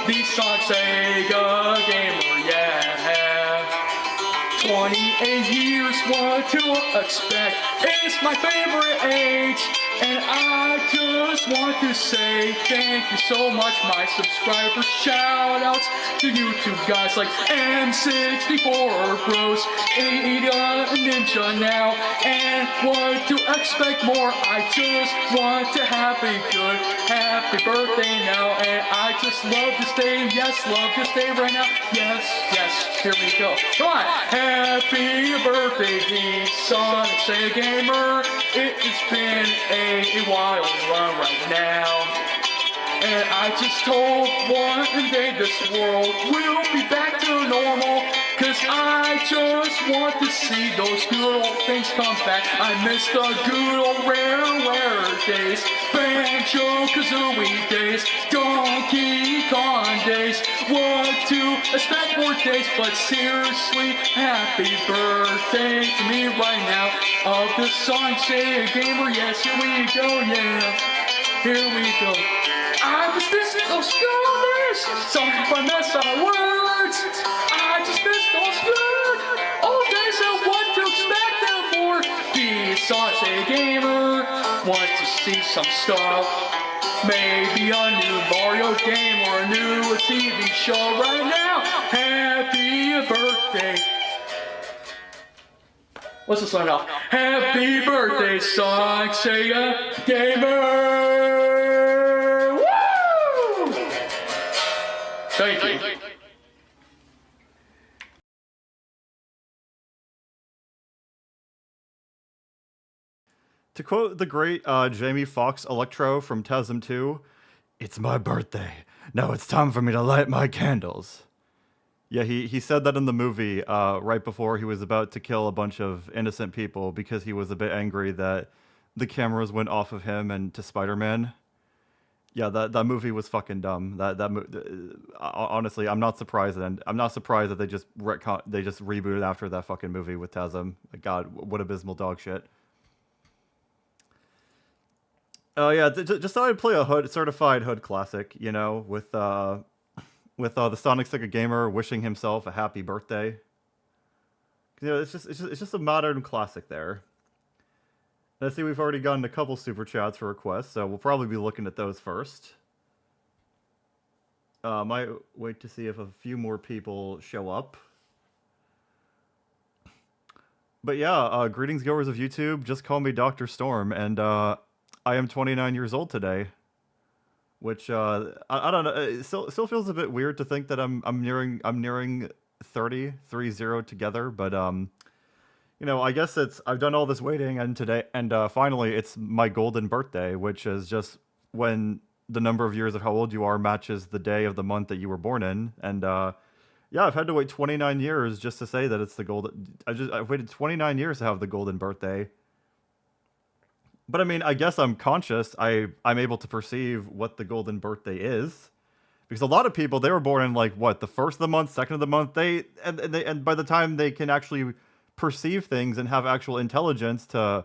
the Sega gamer, yeah. 28 years, what to expect? It's my favorite age, and I just want to say thank you so much, my subscribers. Shout outs to YouTube guys like M64 Bros, Ada Ninja now, and what to expect more. I just want to have a good happy birthday now, and I just love this day. Yes, love this day right now. Yes, here we go. Come on. Happy birthday, the Sonic Sega Gamer. It has been a wild run right now. And I just hope one day this world will be back to normal. Cause I just want to see those good old things come back. I miss the good old rare days. Banjo-Kazooie days. Donkey Kong days. What to expect more days, but seriously, happy birthday to me right now. Of the Sonic Sega Gamer, yes, here we go, yeah. Here we go. I was missing those good. Sorry if I mess up words. I just missed those good old days and what to expect them for. The Sonic Sega Gamer wants to see some stuff. Maybe a new Mario game or a new TV show right now. Happy birthday. Let's just start off. Happy birthday, Sonic Sega Gamer! Thank you. To quote the great Jamie Foxx Electro from TASM 2, "It's my birthday. Now it's time for me to light my candles." Yeah, he said that in the movie right before he was about to kill a bunch of innocent people because he was a bit angry that the cameras went off of him and to Spider-Man. Yeah, that movie was fucking dumb. Honestly, I'm not surprised that they just rebooted after that fucking movie with TASM. God, what abysmal dog shit. Oh yeah, just thought I'd play a certified hood classic, you know, with the Sonic Sega Gamer wishing himself a happy birthday. You know, it's just a modern classic there. And I see we've already gotten a couple super chats for requests, so we'll probably be looking at those first. Might wait to see if a few more people show up. But yeah, greetings goers of YouTube. Just call me Dr. Storm, and I am 29 years old today. Which I don't know. It still feels a bit weird to think that I'm nearing 30 together, but you know, I guess I've done all this waiting, and finally it's my golden birthday, which is just when the number of years of how old you are matches the day of the month that you were born in, and yeah, I've had to wait 29 years just to say that it's the golden. I've waited 29 years to have the golden birthday. But I mean, I guess I'm conscious. I'm able to perceive what the golden birthday is, because a lot of people, they were born in like what, the first of the month, second of the month. And by the time they can actually perceive things and have actual intelligence to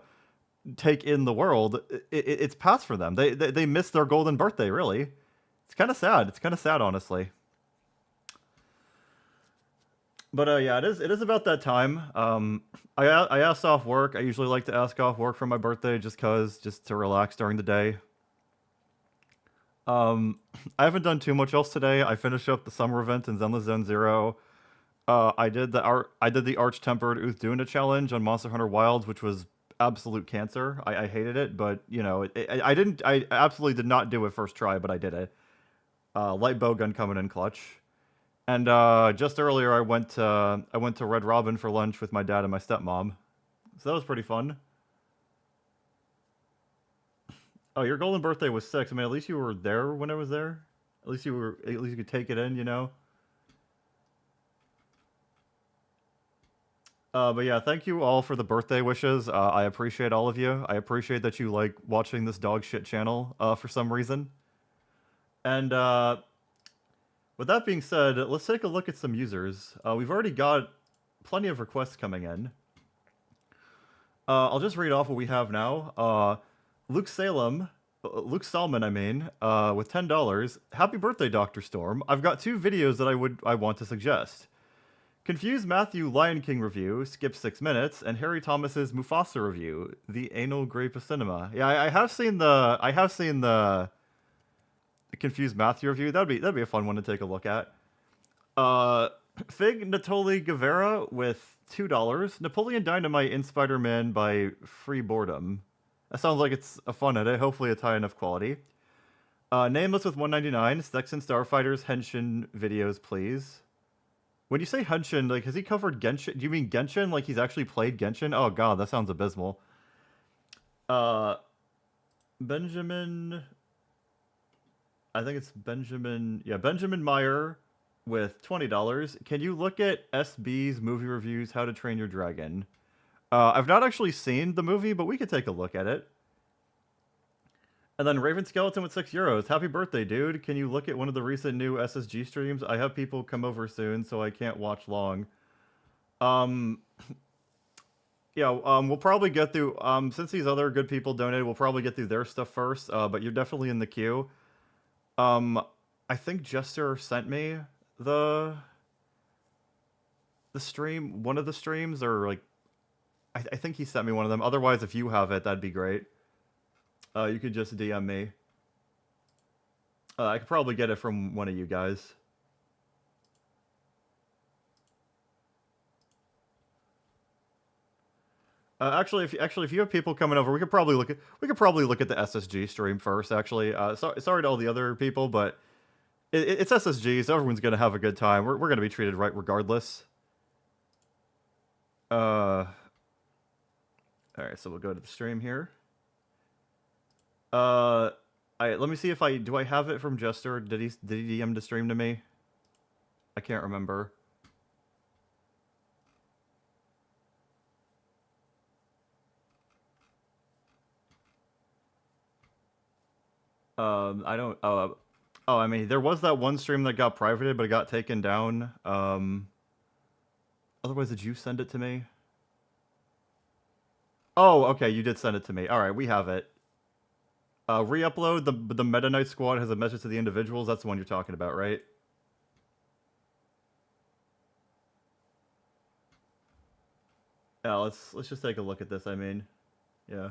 take in the world, it's past for them. They miss their golden birthday. Really, it's kind of sad. It's kind of sad, honestly. But yeah, it is about that time. I asked off work. I usually like to ask off work for my birthday just to relax during the day. I haven't done too much else today. I finished up the summer event in Zenless Zone Zero. I did the Arch-Tempered Uthuna challenge on Monster Hunter Wilds, which was absolute cancer. I hated it, but you know, I absolutely did not do it first try, but I did it. Light bowgun coming in clutch. And just earlier, I went to Red Robin for lunch with my dad and my stepmom, so that was pretty fun. Oh, your golden birthday was 6. I mean, at least you were there when I was there. At least you could take it in, you know. But yeah, thank you all for the birthday wishes. I appreciate all of you. I appreciate that you like watching this dog shit channel for some reason. And with that being said, let's take a look at some users. We've already got plenty of requests coming in. I'll just read off what we have now. Luke Salem Luke Salmon, I mean, with $10. Happy birthday, Dr. Storm. I've got 2 videos that I want to suggest. Confused Matthew Lion King review, skip 6 minutes, and Harry Thomas's Mufasa review, the anal grape of cinema. Yeah, I have seen the Confused Matthew review. That'd be a fun one to take a look at. Fig Natoli Guevara with $2. Napoleon Dynamite in Spider-Man by Free Boredom. That sounds like it's a fun edit. Hopefully it's high enough quality. Nameless with $1.99. Stetson Starfighter's Henshin videos, please. When you say Henshin, like, has he covered Genshin? Do you mean Genshin? Like, he's actually played Genshin? Oh god, that sounds abysmal. Benjamin... I think it's Benjamin... Yeah, Benjamin Meyer with $20. Can you look at SB's movie reviews, How to Train Your Dragon? I've not actually seen the movie, but we could take a look at it. And then Raven Skeleton with €6. Happy birthday, dude. Can you look at one of the recent new SSG streams? I have people come over soon, so I can't watch long. We'll probably get through... since these other good people donated, we'll probably get through their stuff first, but you're definitely in the queue. I think Jester sent me the stream, one of the streams, or like... I think he sent me one of them. Otherwise, if you have it, that'd be great. You could just DM me. I could probably get it from one of you guys. Actually, if you have people coming over, we could probably look at the SSG stream first. Actually, sorry to all the other people, but it's SSG, so everyone's gonna have a good time. We're gonna be treated right regardless. All right, so we'll go to the stream here. Let me see if do I have it from Jester? Did he DM to stream to me? I can't remember. I don't. I mean, there was that one stream that got privated, but it got taken down. Otherwise, did you send it to me? Oh, okay, you did send it to me. All right, we have it. Re-upload, the Meta Knight squad has a message to the individuals. That's the one you're talking about, right? Yeah, let's just take a look at this, I mean. Yeah.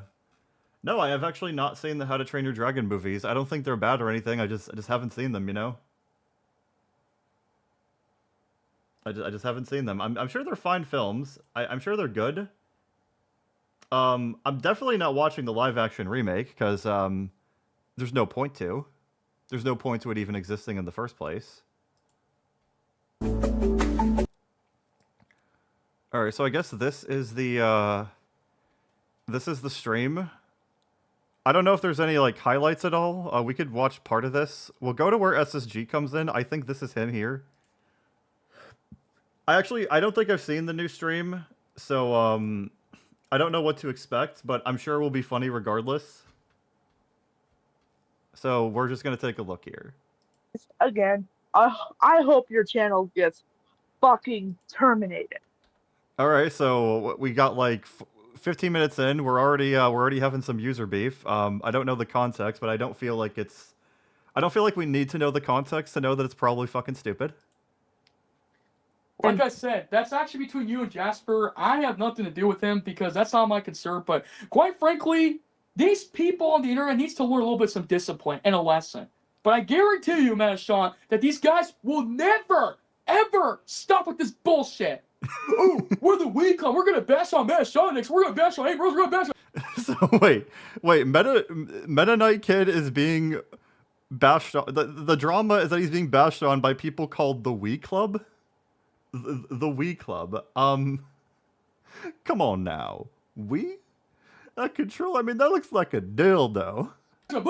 No, I have actually not seen the How to Train Your Dragon movies. I don't think they're bad or anything. I just haven't seen them, you know? I just haven't seen them. I'm sure they're fine films. I'm sure they're good. I'm definitely not watching the live-action remake, because, there's no point to. There's no point to it even existing in the first place. Alright, so I guess this is the stream. I don't know if there's any, like, highlights at all. We could watch part of this. We'll go to where SSG comes in. I think this is him here. I don't think I've seen the new stream, so, I don't know what to expect, but I'm sure it will be funny regardless. So we're just gonna take a look here. Again, I hope your channel gets fucking terminated. All right, so we got like 15 minutes in. We're already having some user beef. I don't know the context, but I don't feel like we need to know the context to know that it's probably fucking stupid. Like I said, that's actually between you and Jasper. I have nothing to do with him because that's not my concern. But quite frankly, these people on the internet needs to learn a little bit some discipline and a lesson. But I guarantee you, man, Sean, that these guys will never, ever stop with this bullshit. Oh, we're the weak club. We're gonna bash on Meta Sean next. We're gonna bash on April. We're gonna bash on. So wait, Meta Knight Kid is being bashed on. The drama is that he's being bashed on by people called the We Club. The We Club. Come on now. We? That control? I mean, that looks like a dildo. Shut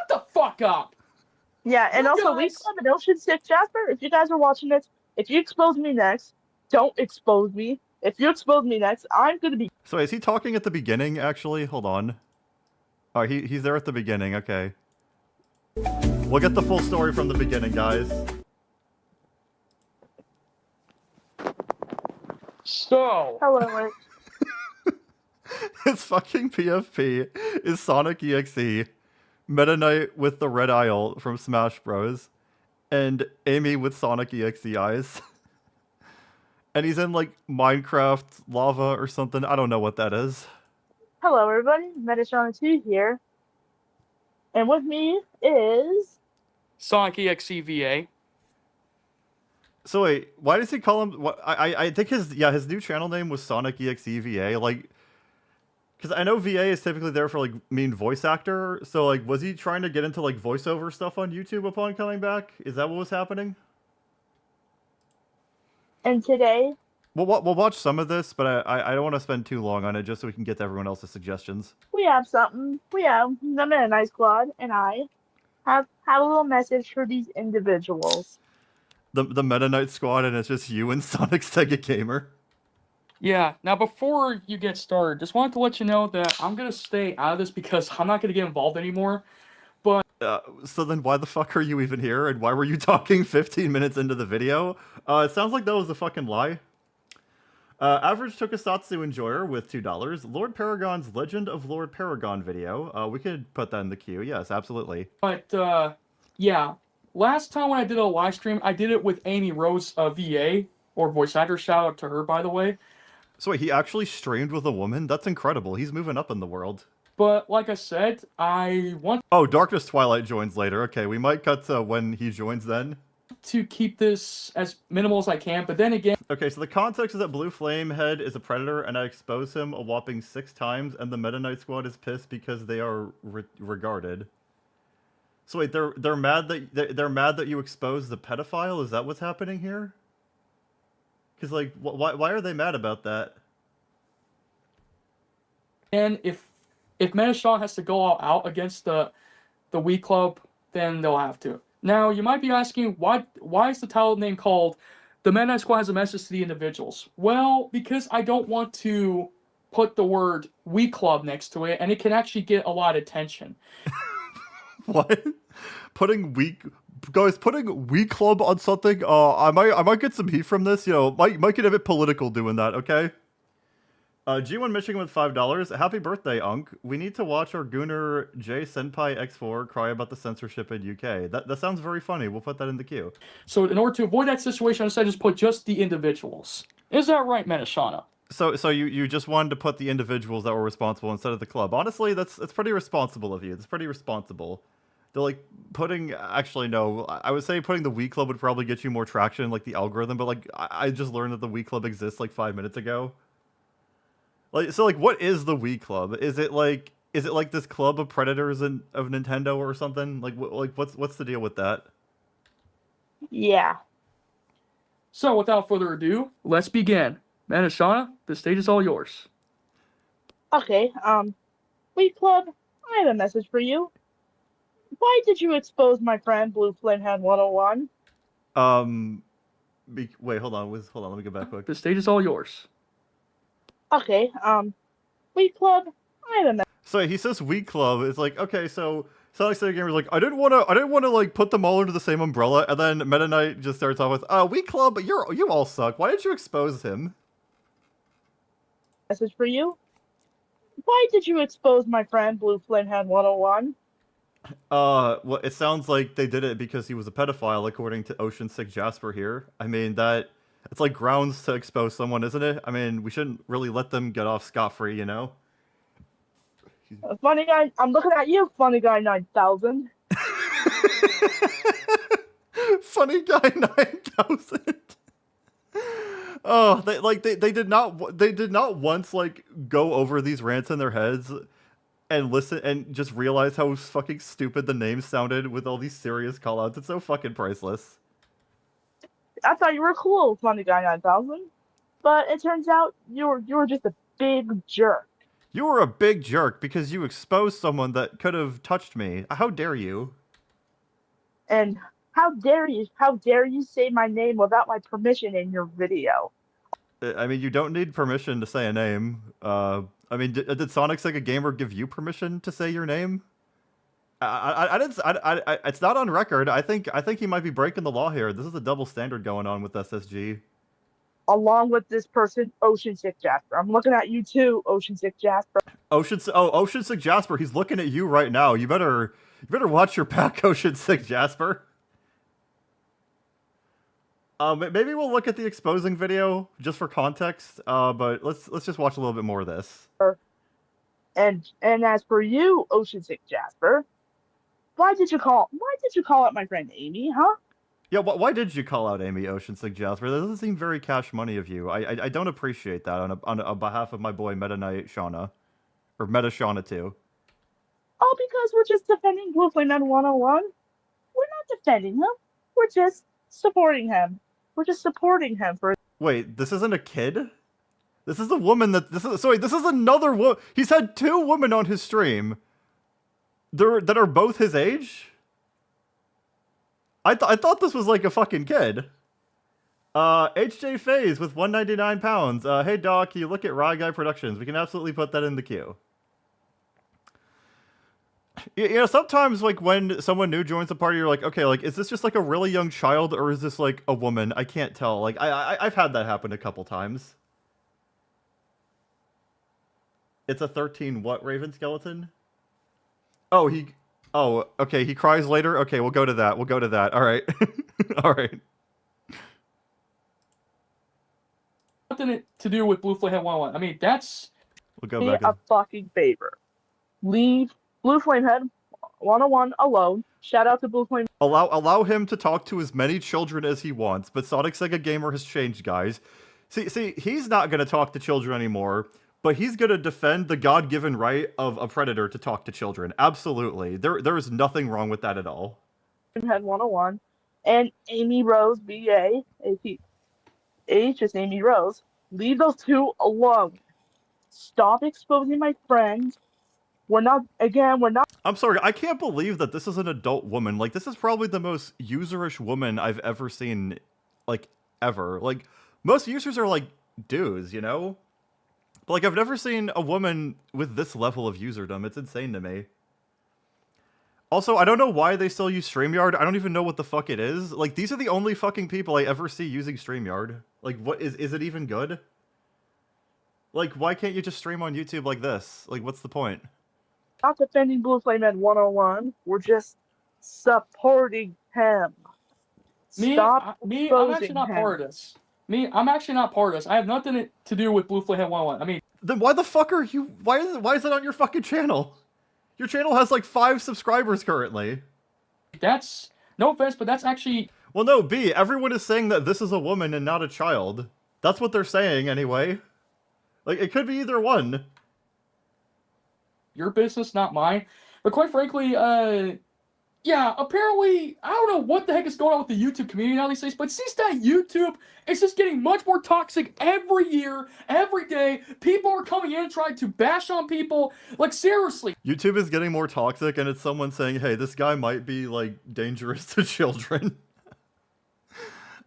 the fuck up. Yeah, and You also, We guys- Club and Ocean 6, Jasper, if you guys are watching this, if you expose me next, don't expose me. If you expose me next, I'm gonna be... So is he talking at the beginning, actually? Hold on. Oh, he's there at the beginning, okay. We'll get the full story from the beginning, guys. So, Hello, His fucking PFP is Sonic EXE Meta Knight with the red eye from Smash Bros, and Amy with Sonic EXE eyes. And he's in like Minecraft lava or something. I don't know what that is. Hello, everybody. Metashauna2 here. And with me is... Sonic EXE. So wait, why does he call him? What I think his new channel name was Sonic EXE, like, because I know VA is typically there for like mean voice actor. So like, was he trying to get into like voiceover stuff on YouTube upon coming back? Is that what was happening? And today... We'll watch some of this, but I don't want to spend too long on it just so we can get to everyone else's suggestions. We have something. We have the Meta Knight Squad and I have a little message for these individuals. The Meta Knight Squad, and it's just you and Sonic Sega Gamer. Yeah, now before you get started, just wanted to let you know that I'm going to stay out of this because I'm not going to get involved anymore. But so then why the fuck are you even here, and why were you talking 15 minutes into the video? It sounds like that was a fucking lie. Average Tokusatsu Enjoyer with $2. Lord Paragon's Legend of Lord Paragon video. We could put that in the queue. Yes, absolutely. But, yeah. Last time when I did a live stream, I did it with Amy Rose, VA, or voice actor. Shout out to her, by the way. So wait, he actually streamed with a woman? That's incredible. He's moving up in the world. But, like I said, I want... Oh, Darkness Twilight joins later. Okay, we might cut to when he joins then. To keep this as minimal as I can, but then again... Okay, so the context is that Blue Flame Head is a predator, and I expose him a whopping 6 times, and the Meta Knight Squad is pissed because they are regarded. So wait, they're mad that you exposed the pedophile? Is that what's happening here? Because like, why are they mad about that? And if Metashawn has to go all out against the Wii Club, then they'll have to. Now, you might be asking, why is the title name called The Meta Knight Squad Has a Message to the Individuals? Well, because I don't want to put the word Wii Club next to it, and it can actually get a lot of attention. What? Putting Wii Club on something? I might get some heat from this. You know, might get a bit political doing that. Okay. G1 Michigan with $5. Happy birthday, Unk. We need to watch our Gooner J Senpai X4 cry about the censorship in UK. That sounds very funny. We'll put that in the queue. So in order to avoid that situation, I decided to just put just the individuals. Is that right, Metashauna? So you just wanted to put the individuals that were responsible instead of the club. Honestly, that's pretty responsible of you. It's pretty responsible. They're like putting... Actually, no. I would say putting the Wii Club would probably get you more traction, like the algorithm, but like I just learned that the Wii Club exists like 5 minutes ago. Like, so like, what is the Wii Club? Is it like this club of predators of Nintendo or something? Like what's the deal with that? Yeah. So without further ado, let's begin. Metashauna, the stage is all yours. Okay, Wii Club, I have a message for you. Why did you expose my friend Blue Flamehead 101? Wait, hold on, let me go back quick. The stage is all yours. Okay, Wii Club, I have a message. So he says Wii Club. It's like, okay, so Sonic Sega Gamer's like, I didn't want to like put them all under the same umbrella, and then Meta Knight just starts off with, Wii Club, you all suck. Why did you expose him? Message for you. Why did you expose my friend Blue Flamehead 101? Well, it sounds like they did it because he was a pedophile, according to Ocean Sick Jasper here. I mean, it's like grounds to expose someone, isn't it? I mean, we shouldn't really let them get off scot-free, you know? Funny guy, I'm looking at you, Funny Guy 9000. Funny Guy 9000. Oh, they did not once like go over these rants in their heads and listen and just realize how fucking stupid the name sounded with all these serious callouts. It's so fucking priceless. I thought you were cool, Funny Guy 9000, but it turns out you were just a big jerk. You were a big jerk because you exposed someone that could have touched me. How dare you? And how dare you say my name without my permission in your video? I mean, you don't need permission to say a name. I mean, did Sonic Sega Gamer give you permission to say your name? I didn't. It's not on record. I think he might be breaking the law here. This is a double standard going on with SSG. Along with this person, Ocean Sick Jasper. I'm looking at you too, Ocean Sick Jasper. Ocean Sick Jasper. He's looking at you right now. You better You better watch your back, Ocean Sick Jasper. Maybe we'll look at the exposing video just for context. But let's just watch a little bit more of this. And as for you, Ocean Sick Jasper, why did you call out my friend Amy, huh? Yeah, why did you call out Amy, Ocean Sick Jasper? That doesn't seem very cash money of you. I don't appreciate that on behalf of my boy Meta Knight Shauna. Or Meta Shauna too. Oh, because we're just defending Blue Flame Man 101? We're not defending him. We're just supporting him. We're just supporting him for... Wait, this isn't a kid? This is a woman this is another woman. He's had 2 women on his stream. That are both his age? I thought this was like a fucking kid. HJ FaZe with 199 pounds. Hey Doc, you look at Raw Guy Productions. We can absolutely put that in the queue. You know, sometimes like when someone new joins the party, you're like, okay, like is this just like a really young child or is this like a woman? I can't tell. Like I've had that happen a couple times. It's a 13 what Raven skeleton? Oh, okay, he cries later? Okay, we'll go to that. All right. All right. Nothing to do with Blue Flame 101. I mean, that's... We'll go me back. a fucking favor. Leave Blue Flamehead 101 alone. Shout out to Blue Flame. Allow him to talk to as many children as he wants, but Sonic Sega Gamer has changed, guys. See, he's not going to talk to children anymore, but he's going to defend the God-given right of a predator to talk to children. Absolutely. There is nothing wrong with that at all. Head 101 and Amy Rose BA just Amy Rose. Leave those 2 alone. Stop exposing my friends. We're not. I'm sorry, I can't believe that this is an adult woman. Like, this is probably the most userish woman I've ever seen, like, ever. Like, most users are, like, dudes, you know? But, like, I've never seen a woman with this level of userdom. It's insane to me. Also, I don't know why they still use StreamYard. I don't even know what the fuck it is. Like, these are the only fucking people I ever see using StreamYard. Like, what is it even good? Like, why can't you just stream on YouTube like this? Like, what's the point? Not defending Blue Flame Man 101. We're just supporting him. I'm actually not part of this. I'm actually not part of this. I have nothing to do with Blue Flame 101. I mean... Then why the fuck are you... Why is it on your fucking channel? Your channel has like 5 subscribers currently. That's... No offense, but that's actually... Well, no, B, everyone is saying that this is a woman and not a child. That's what they're saying anyway. Like, it could be either one. Your business, not mine. But quite frankly, yeah, apparently, I don't know what the heck is going on with the YouTube community now these days, but it seems that YouTube is just getting much more toxic every year, every day. People are coming in trying to bash on people. Like, seriously. YouTube is getting more toxic, and it's someone saying, hey, this guy might be, like, dangerous to children.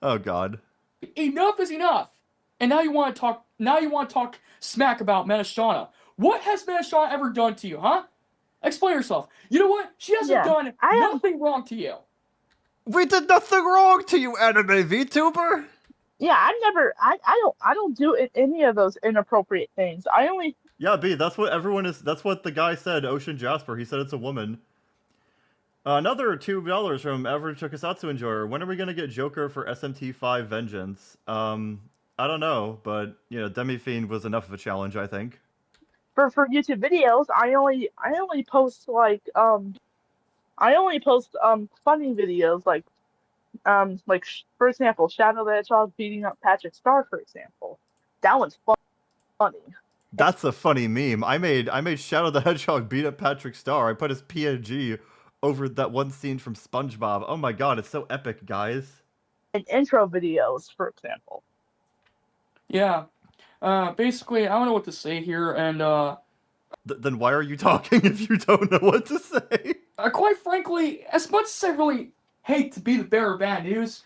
Oh, God. Enough is enough. And now you want to talk smack about Shauna. What has Shauna ever done to you, huh? Explain yourself. You know what? She hasn't done nothing wrong to you. We did nothing wrong to you, anime VTuber. Yeah, I don't do any of those inappropriate things. Yeah, B, that's what everyone is. That's what the guy said. Ocean Jasper. He said it's a woman. Another $2 from Average Tokusatsu Enjoyer. When are we gonna get Joker for SMT5 Vengeance? I don't know, but you know, Demi-Fiend was enough of a challenge, I think. For YouTube videos, I only post like funny videos like for example, Shadow the Hedgehog beating up Patrick Star, for example. That one's funny. That's a funny meme. I made Shadow the Hedgehog beat up Patrick Star. I put his PNG over that one scene from SpongeBob. Oh my god, it's so epic, guys. And intro videos, for example. Yeah. Basically, I don't know what to say here, and then why are you talking if you don't know what to say? Quite frankly, as much as I really hate to be the bearer of bad news,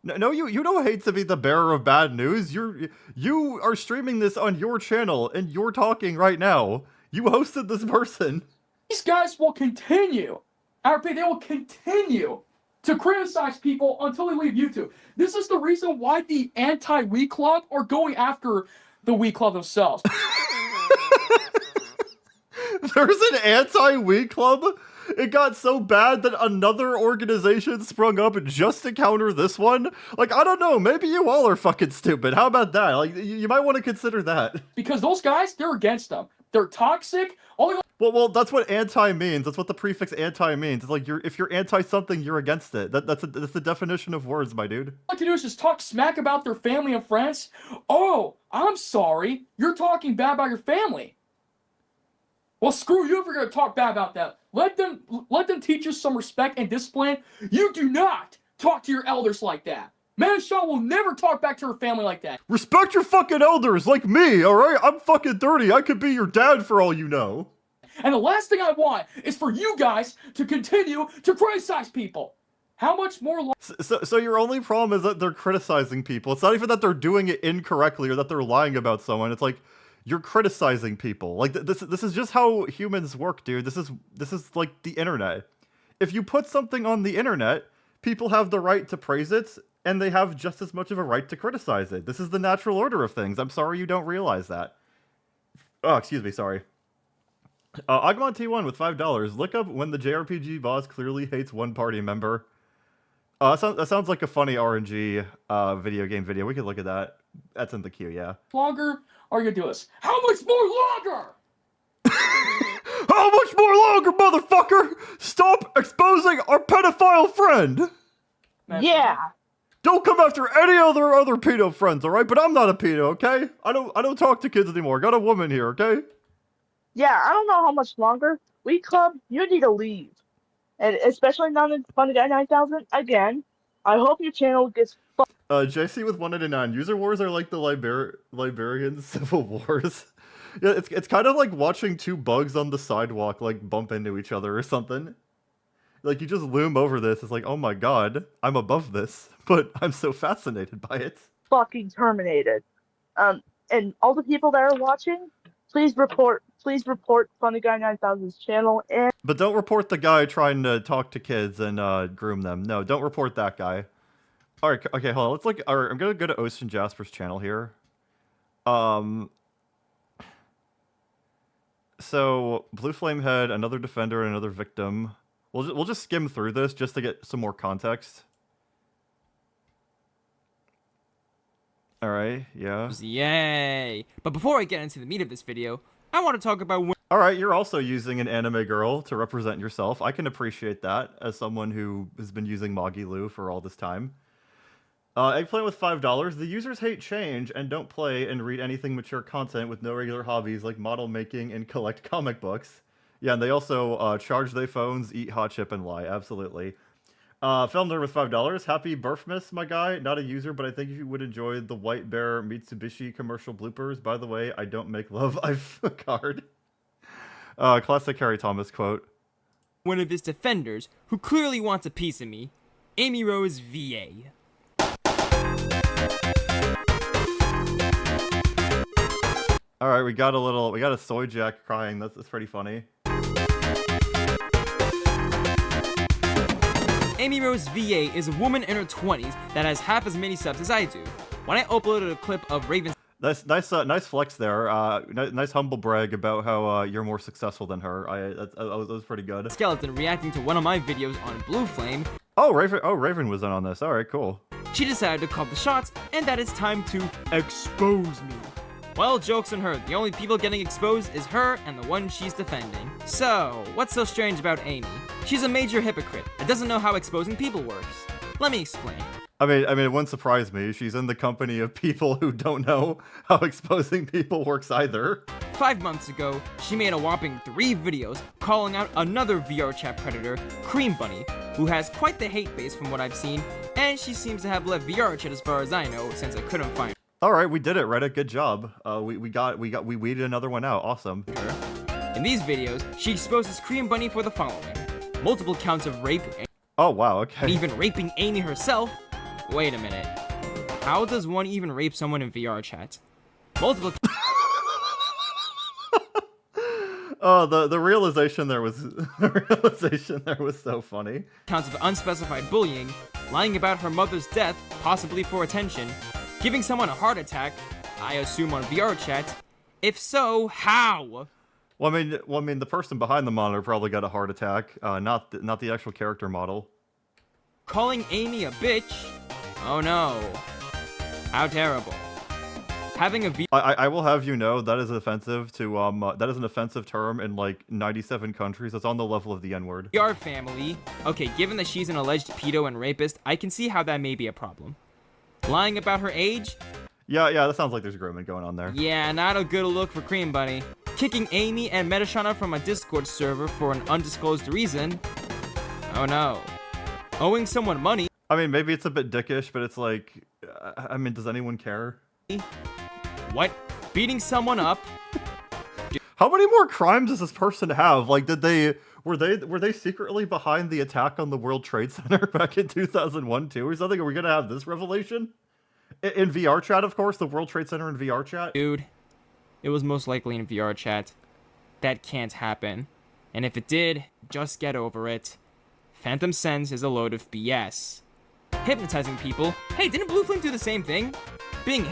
No, you don't hate to be the bearer of bad news. You are streaming this on your channel, and you're talking right now. You hosted this person. These guys will continue. I repeat, they will continue to criticize people until they leave YouTube. This is the reason why the anti-Wii Club are going after the Wii Club themselves. There's an anti-Wii Club? it got so bad that another organization sprung up just to counter this one. Like, I don't know, maybe you all are fucking stupid. How about that? Like, you might want to consider that. Because those guys, they're against them. They're toxic. Well, that's what anti means. That's what the prefix anti means. It's like if you're anti something, you're against it. That's the definition of words, my dude. All to do is just talk smack about their family and friends. Oh, I'm sorry. You're talking bad about your family. Well, screw you if you're gonna talk bad about that. Let them teach you some respect and discipline. You do not talk to your elders like that. Man, Shaw will never talk back to her family like that. Respect your fucking elders, like me, alright? I'm fucking 30. I could be your dad for all you know. And the last thing I want is for you guys to continue to criticize people. How much more So your only problem is that they're criticizing people. It's not even that they're doing it incorrectly or that they're lying about someone. It's like, you're criticizing people. Like, this is just how humans work, dude. This is like the internet. If you put something on the internet, people have the right to praise it, and they have just as much of a right to criticize it. This is the natural order of things. I'm sorry you don't realize that. Oh, excuse me, sorry. Agmon T1 with $5. Look up when the JRPG boss clearly hates one party member. That sounds like a funny RNG video game video. We could look at that. That's in the queue, yeah. longer are you gonna do this? How much more longer? How much more longer, motherfucker? Stop exposing our pedophile friend. Yeah. Don't come after any other pedo friends, all right? But I'm not a pedo, okay? I don't talk to kids anymore. Got a woman here, okay? Yeah, I don't know how much longer. We Club, you need to leave. And especially now in Fun Guy 9000, again, I hope your channel gets fucked. JC with 199. User wars are like the Liberian civil wars. Yeah, it's kind of like watching two bugs on the sidewalk like bump into each other or something. Like, you just loom over this. It's like, oh my god, I'm above this, but I'm so fascinated by it. Fucking terminated. And all the people that are watching, please report Funny Guy 9000's channel. And but don't report the guy trying to talk to kids and groom them. No, don't report that guy. All right, okay, hold on. Let's look. All right, I'm gonna go to Ocean Jasper's channel here. So Blue Flame Head, another defender, and another victim. We'll just skim through this just to get some more context. All right, yeah. Yay! But before I get into the meat of this video, I want to talk about All right, you're also using an anime girl to represent yourself. I can appreciate that as someone who has been using Magilu for all this time. Eggplant with $5. The users hate change and don't play and read anything mature content with no regular hobbies like model making and collect comic books. Yeah, and they also charge their phones, eat hot chip, and lie. Absolutely. Film Nerd with $5. Happy Birthmas, my guy. Not a user, but I think you would enjoy the White Bear Mitsubishi commercial bloopers. By the way, I don't make love. I've a card. Classic Harry Thomas quote. one of his defenders who clearly wants a piece of me, Amy Rose VA. All right, we got a soy jack crying. That's pretty funny. Amy Rose VA is a woman in her 20s that has half as many subs as I do. When I uploaded a clip of Raven's Nice flex there. Nice humble brag about how you're more successful than her. That was pretty good. skeleton reacting to one of my videos on Blue Flame, Raven was in on this. All right, cool. she decided to call the shots and that it's time to expose me. Well, joke's on her. The only people getting exposed is her and the one she's defending. So, what's so strange about Amy? She's a major hypocrite and doesn't know how exposing people works. Let me explain. I mean, it wouldn't surprise me. She's in the company of people who don't know how exposing people works either. 5 months ago, she made a whopping 3 videos calling out another VR chat predator, Cream Bunny, who has quite the hate base from what I've seen, and she seems to have left VR chat as far as I know, since I couldn't find All right, we did it, Reddit. Good job. We weeded another one out. Awesome. her. In these videos, she exposes Cream Bunny for the following: multiple counts of rape, Oh wow. Okay. and even raping Amy herself. Wait a minute. How does one even rape someone in VR chat? Multiple the realization there was so funny. counts of unspecified bullying, lying about her mother's death, possibly for attention, giving someone a heart attack, I assume on VR chat. If so, how? Well, I mean, the person behind the monitor probably got a heart attack, not the actual character model. Calling Amy a bitch? Oh no. How terrible. Having a V. I will have you know that is offensive to that is an offensive term in like 97 countries. That's on the level of the N-word. VR family. Okay, given that she's an alleged pedo and rapist, I can see how that may be a problem. Lying about her age? Yeah, that sounds like there's grooming going on there. Yeah, not a good look for Cream Bunny. Kicking Amy and Metashana from a Discord server for an undisclosed reason? Oh no. Owing someone money? I mean, maybe it's a bit dickish, but it's like, I mean, does anyone care? What? Beating someone up? How many more crimes does this person have? Like, were they secretly behind the attack on the World Trade Center back in 2001 too, or something? Are we gonna have this revelation? In VR chat, of course, the World Trade Center in VR chat? Dude, it was most likely in VR chat. That can't happen. And if it did, just get over it. Phantom Sense is a load of BS. Hypnotizing people. Hey, didn't Blue Flame do the same thing? Being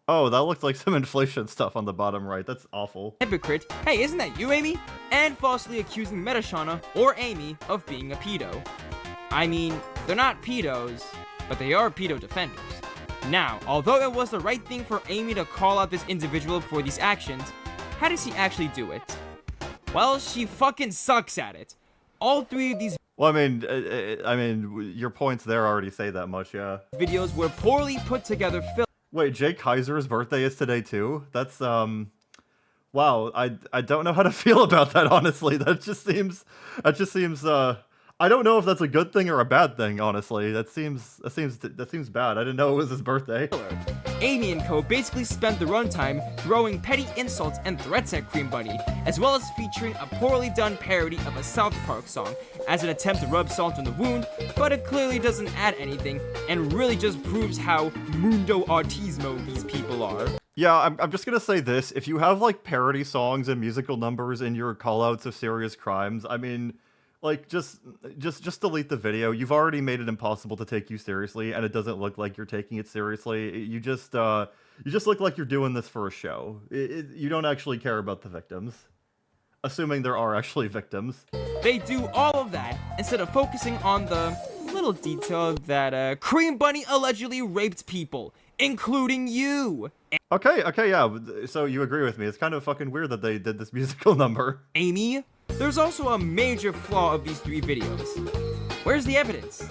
Oh, that looked like some inflation stuff on the bottom right. That's awful. hypocrite. Hey, isn't that you, Amy? And falsely accusing Metashana or Amy of being a pedo. I mean, they're not pedos, but they are pedo defenders. Now, although it was the right thing for Amy to call out this individual for these actions, how does she actually do it? Well, she fucking sucks at it. All three of these Well, I mean, your points there already say that much, yeah. videos were poorly put together films. Wait, Jake Kaiser's birthday is today too? That's, wow, I don't know how to feel about that, honestly. That just seems, I don't know if that's a good thing or a bad thing, honestly. That seems bad. I didn't know it was his birthday. Amy and co. basically spent the runtime throwing petty insults and threats at Cream Bunny, as well as featuring a poorly done parody of a South Park song as an attempt to rub salt in the wound, but it clearly doesn't add anything and really just proves how mundo autismo these people are. Yeah, I'm just gonna say this. If you have, like, parody songs and musical numbers in your callouts of serious crimes, I mean, like, just delete the video. You've already made it impossible to take you seriously, and it doesn't look like you're taking it seriously. You just look like you're doing this for a show. You don't actually care about the victims. Assuming there are actually victims. They do all of that instead of focusing on the little detail that Cream Bunny allegedly raped people, including you. Okay, yeah. So you agree with me. It's kind of fucking weird that they did this musical number. Amy, there's also a major flaw of these three videos. Where's the evidence?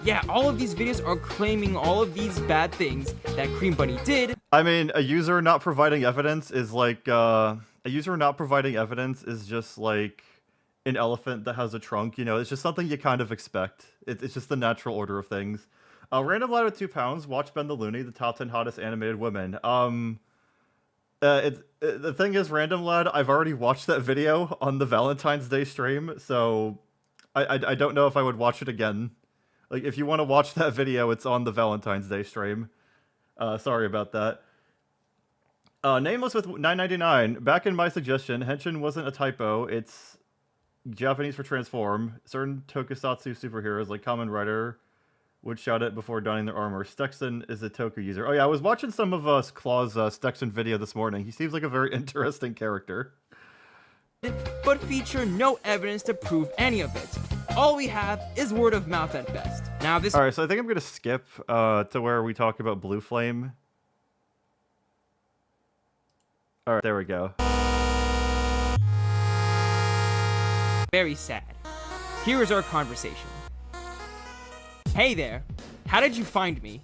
Yeah, all of these videos are claiming all of these bad things that Cream Bunny did. I mean, a user not providing evidence is like, just like an elephant that has a trunk, you know? It's just something you kind of expect. It's just the natural order of things. Random Lad with 2 pounds, watch Ben the Looney, the top 10 hottest animated women. The thing is, Random Lad, I've already watched that video on the Valentine's Day stream, so I don't know if I would watch it again. Like, if you want to watch that video, it's on the Valentine's Day stream. Sorry about that. Nameless with $9.99. Back in my suggestion, Henshin wasn't a typo. It's Japanese for transform. Certain tokusatsu superheroes, like Kamen Rider, would shout it before donning their armor. Stetson is a Toku user. Oh yeah, I was watching some of Claw's Stetson video this morning. He seems like a very interesting character. But feature no evidence to prove any of it. All we have is word of mouth at best. Now this- Alright, so I think I'm gonna skip to where we talk about Blue Flame. Alright, there we go. Very sad. Here is our conversation. Hey there, how did you find me?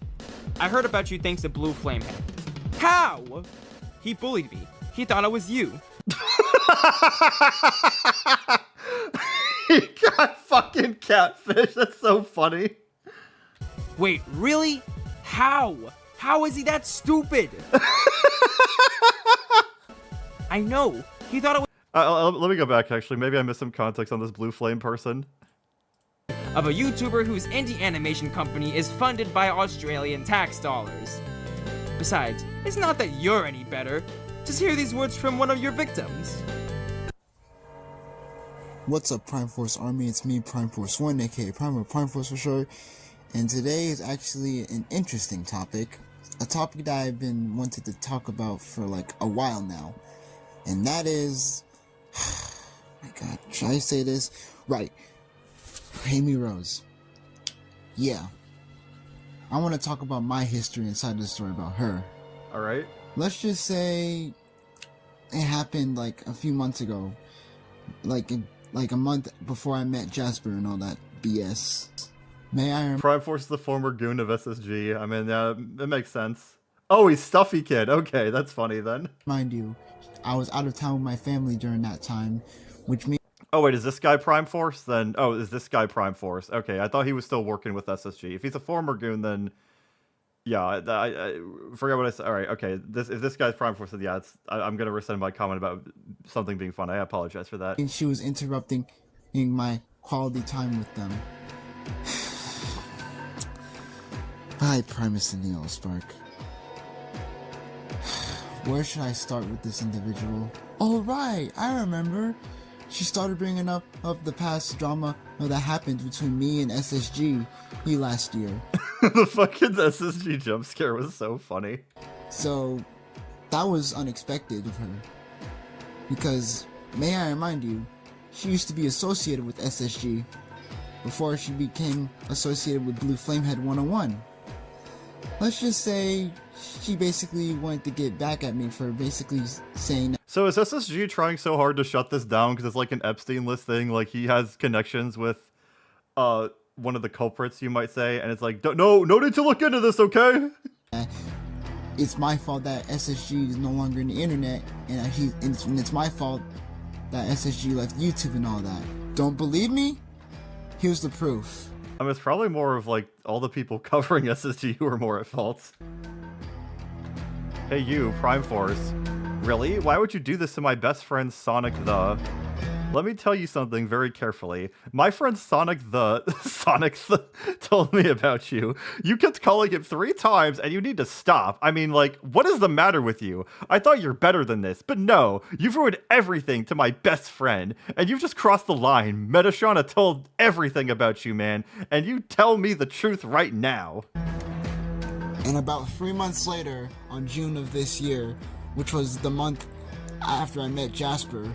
I heard about you thanks to Blue Flamehead. How? He bullied me. He thought I was you. He got fucking catfish. That's so funny. Wait, really? How? How is he that stupid? I know. He thought it was let me go back, actually. Maybe I missed some context on this Blue Flame person. of a YouTuber whose indie animation company is funded by Australian tax dollars. Besides, it's not that you're any better. Just hear these words from one of your victims. What's up, Prime Force Army? It's me, Prime Force 1, aka Prime Force for sure. And today is actually an interesting topic. A topic that I've been wanting to talk about for like a while now. And that is My God, should I say this? Right. Amy Rose. Yeah. I want to talk about my history inside the story about her. Alright. Let's just say it happened like a few months ago. Like a month before I met Jasper and all that BS. May I Prime Force is the former goon of SSG. I mean, it makes sense. Oh, he's Stuffy Kid. Okay, that's funny then. remind you, I was out of town with my family during that time, which means Oh, wait, is this guy Prime Force? Then, oh, is this guy Prime Force? Okay, I thought he was still working with SSG. If he's a former goon, then, yeah, I forget what I said. All right, okay, if this guy's Prime Force, then yeah, I'm going to rescind my comment about something being fun. I apologize for that. she was interrupting my quality time with them. Bye, Primus and Neo Spark. Where should I start with this individual? Oh, right, I remember. She started bringing up the past drama that happened between me and SSG last year. The fucking SSG jump scare was so funny. So, that was unexpected of her. Because, may I remind you, she used to be associated with SSG before she became associated with Blue Flamehead 101. Let's just say she basically wanted to get back at me for basically saying that. So is SSG trying so hard to shut this down because it's like an Epstein list thing? Like he has connections with one of the culprits, you might say, and it's like, no need to look into this, okay? It's my fault that SSG is no longer in the internet, and it's my fault that SSG left YouTube and all that. Don't believe me? Here's the proof. I mean, it's probably more of like all the people covering SSG who are more at fault. Hey you, Prime Force. Really? Why would you do this to my best friend Sonic the... Let me tell you something very carefully. My friend Sonic the told me about you. You kept calling him 3 times and you need to stop. I mean, like, what is the matter with you? I thought you're better than this, but no. You've ruined everything to my best friend. And you've just crossed the line. Metashana told everything about you, man. And you tell me the truth right now. And about 3 months later, on June of this year, which was the month after I met Jasper,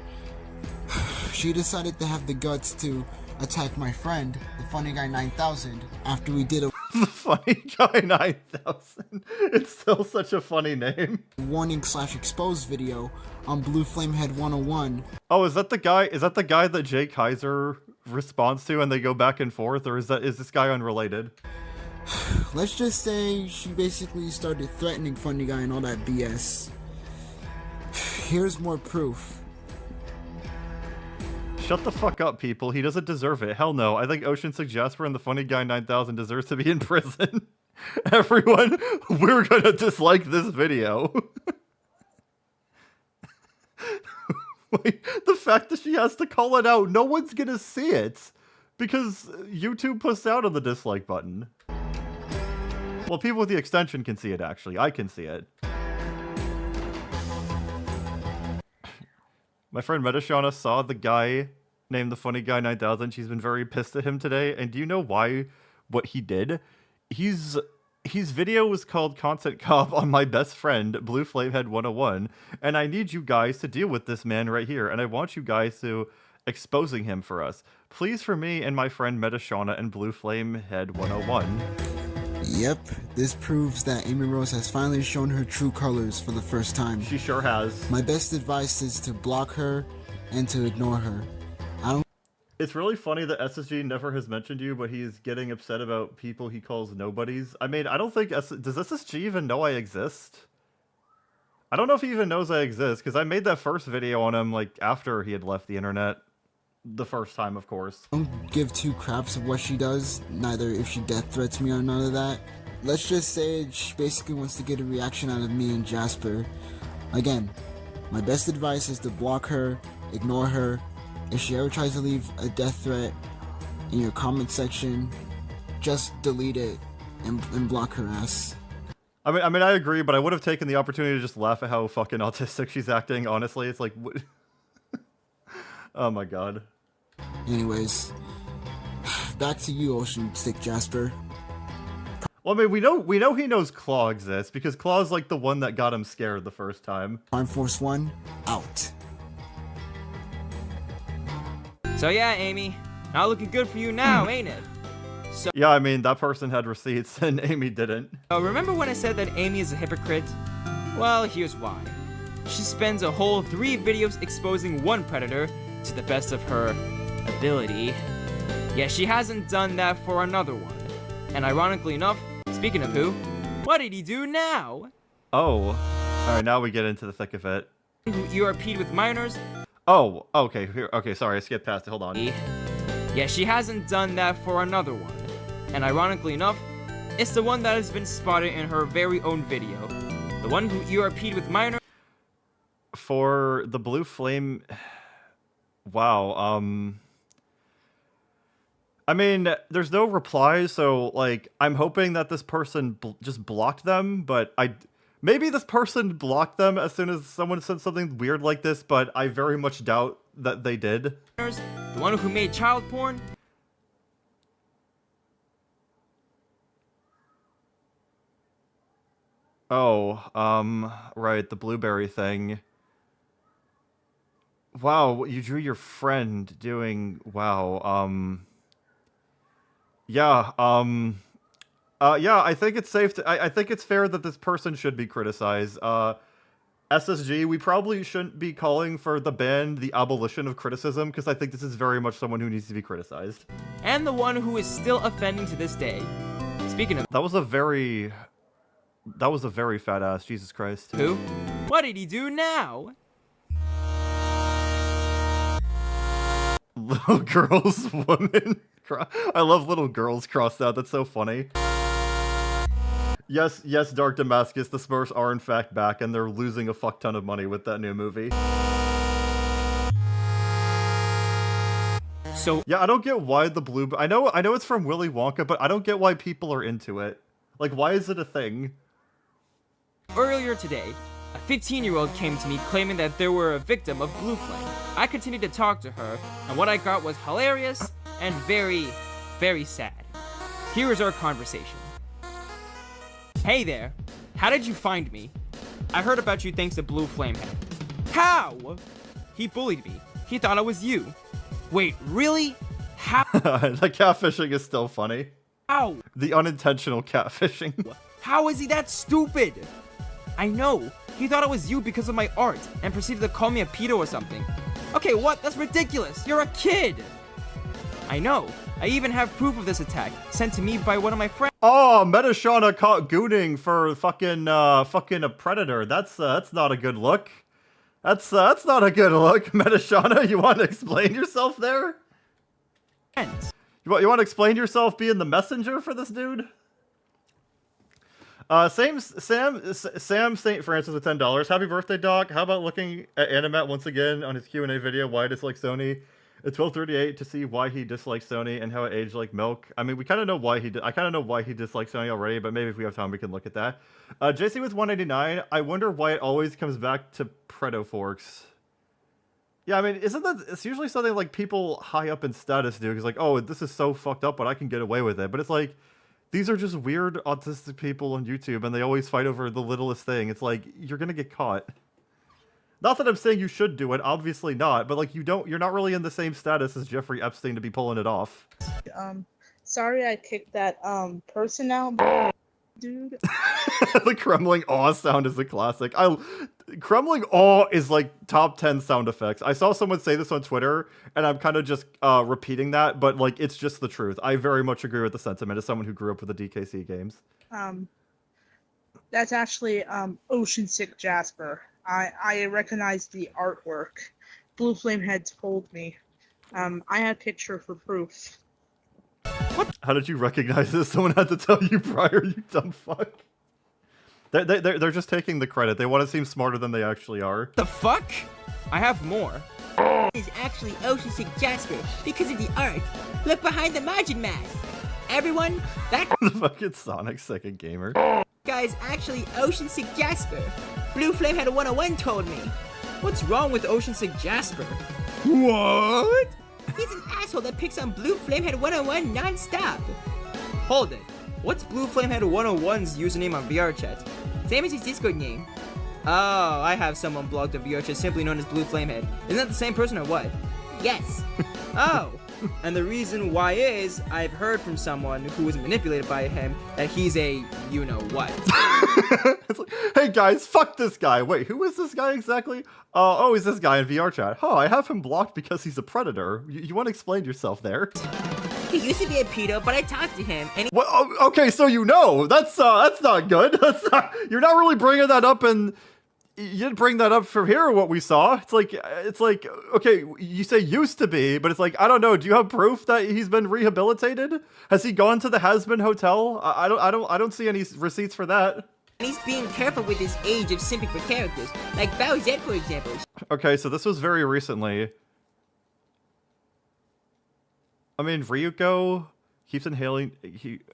she decided to have the guts to attack my friend, the Funny Guy 9000, after we did a The Funny Guy 9000. It's still such a funny name. warning/expose video on Blue Flamehead 101. Oh, is that the guy that Jay Kaiser responds to and they go back and forth, or is this guy unrelated? Let's just say she basically started threatening Funny Guy and all that BS. Here's more proof. Shut the fuck up, people. He doesn't deserve it. Hell no. I think Ocean Six Jasper and the Funny Guy 9000 deserves to be in prison. Everyone, we're gonna dislike this video. Wait, the fact that she has to call it out, no one's gonna see it. Because YouTube puts out on the dislike button. Well, people with the extension can see it, actually. I can see it. My friend Metashana saw the guy named the Funny Guy 9000. She's been very pissed at him today. And do you know why? What he did? His video was called Content Cop on my best friend, Blue Flamehead 101. And I need you guys to deal with this man right here. And I want you guys to exposing him for us. Please for me and my friend Metashana and Blue Flamehead 101. Yep, this proves that Amy Rose has finally shown her true colors for the first time. She sure has. My best advice is to block her and to ignore her. It's really funny that SSG never has mentioned you, but he's getting upset about people he calls nobodies. I mean, I don't think... does SSG even know I exist? I don't know if he even knows I exist, because I made that first video on him, like, after he had left the internet. The first time, of course. Don't give 2 craps of what she does, neither if she death threats me or none of that. Let's just say she basically wants to get a reaction out of me and Jasper. Again, my best advice is to block her, ignore her. If she ever tries to leave a death threat in your comment section, just delete it and block her ass. I mean, I agree, but I would have taken the opportunity to just laugh at how fucking autistic she's acting, honestly. It's like... What? Oh my god. Anyways, back to you, Ocean Stick Jasper. Well, I mean, we know he knows Claw exists, because Claw's like the one that got him scared the first time. Prime Force 1, out. So yeah, Amy, not looking good for you now, ain't it? Yeah, I mean, that person had receipts and Amy didn't. Remember when I said that Amy is a hypocrite? Well, here's why. She spends a whole 3 videos exposing one predator to the best of her ability. Yeah, she hasn't done that for another one. And ironically enough, speaking of who, what did he do now? Oh. Alright, now we get into the thick of it. Who ERP'd with minors? Oh, okay, okay, sorry, I skipped past it, hold on. Yeah, she hasn't done that for another one. And ironically enough, it's the one that has been spotted in her very own video. The one who ERP'd with minors. For the blue flame... Wow, I mean, there's no replies, so, like, I'm hoping that this person just blocked them, but maybe this person blocked them as soon as someone said something weird like this, but I very much doubt that they did. The one who made child porn. Oh, right, the blueberry thing. Wow, you drew your friend doing, wow, yeah, yeah, I think it's safe to, I think it's fair that this person should be criticized. SSG, we probably shouldn't be calling for the ban the abolition of criticism, because I think this is very much someone who needs to be criticized. And the one who is still offending to this day. Speaking of... That was a very fat ass, Jesus Christ. Who? What did he do now? Little girls, woman. I love little girls crossed out. That's so funny. Yes, Dark Damascus, the Smurfs are in fact back, and they're losing a fuck ton of money with that new movie. So yeah, I don't get why the blue... I know it's from Willy Wonka, but I don't get why people are into it. Like, why is it a thing? Earlier today, a 15-year-old came to me claiming that they were a victim of blue flame. I continued to talk to her, and what I got was hilarious and very, very sad. Here is our conversation. Hey there, how did you find me? I heard about you thanks to Blue Flamehead. How? He bullied me. He thought I was you. Wait, really? How? The catfishing is still funny. How? The unintentional catfishing. How is he that stupid? I know. He thought I was you because of my art and proceeded to call me a pedo or something. Okay, what? That's ridiculous. You're a kid. I know. I even have proof of this attack sent to me by one of my friends. Oh, Metashana caught gooning for fucking a predator. That's not a good look. That's not a good look. Metashana, you want to explain yourself there? You want to explain yourself being the messenger for this dude? Sam St. Francis with $10. Happy birthday, Doc. How about looking at Animat once again on his Q&A video, why I dislike Sony? At 12:38 to see why he dislikes Sony and how it aged like milk. I mean, we kind of know why I kind of know why he dislikes Sony already, but maybe if we have time, we can look at that. JC with 189. I wonder why it always comes back to Predo Forks. Yeah, I mean, isn't that... It's usually something like people high up in status do, because like, oh, this is so fucked up, but I can get away with it. But it's like, these are just weird autistic people on YouTube, and they always fight over the littlest thing. It's like, you're gonna get caught. Not that I'm saying you should do it, obviously not, but like, you're not really in the same status as Jeffrey Epstein to be pulling it off. Sorry I kicked that, person out, dude. The crumbling awe sound is a classic. Crumbling awe is like top 10 sound effects. I saw someone say this on Twitter, and I'm kind of just repeating that, but like, it's just the truth. I very much agree with the sentiment as someone who grew up with the DKC games. That's actually, Ocean Sick Jasper. I recognize the artwork. Blue Flame had told me. I had a picture for proof. What? How did you recognize this? Someone had to tell you prior, you dumb fuck. They're just taking the credit. They want to seem smarter than they actually are. The fuck? I have more. Is actually Ocean Sick Jasper because of the art. Look behind the margin mask. Everyone, that The fucking Sonic second gamer. guy's actually Ocean Sick Jasper. Blue Flamehead 101 told me. What's wrong with Ocean Sick Jasper? What? He's an asshole that picks on Blue Flamehead 101 non-stop. Hold it. What's Blue Flamehead 101's username on VRChat? Same as his Discord name. Oh, I have someone blogged on VRChat simply known as Blue Flamehead. Isn't that the same person or what? Yes. Oh, and the reason why is I've heard from someone who was manipulated by him that he's a you-know-what. It's like, hey guys, fuck this guy. Wait, who is this guy exactly? Oh, he's this guy in VR chat. Oh, I have him blocked because he's a predator. You want to explain yourself there? He used to be a pedo, but I talked to him, and he Well, okay, so you know. That's not good. You're not really bringing that up, and you didn't bring that up from here, what we saw. It's like, okay, you say used to be, but it's like, I don't know, do you have proof that he's been rehabilitated? Has he gone to the Has-Been Hotel? I don't see any receipts for that. he's being careful with his age of simping for characters, like Bowsette, for example. Okay, so this was very recently. I mean, Ryuko keeps inhaling.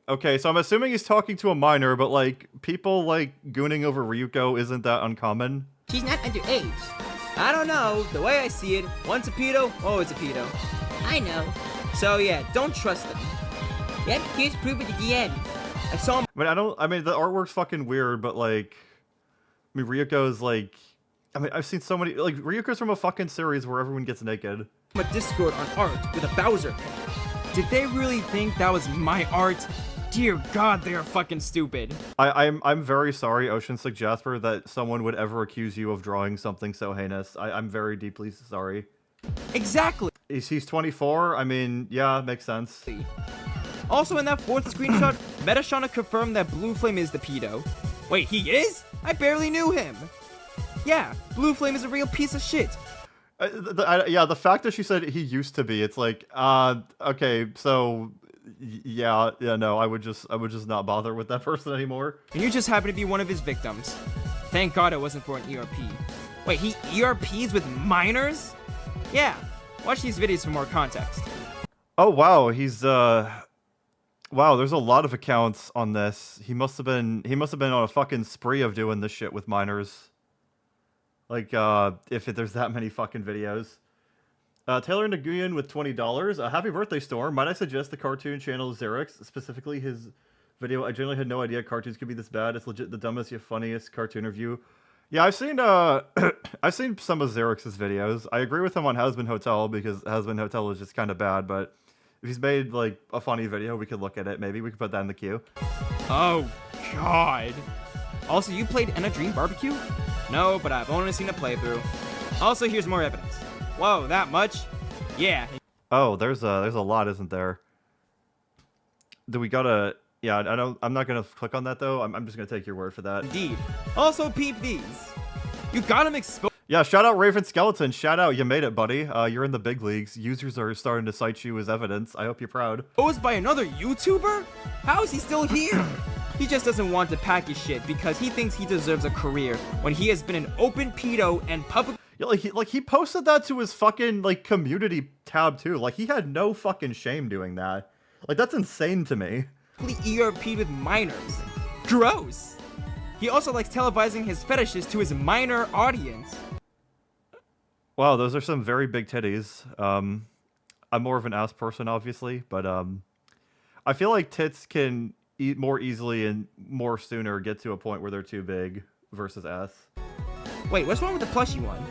Okay, so I'm assuming he's talking to a minor, but like people like gooning over Ryuko isn't that uncommon? She's not underage. I don't know, the way I see it, once a pedo, always a pedo. I know. So yeah, don't trust them. Yep, here's proof at the DM. I saw him I mean, the artwork's fucking weird, but like, I mean, Ryuko's like, I mean, I've seen so many, like, Ryuko's from a fucking series where everyone gets naked. on a Discord on art with a Bowser pen. Did they really think that was my art? Dear God, they are fucking stupid. I'm very sorry, Ocean6 Jasper, that someone would ever accuse you of drawing something so heinous. I'm very deeply sorry. Exactly. He's 24? I mean, yeah, makes sense. Also in that fourth screenshot, Metashana confirmed that Blue Flame is the pedo. Wait, he is? I barely knew him. Yeah, Blue Flame is a real piece of shit. Yeah, the fact that she said he used to be, it's like, okay, so, yeah, no, I would just not bother with that person anymore. And you just happen to be one of his victims. Thank God it wasn't for an ERP. Wait, he ERPs with minors? Yeah, watch these videos for more context. Oh, wow, he's, wow, there's a lot of accounts on this. He must have been on a fucking spree of doing this shit with minors. Like, if there's that many fucking videos. Taylor Naguyan with $20. Happy birthday, Storm. Might I suggest the cartoon channel Xerix, specifically his video? I generally had no idea cartoons could be this bad. It's legit the dumbest yet funniest cartoon review. Yeah, I've seen I've seen some of Xerix's videos. I agree with him on Has-Been Hotel because Has-Been Hotel is just kind of bad, but if he's made like a funny video, we could look at it. Maybe we could put that in the queue. Oh, God. Also, you played In a Dream Barbecue? No, but I've only seen a playthrough. Also, here's more evidence. Whoa, that much? Yeah. Oh, there's a lot, isn't there? Do we gotta? Yeah, I'm not gonna click on that though. I'm just gonna take your word for that. Indeed. Also, peep these. You got him exposed. Yeah, shout out Raven Skeleton. Shout out, you made it, buddy. You're in the big leagues. Users are starting to cite you as evidence. I hope you're proud. By another YouTuber? How is he still here? He just doesn't want to pack his shit because he thinks he deserves a career when he has been an open pedo and public. Yeah, he posted that to his fucking like community tab too. Like he had no fucking shame doing that. Like that's insane to me. ERP'd with minors. Gross. He also likes televising his fetishes to his minor audience. Wow, those are some very big titties. I'm more of an ass person, obviously, but I feel like tits can more easily and more sooner get to a point where they're too big versus ass. Wait, what's wrong with the plushie one?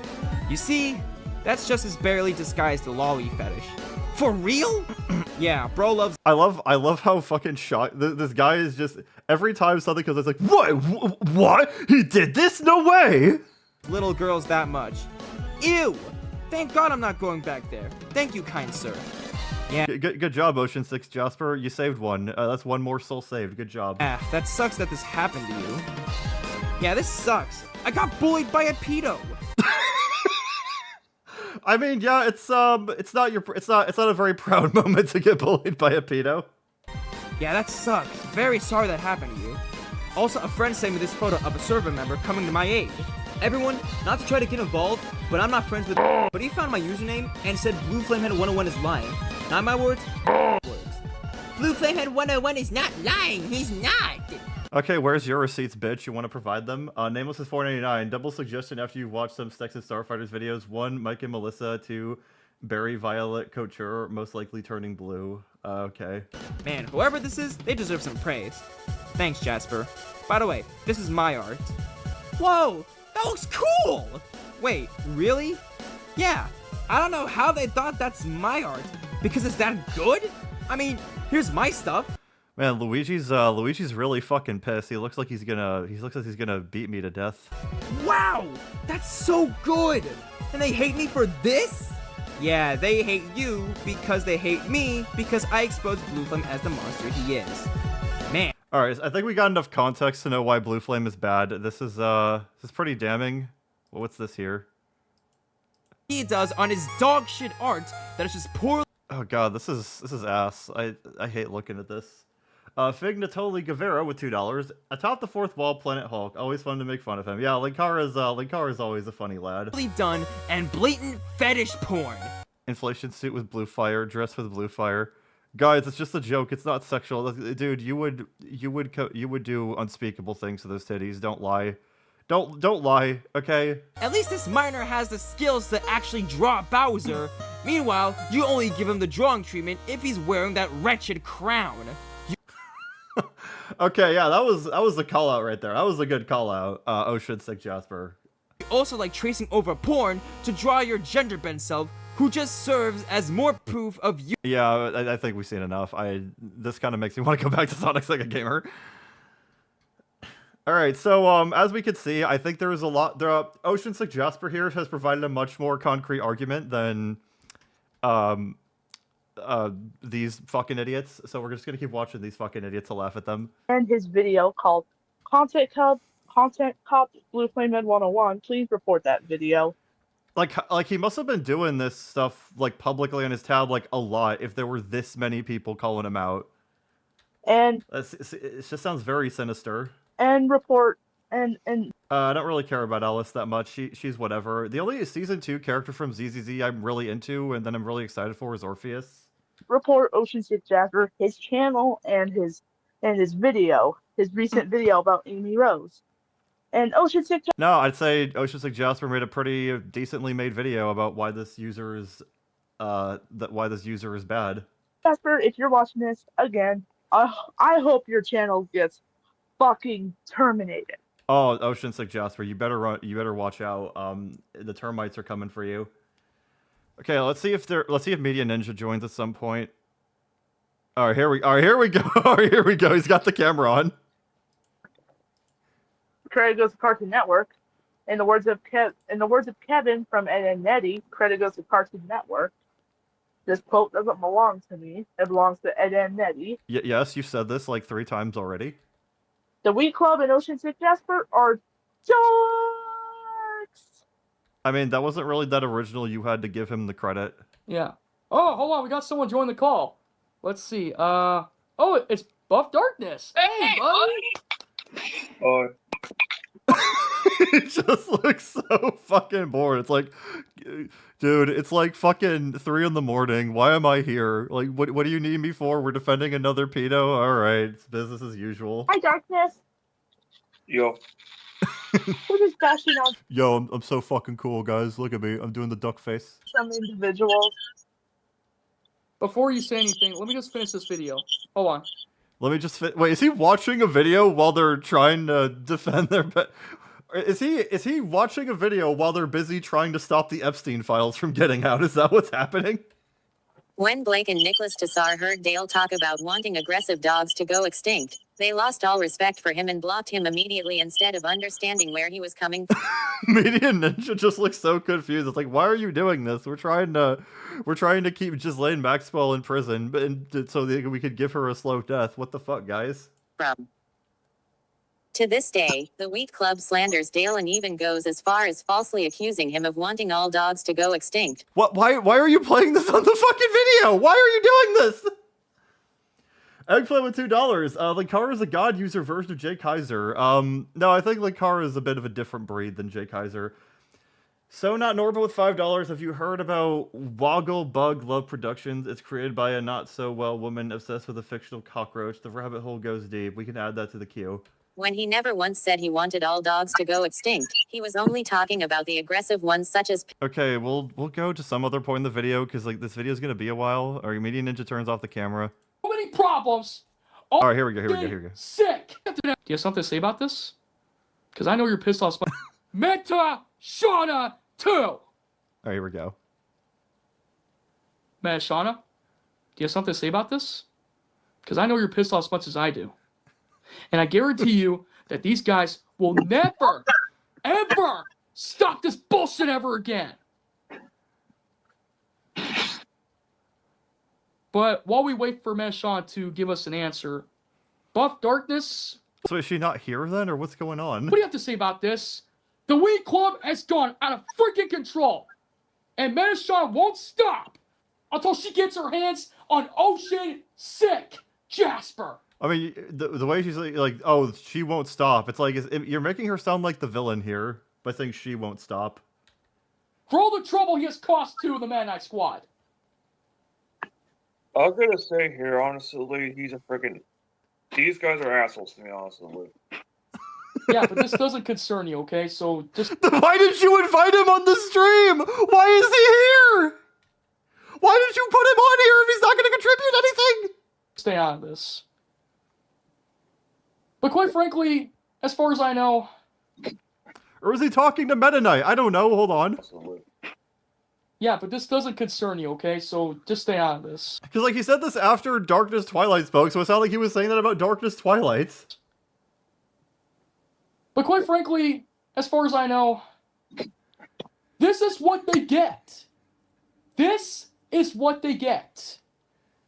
You see, that's just as barely disguised a lolly fetish. For real? Yeah, bro loves. I love how fucking shocked this guy is. Just every time something comes, it's like, what? He did this? No way! Little girls that much. Ew! Thank God I'm not going back there. Thank you, kind sir. Yeah. Good job, Ocean6 Jasper. You saved one. That's one more soul saved. Good job. That sucks that this happened to you. Yeah, this sucks. I got bullied by a pedo. I mean, yeah, it's not a very proud moment to get bullied by a pedo. Yeah, that sucks. Very sorry that happened to you. Also, a friend sent me this photo of a server member coming to my aid. Everyone, not to try to get involved, but I'm not friends with. But he found my username and said Blue Flamehead 101 is lying. Not my words. Words. Blue Flamehead 101 is not lying. He's not. Okay, where's your receipts, bitch? You want to provide them? Nameless is $4.99. Double suggestion after you watch some Stetson Starfighters videos. 1, Mike and Melissa. 2, Barry Violet Couture, most likely turning blue. Okay. Man, whoever this is, they deserve some praise. Thanks, Jasper. By the way, this is my art. Whoa, that looks cool! Wait, really? Yeah, I don't know how they thought that's my art, because it's that good? I mean, here's my stuff. Man, Luigi's really fucking pissed. He looks like he's gonna beat me to death. Wow! That's so good! And they hate me for this? Yeah, they hate you because they hate me because I exposed Blue Flame as the monster he is. Man. Alright, I think we got enough context to know why Blue Flame is bad. This is pretty damning. Well, what's this here? He does on his dog shit art that is just poor. Oh god, this is ass. I hate looking at this. Fig Natoli Guevara with $2. Atop the fourth wall, Planet Hulk. Always fun to make fun of him. Yeah, Linkara's always a funny lad. Done and blatant fetish porn. Inflation suit with blue fire, dress with blue fire. Guys, it's just a joke. It's not sexual. Dude, you would do unspeakable things to those titties. Don't lie. Don't lie, okay? At least this miner has the skills to actually draw Bowser. Meanwhile, you only give him the drawing treatment if he's wearing that wretched crown. Okay, yeah, that was a call out right there. That was a good call out. Ocean Sick Jasper. You also like tracing over porn to draw your gender bent self, who just serves as more proof of you. Yeah, I think we've seen enough. This kind of makes me want to go back to Sonic Sega Gamer. All right, so as we can see, I think there is a lot. Ocean Sick Jasper here has provided a much more concrete argument than these fucking idiots. So we're just gonna keep watching these fucking idiots to laugh at them. And his video called Content Cop Blue Flame Ed 101. Please report that video. Like he must have been doing this stuff like publicly on his tab like a lot if there were this many people calling him out. And it just sounds very sinister. And report and I don't really care about Alice that much. She's whatever. The only season 2 character from ZZZ I'm really into and then I'm really excited for is Orpheus. Report Ocean Sick Jasper, his channel and his video, his recent video about Amy Rose. And Ocean Sick Jasper. No, I'd say Ocean Sick Jasper made a pretty decently made video about why this user is bad. Jasper, if you're watching this again, I hope your channel gets fucking terminated. Oh, Ocean Sick Jasper, you better watch out. The termites are coming for you. Okay, let's see if Media Ninja joins at some point. All right, here we go. All right, here we go. He's got the camera on. Credit goes to Cartoon Network. In the words of Kevin from Ed and Nettie, credit goes to Cartoon Network. This quote doesn't belong to me. It belongs to Ed and Nettie. Yes, you said this like 3 times already. The Wheat Club and Ocean Sick Jasper are dorks. I mean, that wasn't really that original. You had to give him the credit. Yeah. Oh, hold on. We got someone join the call. Let's see. Oh, it's Buff Darkness. Hey, buddy. It just looks so fucking bored. It's like, dude, it's like fucking 3 a.m. Why am I here? Like, what do you need me for? We're defending another pedo? Alright, it's business as usual. Hi, Darkness. Yo. We're just bashing on Yo, I'm so fucking cool, guys. Look at me. I'm doing the duck face. some individuals. Before you say anything, let me just finish this video. Hold on. Let me just wait, is he watching a video while they're trying to defend their Is he watching a video while they're busy trying to stop the Epstein files from getting out? Is that what's happening? When Blake and Nicholas Tassar heard Dale talk about wanting aggressive dogs to go extinct, they lost all respect for him and blocked him immediately instead of understanding where he was coming from. Media Ninja just looks so confused. It's like, why are you doing this? We're trying to keep Ghislaine Maxwell in prison, so that we could give her a slow death. What the fuck, guys? To this day, the Wheat Club slanders Dale and even goes as far as falsely accusing him of wanting all dogs to go extinct. What? Why are you playing this on the fucking video? Why are you doing this? Eggplant with $2. Linkara is a god user version of Jay Kaiser. No, I think Linkara is a bit of a different breed than Jay Kaiser. So Not Normal with $5. Have you heard about Woggle Bug Love Productions? It's created by a not-so-well woman obsessed with a fictional cockroach. The rabbit hole goes deep. We can add that to the queue. When he never once said he wanted all dogs to go extinct, he was only talking about the aggressive ones such as... Okay, we'll go to some other point in the video, because like this video is going to be a while. Or Media Ninja turns off the camera. So many problems. Alright, here we go. Sick. Do you have something to say about this? Because I know you're pissed off. Meta Shauna 2. Alright, here we go. Man, Shauna, do you have something to say about this? Because I know you're pissed off as much as I do. And I guarantee you that these guys will never, ever stop this bullshit ever again. But while we wait for Meshon to give us an answer, Buff Darkness, So is she not here then, or what's going on? what do you have to say about this? The Weed Club has gone out of freaking control. And Meshon won't stop until she gets her hands on Ocean Sick Jasper. I mean, the way she's like, oh, she won't stop. It's like, you're making her sound like the villain here by saying she won't stop. For all the trouble he has caused to the Man Night Squad. I'm gonna say here, honestly, he's a freaking. These guys are assholes to me, honestly. Yeah, but this doesn't concern you, okay? So just Why did you invite him on the stream? Why is he here? Why did you put him on here if he's not going to contribute anything? stay out of this. But quite frankly, as far as I know... Or is he talking to Meta Knight? I don't know, hold on. Yeah, but this doesn't concern you, okay? So just stay out of this. Because, like, he said this after Darkness Twilight spoke, so it sounded like he was saying that about Darkness Twilight. But quite frankly, as far as I know, this is what they get. This is what they get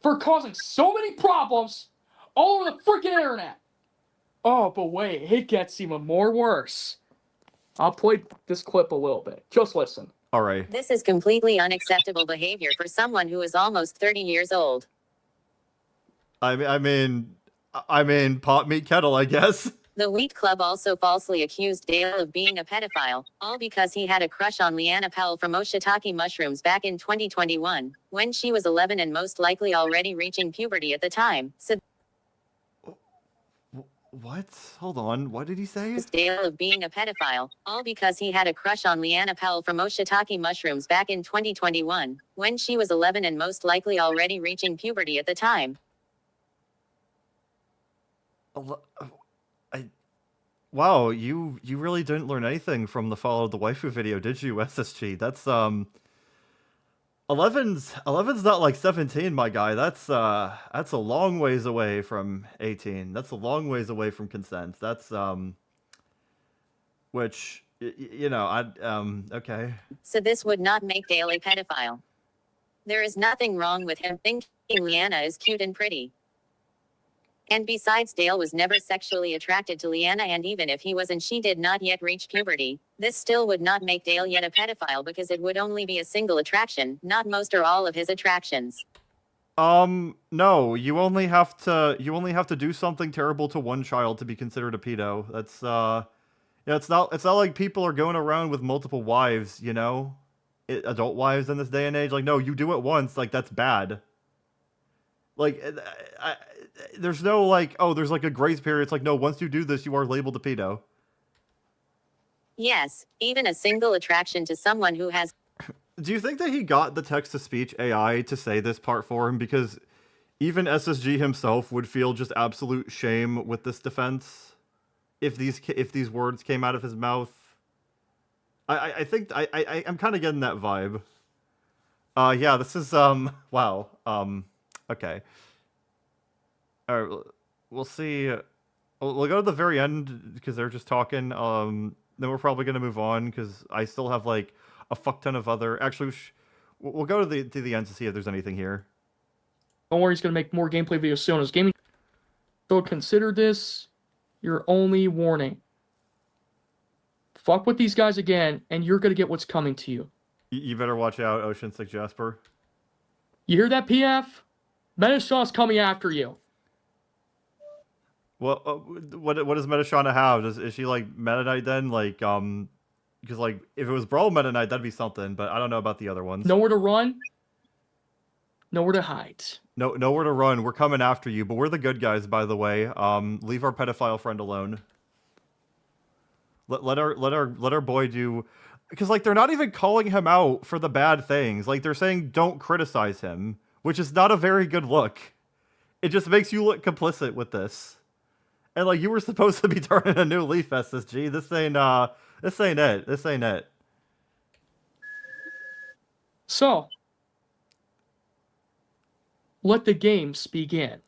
for causing so many problems all over the freaking internet. Oh, but wait, it gets even more worse. I'll play this clip a little bit. Just listen. All right. This is completely unacceptable behavior for someone who is almost 30 years old. I mean, pot meat kettle, I guess. The Wheat Club also falsely accused Dale of being a pedophile, all because he had a crush on Leanna Powell from Oshitake Mushrooms back in 2021, when she was 11 and most likely already reaching puberty at the time. So What? Hold on. What did he say? Dale of being a pedophile, all because he had a crush on Leanna Powell from Oshitake Mushrooms back in 2021, when she was 11 and most likely already reaching puberty at the time. Wow, you really didn't learn anything from the Follow the Waifu video, did you, SSG? That's 11's not like 17, my guy. That's a long ways away from 18. That's a long ways away from consent. That's which you know, okay. So this would not make Dale a pedophile. There is nothing wrong with him thinking Leanna is cute and pretty. And besides, Dale was never sexually attracted to Leanna, and even if he was and she did not yet reach puberty, this still would not make Dale yet a pedophile because it would only be a single attraction, not most or all of his attractions. No, you only have to do something terrible to one child to be considered a pedo. That's yeah, it's not like people are going around with multiple wives, you know? Adult wives in this day and age. Like, no, you do it once, like, that's bad. Like, there's no, like, oh, there's, like, a grace period. It's like, no, once you do this, you are labeled a pedo. Yes, even a single attraction to someone who has... Do you think that he got the text-to-speech AI to say this part for him? Because even SSG himself would feel just absolute shame with this defense if these words came out of his mouth. I think I'm kind of getting that vibe. Yeah, this is, wow. Okay. All right, we'll see. We'll go to the very end because they're just talking. Then we're probably gonna move on because I still have like a fuck ton of other. Actually, we'll go to the end to see if there's anything here. Don't worry, he's going to make more gameplay videos soon. As gaming, so consider this your only warning. Fuck with these guys again, and you're going to get what's coming to you. You better watch out, Ocean Sick Jasper. You hear that, PF? Metashaw's coming after you. Well, what does Metashana have? Is she like Meta Knight then? Like, because like if it was Brawl Meta Knight, that'd be something. But I don't know about the other ones. Nowhere to run. Nowhere to hide. No, nowhere to run. We're coming after you, but we're the good guys, by the way. Leave our pedophile friend alone. Let our boy do, because like they're not even calling him out for the bad things. Like they're saying don't criticize him, which is not a very good look. It just makes you look complicit with this. And like you were supposed to be turning a new leaf, SSG. This ain't it. This ain't it. So, let the games begin.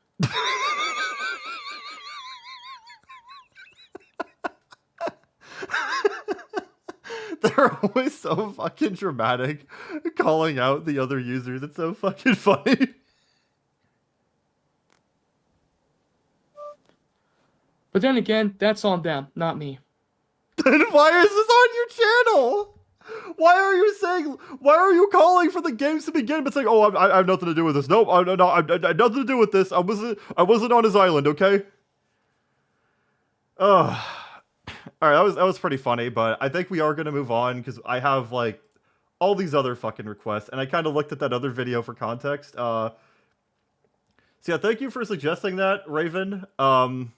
They're always so fucking dramatic, calling out the other users. It's so fucking funny. But then again, that's on them, not me. Then why is this on your channel? Why are you calling for the games to begin but saying, oh, I have nothing to do with this. Nope, I had nothing to do with this. I wasn't on his island, okay? Ugh. Alright, that was pretty funny, but I think we are going to move on because I have, like, all these other fucking requests, and I kind of looked at that other video for context. So yeah, thank you for suggesting that, Raven. And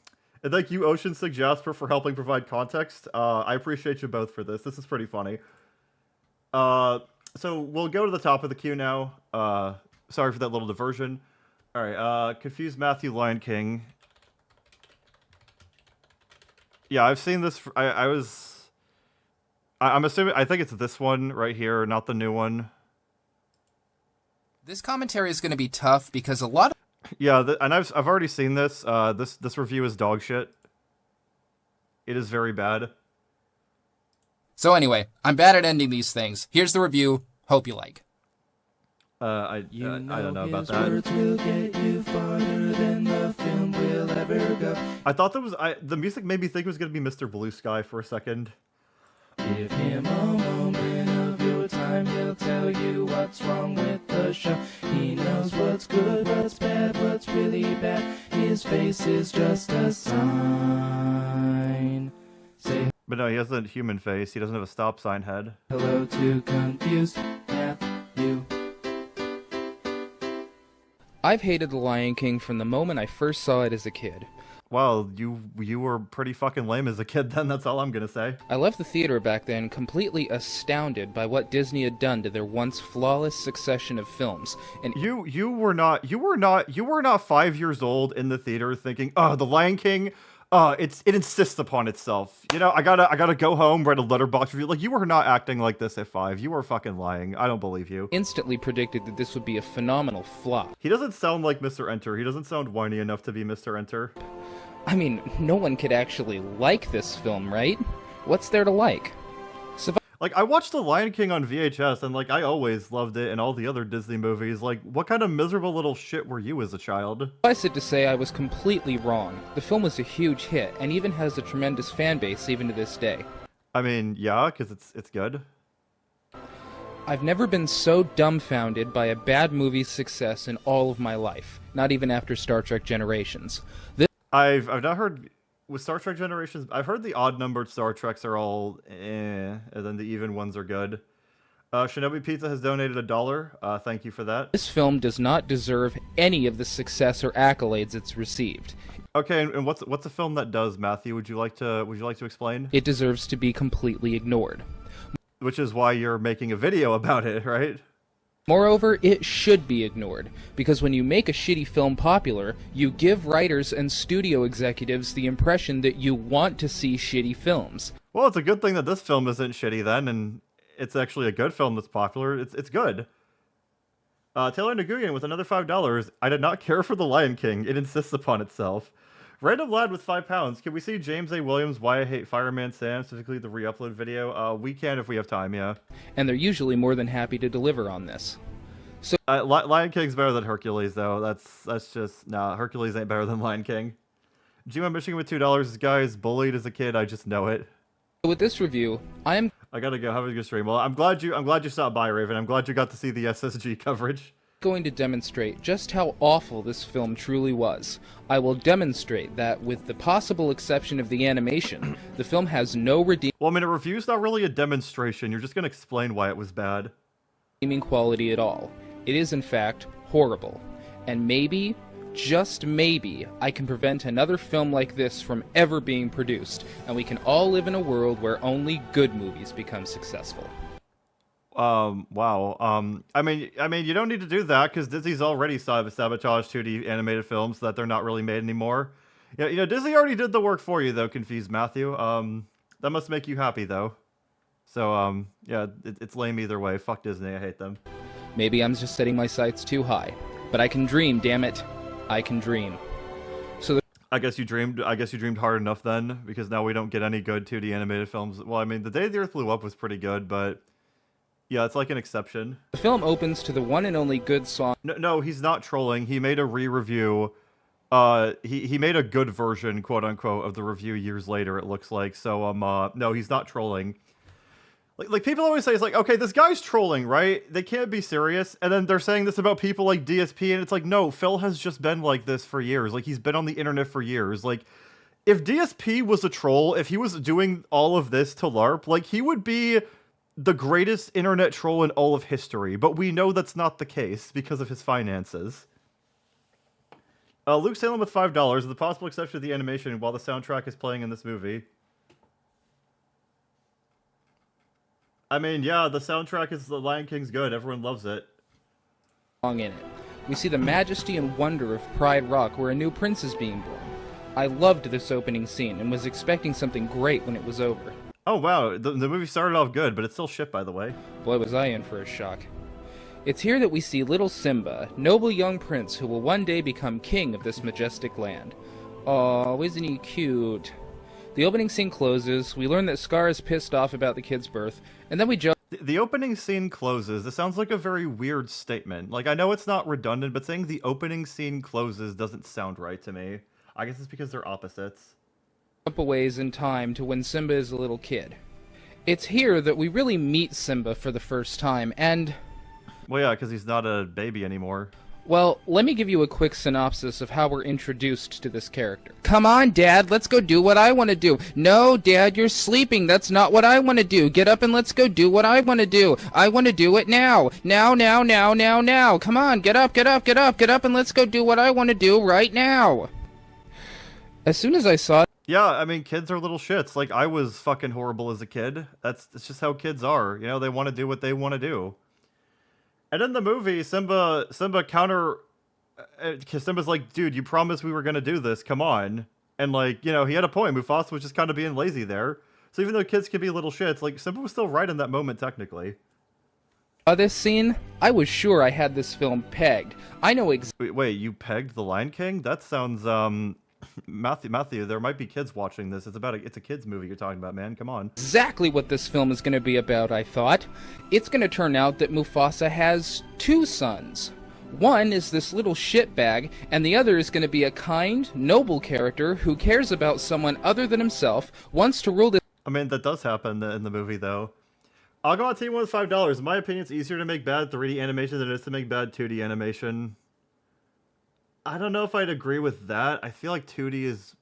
thank you, Ocean Sig Jasper, for helping provide context. I appreciate you both for this. This is pretty funny. So we'll go to the top of the queue now. Sorry for that little diversion. Alright, Confused Matthew Lion King. Yeah, I've seen this. I'm assuming. I think it's this one right here, not the new one. This commentary is going to be tough because a lot of... Yeah, and I've already seen this. This review is dog shit. It is very bad. So anyway, I'm bad at ending these things. Here's the review. Hope you like. I don't know about that. Will get you farther than the film will ever go. I thought the music made me think it was gonna be Mr. Blue Sky for a second. Give him a moment of your time, he'll tell you what's wrong with the show. He knows what's good, what's bad, what's really bad. His face is just a sign. Say But no, he has a human face. He doesn't have a stop sign head. hello to Confused Matthew. I've hated The Lion King from the moment I first saw it as a kid. Well, you were pretty fucking lame as a kid then, that's all I'm gonna say. I left the theater back then completely astounded by what Disney had done to their once flawless succession of films. And You were not 5 years old in the theater thinking, oh, The Lion King, it insists upon itself. You know, I gotta go home, write a letterbox review. Like, you were not acting like this at 5. You were fucking lying. I don't believe you. instantly predicted that this would be a phenomenal flop. He doesn't sound like Mr. Enter. He doesn't sound whiny enough to be Mr. Enter. I mean, no one could actually like this film, right? What's there to like? Like, I watched The Lion King on VHS, and, like, I always loved it and all the other Disney movies. Like, what kind of miserable little shit were you as a child? Suffice it to say, I was completely wrong. The film was a huge hit, and even has a tremendous fan base even to this day. I mean, yeah, because it's good. I've never been so dumbfounded by a bad movie's success in all of my life. Not even after Star Trek Generations. I've not heard... With Star Trek Generations, I've heard the odd-numbered Star Treks are all and then the even ones are good. Shinobi Pizza has donated $1. Thank you for that. This film does not deserve any of the success or accolades it's received. Okay, and what's a film that does, Matthew? Would you like to explain? It deserves to be completely ignored. Which is why you're making a video about it, right? Moreover, it should be ignored, because when you make a shitty film popular, you give writers and studio executives the impression that you want to see shitty films. Well, it's a good thing that this film isn't shitty then, and it's actually a good film that's popular. It's good. Taylor Naguyan with another $5. I did not care for The Lion King. It insists upon itself. Random Lad with £5. Can we see James A. Williams' Why I Hate Fireman Sam, specifically the re-upload video? We can if we have time, yeah. And they're usually more than happy to deliver on this. So Lion King's better than Hercules, though. That's just... Nah, Hercules ain't better than Lion King. G1 Michigan with $2. This guy is bullied as a kid. I just know it. with this review, I gotta go. Have a good stream. Well, I'm glad you stopped by, Raven. I'm glad you got to see the SSG coverage. Going to demonstrate just how awful this film truly was. I will demonstrate that, with the possible exception of the animation, the film has no redeeming Well, I mean, a review's not really a demonstration. You're just gonna explain why it was bad. quality at all. It is, in fact, horrible. And maybe, just maybe, I can prevent another film like this from ever being produced, and we can all live in a world where only good movies become successul. Wow. I mean, you don't need to do that because Disney's already sabotaged 2D animated films so that they're not really made anymore. Yeah, you know, Disney already did the work for you, though, Confused Matthew. That must make you happy, though. So, yeah, it's lame either way. Fuck Disney, I hate them. Maybe I'm just setting my sights too high. But I can dream, damn it. I can dream. So I guess you dreamed hard enough then, because now we don't get any good 2D animated films. Well, I mean, The Day the Earth Blew Up was pretty good, but yeah, it's like an exception. the film opens to the one and only good song. No, he's not trolling. He made a re-review. He made a good version, quote unquote, of the review years later, it looks like. So no, he's not trolling. Like people always say, it's like, okay, this guy's trolling, right? They can't be serious. And then they're saying this about people like DSP, and it's like, no, Phil has just been like this for years. Like, he's been on the internet for years. Like, if DSP was a troll, if he was doing all of this to LARP, like, he would be the greatest internet troll in all of history. But we know that's not the case because of his finances. Luke Salem with $5, with the possible exception of the animation while the soundtrack is playing in this movie. I mean, yeah, the soundtrack is The Lion King's good. Everyone loves it. In it. We see the majesty and wonder of Pride Rock, where a new prince is being born. I loved this opening scene and was expecting something great when it was over. Oh wow, the movie started off good, but it's still shit, by the way. Boy, was I in for a shock. It's here that we see little Simba, noble young prince who will one day become king of this majestic land. Oh, isn't he cute? The opening scene closes, we learn that Scar is pissed off about the kid's birth, and then we jump... The opening scene closes. This sounds like a very weird statement. Like, I know it's not redundant, but saying the opening scene closes doesn't sound right to me. I guess it's because they're opposites. Jump a ways in time to when Simba is a little kid. It's here that we really meet Simba for the first time, and... Well, yeah, because he's not a baby anymore. Well, let me give you a quick synopsis of how we're introduced to this character. Come on, Dad, let's go do what I want to do. No, Dad, you're sleeping. That's not what I want to do. Get up and let's go do what I want to do. I want to do it now. Now, now, now, now, now. Come on, get up, get up, get up, get up, and let's go do what I want to do right now. As soon as I saw it... Yeah, I mean, kids are little shits. Like, I was fucking horrible as a kid. That's just how kids are. You know, they want to do what they want to do. And in the movie, Simba Simba's like, dude, you promised we were going to do this, come on. And like, you know, he had a point. Mufasa was just kind of being lazy there. So even though kids can be little shits, like, Simba was still right in that moment, technically. This scene, I was sure I had this film pegged. I know Wait, you pegged The Lion King? That sounds, Matthew, there might be kids watching this. It's a kid's movie you're talking about, man. Come on. Exactly what this film is going to be about, I thought. It's going to turn out that Mufasa has two sons. One is this little shitbag, and the other is going to be a kind, noble character who cares about someone other than himself, wants to rule this... I mean, that does happen in the movie, though. I'll go on Team 1 with $5. In my opinion, it's easier to make bad 3D animation than it is to make bad 2D animation. I don't know if I'd agree with that. I feel like 2D is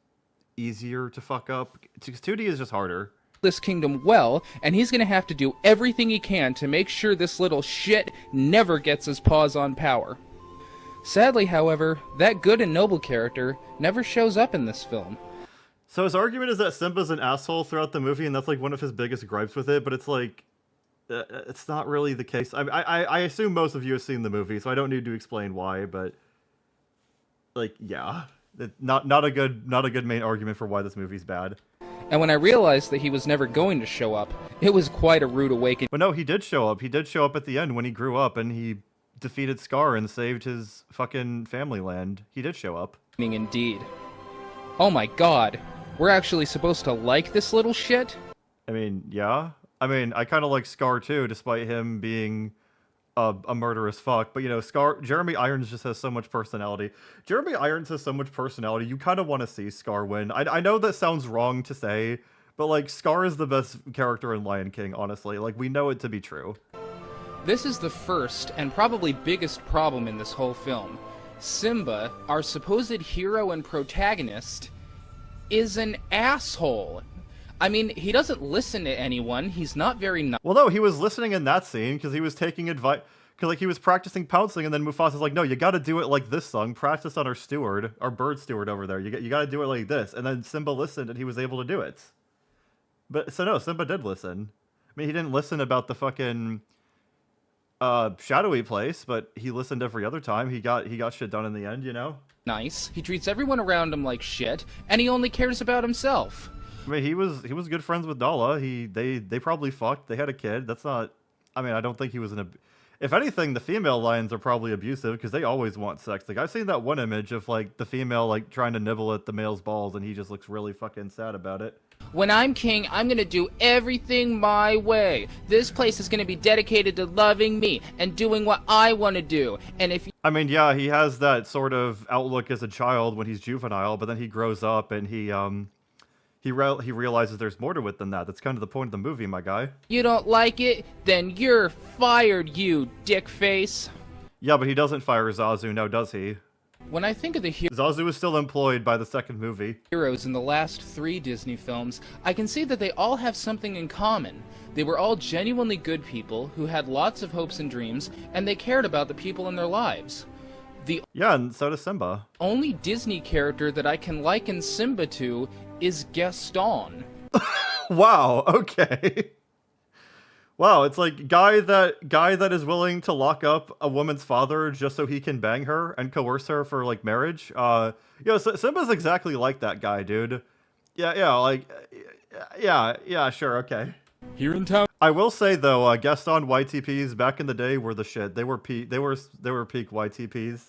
easier to fuck up. 2D is just harder. This kingdom well, and he's gonna have to do everything he can to make sure this little shit never gets his paws on power. Sadly, however, that good and noble character never shows up in this film. So his argument is that Simba's an asshole throughout the movie, and that's like one of his biggest gripes with it, but it's like, it's not really the case. I assume most of you have seen the movie, so I don't need to explain why, but... Like, yeah, not a good main argument for why this movie's bad. And when I realized that he was never going to show up, it was quite a rude awakening. But no, he did show up. He did show up at the end when he grew up and he defeated Scar and saved his fucking family land. He did show up. Indeed. Oh my god, we're actually supposed to like this little shit? I mean, yeah. I mean, I kind of like Scar too, despite him being a murderous fuck, but you know, Jeremy Irons just has so much personality. Jeremy Irons has so much personality, you kind of want to see Scar win. I know that sounds wrong to say, but like, Scar is the best character in Lion King, honestly. Like, we know it to be true. This is the first and probably biggest problem in this whole film. Simba, our supposed hero and protagonist, is an asshole. I mean, he doesn't listen to anyone. He's not very nice. Well, no, he was listening in that scene because he was taking advice. Because like he was practicing pouncing, and then Mufasa's like, "No, you got to do it like this, son. Practice on our bird steward over there. You got to do it like this." And then Simba listened, and he was able to do it. But so no, Simba did listen. I mean, he didn't listen about the fucking shadowy place, but he listened every other time. He got shit done in the end, you know. Nice. He treats everyone around him like shit, and he only cares about himself. I mean, he was good friends with Nala. They probably fucked. They had a kid. That's not... I mean, I don't think he was If anything, the female lions are probably abusive because they always want sex. Like, I've seen that one image of like the female like trying to nibble at the male's balls, and he just looks really fucking sad about it. When I'm king, I'm gonna do everything my way. This place is gonna be dedicated to loving me and doing what I want to do. And if I mean, yeah, he has that sort of outlook as a child when he's juvenile, but then he grows up and he realizes there's more to it than that. That's kind of the point of the movie, my guy. you don't like it, then you're fired, you dickface. Yeah, but he doesn't fire Zazu, now does he? When I think of the Zazu is still employed by the second movie. heroes in the last 3 Disney films, I can see that they all have something in common. They were all genuinely good people who had lots of hopes and dreams, and they cared about the people in their lives. Yeah, and so does Simba. Only Disney character that I can liken Simba to is Gaston. Wow, okay. Wow, it's like guy that is willing to lock up a woman's father just so he can bang her and coerce her for like marriage. Simba's exactly like that guy, dude. Yeah, sure, okay. Here in town. I will say though, Gaston YTPs back in the day were the shit. They were peak YTPs.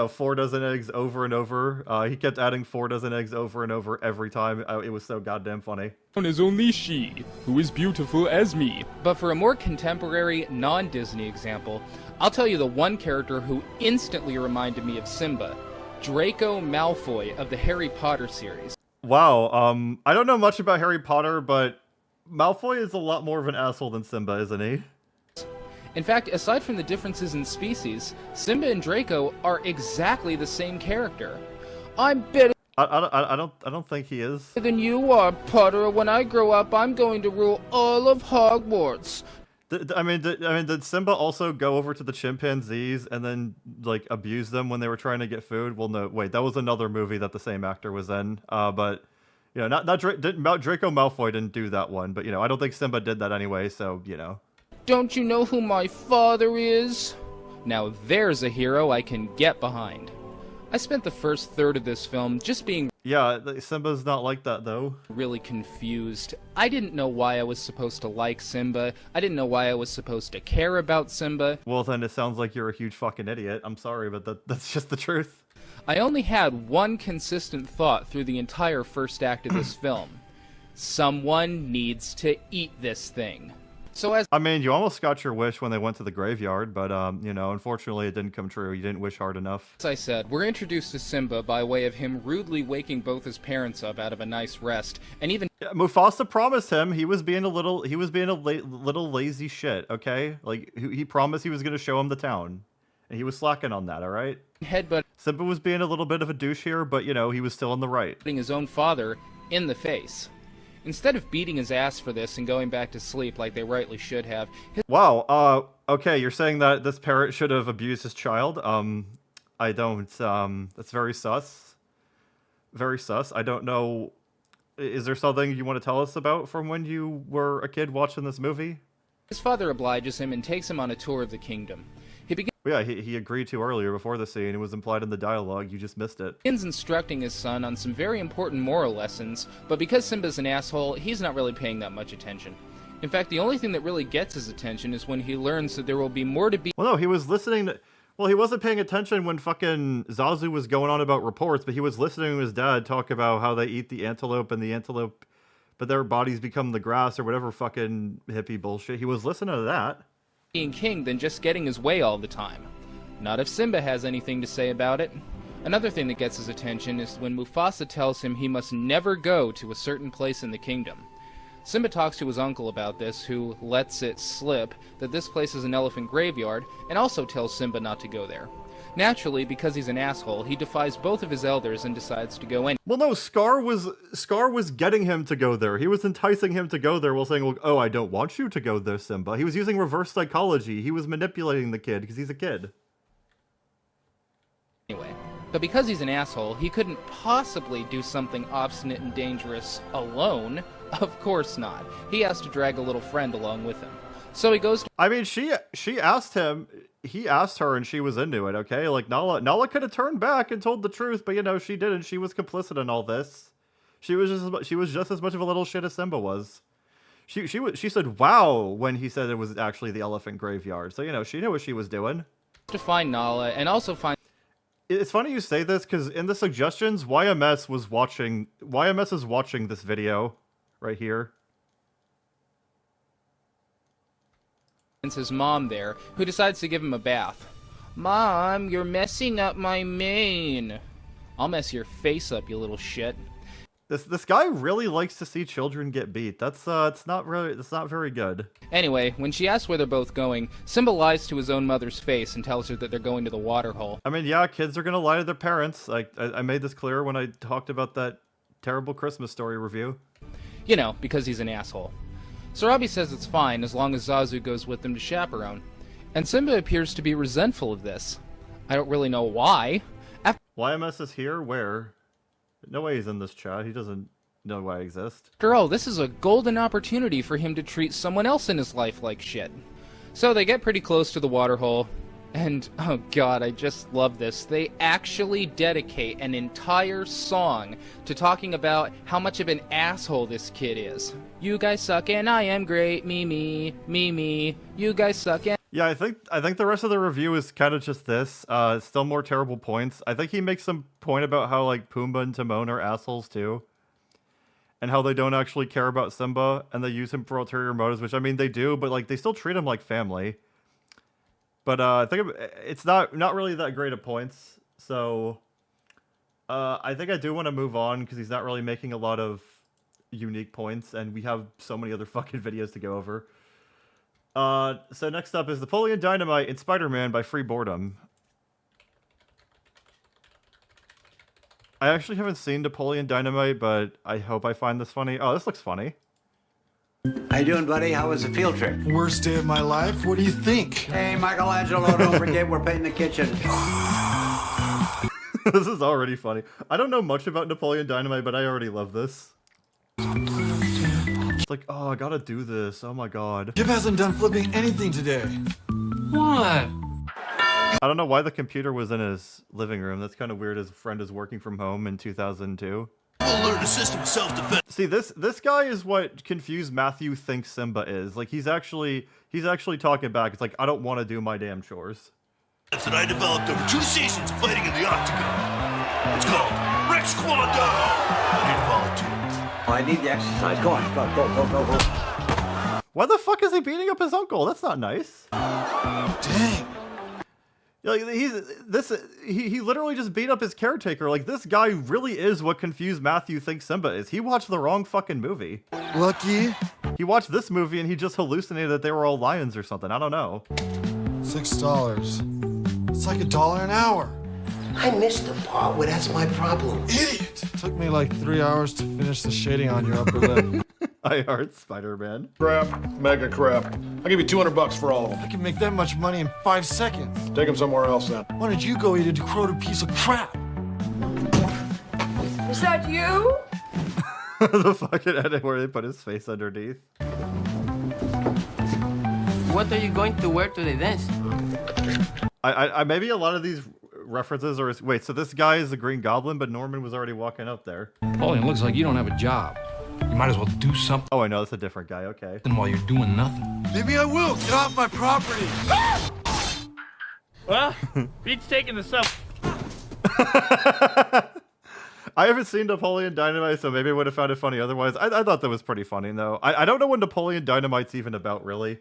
4 dozen eggs over and over. He kept adding 4 dozen eggs over and over every time. It was so goddamn funny. Is only she, who is beautiful as me. But for a more contemporary, non-Disney example, I'll tell you the one character who instantly reminded me of Simba, Draco Malfoy of the Harry Potter series. Wow, I don't know much about Harry Potter, but Malfoy is a lot more of an asshole than Simba, isn't he? In fact, aside from the differences in species, Simba and Draco are exactly the same character. I'm better I don't think he is. than you are, Potter. When I grow up, I'm going to rule all of Hogwarts. Did Simba also go over to the chimpanzees and then like abuse them when they were trying to get food? Well, no, wait, that was another movie that the same actor was in. But Draco Malfoy didn't do that one. But I don't think Simba did that anyway. So Don't you know who my father is? Now there's a hero I can get behind. I spent the first third of this film just being Simba's not like that though. Really confused. I didn't know why I was supposed to like Simba. I didn't know why I was supposed to care about Simba. Well, then it sounds like you're a huge fucking idiot. I'm sorry, but that's just the truth. I only had one consistent thought through the entire first act of this film. Someone needs to eat this thing. So you almost got your wish when they went to the graveyard, but unfortunately it didn't come true. You didn't wish hard enough. As I said, we're introduced to Simba by way of him rudely waking both his parents up out of a nice rest, and even Mufasa promised him he was being a little lazy shit. Okay, like he promised he was gonna show him the town, and he was slacking on that. All right. Simba was being a little bit of a douche here, but he was still in the right. His own father in the face. Instead of beating his ass for this and going back to sleep like they rightly should have. Wow, okay, you're saying that this parent should have abused his child? I don't, that's very sus. Very sus. I don't know, is there something you want to tell us about from when you were a kid watching this movie? His father obliges him and takes him on a tour of the kingdom. He agreed to earlier before the scene. It was implied in the dialogue. You just missed it. Begins instructing his son on some very important moral lessons, but because Simba's an asshole, he's not really paying that much attention. In fact, the only thing that really gets his attention is when he learns that there will be more to be. Well, no, he was listening to. Well, he wasn't paying attention when fucking Zazu was going on about reports, but he was listening to his dad talk about how they eat the antelope but their bodies become the grass or whatever fucking hippie bullshit. He was listening to that. Being king than just getting his way all the time. Not if Simba has anything to say about it. Another thing that gets his attention is when Mufasa tells him he must never go to a certain place in the kingdom. Simba talks to his uncle about this, who lets it slip that this place is an elephant graveyard, and also tells Simba not to go there. Naturally, because he's an asshole, he defies both of his elders and decides to go in. Well, no, Scar was getting him to go there. He was enticing him to go there while saying, well, oh, I don't want you to go there, Simba. He was using reverse psychology. He was manipulating the kid because he's a kid. Anyway, but because he's an asshole, he couldn't possibly do something obstinate and dangerous alone. Of course not. He has to drag a little friend along with him. So he goes to... she asked him... He asked her and she was into it, okay? Like, Nala could have turned back and told the truth, but, she didn't. She was complicit in all this. She was just as much of a little shit as Simba was. She said wow when he said it was actually the elephant graveyard. So you know she knew what she was doing. To find Nala and also find. It's funny you say this because in the suggestions, YMS is watching this video right here. His mom there, who decides to give him a bath. Mom, you're messing up my mane. I'll mess your face up, you little shit. This guy really likes to see children get beat. It's not very good. Anyway, when she asks where they're both going, Simba lies to his own mother's face and tells her that they're going to the waterhole. I mean, yeah, kids are gonna lie to their parents. I made this clear when I talked about that terrible Christmas Story review. You know, because he's an asshole. Sarabi says it's fine as long as Zazu goes with them to chaperone. And Simba appears to be resentful of this. I don't really know why. YMS is here? Where? No way he's in this chat. He doesn't know why I exist. After all, this is a golden opportunity for him to treat someone else in his life like shit. So they get pretty close to the waterhole, and oh god, I just love this. They actually dedicate an entire song to talking about how much of an asshole this kid is. You guys suck and I am great, me. You guys suck and... Yeah, I think the rest of the review is kind of just this. Still more terrible points. I think he makes some point about how like Pumbaa and Timon are assholes too, and how they don't actually care about Simba and they use him for ulterior motives. Which I mean they do, but like they still treat him like family. But I think it's not really that great of points. So I think I do want to move on because he's not really making a lot of unique points, and we have so many other fucking videos to go over. So next up is Napoleon Dynamite in Spider-Man by Free Boredom. I actually haven't seen Napoleon Dynamite, but I hope I find this funny. Oh, this looks funny. How you doing, buddy? How was the field trip? Worst day of my life? What do you think? Hey, Michelangelo, don't forget we're painting the kitchen. This is already funny. I don't know much about Napoleon Dynamite, but I already love this. It's like, oh, I gotta do this. Oh my god. Jim hasn't done flipping anything today. What? I don't know why the computer was in his living room. That's kind of weird. His friend is working from home in 2002. We'll learn a system of self-defense. See, this guy is what Confused Matthew thinks Simba is. Like, he's actually talking back. It's like, I don't want to do my damn chores. That I developed over 2 seasons of fighting in the octagon. It's called Rex Kwando. I need volunteers. Oh, I need the exercise. Go on, go. Why the fuck is he beating up his uncle? That's not nice. Dang. Like he literally just beat up his caretaker. Like, this guy really is what Confused Matthew thinks Simba is. He watched the wrong fucking movie. Lucky. He watched this movie and he just hallucinated that they were all lions or something. I don't know. $6. It's like $1 an hour. I missed the part where that's my problem. Idiot. Took me like 3 hours to finish the shading on your upper lip. I heart Spider-Man. Crap, mega crap. I'll give you $200 for all of them. I can make that much money in 5 seconds. Take them somewhere else then. Why don't you go eat a decrepit piece of crap? Is that you? The fucking edit where they put his face underneath. What are you going to wear to the dance? I maybe a lot of these references are... Wait, so this guy is the Green Goblin, but Norman was already walking up there. Napoleon, looks like you don't have a job. You might as well do something. Oh, I know, that's a different guy, okay. While you're doing nothing. Maybe I will. Get off my property. Well, Pete's taking the sub. I haven't seen Napoleon Dynamite, so maybe I would have found it funny otherwise. I thought that was pretty funny, though. I don't know what Napoleon Dynamite's even about, really.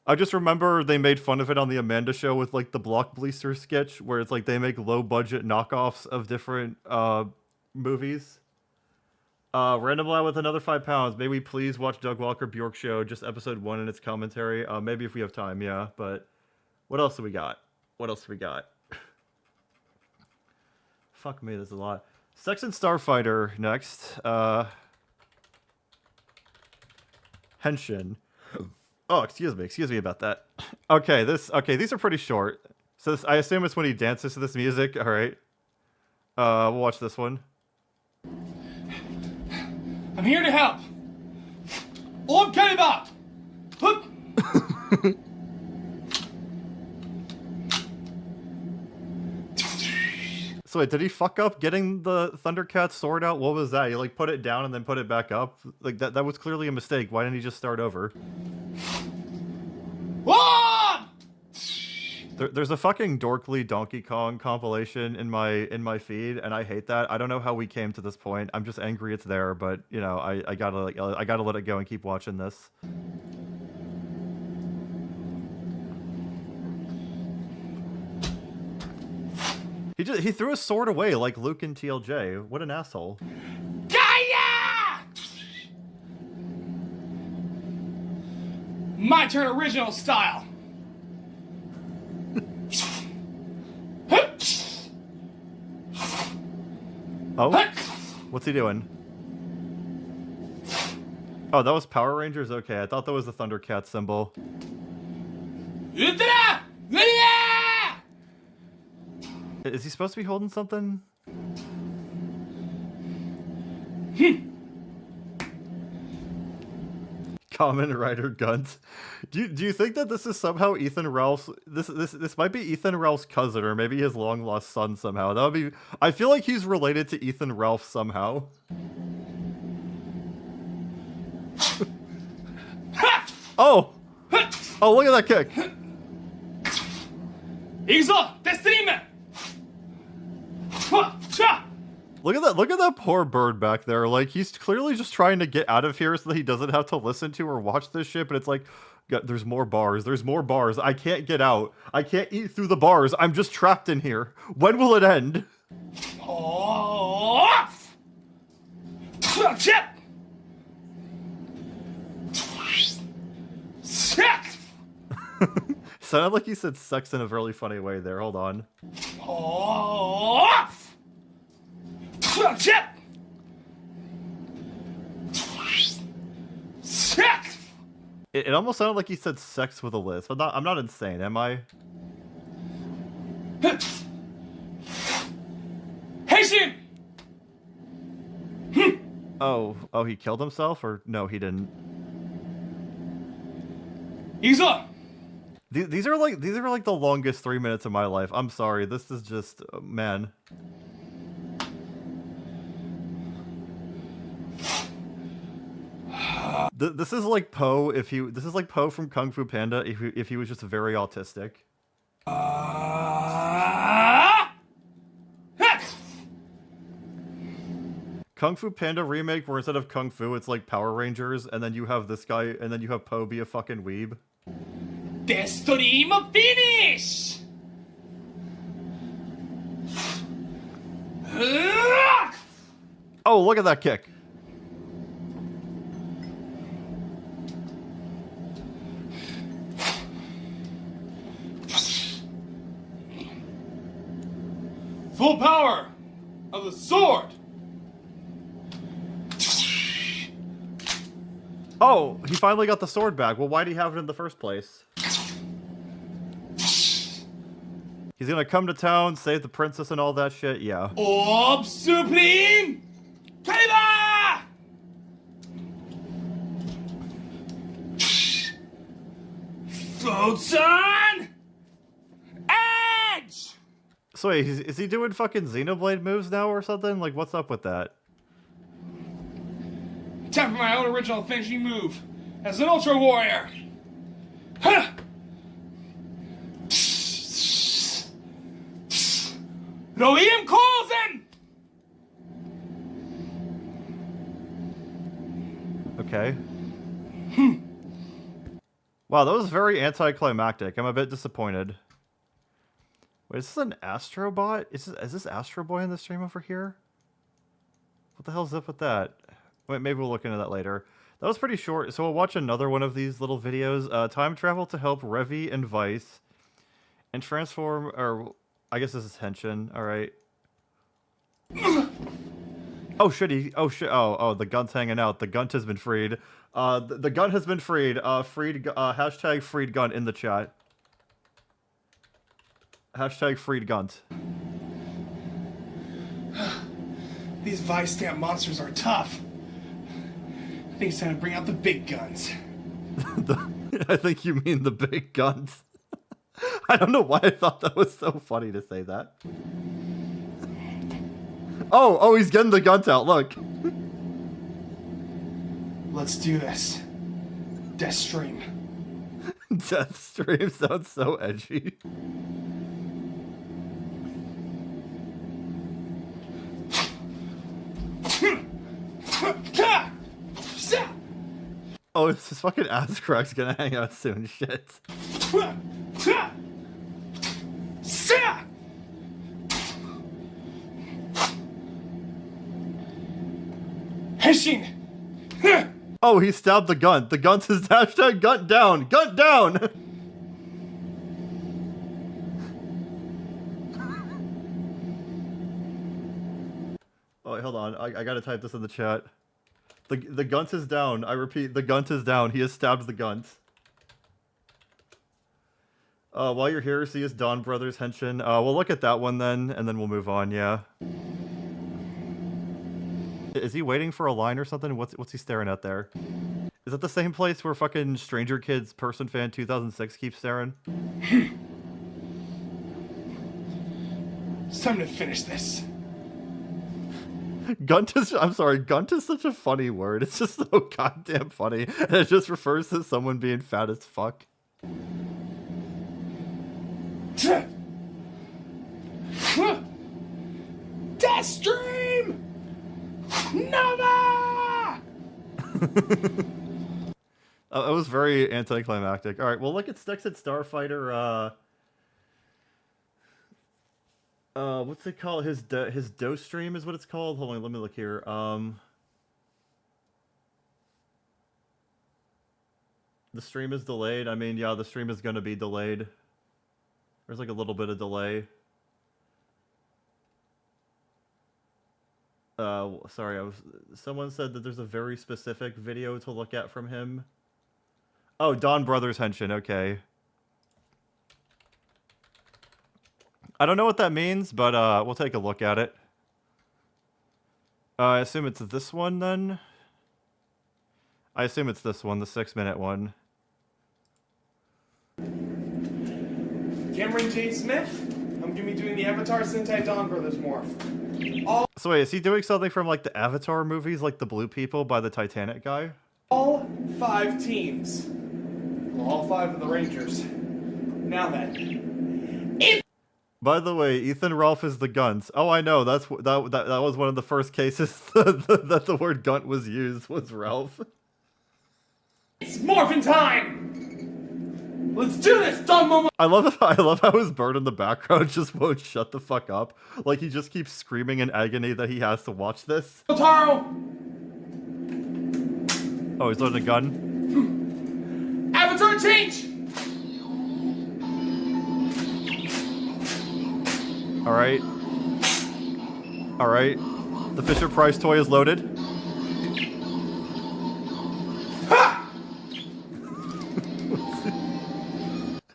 I just remember they made fun of it on the Amanda Show with, like, the Block Bleaster sketch, where it's like they make low-budget knockoffs of different movies. Random Lad with another £5. May we please watch Doug Walker Bork Show, just episode 1 and its commentary. Maybe if we have time, yeah. But what else do we got? Fuck me, there's a lot. Stetson Starfighter next. Henshin. Oh, excuse me about that. Okay, these are pretty short. So I assume it's when he dances to this music. All right. We'll watch this one. I'm here to help. Om Kalibat! Hook! So wait, did he fuck up getting the Thundercat sword out? What was that? He like put it down and then put it back up? Like that was clearly a mistake. Why didn't he just start over? One! There's a fucking dorkly Donkey Kong compilation in my feed, and I hate that. I don't know how we came to this point. I'm just angry it's there, but you know, I gotta let it go and keep watching this. He threw his sword away like Luke in TLJ. What an asshole. Gaia! My turn, original style. Oh? What's he doing? Oh, that was Power Rangers? Okay, I thought that was the Thundercat symbol. Is he supposed to be holding something? Kamen Rider Guns. Do you think that this is somehow Ethan Ralph's this might be Ethan Ralph's cousin or maybe his long lost son somehow? That would be I feel like he's related to Ethan Ralph somehow. Oh! Oh, look at that kick. Look at that poor bird back there. Like, he's clearly just trying to get out of here so that he doesn't have to listen to or watch this shit, but it's like, God, there's more bars. There's more bars. I can't get out. I can't eat through the bars. I'm just trapped in here. When will it end? Sounded like he said sex in a really funny way there. Hold on. It almost sounded like he said sex with a lisp. I'm not insane, am I? Oh, he killed himself, or no, he didn't. These are like the longest 3 minutes of my life. I'm sorry. This is just man. This is like Poe this is like Poe from Kung Fu Panda if he was just very autistic. Kung Fu Panda remake where instead of Kung Fu it's like Power Rangers and then you have this guy and then you have Poe be a fucking weeb. The stream finish! Oh, look at that kick. Full power of the sword! Oh, he finally got the sword back. Well, why did he have it in the first place? He's gonna come to town, save the princess and all that shit, yeah. Orb Supreme! Kaiba! Photon! Edge! So wait, is he doing fucking Xenoblade moves now or something? Like, what's up with that? Time for my own original finishing move as an Ultra Warrior. Huh! Roem calls him! Okay. Wow, that was very anticlimactic. I'm a bit disappointed. Wait, is this an Astrobot? Is this Astro Boy in the stream over here? What the hell's up with that? Wait, maybe we'll look into that later. That was pretty short, so we'll watch another one of these little videos. Time travel to help Revy and Vice. And transform, or I guess this is Henshin, alright. Oh shit, oh, the gun's hanging out. The gun has been freed. The gun has been freed. Hashtag freed gun in the chat. Hashtag freed guns. These Vice stamp monsters are tough. I think it's time to bring out the big guns. I think you mean the big guns. I don't know why I thought that was so funny to say that. Oh, he's getting the guns out, look. Let's do this. Deathstream. Deathstream sounds so edgy. Oh, it's his fucking ass crack's gonna hang out soon, shit. Heshin! Oh, he stabbed the gun. The gun says hashtag gun down. Gun down! Oh, wait, hold on. I gotta type this in the chat. The gunt is down. I repeat, the gunt is down. He has stabbed the gunt. While you're here, see his Dawn Brothers henshin. We'll look at that one then, and then we'll move on, yeah. Is he waiting for a line or something? What's he staring at there? Is that the same place where fucking Stranger Kids Person Fan 2006 keeps staring? It's time to finish this. Gunt is, I'm sorry, gunt is such a funny word. It's just so goddamn funny. And it just refers to someone being fat as fuck. Deathstream! Nova! It was very anticlimactic. Alright, well look at Stetson Starfighter, what's it called? His dough stream is what it's called? Hold on, let me look here. The stream is delayed. I mean, yeah, the stream is gonna be delayed. There's like a little bit of delay. Sorry, someone said that there's a very specific video to look at from him. Oh, Dawn Brothers henshin, okay. I don't know what that means, but we'll take a look at it. I assume it's this one then? I assume it's this one, the 6-minute one. Cameron J. Smith, I'm gonna be doing the Avatar Sentai Dawn Brothers morph. So wait, is he doing something from like the Avatar movies, like the Blue People by the Titanic guy? All 5 teams. Well, all 5 of the Rangers. Now then. By the way, Ethan Ralph is the Gunt. Oh, I know. That was one of the first cases that the word Gunt was used, was Ralph. It's morphin' time! Let's do this, dumb moment! I love how his bird in the background just won't shut the fuck up. Like he just keeps screaming in agony that he has to watch this. Taro! Oh, he's loading a gun. Avatar change! Alright. Alright. The Fisher Price toy is loaded.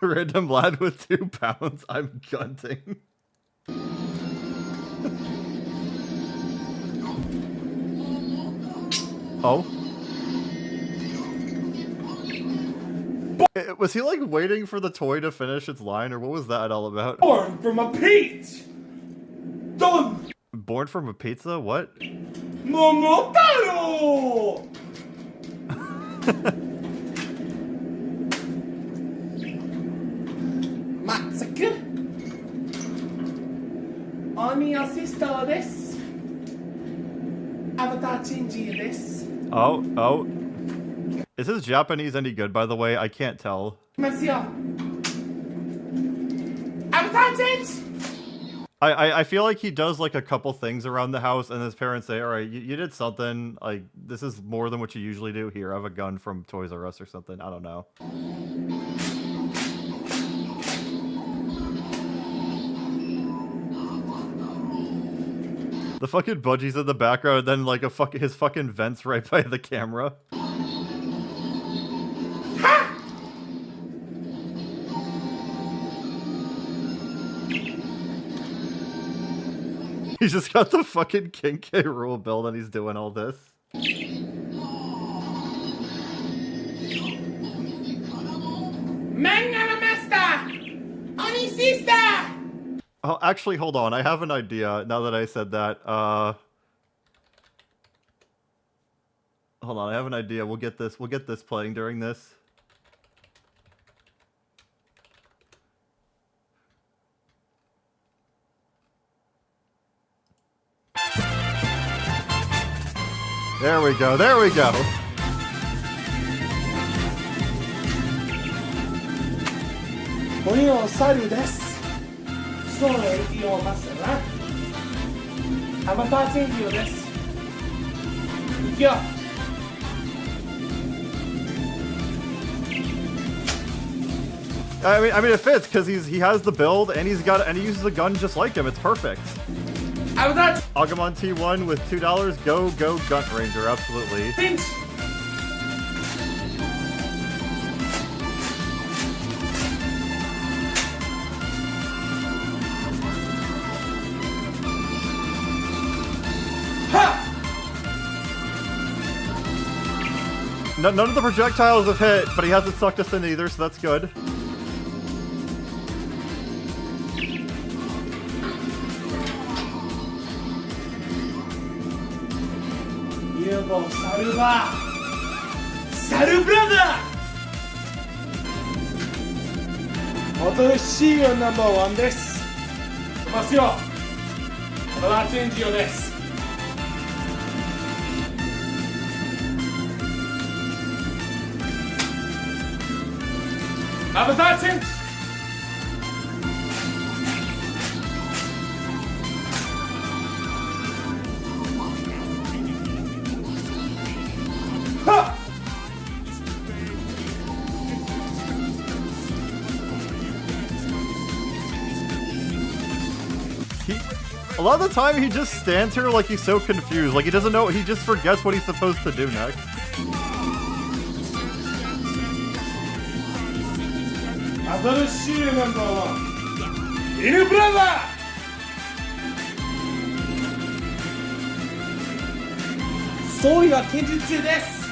Random lad with 2 pounds. I'm gunting. Oh. Was he like waiting for the toy to finish its line, or what was that all about? Born from a Pete! Done! Born from a pizza? What? Momotaro! Matsuku! Ami assista desu. Avatar change desu. Oh. Is his Japanese any good, by the way? I can't tell. Avatar change! I feel like he does like a couple things around the house, and his parents say, "All right, you did something. Like this is more than what you usually do. Here, I have a gun from Toys R Us or something. I don't know." The fucking budgies in the background, and then like his fucking vents right by the camera. He's just got the fucking King K. Rool build and he's doing all this. Oh, actually, hold on. I have an idea now that I said that. Hold on, I have an idea. We'll get this playing during this. There we go. There we go. 鬼の猿です。そうの AT をますな。アバターチェンジよです。行くよ。I mean, it fits because he has the build and he uses a gun just like him. It's perfect. Agumon T1 with $2. Go Gun Ranger, absolutely. Thanks. None of the projectiles have hit, but he hasn't sucked us in either, so that's good. Saru brother! ボトル C がナンバー1です。いきますよ。カラーチェンジよです。アバターチェンジ。A lot of the time, he just stands here like he's so confused. Like, he doesn't know, he just forgets what he's supposed to do next. Another shooter number 1. Little brother! Sony は拳術中です。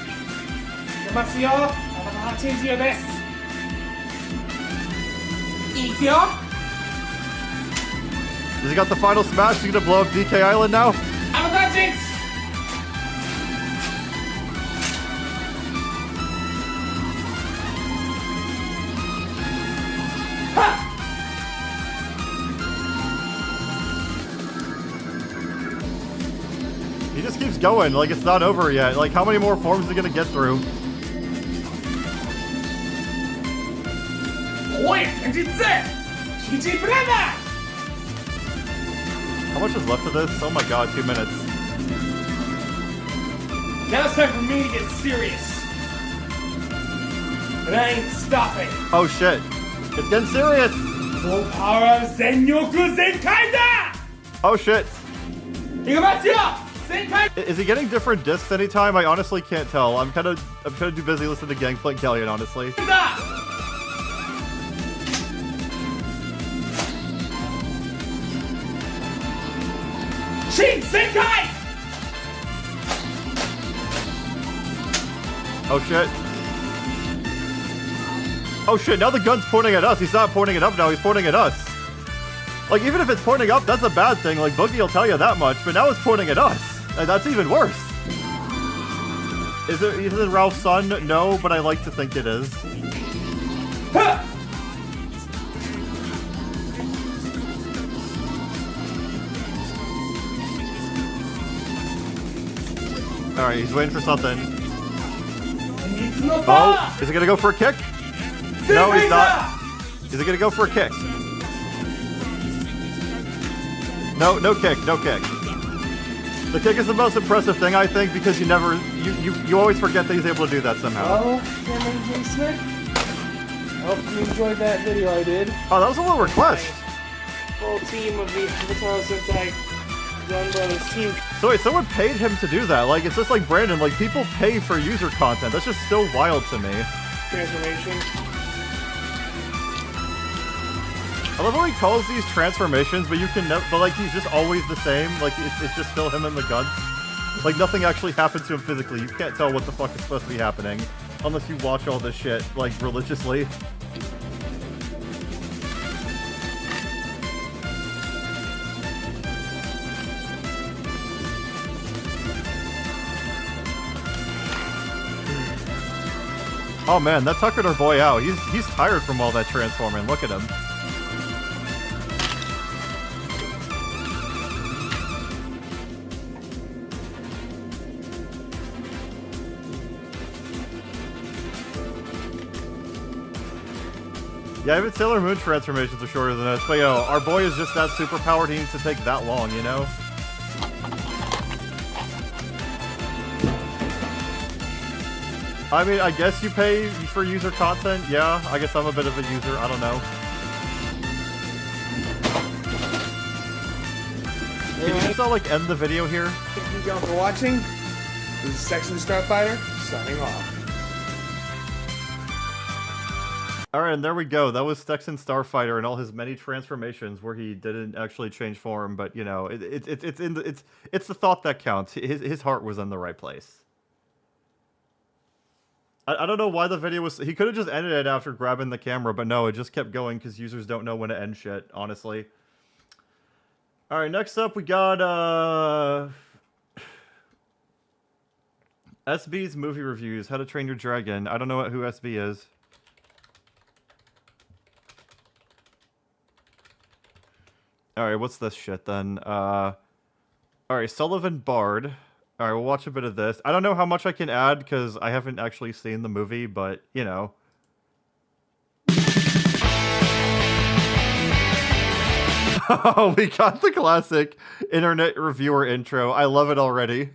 出ますよ。アバターチェンジよです。いくよ。Has he got the final smash? He's gonna blow up DK Island now? Avatar Jinx! He just keeps going, like it's not over yet. Like, how many more forms is he gonna get through? Oi, Kenjutsu! Kiji brother! How much is left of this? Oh my god, 2 minutes. Now it's time for me to get serious. And I ain't stopping. Oh shit. It's getting serious! Full power Zenyoku Zenkai da! Oh shit. Ikumasu yo! Zenkai! Is he getting different discs anytime? I honestly can't tell. I'm kinda too busy listening to Gangplank Galleon, honestly. Shin Senkai! Oh shit. Oh shit, now the gun's pointing at us. He's not pointing it up now, he's pointing at us. Like, even if it's pointing up, that's a bad thing. Like, Boogie will tell you that much, but now it's pointing at us. And that's even worse. Is it Ralph's son? No, but I like to think it is. Alright, he's waiting for something. Oh, is he gonna go for a kick? No, he's not. Is he gonna go for a kick? No, no kick, no kick. The kick is the most impressive thing, I think, because you always forget that he's able to do that somehow. Well, Cameron J. Smith, I hope you enjoyed that video I did. Oh, that was a little request. Full team of the Avatar Sentai Gun Brothers team. So wait, someone paid him to do that. Like, it's just like Brandon, like, people pay for user content. That's just still wild to me. Transformation. I love how he calls these transformations, but you can never, but like, he's just always the same. Like, it's just still him in the guns. Like, nothing actually happens to him physically. You can't tell what the fuck is supposed to be happening. Unless you watch all this shit, like, religiously. Oh man, that tuckered our boy out. He's tired from all that transforming. Look at him. Yeah, even Sailor Moon transformations are shorter than us, but yo, our boy is just that super powered, he needs to take that long, you know? I mean, I guess you pay for user content, yeah, I guess I'm a bit of a user, I don't know. Can you just like end the video here? Thank you all for watching. This is Stetson Starfighter, signing off. Alright, and there we go. That was Stetson Starfighter and all his many transformations where he didn't actually change form, but you know, it's the thought that counts. His heart was in the right place. I don't know why the video was... He could have just ended it after grabbing the camera, but no, it just kept going because users don't know when to end shit, honestly. Alright, next up we got, SB's movie reviews. How to Train Your Dragon. I don't know who SB is. Alright, what's this shit then? Alright, Sullivan Bard. Alright, we'll watch a bit of this. I don't know how much I can add, because I haven't actually seen the movie, but, you know. Oh, we got the classic internet reviewer intro. I love it already.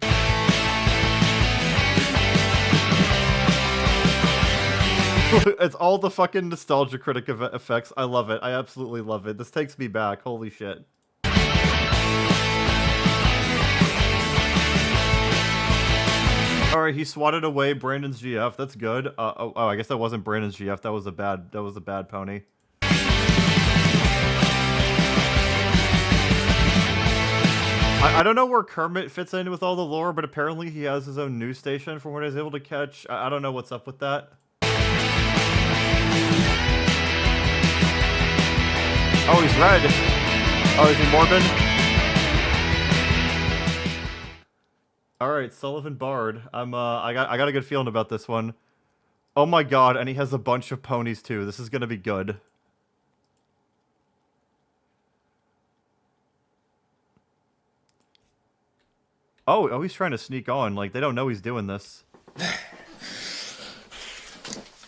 It's all the fucking nostalgia critic effects. I love it. I absolutely love it. This takes me back. Holy shit. Alright, he swatted away Brandon's GF. That's good. Oh, I guess that wasn't Brandon's GF. That was a bad pony. I don't know where Kermit fits in with all the lore, but apparently he has his own news station from what I was able to catch. I don't know what's up with that. Oh, he's red. Oh, is he Morbin? Alright, Sullivan Bard. I got a good feeling about this one. Oh my god, and he has a bunch of ponies too. This is gonna be good. Oh, he's trying to sneak on. Like, they don't know he's doing this.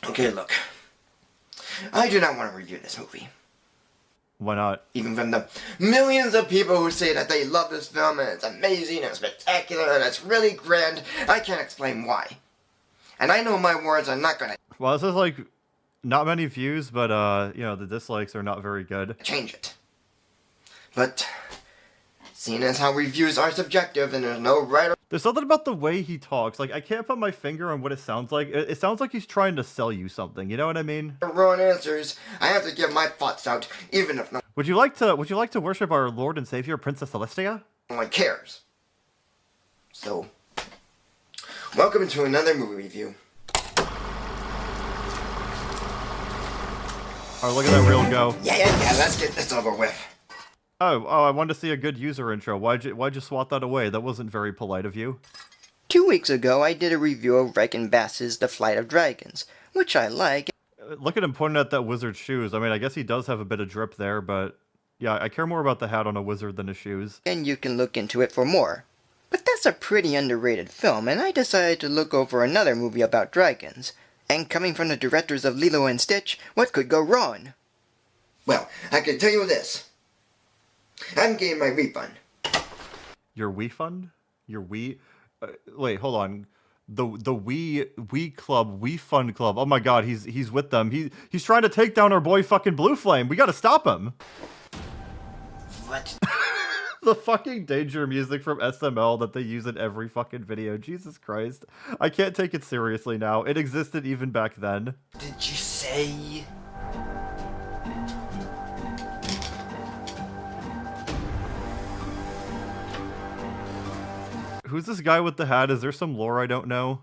Okay, look. I do not want to review this movie. Why not? Even from the millions of people who say that they love this film and it's amazing and spectacular and it's really grand, I can't explain why. And I know my words are not gonna... Well, this is like, not many views, but, you know, the dislikes are not very good. ...change it. But, seeing as how reviews are subjective and there's no right or... There's something about the way he talks. Like, I can't put my finger on what it sounds like. It sounds like he's trying to sell you something. You know what I mean? ...wrong answers, I have to give my thoughts out, even if no Would you like to worship our Lord and Savior, Princess Celestia? one cares. So, welcome to another movie review. Oh, look at that reel go. Yeah, let's get this over with. Oh, I wanted to see a good user intro. Why'd you swat that away? That wasn't very polite of you. 2 weeks ago, I did a review of Reichen Bass's The Flight of Dragons, which I like. Look at him pointing at that wizard's shoes. I mean, I guess he does have a bit of drip there, but yeah, I care more about the hat on a wizard than his shoes. And you can look into it for more. But that's a pretty underrated film, and I decided to look over another movie about dragons. And coming from the directors of Lilo and Stitch, what could go wrong? Well, I can tell you this. I'm getting my refund. Your Wii fund? Your Wii? Wait, hold on. The Wii Club, Wii Fund Club. Oh my god, he's with them. He's trying to take down our boy fucking Blue Flame. We gotta stop him. What? The fucking danger music from SML that they use in every fucking video. Jesus Christ. I can't take it seriously now. It existed even back then. Did you say... Who's this guy with the hat? Is there some lore I don't know?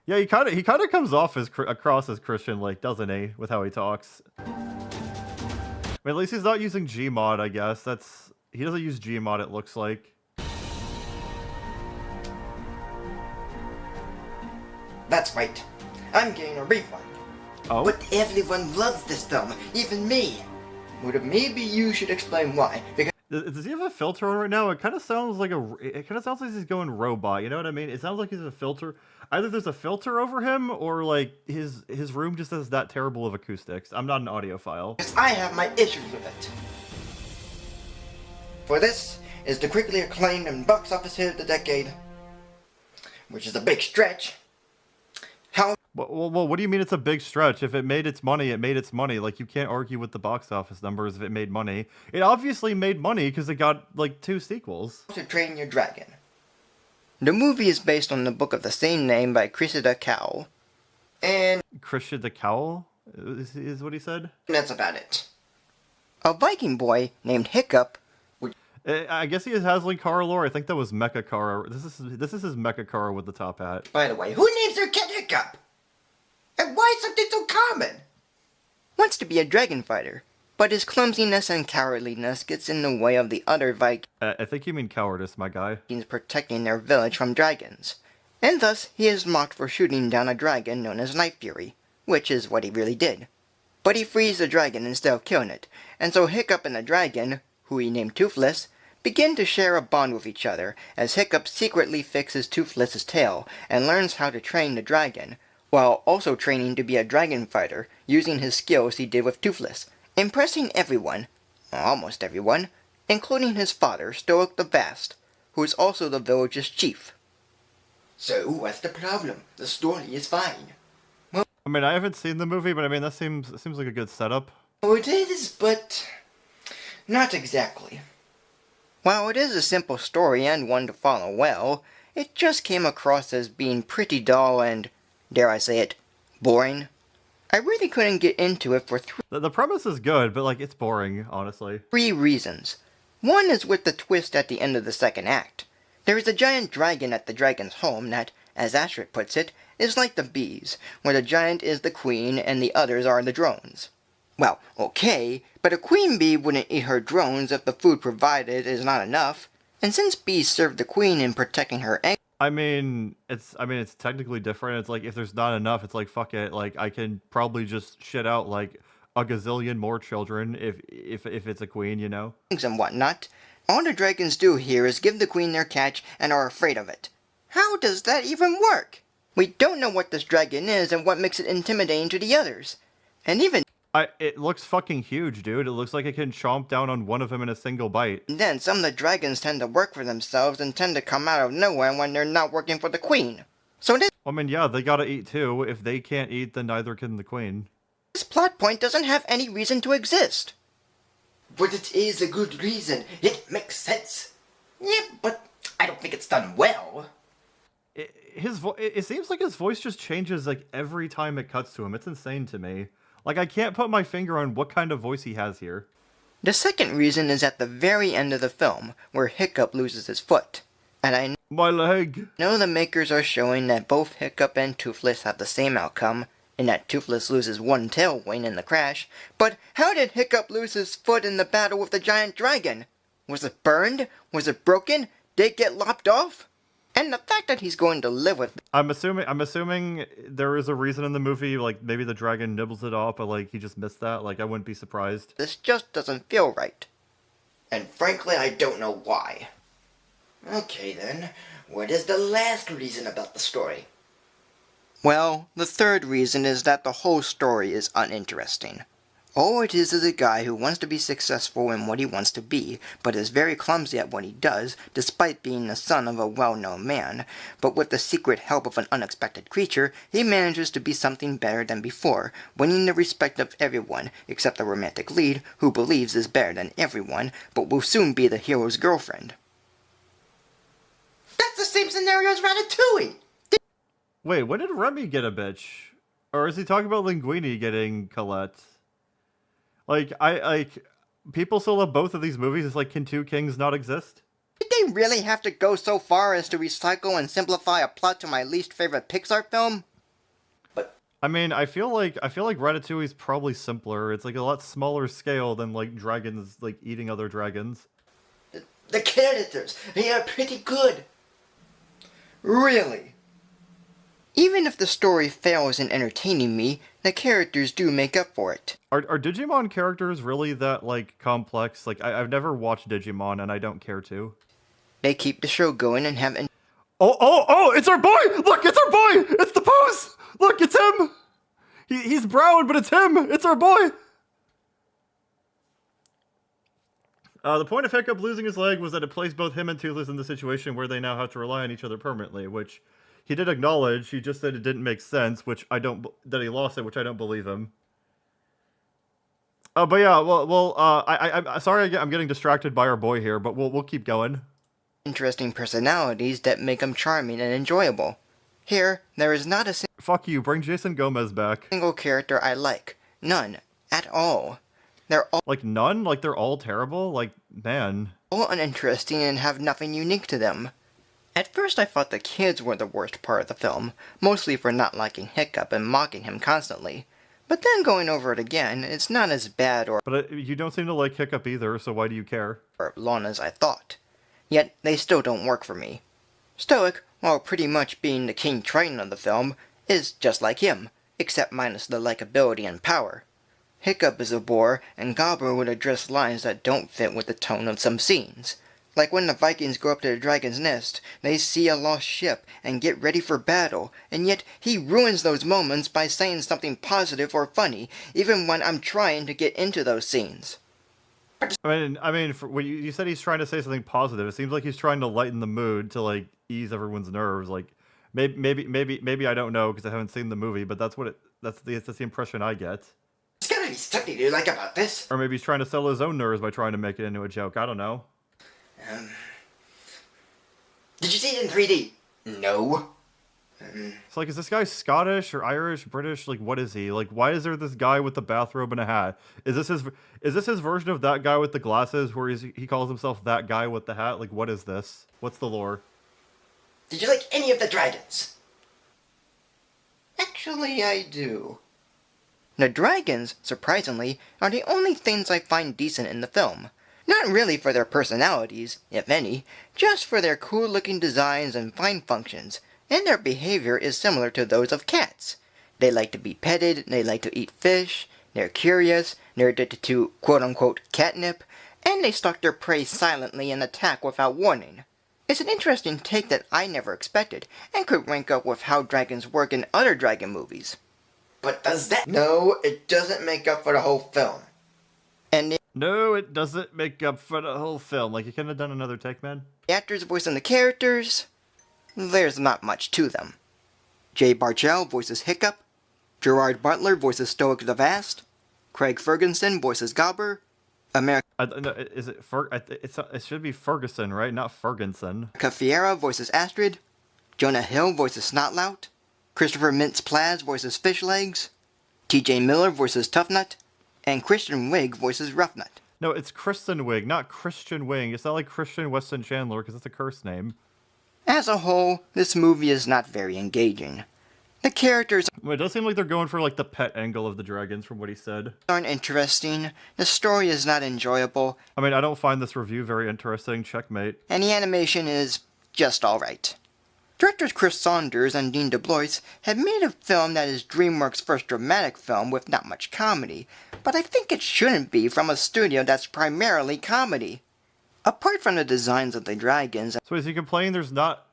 Yeah, he kind of comes off as across as Christian, like, doesn't he? With how he talks. I mean, at least he's not using Gmod, I guess. He doesn't use Gmod, it looks like. That's right. I'm getting a refund. Oh? But everyone loves this film, even me. Well, maybe you should explain why. Because Does he have a filter on right now? It kind of sounds like he's going robot. You know what I mean? It sounds like he's a filter. Either there's a filter over him, or like his room just has that terrible of acoustics. I'm not an audiophile. I have my issues with it. For this is the quickly acclaimed and box office hit of the decade, which is a big stretch. Well, what do you mean it's a big stretch? If it made its money, it made its money. Like, you can't argue with the box office numbers if it made money. It obviously made money because it got, like, 2 sequels. To Train Your Dragon. The movie is based on the book of the same name by Cressida Cowell. And Cressida Cowell is what he said? That's about it. A Viking boy named Hiccup. I guess he has like Kara lore. I think that was Mecha Kara. This is his Mecha Kara with the top hat. By the way, who names their cat Hiccup? And why is something so common? Wants to be a dragon fighter, but his clumsiness and cowardliness gets in the way of the other Vikings. I think you mean cowardice, my guy. Protecting their village from dragons. And thus, he is mocked for shooting down a dragon known as Night Fury, which is what he really did. But he frees the dragon instead of killing it, and so Hiccup and the dragon, who he named Toothless, begin to share a bond with each other, as Hiccup secretly fixes Toothless's tail and learns how to train the dragon, while also training to be a dragon fighter, using his skills he did with Toothless, impressing everyone, almost everyone, including his father, Stoic the Vast, who is also the village's chief. So, what's the problem? The story is fine. Well, I mean, I haven't seen the movie, but I mean, that seems like a good setup. Oh, it is, but not exactly. While it is a simple story and one to follow well, it just came across as being pretty dull and, dare I say it, boring. I really couldn't get into it for The premise is good, but like it's boring, honestly. 3 reasons. One is with the twist at the end of the second act. There is a giant dragon at the dragon's home that, as Astrid puts it, is like the bees, where the giant is the queen and the others are the drones. Well, okay, but a queen bee wouldn't eat her drones if the food provided is not enough. And since bees serve the queen in protecting her eggs, I mean, it's technically different. It's like if there's not enough, it's like fuck it. Like I can probably just shit out like a gazillion more children if it's a queen, you know. And whatnot. All the dragons do here is give the queen their catch and are afraid of it. How does that even work? We don't know what this dragon is and what makes it intimidating to the others. And even it looks fucking huge, dude. It looks like it can chomp down on one of them in a single bite. Then some of the dragons tend to work for themselves and tend to come out of nowhere when they're not working for the queen. So I mean, yeah, they gotta eat too. If they can't eat, then neither can the queen. This plot point doesn't have any reason to exist. But it is a good reason. It makes sense. Yeah, but I don't think it's done well. It seems like his voice just changes like every time it cuts to him. It's insane to me. Like, I can't put my finger on what kind of voice he has here. The second reason is at the very end of the film, where Hiccup loses his foot. And my leg. know the makers are showing that both Hiccup and Toothless have the same outcome, in that Toothless loses one tail wing in the crash. But how did Hiccup lose his foot in the battle with the giant dragon? Was it burned? Was it broken? Did it get lopped off? And the fact that he's going to live with... I'm assuming there is a reason in the movie, like, maybe the dragon nibbles it off, but, like, he just missed that. Like, I wouldn't be surprised. This just doesn't feel right. And frankly, I don't know why. Okay, then. What is the last reason about the story? Well, the third reason is that the whole story is uninteresting. All it is a guy who wants to be successful in what he wants to be, but is very clumsy at what he does, despite being the son of a well-known man. But with the secret help of an unexpected creature, he manages to be something better than before, winning the respect of everyone, except the romantic lead, who believes is better than everyone, but will soon be the hero's girlfriend. That's the same scenario as Ratatouille! Wait, when did Remy get a bitch? Or is he talking about Linguini getting Colette? Like, people still love both of these movies. It's like, can two kings not exist? Did they really have to go so far as to recycle and simplify a plot to my least favorite Pixar film? But I mean, I feel like Ratatouille is probably simpler. It's like a lot smaller scale than like dragons, like eating other dragons. The characters, they are pretty good. Really? Even if the story fails in entertaining me, the characters do make up for it. Are Digimon characters really that, like, complex? Like, I've never watched Digimon, and I don't care to. They keep the show going and have... Oh, it's our boy! Look, it's our boy! It's the pose! Look, it's him! He's brown, but it's him! It's our boy! The point of Hiccup losing his leg was that it placed both him and Toothless in the situation where they now have to rely on each other permanently, which he did acknowledge. He just said it didn't make sense, which I don't... that he lost it, which I don't believe him. But yeah, I'm sorry I'm getting distracted by our boy here, but we'll keep going. Interesting personalities that make them charming and enjoyable. Here, there is not a Fuck you, bring Jason Gomez back. single character I like. None. At all. They're all... Like, none? Like, they're all terrible? Like, man. all uninteresting and have nothing unique to them. At first I thought the kids were the worst part of the film, mostly for not liking Hiccup and mocking him constantly. But then going over it again, it's not as bad or you don't seem to like Hiccup either, so why do you care? or long as I thought. Yet they still don't work for me. Stoic, while pretty much being the King Triton of the film, is just like him, except minus the likability and power. Hiccup is a bore, and Gobbler would address lines that don't fit with the tone of some scenes. Like when the Vikings go up to the dragon's nest, they see a lost ship and get ready for battle, and yet he ruins those moments by saying something positive or funny, even when I'm trying to get into those scenes. I mean, when you said he's trying to say something positive. It seems like he's trying to lighten the mood to, like, ease everyone's nerves. Like, maybe I don't know because I haven't seen the movie, but that's the impression I get. There's gotta be something you like about this. Or maybe he's trying to sell his own nerves by trying to make it into a joke. I don't know. Did you see it in 3D? No. It's like, is this guy Scottish or Irish, British? Like, what is he? Like, why is there this guy with the bathrobe and a hat? Is this his version of that guy with the glasses where he calls himself that guy with the hat? Like, what is this? What's the lore? Did you like any of the dragons? Actually, I do. The dragons, surprisingly, are the only things I find decent in the film. Not really for their personalities, if any, just for their cool-looking designs and fine functions, and their behavior is similar to those of cats. They like to be petted, they like to eat fish, they're curious, they're addicted to quote-unquote catnip, and they stalk their prey silently and attack without warning. It's an interesting take that I never expected, and could rank up with how dragons work in other dragon movies. But does that... No, it doesn't make up for the whole film. And no, it doesn't make up for the whole film. Like, you couldn't have done another take, man. the actors voicing the characters, there's not much to them. Jay Bargell voices Hiccup, Gerard Butler voices Stoic the Vast, Craig Ferguson voices Gobber, it should be Ferguson, right? Not Ferguson. Fiera voices Astrid, Jonah Hill voices Snotlout, Christopher Mintz-Plasse voices Fishlegs, T.J. Miller voices Toughnut, and Christian Wig voices Roughnut. No, it's Kristen Wiig, not Christian Wing. It's not like Christian Weston Chandler, because it's a curse name. As a whole, this movie is not very engaging. The characters Well, it does seem like they're going for, like, the pet angle of the dragons, from what he said. aren't interesting, the story is not enjoyable, I mean, I don't find this review very interesting. Checkmate. and the animation is just alright. Directors Chris Saunders and Dean DeBlois have made a film that is DreamWorks' first dramatic film with not much comedy, but I think it shouldn't be from a studio that's primarily comedy. Apart from the designs of the dragons, So is he complaining there's not...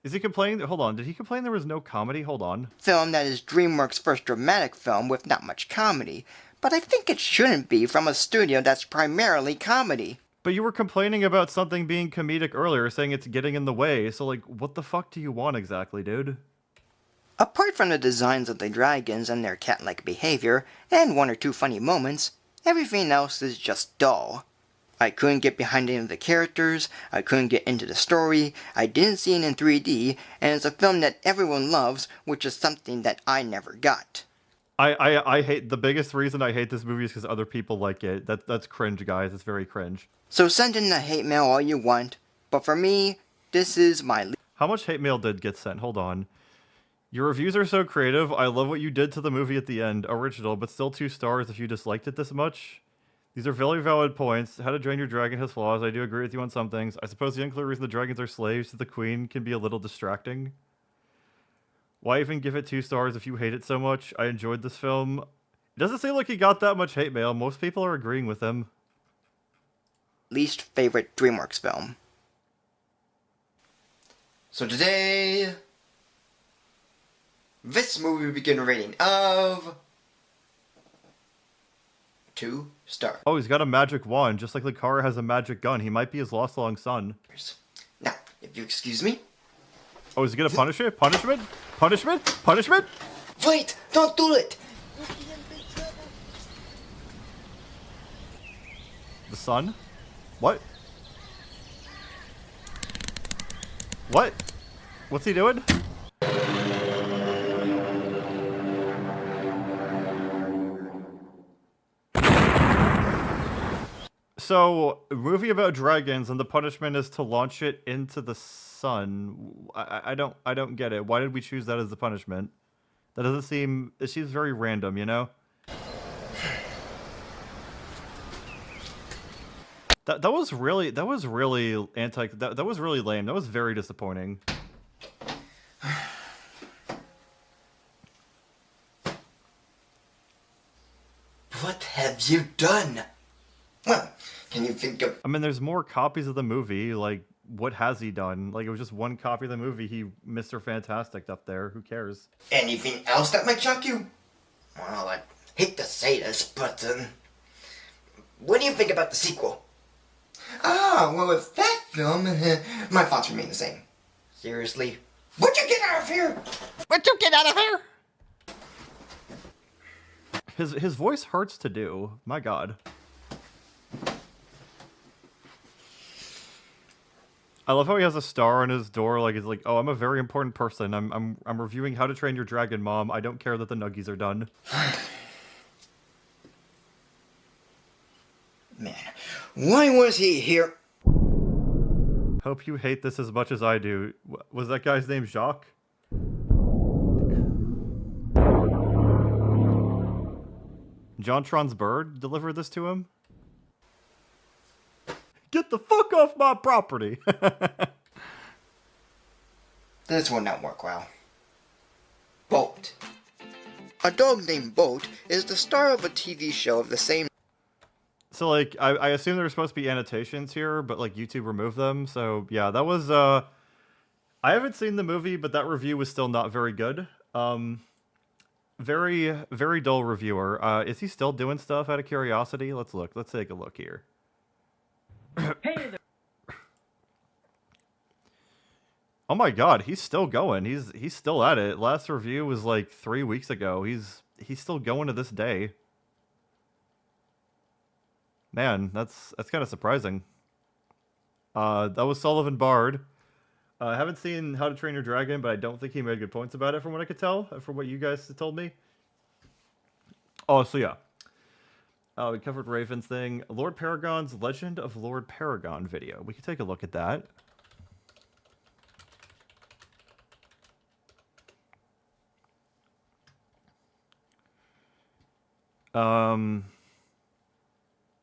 Is he complaining... Hold on, did he complain there was no comedy? Hold on. film that is DreamWorks' first dramatic film with not much comedy, but I think it shouldn't be from a studio that's primarily comedy. But you were complaining about something being comedic earlier, saying it's getting in the way, so, like, what the fuck do you want exactly, dude? Apart from the designs of the dragons and their cat-like behavior, and one or two funny moments, everything else is just dull. I couldn't get behind any of the characters, I couldn't get into the story, I didn't see it in 3D, and it's a film that everyone loves, which is something that I never got. I hate... The biggest reason I hate this movie is because other people like it. That's cringe, guys. It's very cringe. So send in the hate mail all you want, but for me, this is my... How much hate mail did get sent? Hold on. Your reviews are so creative. I love what you did to the movie at the end. Original, but still 2 stars if you disliked it this much. These are very valid points. How to Drain Your Dragon has flaws. I do agree with you on some things. I suppose the unclear reason the dragons are slaves to the queen can be a little distracting. Why even give it 2 stars if you hate it so much? I enjoyed this film. It doesn't seem like he got that much hate mail. Most people are agreeing with him. Least favorite DreamWorks film. So today, this movie will begin a rating of 2 stars. Oh, he's got a magic wand, just like Lucara has a magic gun. He might be his lost long son. Now, if you excuse me. Oh, is he gonna punish it? Punishment? Punishment? Punishment? Wait! Don't do it! The son? What? What? What's he doing? So, a movie about dragons, and the punishment is to launch it into the sun. I don't get it. Why did we choose that as the punishment? That doesn't seem. It seems very random, you know. That was really lame. That was really lame. That was very disappointing. What have you done? Well, can you think of... I mean, there's more copies of the movie. Like, what has he done? Like, it was just one copy of the movie. He Mr. Fantastic up there. Who cares? Anything else that might shock you? Well, I hate to say this, but, what do you think about the sequel? Ah, well, with that film, my thoughts remain the same. Seriously? Would you get out of here? Would you get out of here? His voice hurts to do. My God. I love how he has a star on his door. Like, it's like, oh, I'm a very important person. I'm reviewing How to Train Your Dragon, Mom. I don't care that the nuggies are done. Man, why was he here? Hope you hate this as much as I do. Was that guy's name Jacques? Jontron's bird delivered this to him? Get the fuck off my property! This will not work well. Bolt. A dog named Bolt is the star of a TV show of the same... So, like, I assume there were supposed to be annotations here, but, like, YouTube removed them. So, yeah, that was, I haven't seen the movie, but that review was still not very good. Very, very dull reviewer. Is he still doing stuff out of curiosity? Let's look. Let's take a look here. Oh my God, he's still going. He's still at it. Last review was like 3 weeks ago. He's still going to this day. Man, that's kind of surprising. That was Sullivan Bard. I haven't seen How to Train Your Dragon, but I don't think he made good points about it from what I could tell, from what you guys told me. Oh, so yeah. We covered Raven's thing. Lord Paragon's Legend of Lord Paragon video. We could take a look at that.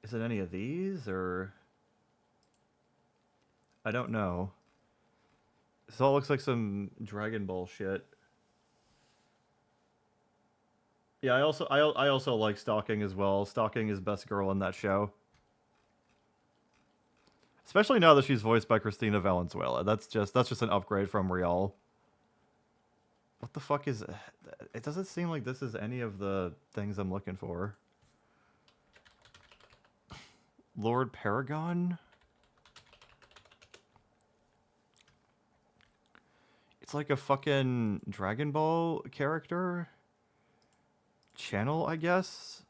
Is it any of these, or... I don't know. This all looks like some Dragon Ball shit. Yeah, I also like Stalking as well. Stalking is best girl in that show. Especially now that she's voiced by Christina Valenzuela. That's just an upgrade from Rial. What the fuck is... It doesn't seem like this is any of the things I'm looking for. Lord Paragon? It's like a fucking Dragon Ball character? Channel, I guess?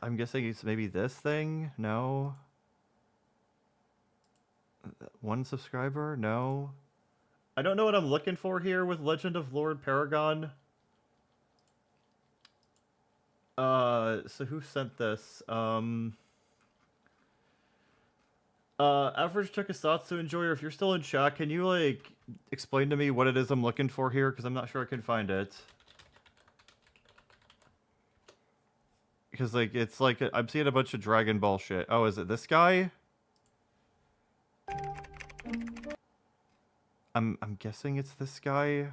I'm guessing it's maybe this thing? No? One subscriber? No? I don't know what I'm looking for here with Legend of Lord Paragon. So who sent this? Average Tokusatsu Enjoyer, if you're still in chat, can you, like, explain to me what it is I'm looking for here? Because I'm not sure I can find it. Because, like, it's like, I'm seeing a bunch of Dragon Ball shit. Oh, is it this guy? I'm guessing it's this guy.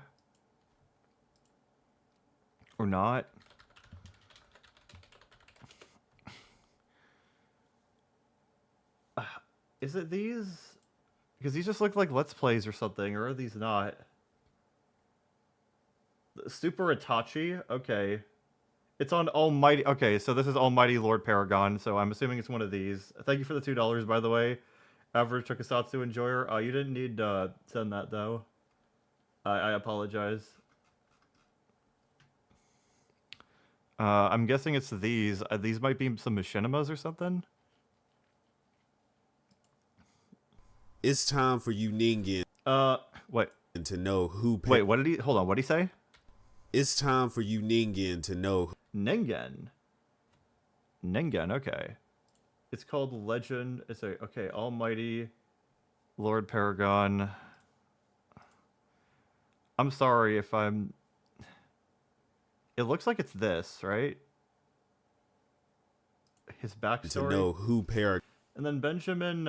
Or not. Is it these? Because these just look like Let's Plays or something, or are these not? Super Itachi? Okay. It's on Almighty... Okay, so this is Almighty Lord Paragon, so I'm assuming it's one of these. Thank you for the $2, by the way. Average Tokusatsu Enjoyer. You didn't need to send that, though. I apologize. I'm guessing it's these. These might be some machinimas or something? It's time for you Ningen. What? To know who... Wait, what did he... Hold on, what did he say? It's time for you Ningen to know... Ningen? Ningen, okay. It's called Legend... Okay, Almighty Lord Paragon. I'm sorry if I'm... It looks like it's this, right? His backstory. To know who Paragon... And then Benjamin,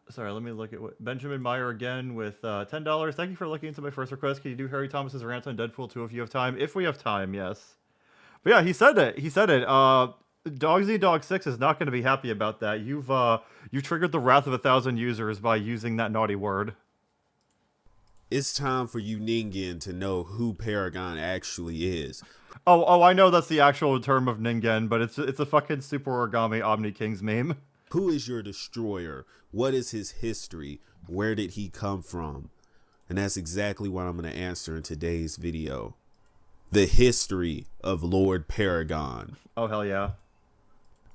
Sorry, let me look at what... Benjamin Meyer again with $10. Thank you for looking into my first request. Can you do Harry Thomas's rant on Deadpool 2 if you have time? If we have time, yes. But yeah, he said it. He said it. Dogsy Dog 6 is not going to be happy about that. You triggered the wrath of 1,000 users by using that naughty word. It's time for you Ningen to know who Paragon actually is. Oh, I know that's the actual term of Ningen, but it's a fucking Super Origami Omni Kings meme. Who is your destroyer? What is his history? Where did he come from? And that's exactly what I'm going to answer in today's video. The history of Lord Paragon. Oh, hell yeah.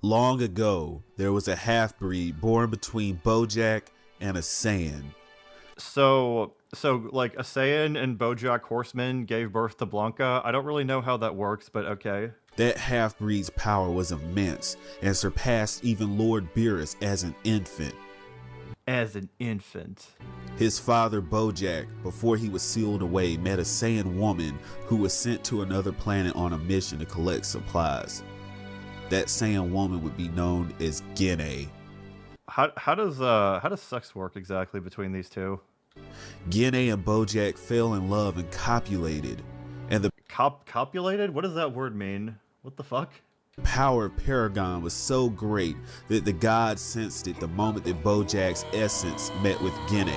Long ago, there was a half-breed born between Bojack and a Saiyan. So like a Saiyan and Bojack Horseman gave birth to Blanca. I don't really know how that works, but okay. That half-breed's power was immense and surpassed even Lord Beerus as an infant. As an infant. His father Bojack, before he was sealed away, met a Saiyan woman who was sent to another planet on a mission to collect supplies. That Saiyan woman would be known as Gene. How does sex work exactly between these two? Gene and Bojack fell in love and copulated. And the copulated? What does that word mean? What the fuck? Power of Paragon was so great that the gods sensed it the moment that Bojack's essence met with Gene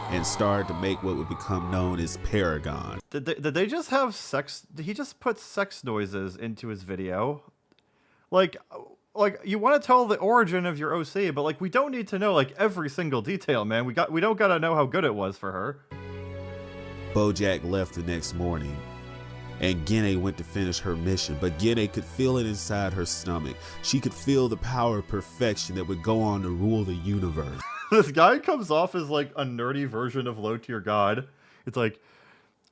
and started to make what would become known as Paragon. Did they just have sex? Did he just put sex noises into his video? Like you want to tell the origin of your OC, but like we don't need to know like every single detail, man. We don't gotta know how good it was for her. Bojack left the next morning, and Gene went to finish her mission, but Gene could feel it inside her stomach. She could feel the power of perfection that would go on to rule the universe. This guy comes off as like a nerdy version of Low Tier God. It's like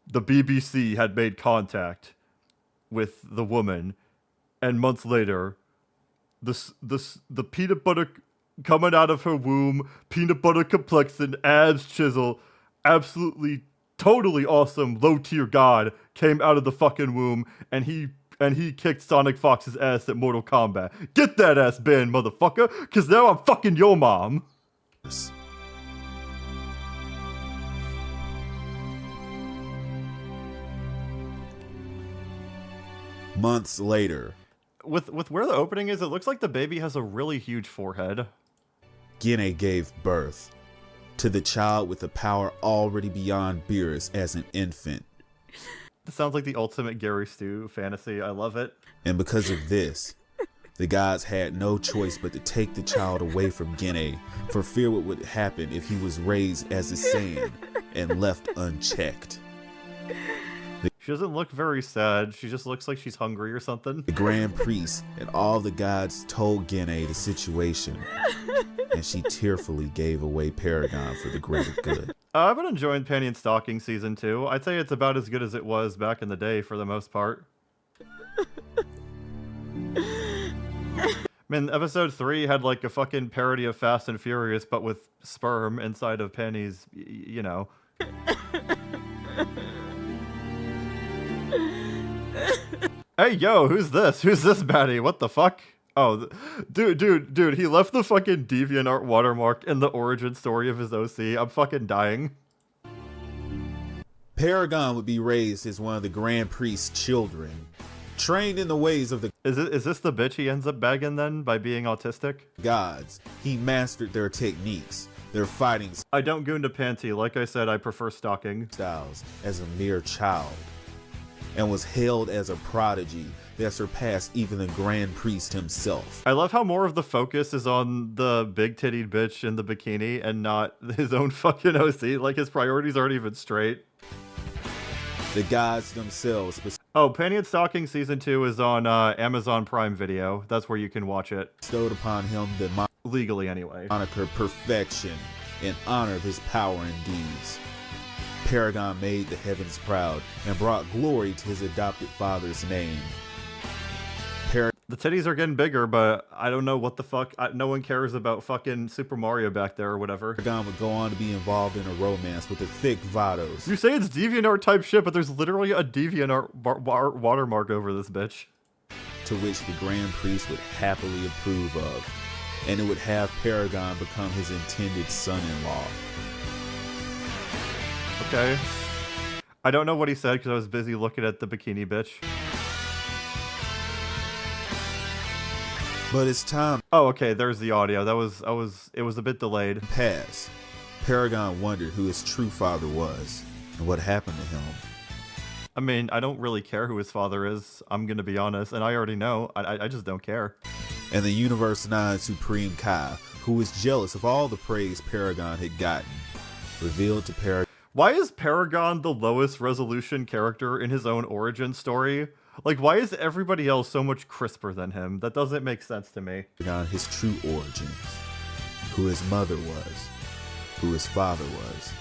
the BBC had made contact with the woman, and months later, the peanut butter coming out of her womb, peanut butter complexion, abs chisel, absolutely totally awesome Low Tier God came out of the fucking womb, and he kicked Sonic Fox's ass at Mortal Kombat. Get that ass banned, motherfucker, cause now I'm fucking your mom. Months later, with where the opening is, it looks like the baby has a really huge forehead. Gene gave birth to the child with the power already beyond Beerus as an infant. This sounds like the ultimate Gary Stu fantasy. I love it. And because of this, the gods had no choice but to take the child away from Gene for fear what would happen if he was raised as a Saiyan and left unchecked. She doesn't look very sad. She just looks like she's hungry or something. The Grand Priest and all the gods told Gene the situation, and she tearfully gave away Paragon for the greater good. I've been enjoying Panty and Stocking Season 2. I'd say it's about as good as it was back in the day for the most part. I mean, episode 3 had like a fucking parody of Fast and Furious, but with sperm inside of Penny's, you know. Hey, yo, who's this? Who's this baddie? What the fuck? Oh, dude, he left the fucking DeviantArt watermark in the origin story of his OC. I'm fucking dying. Paragon would be raised as one of the Grand Priest's children, trained in the ways of the Is this the bitch he ends up bagging then by being autistic? gods. He mastered their techniques, their fighting I don't go into panty. Like I said, I prefer stalking styles as a mere child, and was hailed as a prodigy that surpassed even the Grand Priest himself. I love how more of the focus is on the big-tittied bitch in the bikini and not his own fucking OC. Like, his priorities aren't even straight. The gods themselves Oh, Panty and Stalking Season 2 is on Amazon Prime Video. That's where you can watch it. Bestowed upon him the legally anyway. Moniker perfection in honor of his power and deeds. Paragon made the heavens proud and brought glory to his adopted father's name. The titties are getting bigger, but I don't know what the fuck. No one cares about fucking Super Mario back there or whatever. Paragon would go on to be involved in a romance with the thick Vados. You say it's DeviantArt type shit, but there's literally a DeviantArt watermark over this bitch. To which the Grand Priest would happily approve of, and it would have Paragon become his intended son-in-law. Okay. I don't know what he said because I was busy looking at the bikini bitch. But it's time. Oh, okay, there's the audio. It was a bit delayed. Pass. Paragon wondered who his true father was and what happened to him. I mean, I don't really care who his father is. I'm gonna be honest, and I already know. I just don't care. And the Universe 9 Supreme Kai, who was jealous of all the praise Paragon had gotten, revealed to Paragon. Why is Paragon the lowest resolution character in his own origin story? Like, why is everybody else so much crisper than him? That doesn't make sense to me. Paragon his true origins, who his mother was, who his father was.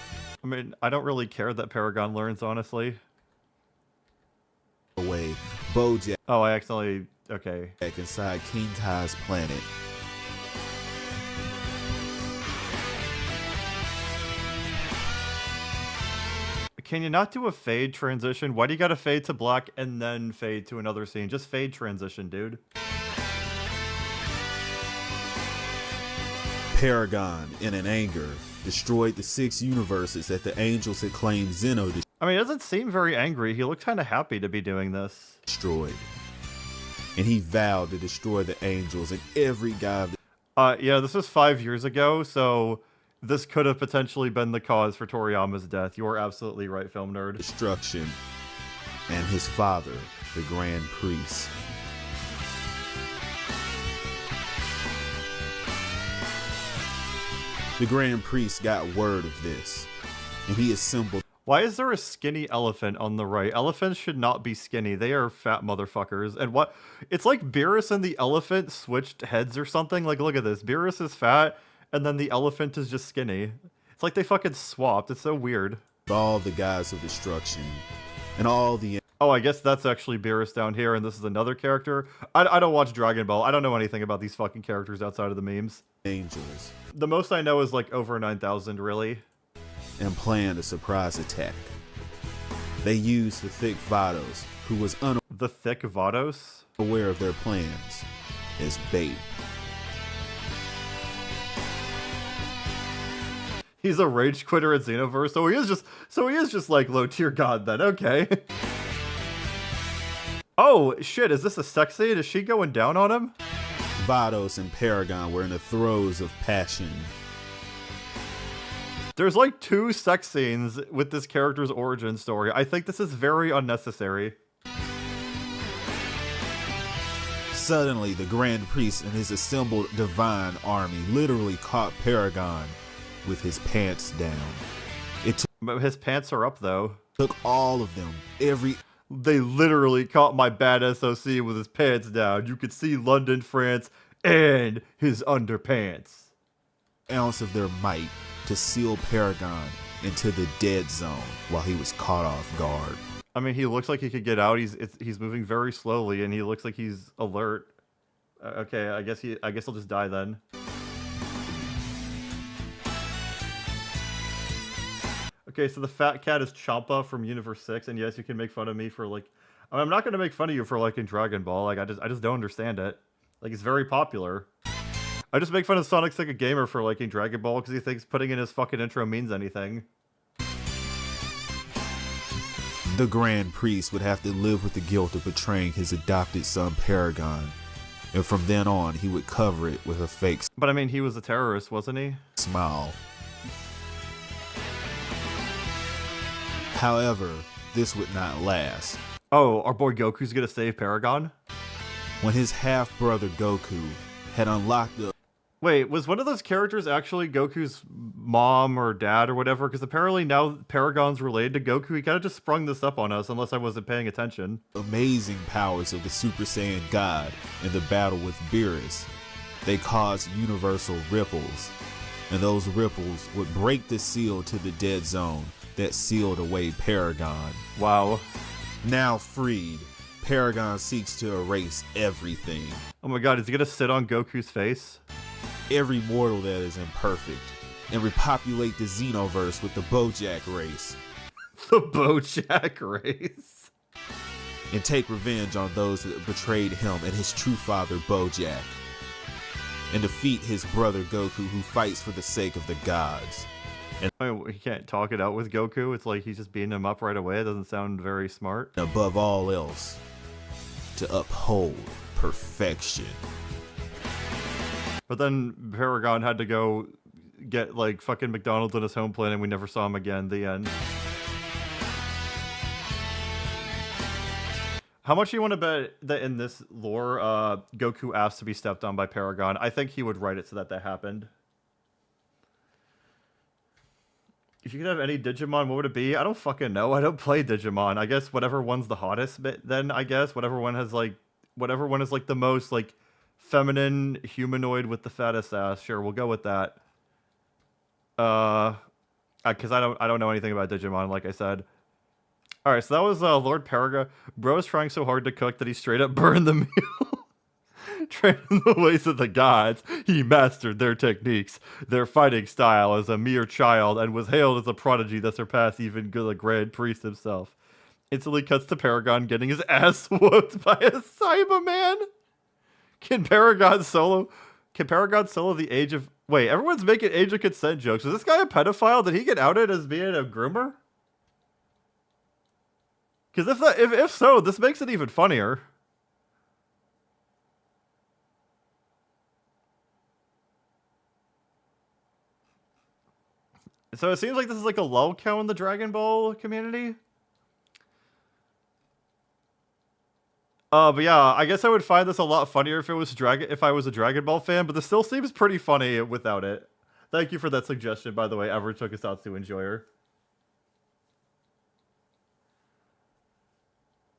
I mean, I don't really care that Paragon learns, honestly. Away, Bojack. Oh, I accidentally. Okay. Back inside King Kai's planet. Can you not do a fade transition? Why do you gotta fade to black and then fade to another scene? Just fade transition, dude. Paragon, in an anger, destroyed the 6 universes that the angels had claimed Zeno I mean, he doesn't seem very angry. He looked kind of happy to be doing this. destroyed. And he vowed to destroy the angels and every god. Yeah, this was 5 years ago, so this could have potentially been the cause for Toriyama's death. You are absolutely right, film nerd. Destruction. And his father, the Grand Priest. The Grand Priest got word of this, and he assembled. Why is there a skinny elephant on the right? Elephants should not be skinny. They are fat motherfuckers. And what? It's like Beerus and the elephant switched heads or something. Like, look at this. Beerus is fat, and then the elephant is just skinny. It's like they fucking swapped. It's so weird. All the gods of destruction, and all the. Oh, I guess that's actually Beerus down here, and this is another character. I don't watch Dragon Ball. I don't know anything about these fucking characters outside of the memes. Angels. The most I know is like over 9,000, really. And planned a surprise attack. They used the thick Vados, who was the thick Vados? Aware of their plans, as bait. He's a rage quitter at Xenoverse, so he is just like low tier god then, okay. Oh shit, is this a sex scene? Is she going down on him? Vados and Paragon were in the throes of passion. There's like 2 sex scenes with this character's origin story. I think this is very unnecessary. Suddenly, the Grand Priest and his assembled divine army literally caught Paragon with his pants down. But his pants are up though. Took all of them, They literally caught my bad SOC with his pants down. You could see London, France, and his underpants. Ounce of their might to seal Paragon into the dead zone while he was caught off guard. I mean, he looks like he could get out. He's moving very slowly, and he looks like he's alert. Okay, I guess he'll just die then. Okay, so the fat cat is Champa from Universe 6, and yes, you can make fun of me for like. I mean, I'm not gonna make fun of you for liking Dragon Ball. Like, I just don't understand it. Like, it's very popular. I just make fun of Sonic's like a gamer for liking Dragon Ball because he thinks putting in his fucking intro means anything. The Grand Priest would have to live with the guilt of betraying his adopted son Paragon, and from then on he would cover it with a fake But I mean, he was a terrorist, wasn't he? smile. However, this would not last. Oh, our boy Goku's gonna save Paragon? When his half-brother Goku had unlocked the... Wait, was one of those characters actually Goku's mom or dad or whatever? Because apparently now Paragon's related to Goku. He kind of just sprung this up on us, unless I wasn't paying attention. amazing powers of the Super Saiyan God in the battle with Beerus, they caused universal ripples, and those ripples would break the seal to the dead zone that sealed away Paragon. Wow. Now freed, Paragon seeks to erase everything. Oh my god, is he gonna sit on Goku's face? Every mortal that is imperfect, and repopulate the Xenoverse with the Bojack race. The Bojack race. And take revenge on those that betrayed him and his true father Bojack. And defeat his brother Goku, who fights for the sake of the gods. And I mean, he can't talk it out with Goku. It's like he's just beating him up right away. It doesn't sound very smart. Above all else, to uphold perfection. But then Paragon had to go get like fucking McDonald's on his home planet and we never saw him again. The end. How much do you want to bet that in this lore, Goku asked to be stepped on by Paragon? I think he would write it so that happened. If you could have any Digimon, what would it be? I don't fucking know. I don't play Digimon. I guess whatever one's the hottest, then I guess whatever one has like, whatever one is like the most like feminine humanoid with the fattest ass. Sure, we'll go with that. Because I don't know anything about Digimon, like I said. All right, so that was Lord Paragon. Bro is trying so hard to cook that he straight up burned the meal. Trained in the ways of the gods, he mastered their techniques, their fighting style as a mere child, and was hailed as a prodigy that surpassed even the Grand Priest himself. Instantly cuts to Paragon getting his ass whooped by a Cyberman. Can Paragon solo the age of... Wait, everyone's making age of consent jokes. Is this guy a pedophile? Did he get outed as being a groomer? Because if so, this makes it even funnier. So it seems like this is like a lull count in the Dragon Ball community. But yeah, I guess I would find this a lot funnier if I was a Dragon Ball fan, but this still seems pretty funny without it. Thank you for that suggestion, by the way. Ever took us out to Enjoyer.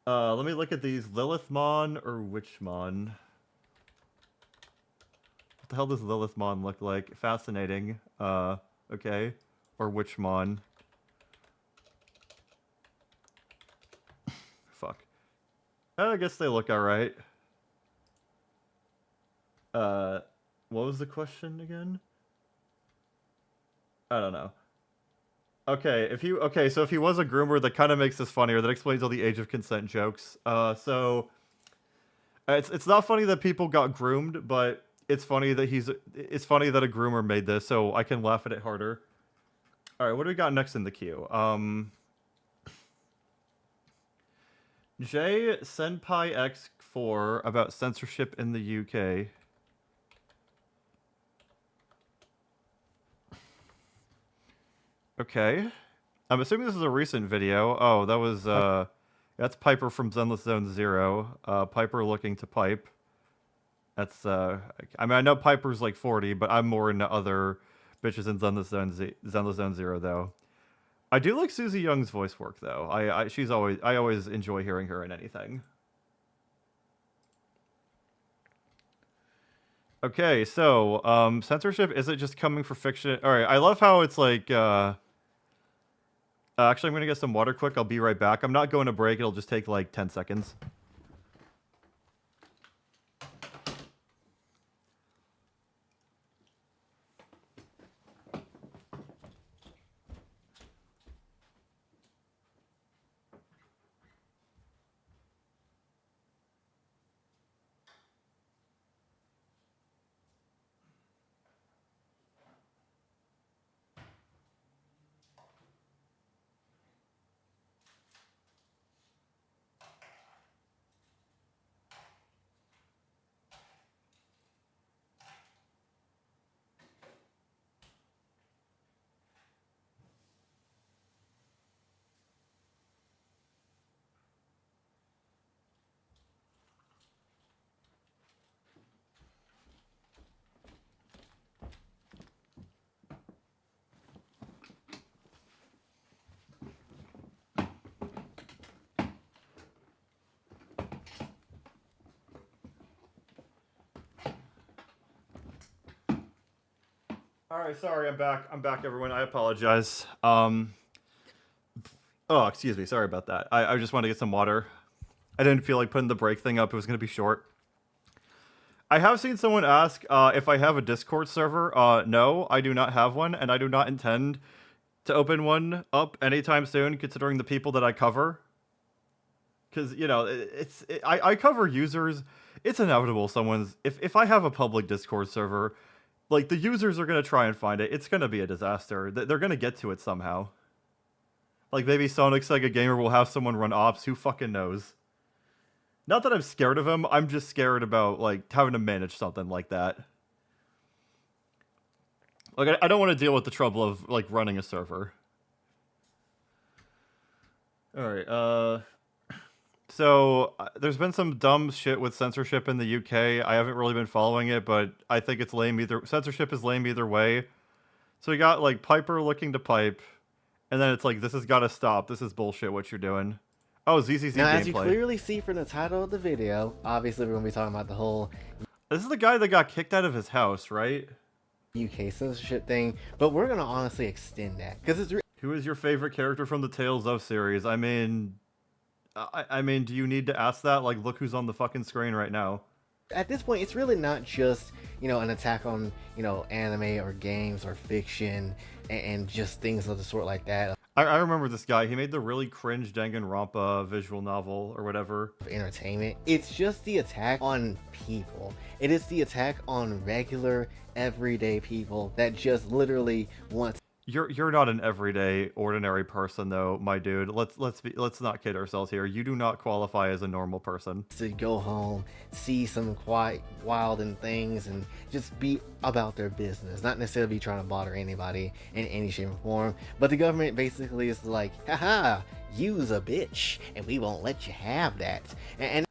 Let me look at these. Lilithmon or Witchmon? What the hell does Lilithmon look like? Fascinating. Okay. Or Witchmon. Fuck. I guess they look alright. What was the question again? I don't know. Okay, so if he was a groomer, that kind of makes this funnier. That explains all the age of consent jokes. So it's not funny that people got groomed, but it's funny that it's funny that a groomer made this, so I can laugh at it harder. All right, what do we got next in the queue? J Senpai X4 about censorship in the UK. Okay. I'm assuming this is a recent video. Oh, that was that's Piper from Zenless Zone Zero. Piper looking to pipe. That's I mean, I know Piper's like 40, but I'm more into other bitches in Zenless Zone Zero though. I do like Susie Young's voice work though. I always enjoy hearing her in anything. Okay, so censorship isn't just coming for fiction. All right, I love how it's like actually I'm gonna get some water quick. I'll be right back. I'm not going to break. It'll just take like 10 seconds. All right, sorry, I'm back. I'm back, everyone. I apologize. Oh, excuse me. Sorry about that. I just wanted to get some water. I didn't feel like putting the break thing up. It was going to be short. I have seen someone ask if I have a Discord server. No, I do not have one, and I do not intend to open one up anytime soon, considering the people that I cover. Because, you know, I cover users. It's inevitable someone's... If I have a public Discord server, like, the users are going to try and find it. It's going to be a disaster. They're going to get to it somehow. Like, maybe Sonic Sega Gamer will have someone run ops. Who fucking knows? Not that I'm scared of him. I'm just scared about, like, having to manage something like that. Like, I don't want to deal with the trouble of, like, running a server. Alright, so, there's been some dumb shit with censorship in the UK. I haven't really been following it, but I think it's lame either... Censorship is lame either way. So we got, like, Piper looking to pipe, and then it's like, this has got to stop. This is bullshit what you're doing. Oh, ZZZ now, gameplay. as you clearly see from the title of the video, obviously we're going to be talking about the whole... This is the guy that got kicked out of his house, right? UK censorship thing, but we're going to honestly extend that, because it's... Who is your favorite character from the Tales of series? I mean, do you need to ask that? Like, look who's on the fucking screen right now. At this point, it's really not just, you know, an attack on, you know, anime or games or fiction and just things of the sort like that. I remember this guy. He made the really cringe Danganronpa visual novel or whatever. Entertainment. It's just the attack on people. It is the attack on regular, everyday people that just literally want... You're not an everyday, ordinary person, though, my dude. Let's not kid ourselves here. You do not qualify as a normal person. To go home, see some quite wild and things, and just be about their business. Not necessarily be trying to bother anybody in any shape or form. But the government basically is like, haha, you's a bitch, and we won't let you have that. And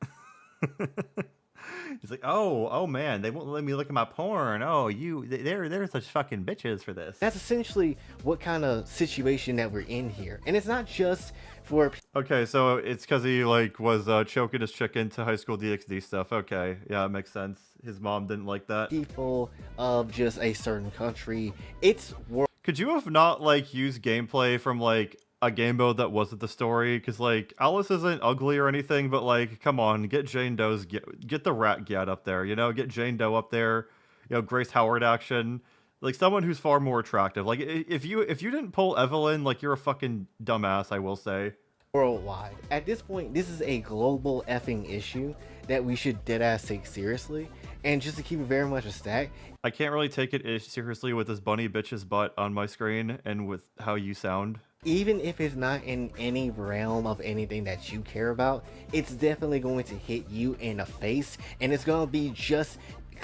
he's like, oh man, they won't let me look at my porn. Oh, they're such fucking bitches for this. That's essentially what kind of situation that we're in here. And it's not just for... Okay, so it's because he, like, was choking his chick into High School DxD stuff. Okay, yeah, it makes sense. His mom didn't like that. People of just a certain country. It's... Could you have not, like, used gameplay from, like, a game mode that wasn't the story? Because, like, Alice isn't ugly or anything, but, like, come on, get Jane Doe's... Get the rat get up there, you know? Get Jane Doe up there. You know, Grace Howard action. Like, someone who's far more attractive. Like, if you didn't pull Evelyn, like, you're a fucking dumbass, I will say. Worldwide. At this point, this is a global effing issue that we should deadass take seriously. And just to keep it very much a stack, I can't really take it seriously with this bunny bitch's butt on my screen and with how you sound. Even if it's not in any realm of anything that you care about, it's definitely going to hit you in the face, and it's going to be just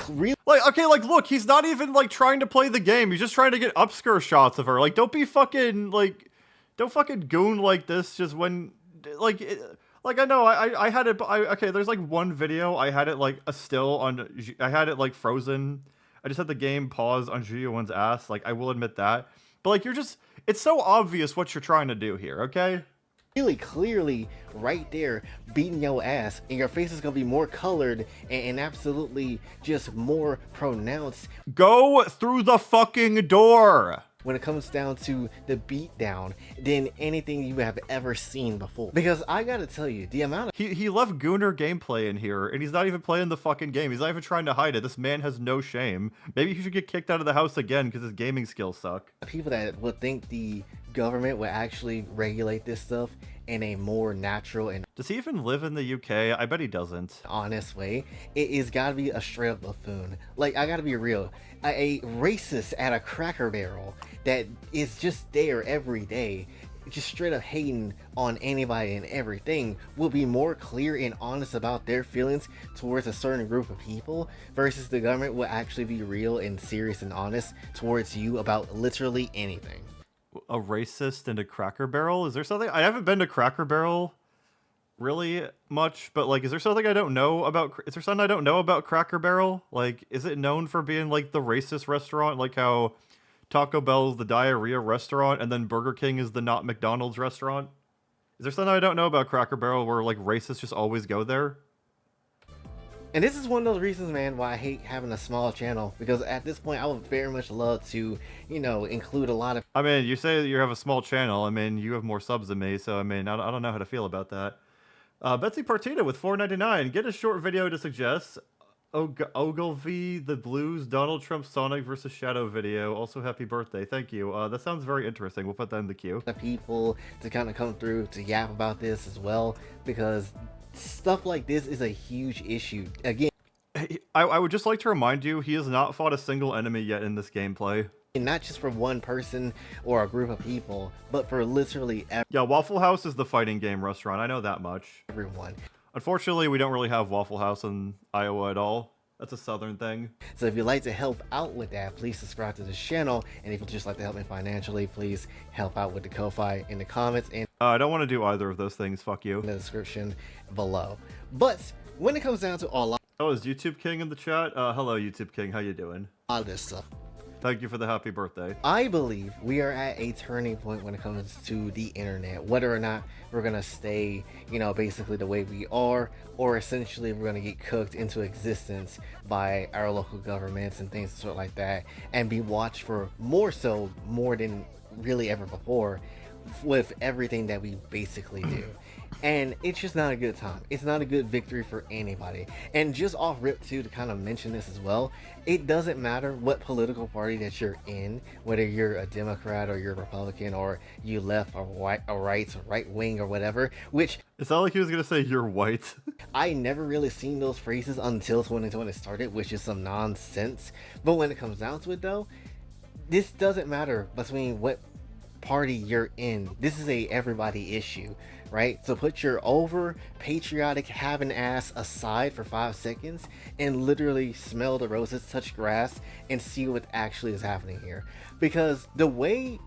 real. Like, okay, like, look, he's not even, like, trying to play the game. He's just trying to get upskirt shots of her. Like, don't be fucking, like, don't fucking goon like this just when, like, like, I know, I had it, okay, there's, like, one video, I had it, like, a still on, I had it, like, frozen. I just had the game pause on Ji-Won's ass. Like, I will admit that. But, like, you're just, it's so obvious what you're trying to do here, okay? Really clearly right there beating your ass, and your face is going to be more colored and absolutely just more pronounced. Go through the fucking door! When it comes down to the beatdown than anything you have ever seen before. Because I gotta tell you, the amount of... He left Gooner gameplay in here, and he's not even playing the fucking game. He's not even trying to hide it. This man has no shame. Maybe he should get kicked out of the house again because his gaming skills suck. People that would think the government would actually regulate this stuff in a more natural and... Does he even live in the UK? I bet he doesn't. Honest way. It is gotta be a straight up buffoon. Like, I gotta be real. A racist at a Cracker Barrel that is just there every day, just straight up hating on anybody and everything, will be more clear and honest about their feelings towards a certain group of people versus the government will actually be real and serious and honest towards you about literally anything. A racist and a Cracker Barrel? Is there something? I haven't been to Cracker Barrel really much, but, like, is there something I don't know about? Is there something I don't know about Cracker Barrel? Like, is it known for being, like, the racist restaurant, like how Taco Bell is the diarrhea restaurant and then Burger King is the not McDonald's restaurant? Is there something I don't know about Cracker Barrel where, like, racists just always go there? And this is one of those reasons, man, why I hate having a small channel, because at this point I would very much love to, you know, include a lot of... I mean, you say that you have a small channel. I mean, you have more subs than me, so I mean, I don't know how to feel about that. Betsy Partita with $4.99. Get a short video to suggest. Ogilvy, the Blues, Donald Trump, Sonic versus Shadow video. Also, happy birthday. Thank you. That sounds very interesting. We'll put that in the queue. The people to kind of come through to yap about this as well, because stuff like this is a huge issue. Again, I would just like to remind you, he has not fought a single enemy yet in this gameplay. And not just for one person or a group of people, but for literally everyone. Yeah, Waffle House is the fighting game restaurant. I know that much. Everyone. Unfortunately, we don't really have Waffle House in Iowa at all. That's a southern thing. So if you'd like to help out with that, please subscribe to this channel. And if you'd just like to help me financially, please help out with the Ko-Fi in the comments. And I don't want to do either of those things. Fuck you. In the description below. But when it comes down to all... Oh, is YouTube King in the chat? Hello, YouTube King. How you doing? All this stuff. Thank you for the happy birthday. I believe we are at a turning point when it comes to the internet. Whether or not we're going to stay, you know, basically the way we are, or essentially we're going to get cooked into existence by our local governments and things sort of like that, and be watched for more than really ever before with everything that we basically do. And it's just not a good time. It's not a good victory for anybody. And just off rip too, to kind of mention this as well, it doesn't matter what political party that you're in, whether you're a Democrat or you're a Republican or you left or right or right wing or whatever, which... It sounded like he was going to say you're white. I never really seen those phrases until 2020 started, which is some nonsense. But when it comes down to it though, this doesn't matter between what party you're in. This is a everybody issue, right? So put your over patriotic having ass aside for 5 seconds and literally smell the roses, touch grass, and see what actually is happening here. Because the way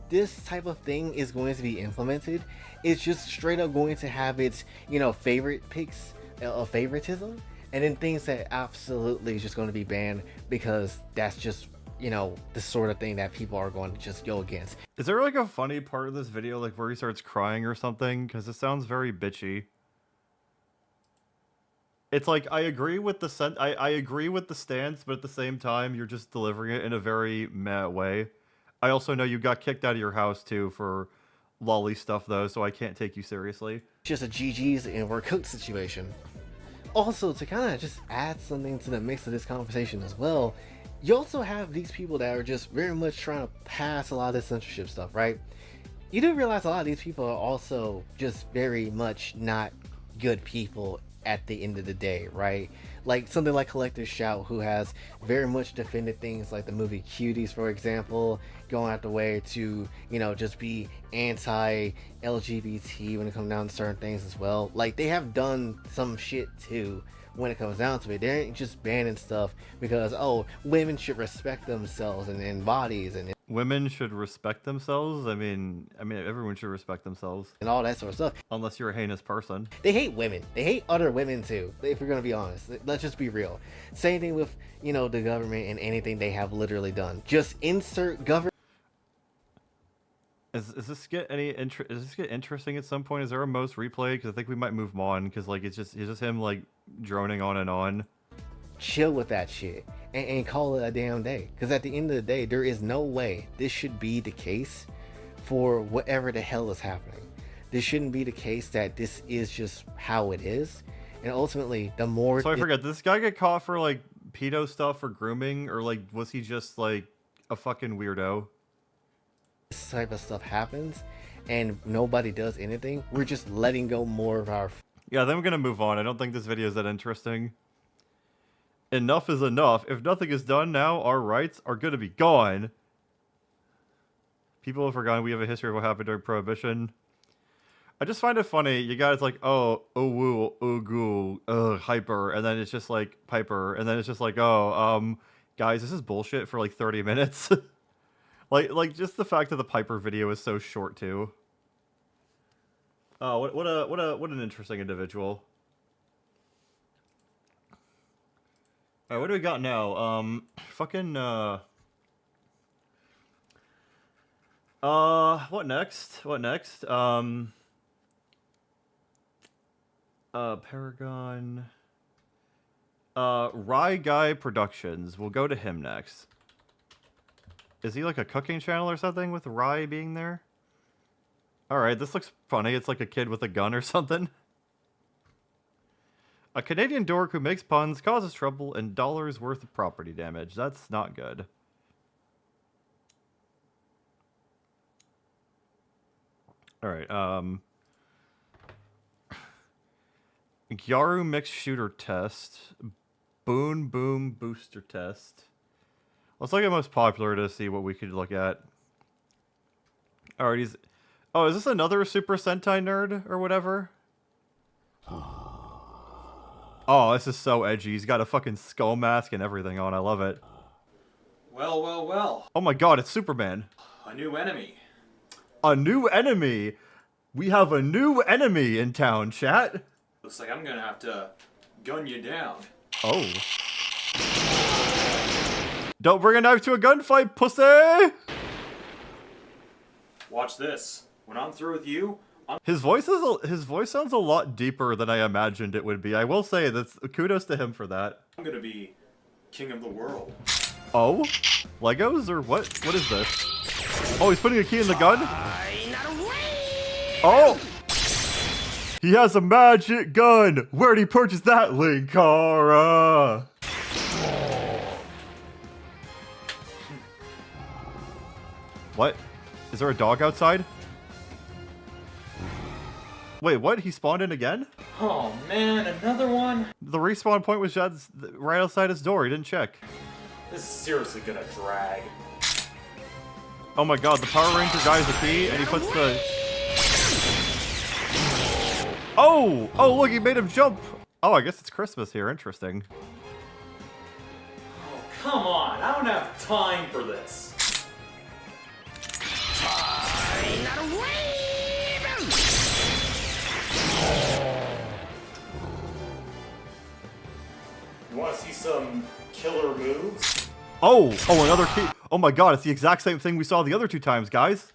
this type of thing is going to be implemented is just straight up going to have its, you know, favorite picks of favoritism, and then things that absolutely is just going to be banned because that's just, you know, the sort of thing that people are going to just go against. Is there like a funny part of this video, like where he starts crying or something? Because it sounds very bitchy. It's like, I agree with the I agree with the stance, but at the same time, you're just delivering it in a very meh way. I also know you got kicked out of your house too for lolly stuff though, so I can't take you seriously. Just a GG's and we're cooked situation. Also, to kind of just add something to the mix of this conversation as well, you also have these people that are just very much trying to pass a lot of this censorship stuff, right? You do realize a lot of these people are also just very much not good people at the end of the day, right? Like something like Collector's Shout, who has very much defended things like the movie Cuties, for example, going out the way to, you know, just be anti-LGBT when it comes down to certain things as well. Like, they have done some shit too when it comes down to it. They ain't just banning stuff because, oh, women should respect themselves and bodies and women should respect themselves. I mean, everyone should respect themselves and all that sort of stuff. Unless you're a heinous person. They hate women. They hate other women too. If we're gonna be honest, let's just be real. Same thing with, you know, the government and anything they have literally done. Just insert government. Is this get interesting at some point? Is there a most replay? Because I think we might move on. Because like it's just him like droning on and on. Chill with that shit and call it a damn day. Because at the end of the day, there is no way this should be the case for whatever the hell is happening. This shouldn't be the case that this is just how it is. And ultimately, the more... So I forget, did this guy get caught for like pedo stuff or grooming? Or like, was he just like a fucking weirdo? This type of stuff happens and nobody does anything, we're just letting go more of our... Yeah, then we're gonna move on. I don't think this video is that interesting. Enough is enough. If nothing is done now, our rights are gonna be gone. People have forgotten we have a history of what happened during Prohibition. I just find it funny. You guys like, oh woo, oh goo, hyper, and then it's just like Piper, and then it's just like, oh, guys, this is bullshit for like 30 minutes. Like just the fact that the Piper video is so short too. Oh, what an interesting individual. All right, what do we got now? Fucking what next? What next? Paragon. Rye Guy Productions. We'll go to him next. Is he like a cooking channel or something with Rye being there? Alright, this looks funny. It's like a kid with a gun or something. A Canadian dork who makes puns, causes trouble, and dollars worth of property damage. That's not good. Alright, Gyaru Mix Shooter Test. Boon Boom Booster Test. Let's look at most popular to see what we could look at. Alright, he's... Oh, is this another Super Sentai nerd or whatever? Oh, this is so edgy. He's got a fucking skull mask and everything on. I love it. Well, well, well. Oh my god, it's Superman. A new enemy. A new enemy? We have a new enemy in town, chat. Looks like I'm gonna have to gun you down. Oh. Don't bring a knife to a gunfight, pussy! Watch this. When I'm through with you, His voice sounds a lot deeper than I imagined it would be. I will say that's kudos to him for that. I'm gonna be king of the world. Oh? Legos or what? What is this? Oh, he's putting a key in the gun? Oh! He has a magic gun! Where'd he purchase that, Linkara? What? Is there a dog outside? Wait, what? He spawned in again? Oh man, another one? The respawn point was just right outside his door. He didn't check. This is seriously gonna drag. Oh my god, the Power Ranger guy is a key, and he puts the... Oh! Oh, look, he made him jump! Oh, I guess it's Christmas here. Interesting. Oh, come on. I don't have time for this. You want to see some killer moves? Oh! Oh, another key! Oh my god, it's the exact same thing we saw the other two times, guys!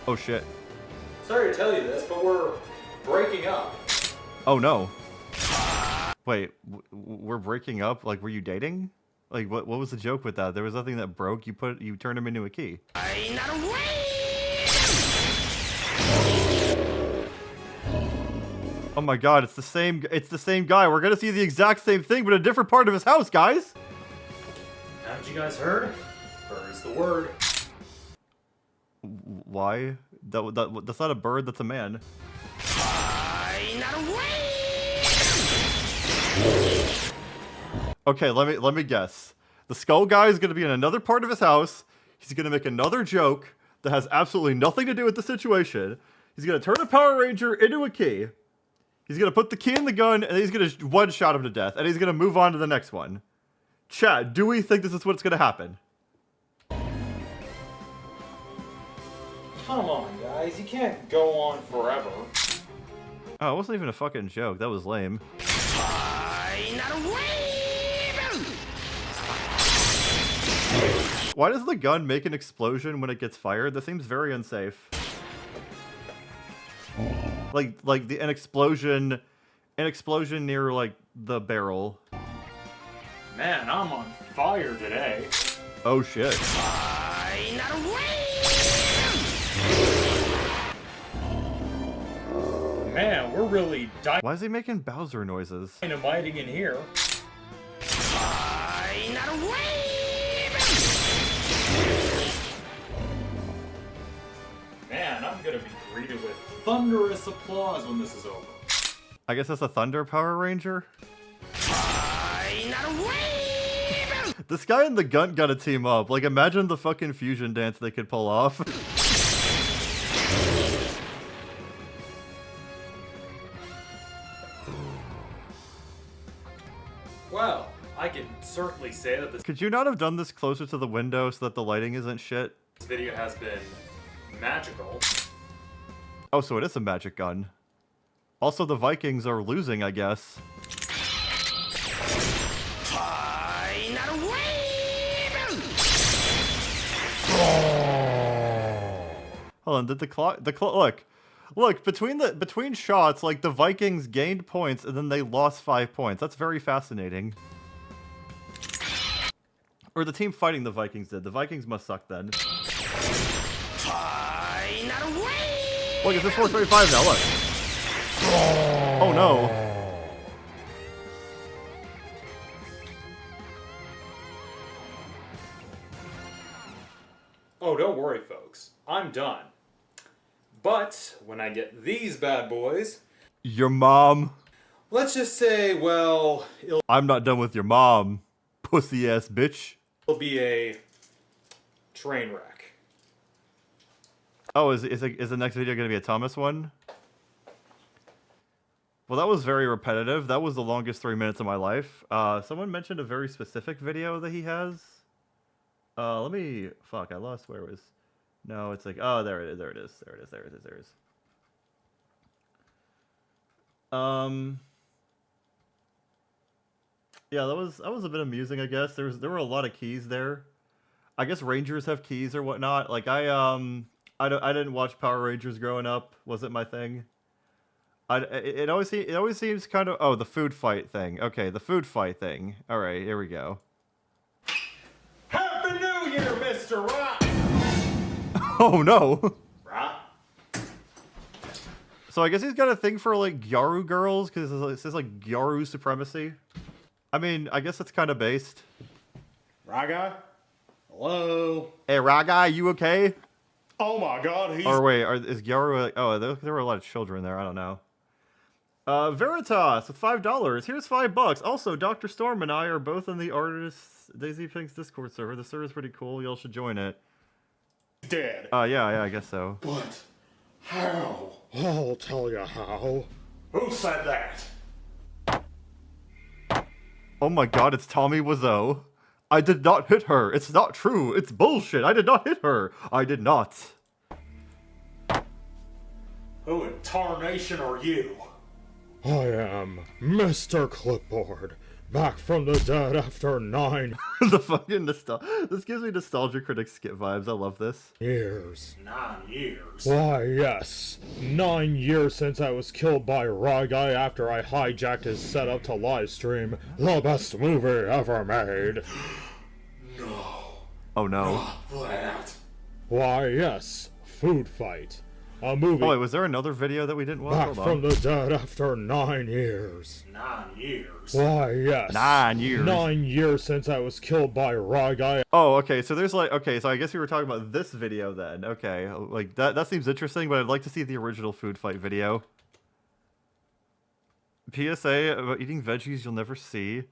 Oh shit. Sorry to tell you this, but we're breaking up. Oh no. Wait, we're breaking up? Like, were you dating? Like, what was the joke with that? There was nothing that broke. You turned him into a key. Oh my god, it's the same guy. We're gonna see the exact same thing, but a different part of his house, guys! Haven't you guys heard? Bird's the word. Why? That's not a bird, that's a man. Okay, let me guess. The skull guy is gonna be in another part of his house. He's gonna make another joke that has absolutely nothing to do with the situation. He's gonna turn a Power Ranger into a key. He's gonna put the key in the gun, and he's gonna one-shot him to death, and he's gonna move on to the next one. Chat, do we think this is what's gonna happen? Come on, guys. You can't go on forever. Oh, it wasn't even a fucking joke. That was lame. Why does the gun make an explosion when it gets fired? That seems very unsafe. Like an explosion near like the barrel. Man, I'm on fire today. Oh shit. Man, we're really Why is he making Bowser noises? dynamiting in here. Man, I'm gonna be greeted with thunderous applause when this is over. I guess that's a Thunder Power Ranger? This guy and the gun gotta team up. Like, imagine the fucking fusion dance they could pull off. Well, I can certainly say that this Could you not have done this closer to the window so that the lighting isn't shit? video has been magical. Oh, so it is a magic gun. Also, the Vikings are losing, I guess. Hold on, did look, Look, between shots, like, the Vikings gained points and then they lost 5 points. That's very fascinating. Or the team fighting the Vikings did. The Vikings must suck then. Look, it's just 435 now, look. Oh no. Oh, don't worry, folks. I'm done. But when I get these bad boys, Your mom. let's just say, well, I'm not done with your mom, pussy ass bitch. it'll be a train wreck. Oh, is the next video going to be a Thomas one? Well, that was very repetitive. That was the longest 3 minutes of my life. Someone mentioned a very specific video that he has. Let me... Fuck, I lost where it was. No, it's like... Oh, there it is. There it is. There it is. There it is. There it is. Yeah, that was a bit amusing, I guess. There were a lot of keys there. I guess Rangers have keys or whatnot. Like I didn't watch Power Rangers growing up. Wasn't my thing. It always seems kind of... Oh, the food fight thing. Okay, the food fight thing. All right, here we go. Happy New Year, Mr. Rock! Oh no. Rock? So I guess he's got a thing for like Gyaru girls because it says like Gyaru supremacy. I mean, I guess it's kind of based. Raga? Hello? Hey, Raga, you okay? Oh my god, he's... Or wait, is Gyaru like... Oh, there were a lot of children there. I don't know. Veritas with $5. Here's $5. Also, Dr. Storm and I are both in the Artists Daisy Pink's Discord server. The server's pretty cool. Y'all should join it. Dead. Yeah, I guess so. But how? I'll tell you how. Who said that? Oh my god, it's Tommy Wiseau. I did not hit her. It's not true. It's bullshit. I did not hit her. I did not. Who in tarnation are you? I am Mr. Clipboard, back from the dead after 9 The fucking nostalgia. This gives me Nostalgia Critic skit vibes. I love this. years. 9 years. Why, yes. 9 years since I was killed by Raw Guy after I hijacked his setup to live stream the best movie ever made. Oh no. That. Why, yes. Food Fight. A movie Oh wait, was there another video that we didn't watch? back Hold on. from the dead after 9 years. 9 years. Why, yes. 9 years. 9 years since I was killed by Raw Guy. Oh, okay. So there's like, okay. So I guess we were talking about this video then. Okay, like that seems interesting, but I'd like to see the original food fight video. PSA about eating veggies you'll never see.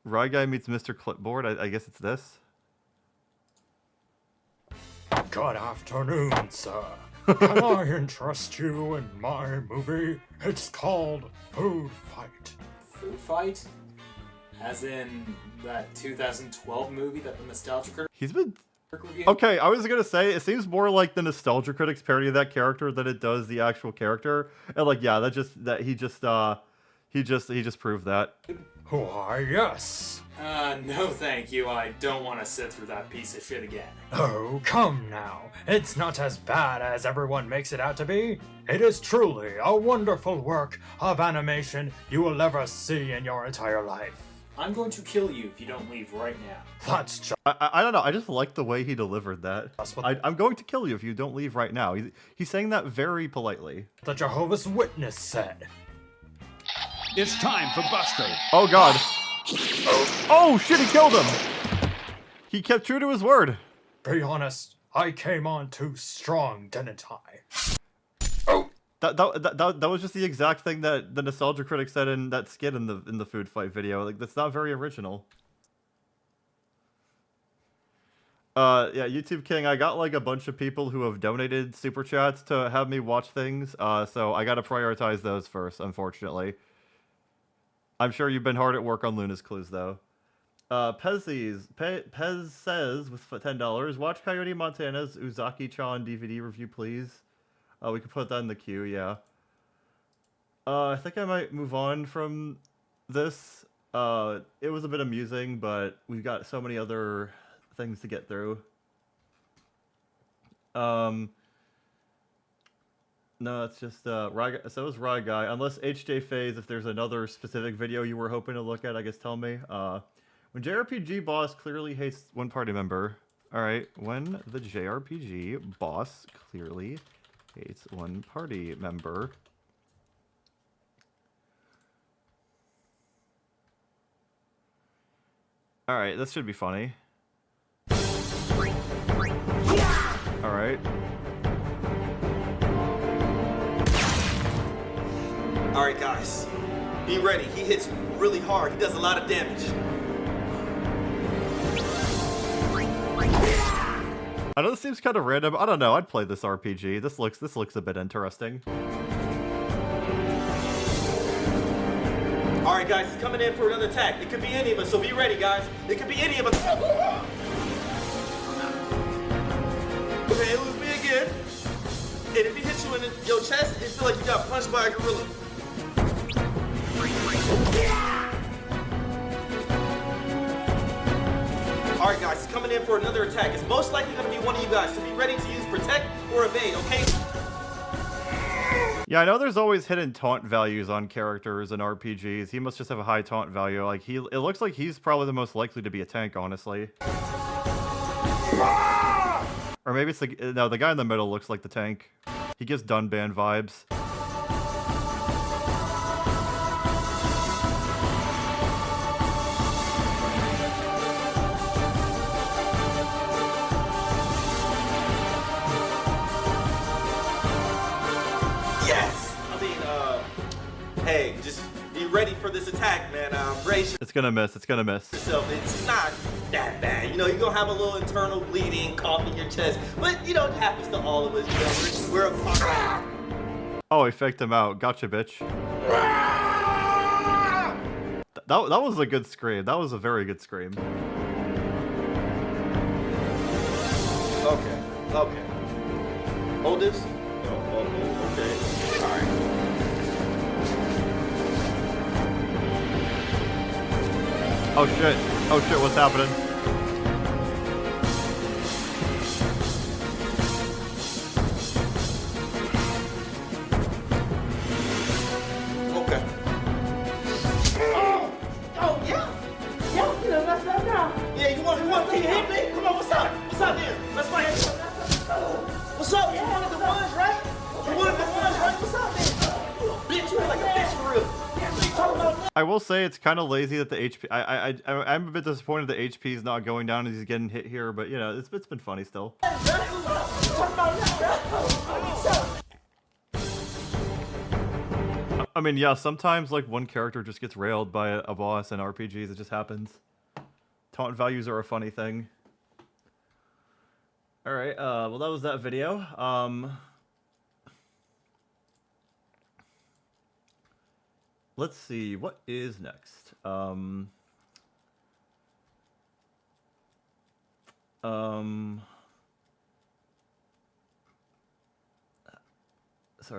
Rye Guy meets Mr. Clipboard. I guess it's this. Good afternoon, sir. Can I interest you in my movie? It's called Food Fight. Food fight? As in that 2012 movie that the Nostalgia Critic He's been... reviewed? Okay, I was gonna say, it seems more like the Nostalgia Critics parody of that character than it does the actual character. And like, yeah, he just proved that. Why, yes. No thank you. I don't want to sit through that piece of shit again. Oh, come now. It's not as bad as everyone makes it out to be. It is truly a wonderful work of animation you will ever see in your entire life. I'm going to kill you if you don't leave right now. That's just... I don't know. I just like the way he delivered that. I'm going to kill you if you don't leave right now. He's saying that very politely. The Jehovah's Witness said. It's time for Buster. Oh god. Oh shit, he killed him. He kept true to his word. Be honest, I came on too strong, didn't I? That was just the exact thing that the Nostalgia Critic said in that skit in the food fight video. Like, that's not very original. Yeah, YouTube King, I got like a bunch of people who have donated super chats to have me watch things. So I gotta prioritize those first, unfortunately. I'm sure you've been hard at work on Luna's Clues, though. Pez says, with $10, watch Coyote Montana's Uzaki-chan DVD review, please. We could put that in the queue, yeah. I think I might move on from this. It was a bit amusing, but we've got so many other things to get through. No, it's just Rye. So it's Rye Guy. Unless HJ Phase, if there's another specific video you were hoping to look at, I guess tell me. When JRPG boss clearly hates one party member. All right, when the JRPG boss clearly hates one party member. All right, this should be funny. All right. Alright guys, be ready. He hits really hard. He does a lot of damage. I know this seems kind of random. I don't know. I'd play this RPG. This looks a bit interesting. Alright guys, he's coming in for another attack. It could be any of us, so be ready guys. It could be any of us. Okay, it was me again. And if he hits you in your chest, it feels like you got punched by a gorilla. Alright guys, he's coming in for another attack. It's most likely going to be one of you guys, so be ready to use protect or evade, okay? Yeah, I know there's always hidden taunt values on characters in RPGs. He must just have a high taunt value. Like it looks like he's probably the most likely to be a tank, honestly. Or maybe it's the guy in the middle looks like the tank. He gives Dunban vibes. Hey, just be ready for this attack, man. Brace It's gonna miss. It's gonna miss. yourself. It's not that bad. You know, you're gonna have a little internal bleeding, cough in your chest, but you know, it happens to all of us. You know, we're a part. Oh, he faked him out. Gotcha, bitch. That was a good scream. That was a very good scream. Okay. Hold this. Oh, okay. All right. Oh shit. Oh shit, what's happening? Okay. Oh yeah. Yeah, you know, that's that now. Yeah, you want to hit me? Come on, what's up? What's up there? Let's fight. What's up? You wanted the ones, right? You wanted the ones, right? What's up, man? You a bitch, you like a bitch for real. What you talking about? I will say it's kind of lazy that the HP. I'm a bit disappointed the HP is not going down as he's getting hit here, but you know it's been funny still. I mean, yeah, sometimes like one character just gets railed by a boss in RPGs. It just happens. Taunt values are a funny thing. All right, well that was that video. Let's see, what is next? Sorry,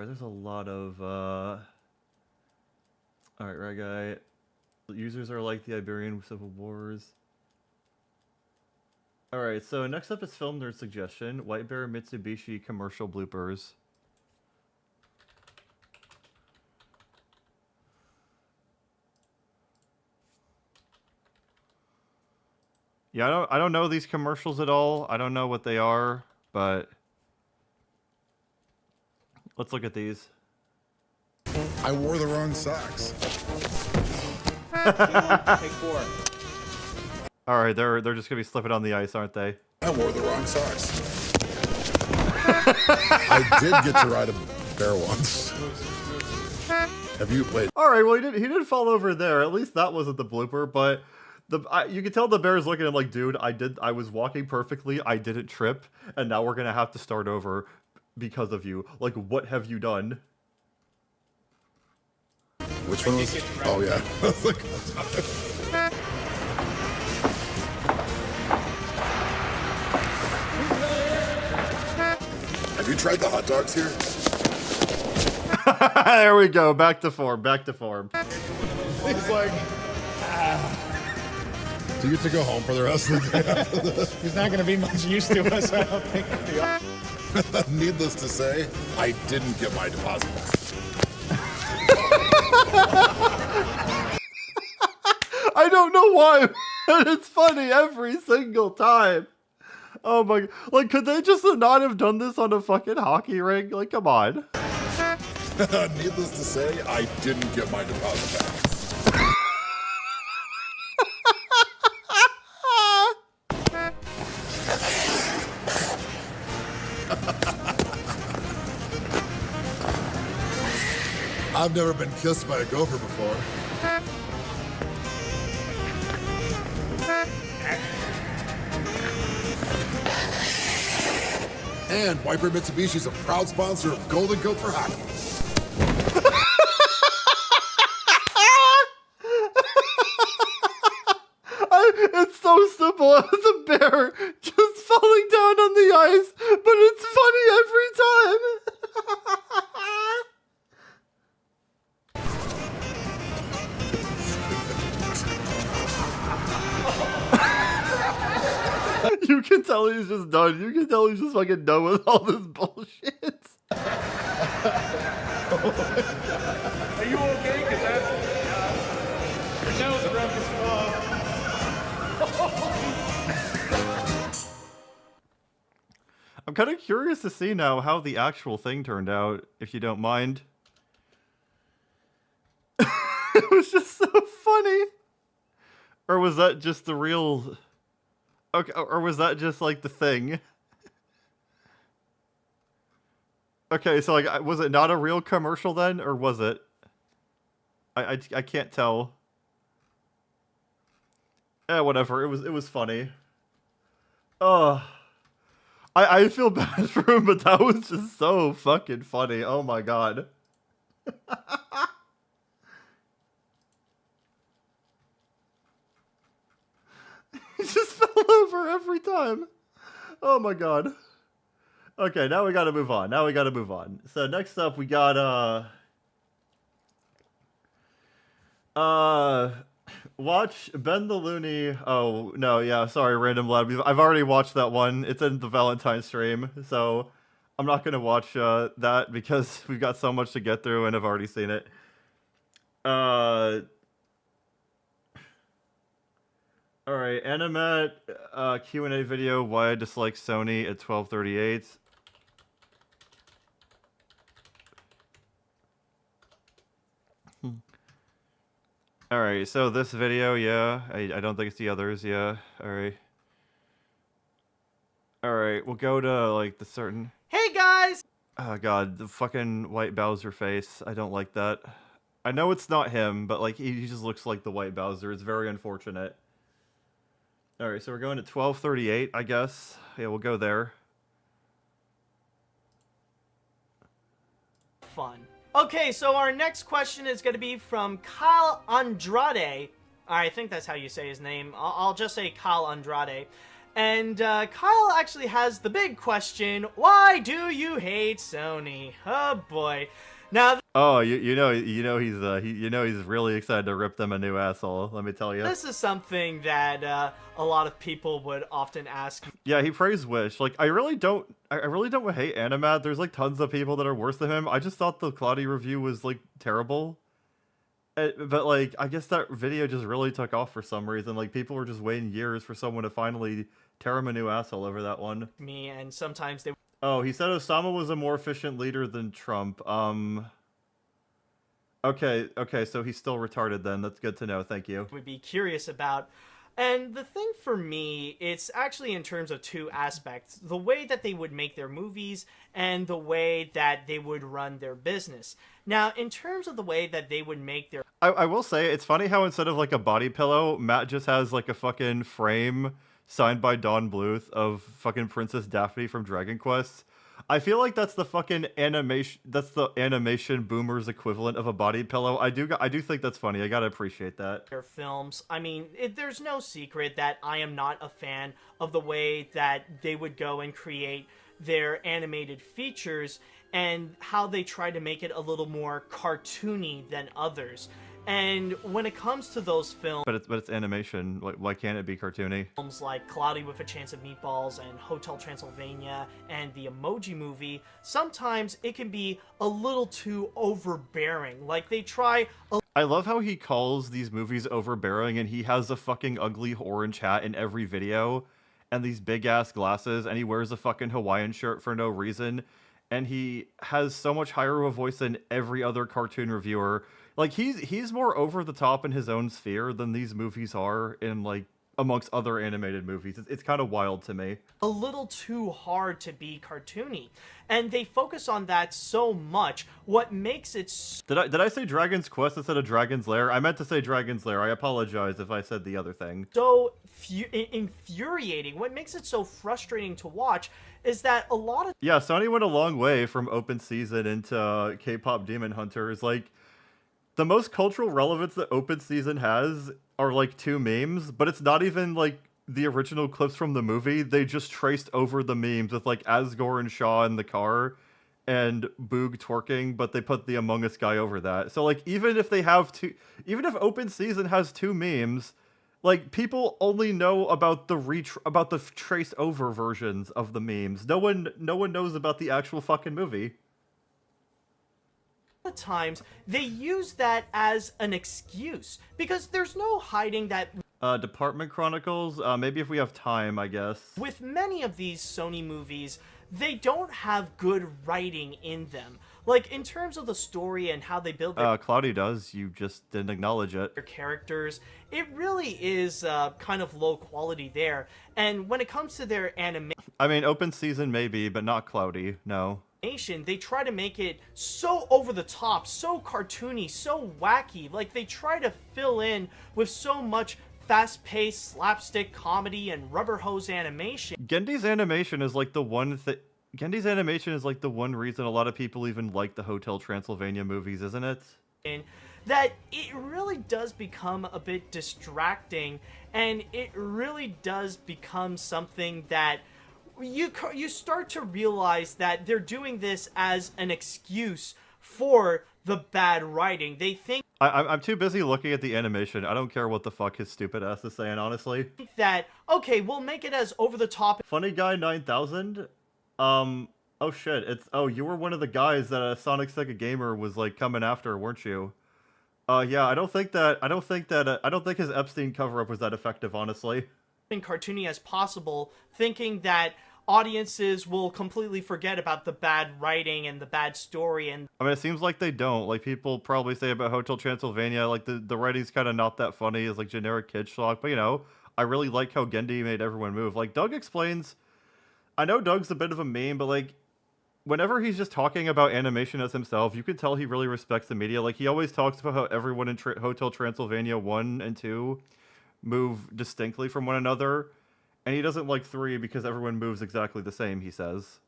there's a lot of, alright, right guy. Users are like the Iberian Civil Wars. Alright, so next up is Film Nerd Suggestion, White Bear Mitsubishi commercial bloopers. Yeah, I don't know these commercials at all. I don't know what they are, but let's look at these. I wore the wrong socks. Take 4. All right, they're just gonna be slipping on the ice, aren't they? I wore the wrong socks. I did get to ride a bear once. Have you played? All right, well he did fall over there. At least that wasn't the blooper, but you could tell the bear's looking at him like, dude, I was walking perfectly, I didn't trip, and now we're gonna have to start over because of you. Like, what have you done? Which one was? Oh yeah. I was like, have you tried the hot dogs here? There we go. Back to form. Back to form. He's like, Do you get to go home for the rest of the day? He's not going to be much use to us, I don't think. Needless to say, I didn't get my deposit back. I don't know why, but it's funny every single time. Oh my, like, could they just not have done this on a fucking hockey rink? Like, come on. Needless to say, I didn't get my deposit back. I've never been kissed by a gopher before. And White Bear Mitsubishi is a proud sponsor of Golden Gopher Hockey. It's so simple as a bear just falling down on the ice, but it's funny every time. You can tell he's just done. You can tell he's just fucking done with all this bullshit. Are you okay? Because that's your nose around his I'm kind of curious to see now how the actual thing turned out, if you don't mind. It was just so funny. Or was that just the real... Okay, or was that just like the thing? Okay, so like, was it not a real commercial then, or was it? I can't tell. Whatever. It was funny. I feel bad for him, but that was just so fucking funny. Oh my god. He just fell over every time. Oh my god. Okay, now we gotta move on. So next up we got watch Ben the Looney. Oh no, yeah, sorry, Random Lad. I've already watched that one. It's in the Valentine stream, so I'm not gonna watch that because we've got so much to get through and I've already seen it. Alright, Animat Q&A video, why I dislike Sony at 12:38. Alright, so this video, yeah. I don't think it's the others, yeah. Alright. Alright, we'll go to, like, the certain... Hey, guys! Oh god, the fucking white Bowser face. I don't like that. I know it's not him, but, like, he just looks like the white Bowser. It's very unfortunate. Alright, so we're going to 12:38, I guess. Yeah, we'll go there. Fun. Okay, so our next question is going to be from Kyle Andrade. I think that's how you say his name. I'll just say Kyle Andrade. And Kyle actually has the big question, why do you hate Sony? Oh boy. Now, oh, you know he's really excited to rip them a new asshole. Let me tell you. this is something that a lot of people would often ask. Yeah, he praised Wish. Like, I really don't hate Animat. There's like tons of people that are worse than him. I just thought the Cloudy review was like terrible. But like, I guess that video just really took off for some reason. Like, people were just waiting years for someone to finally tear him a new asshole over that one. Me, and sometimes they... Oh, he said Osama was a more efficient leader than Trump. Okay, so he's still retarded then. That's good to know. Thank you. Would be curious about. And the thing for me, it's actually in terms of two aspects. The way that they would make their movies and the way that they would run their business. Now, in terms of the way that they would make their... I will say, it's funny how instead of like a body pillow, Matt just has like a fucking frame signed by Don Bluth of fucking Princess Daphne from Dragon Quest. I feel like that's the fucking animation. That's the animation boomers equivalent of a body pillow. I do think that's funny. I gotta appreciate that. Their films. I mean, there's no secret that I am not a fan of the way that they would go and create their animated features and how they try to make it a little more cartoony than others. And when it comes to those films, But it's animation. Why can't it be cartoony? films like Cloudy with a Chance of Meatballs and Hotel Transylvania and the Emoji Movie, sometimes it can be a little too overbearing. Like they try I love how he calls these movies overbearing, and he has a fucking ugly orange hat in every video, and these big ass glasses, and he wears a fucking Hawaiian shirt for no reason, and he has so much higher of a voice than every other cartoon reviewer. Like he's more over the top in his own sphere than these movies are in like amongst other animated movies. It's kind of wild to me. a little too hard to be cartoony. And they focus on that so much. What makes it Did I say Dragon's Quest instead of Dragon's Lair? I meant to say Dragon's Lair. I apologize if I said the other thing. so infuriating, what makes it so frustrating to watch is that a lot of Yeah, Sony went a long way from open season into K-pop Demon Hunters. Like, the most cultural relevance that open season has are like 2 memes, but it's not even like the original clips from the movie. They just traced over the memes with like Asgore and Shaw in the car and Boog twerking, but they put the Among Us guy over that. So like even if open season has 2 memes, like people only know about the traced over versions of the memes. No one knows about the actual fucking movie. times they use that as an excuse because there's no hiding that Department Chronicles, maybe if we have time, I guess. with many of these Sony movies, they don't have good writing in them. Like, in terms of the story and how they build Cloudy does, you just didn't acknowledge it. their characters, it really is kind of low quality there. And when it comes to their I mean, open season maybe, but not Cloudy, no. animation, they try to make it so over the top, so cartoony, so wacky. Like, they try to fill in with so much fast-paced slapstick comedy and rubber hose animation. Gendy's animation is like the one reason a lot of people even like the Hotel Transylvania movies, isn't it? And that it really does become a bit distracting, and it really does become something that you start to realize that they're doing this as an excuse for the bad writing. They think I'm too busy looking at the animation. I don't care what the fuck his stupid ass is saying, honestly. that, okay, we'll make it as over the top. Funny Guy 9000? Oh shit, you were one of the guys that Sonic Sega Gamer was like coming after, weren't you? Yeah, I don't think his Epstein cover-up was that effective, honestly. Cartoony as possible, thinking that audiences will completely forget about the bad writing and the bad story. And I mean, it seems like they don't. Like, people probably say about Hotel Transylvania, like, the writing's kind of not that funny as, like, generic kid schlock. But, you know, I really like how Gendy made everyone move. Like, Doug explains... I know Doug's a bit of a meme, but, like, whenever he's just talking about animation as himself, you can tell he really respects the media. Like, he always talks about how everyone in Hotel Transylvania 1 and 2 move distinctly from one another. And he doesn't like 3 because everyone moves exactly the same, he says.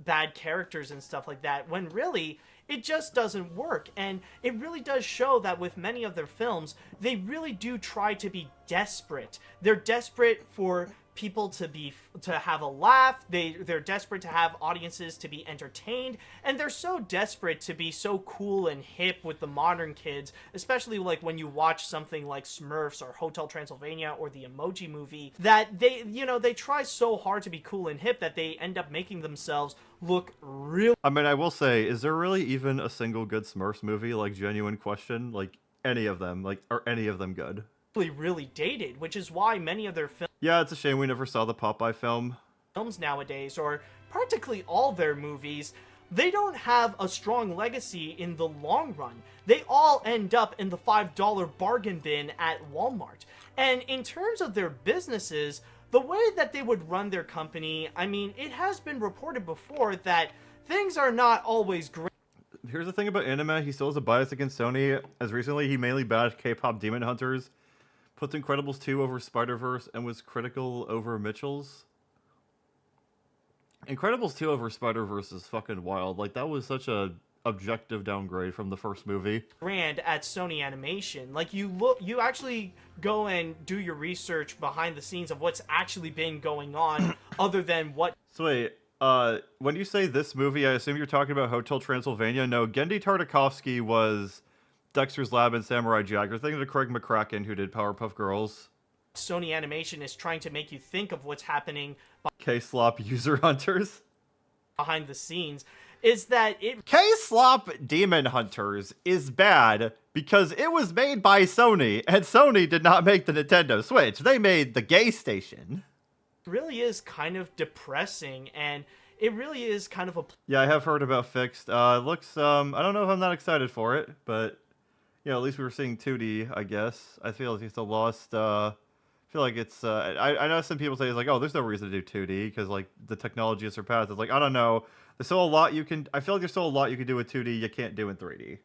bad characters and stuff like that, when really it just doesn't work. And it really does show that with many of their films, they really do try to be desperate. They're desperate for people to have a laugh. They're desperate to have audiences to be entertained, and they're so desperate to be so cool and hip with the modern kids, especially like when you watch something like Smurfs or Hotel Transylvania or the Emoji Movie, that they try so hard to be cool and hip that they end up making themselves look real. I mean, I will say, is there really even a single good Smurfs movie? Like, genuine question, like any of them, like, are any of them good? Really dated, which is why many of their Yeah, it's a shame we never saw the Popeye film. films nowadays, or practically all their movies, they don't have a strong legacy in the long run. They all end up in the $5 bargain bin at Walmart. And in terms of their businesses, the way that they would run their company, I mean, it has been reported before that things are not always great. Here's the thing about anime, he still has a bias against Sony, as recently he mainly bashed K-pop Demon Hunters, puts Incredibles 2 over Spider-Verse, and was critical over Mitchell's. Incredibles 2 over Spider-Verse is fucking wild. Like, that was such a objective downgrade from the first movie. Grand at Sony Animation. Like, you actually go and do your research behind the scenes of what's actually been going on, other than what... So wait, when you say this movie, I assume you're talking about Hotel Transylvania? No, Genndy Tartakovsky was Dexter's Lab and Samurai Jack. You're thinking of Craig McCracken, who did Powerpuff Girls. Sony Animation is trying to make you think of what's happening K-Slop User Hunters. behind the scenes, is that it... K-Slop Demon Hunters is bad because it was made by Sony, and Sony did not make the Nintendo Switch. They made the Gay Station. really is kind of depressing, and it really is kind of a... Yeah, I have heard about Fixed. It looks, I don't know if I'm not excited for it, but, you know, at least we were seeing 2D, I guess. I feel like it's a lost, I feel like it's, I know some people say it's like, oh, there's no reason to do 2D, because, like, the technology has surpassed. It's like, I don't know. There's still a lot you can, I feel like there's still a lot you can do with 2D you can't do in 3D.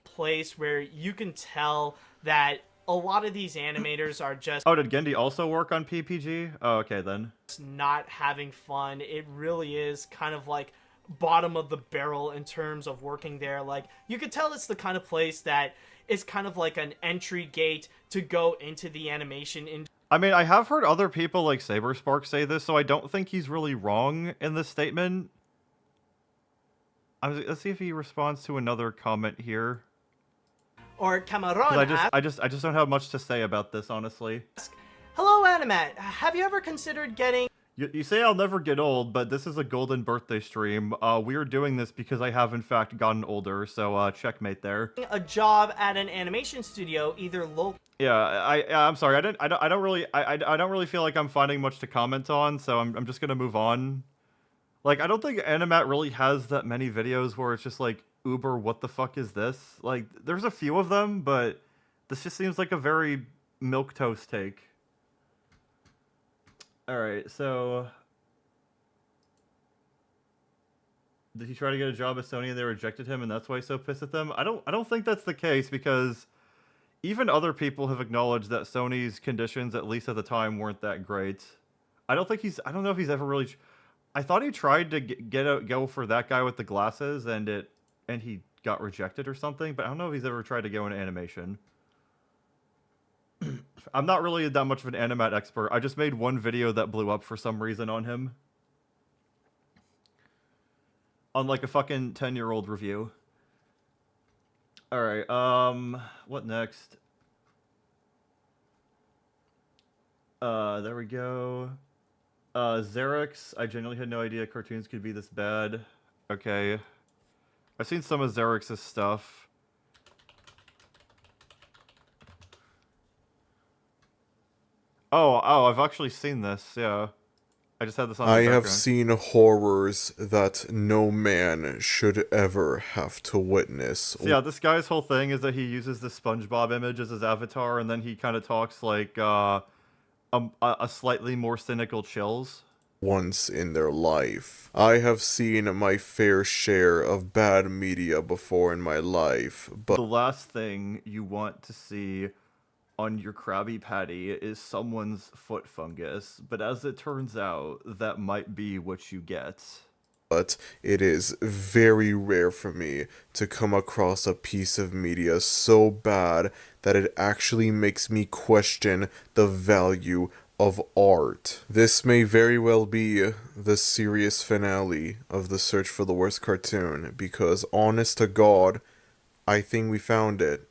Place where you can tell that a lot of these animators are just... Oh, did Gendy also work on PPG? Oh, okay, then. Not having fun. It really is kind of like bottom of the barrel in terms of working there. Like, you could tell it's the kind of place that is kind of like an entry gate to go into the animation industry. I mean, I have heard other people like Saberspark say this, so I don't think he's really wrong in this statement. Let's see if he responds to another comment here. Or Cameron I just don't have much to say about this, honestly. Hello, Animat. Have you ever considered getting... You say I'll never get old, but this is a golden birthday stream. We are doing this because I have, in fact, gotten older, so checkmate there. ...a job at an animation studio, either local... Yeah, I'm sorry. I don't really feel like I'm finding much to comment on, so I'm just gonna move on. Like, I don't think Animat really has that many videos where it's just like, Uber, what the fuck is this? Like, there's a few of them, but this just seems like a very milquetoast take. Alright, so... Did he try to get a job at Sony and they rejected him and that's why he's so pissed at them? I don't think that's the case, because even other people have acknowledged that Sony's conditions, at least at the time, weren't that great. I don't know if he's ever really... I thought he tried to go for that guy with the glasses and he got rejected or something, but I don't know if he's ever tried to go into animation. I'm not really that much of an Animat expert. I just made one video that blew up for some reason on him. On like a fucking 10-year-old review. Alright, what next? There we go. Xerix, I genuinely had no idea cartoons could be this bad. Okay. I've seen some of Xerix's stuff. Oh, I've actually seen this, yeah. I just had this on I the have background. seen horrors that no man should ever have to witness. So yeah, this guy's whole thing is that he uses the SpongeBob image as his avatar, and then he kind of talks like, a slightly more cynical Chills. Once in their life. I have seen my fair share of bad media before in my life, but the last thing you want to see on your Krabby Patty is someone's foot fungus, but as it turns out, that might be what you get. But it is very rare for me to come across a piece of media so bad that it actually makes me question the value of art. This may very well be the serious finale of the search for the worst cartoon, because honest to God, I think we found it.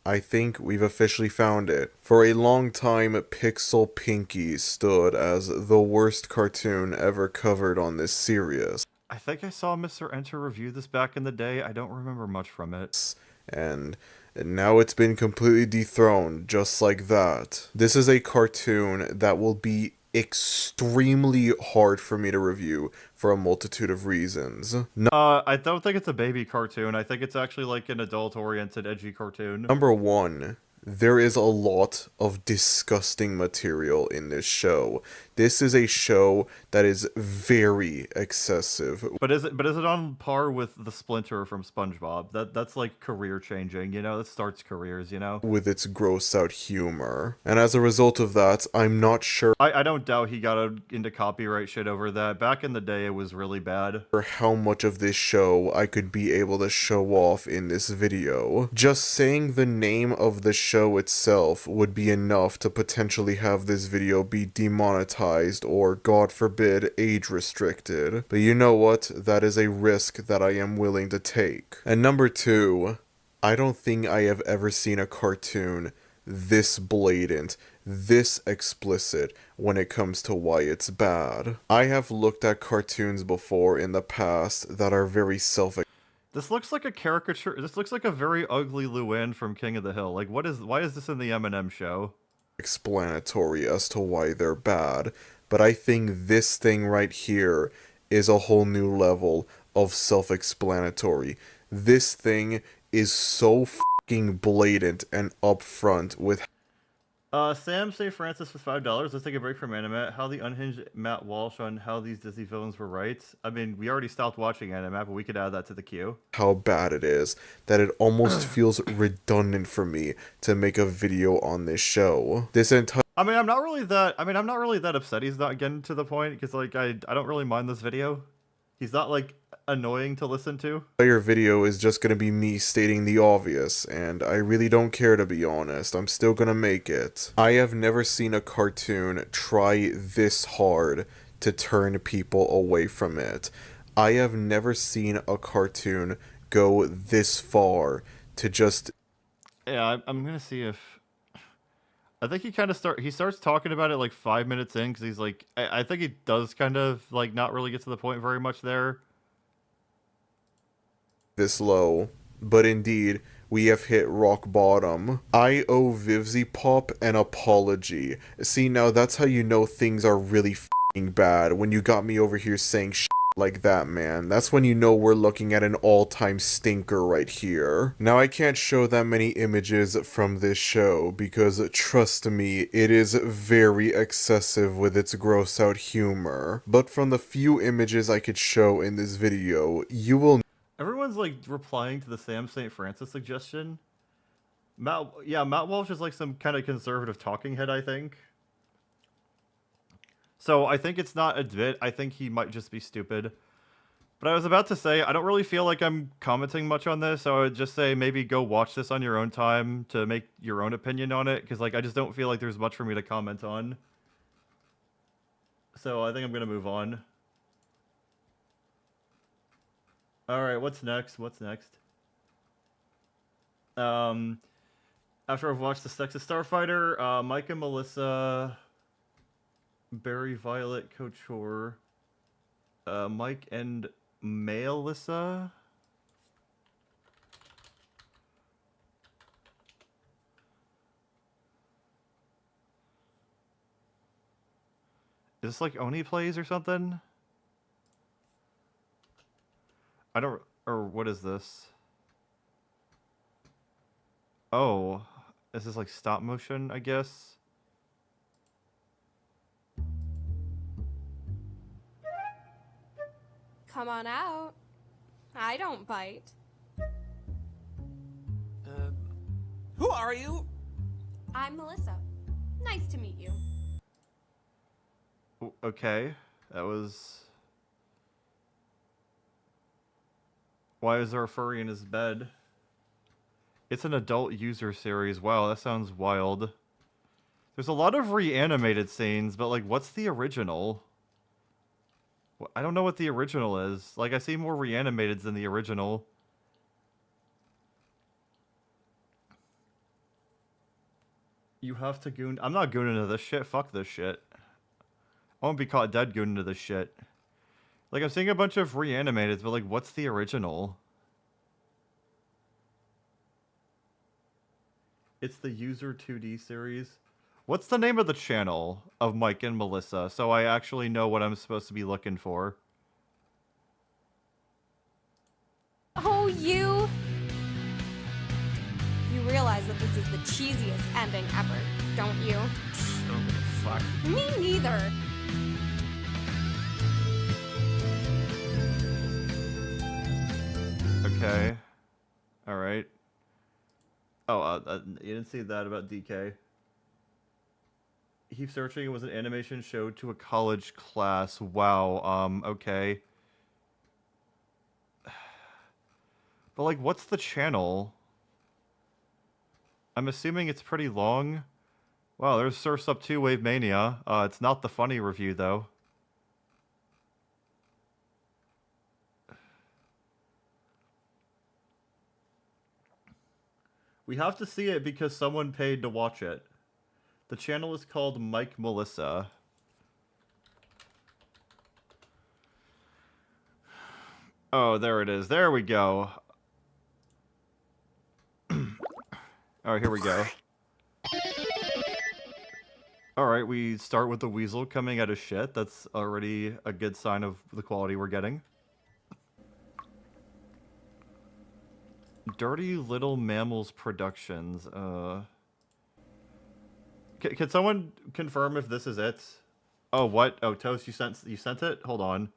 I think we've officially found it. For a long time, Pixel Pinky stood as the worst cartoon ever covered on this series. I think I saw Mr. Enter review this back in the day. I don't remember much from it. And now it's been completely dethroned, just like that. This is a cartoon that will be extremely hard for me to review for a multitude of reasons. I don't think it's a baby cartoon. I think it's actually like an adult-oriented, edgy cartoon. Number one, there is a lot of disgusting material in this show. This is a show that is very excessive. But is it on par with the Splinter from SpongeBob? That's like career changing, you know? That starts careers, you know? With its gross out humor. And as a result of that, I'm not sure I don't doubt he got into copyright shit over that. Back in the day, it was really bad. For how much of this show I could be able to show off in this video. Just saying the name of the show itself would be enough to potentially have this video be demonetized or, God forbid, age restricted. But you know what? That is a risk that I am willing to take. And number two, I don't think I have ever seen a cartoon this blatant, this explicit when it comes to why it's bad. I have looked at cartoons before in the past that are very This looks like a caricature. This looks like a very ugly Luann from King of the Hill. Like, why is this in the M&M show? Explanatory as to why they're bad, but I think this thing right here is a whole new level of self-explanatory. This thing is so fucking blatant and upfront with Sam St. Francis with $5. Let's take a break from anime. How the unhinged Matt Walsh on how these Disney villains were right. I mean, we already stopped watching anime, but we could add that to the queue. how bad it is that it almost feels redundant for me to make a video on this show. This entire I mean, I'm not really that upset he's not getting to the point, because, like, I don't really mind this video. He's not, like, annoying to listen to. entire video is just gonna be me stating the obvious, and I really don't care, to be honest. I'm still gonna make it. I have never seen a cartoon try this hard to turn people away from it. I have never seen a cartoon go this far to just... Yeah, I'm gonna see if... I think he kind of starts talking about it like 5 minutes in, because he's like, I think he does kind of like not really get to the point very much there. this low, but indeed, we have hit rock bottom. I owe Vivzy Pop an apology. See, now that's how you know things are really f***ing bad, when you got me over here saying shit like that, man. That's when you know we're looking at an all-time stinker right here. Now, I can't show that many images from this show, because trust me, it is very excessive with its gross-out humor. But from the few images I could show in this video, you will... Everyone's like replying to the Sam St. Francis suggestion. Matt Walsh is like some kind of conservative talking head, I think. So I think it's not a bit. I think he might just be stupid. But I was about to say, I don't really feel like I'm commenting much on this, so I would just say maybe go watch this on your own time to make your own opinion on it, because like I just don't feel like there's much for me to comment on. So I think I'm gonna move on. Alright, what's next? After I've watched the Stetson Starfighter, Mike and Melissa, Barry, Violet, Couture, Mike and Melissa? Is this like Oni Plays or something? Or what is this? Oh, is this like stop motion, I guess? Come on out. I don't bite. Who are you? I'm Melissa. Nice to meet you. Okay, that was... Why is there a furry in his bed? It's an adult user series. Wow, that sounds wild. There's a lot of reanimated scenes, but like, what's the original? I don't know what the original is. Like, I see more reanimateds than the original. You have to goon... I'm not gooning into this shit. Fuck this shit. I won't be caught dead gooning into this shit. Like, I'm seeing a bunch of reanimateds, but like, what's the original? It's the User 2D series. What's the name of the channel of Mike and Melissa, so I actually know what I'm supposed to be looking for? Oh, you realize that this is the cheesiest ending ever, don't you? I don't give a fuck. Me neither. Okay. Alright. Oh, you didn't see that about DK. Keep searching. It was an animation show to a college class. Wow. Okay. But like, what's the channel? I'm assuming it's pretty long. Wow, there's Surf's Up 2 Wave Mania. It's not the funny review though. We have to see it because someone paid to watch it. The channel is called Mike Melissa. Oh, there it is. There we go. Alright, here we go. Alright, we start with the weasel coming out of shit. That's already a good sign of the quality we're getting. Dirty Little Mammals Productions. Can someone confirm if this is it? Oh, what? Oh, Toast, you sent it? Hold on.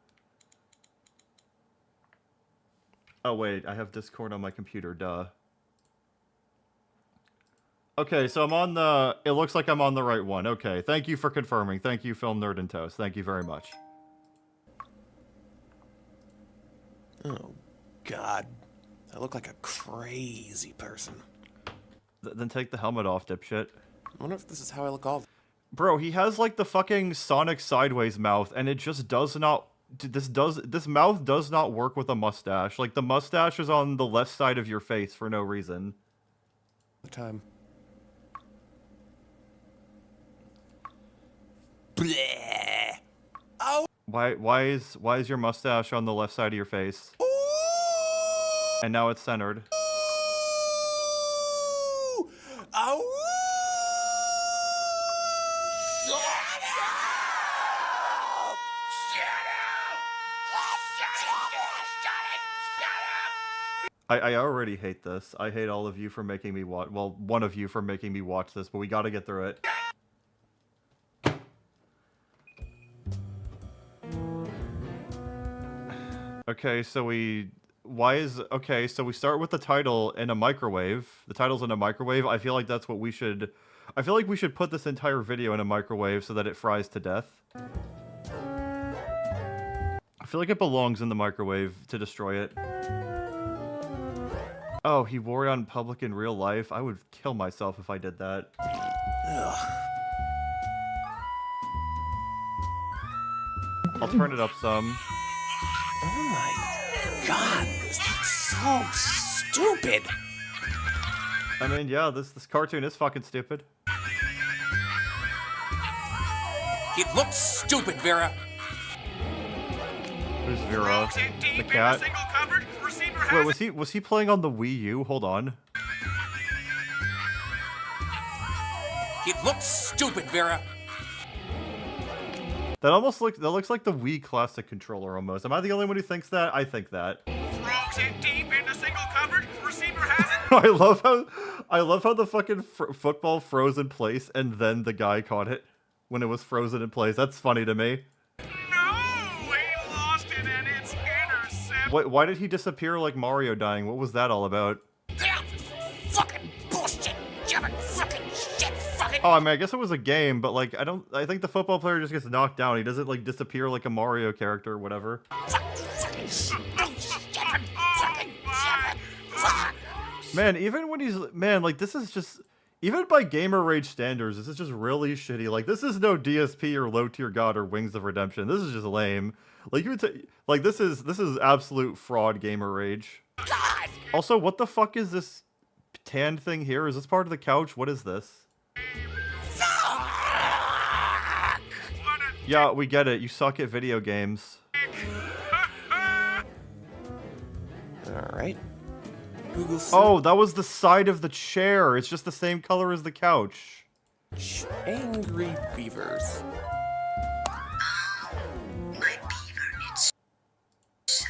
Oh, wait, I have Discord on my computer, duh. Okay, so I'm on the... It looks like I'm on the right one. Okay, thank you for confirming. Thank you, Film Nerd and Toast. Thank you very much. Oh, God. I look like a crazy person. Then take the helmet off, dipshit. I wonder if this is how I look all... Bro, he has like the fucking Sonic Sideways mouth, and it just does not... This mouth does not work with a mustache. Like, the mustache is on the left side of your face for no reason. Time. Oh. Why is your mustache on the left side of your face? And now it's centered. Oh. I already hate this. I hate all of you for making me watch. Well, one of you for making me watch this, but we gotta get through it. Okay, so we start with the title in a microwave. The title's in a microwave. I feel like that's what we should... I feel like we should put this entire video in a microwave so that it fries to death. I feel like it belongs in the microwave to destroy it. Oh, he wore it out in public in real life? I would kill myself if I did that. Ugh. I'll turn it up some. Oh my God, this looks so stupid. I mean, yeah, this cartoon is fucking stupid. It looks stupid, Vera. Who's Vera? The cat? Wait, was he playing on the Wii U? Hold on. It looks stupid, Vera. That looks like the Wii Classic controller almost. Am I the only one who thinks that? I think that. Frogs hit deep into single coverage. Receiver has it. I love how the fucking football froze in place and then the guy caught it when it was frozen in place. That's funny to me. Why did he disappear like Mario dying? What was that all about? Fucking bullshit! Fucking shit! Fucking. Oh, I mean, I guess it was a game, but like, I think the football player just gets knocked down. He doesn't like disappear like a Mario character or whatever. Man, even when like this is just, even by gamer rage standards, this is just really shitty. Like, this is no DSP or Low Tier God or Wings of Redemption. This is just lame. Like, this is absolute fraud gamer rage. God! Also, what the fuck is this tan thing here? Is this part of the couch? What is this? Fuck! Yeah, we get it. You suck at video games. Alright. Google search. Oh, that was the side of the chair. It's just the same color as the couch. Angry beavers. My beaver, it's so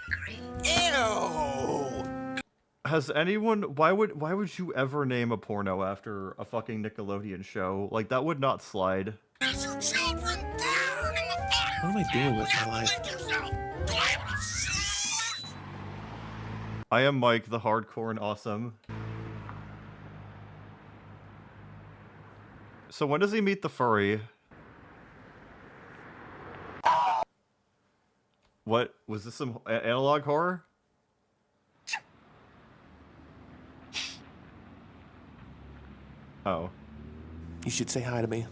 angry. Ew! Has anyone... Why would you ever name a porno after a fucking Nickelodeon show? Like, that would not slide. As your children burn in the fire. What am I doing with my life? I am Mike, the hardcore and awesome. So when does he meet the furry? What? Was this some analog horror? Oh. You should say hi to me.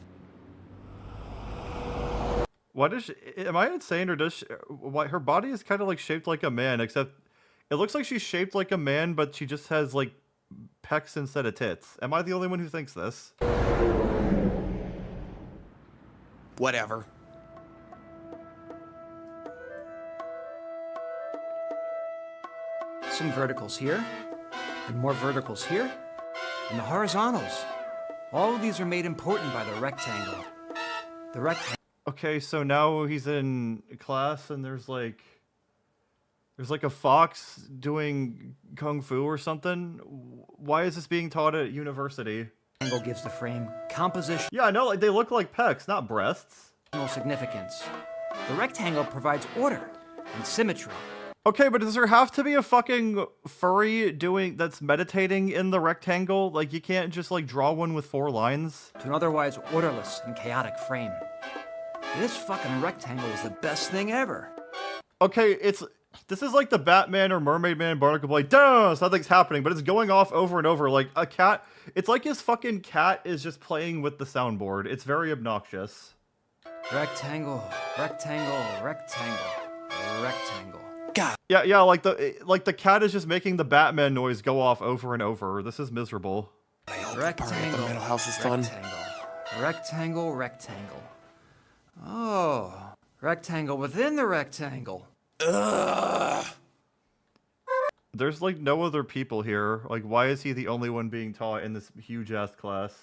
Why does she... Am I insane, or does she... Why, her body is kind of like shaped like a man, except... It looks like she's shaped like a man, but she just has, like, pecs instead of tits. Am I the only one who thinks this? Whatever. Some verticals here, and more verticals here, and the horizontals. All of these are made important by the rectangle. The rectangle. Okay, so now he's in class and there's like a fox doing kung fu or something. Why is this being taught at university? Rectangle gives the frame composition. Yeah, I know, like they look like pecs, not breasts. Significance. The rectangle provides order and symmetry. Okay, but does there have to be a fucking furry that's meditating in the rectangle? Like, you can't just, like, draw one with 4 lines? To an otherwise orderless and chaotic frame. This fucking rectangle is the best thing ever. Okay, this is like the Batman or Mermaid Man Barnacle Blade. Duh, something's happening, but it's going off over and over like a cat. It's like his fucking cat is just playing with the soundboard. It's very obnoxious. Rectangle, rectangle, rectangle, rectangle. God. Yeah, like the cat is just making the Batman noise go off over and over. This is miserable. Rectangle. The metal house is fun. Rectangle, rectangle. Oh, rectangle within the rectangle. Ugh. There's like no other people here. Like, why is he the only one being taught in this huge ass class?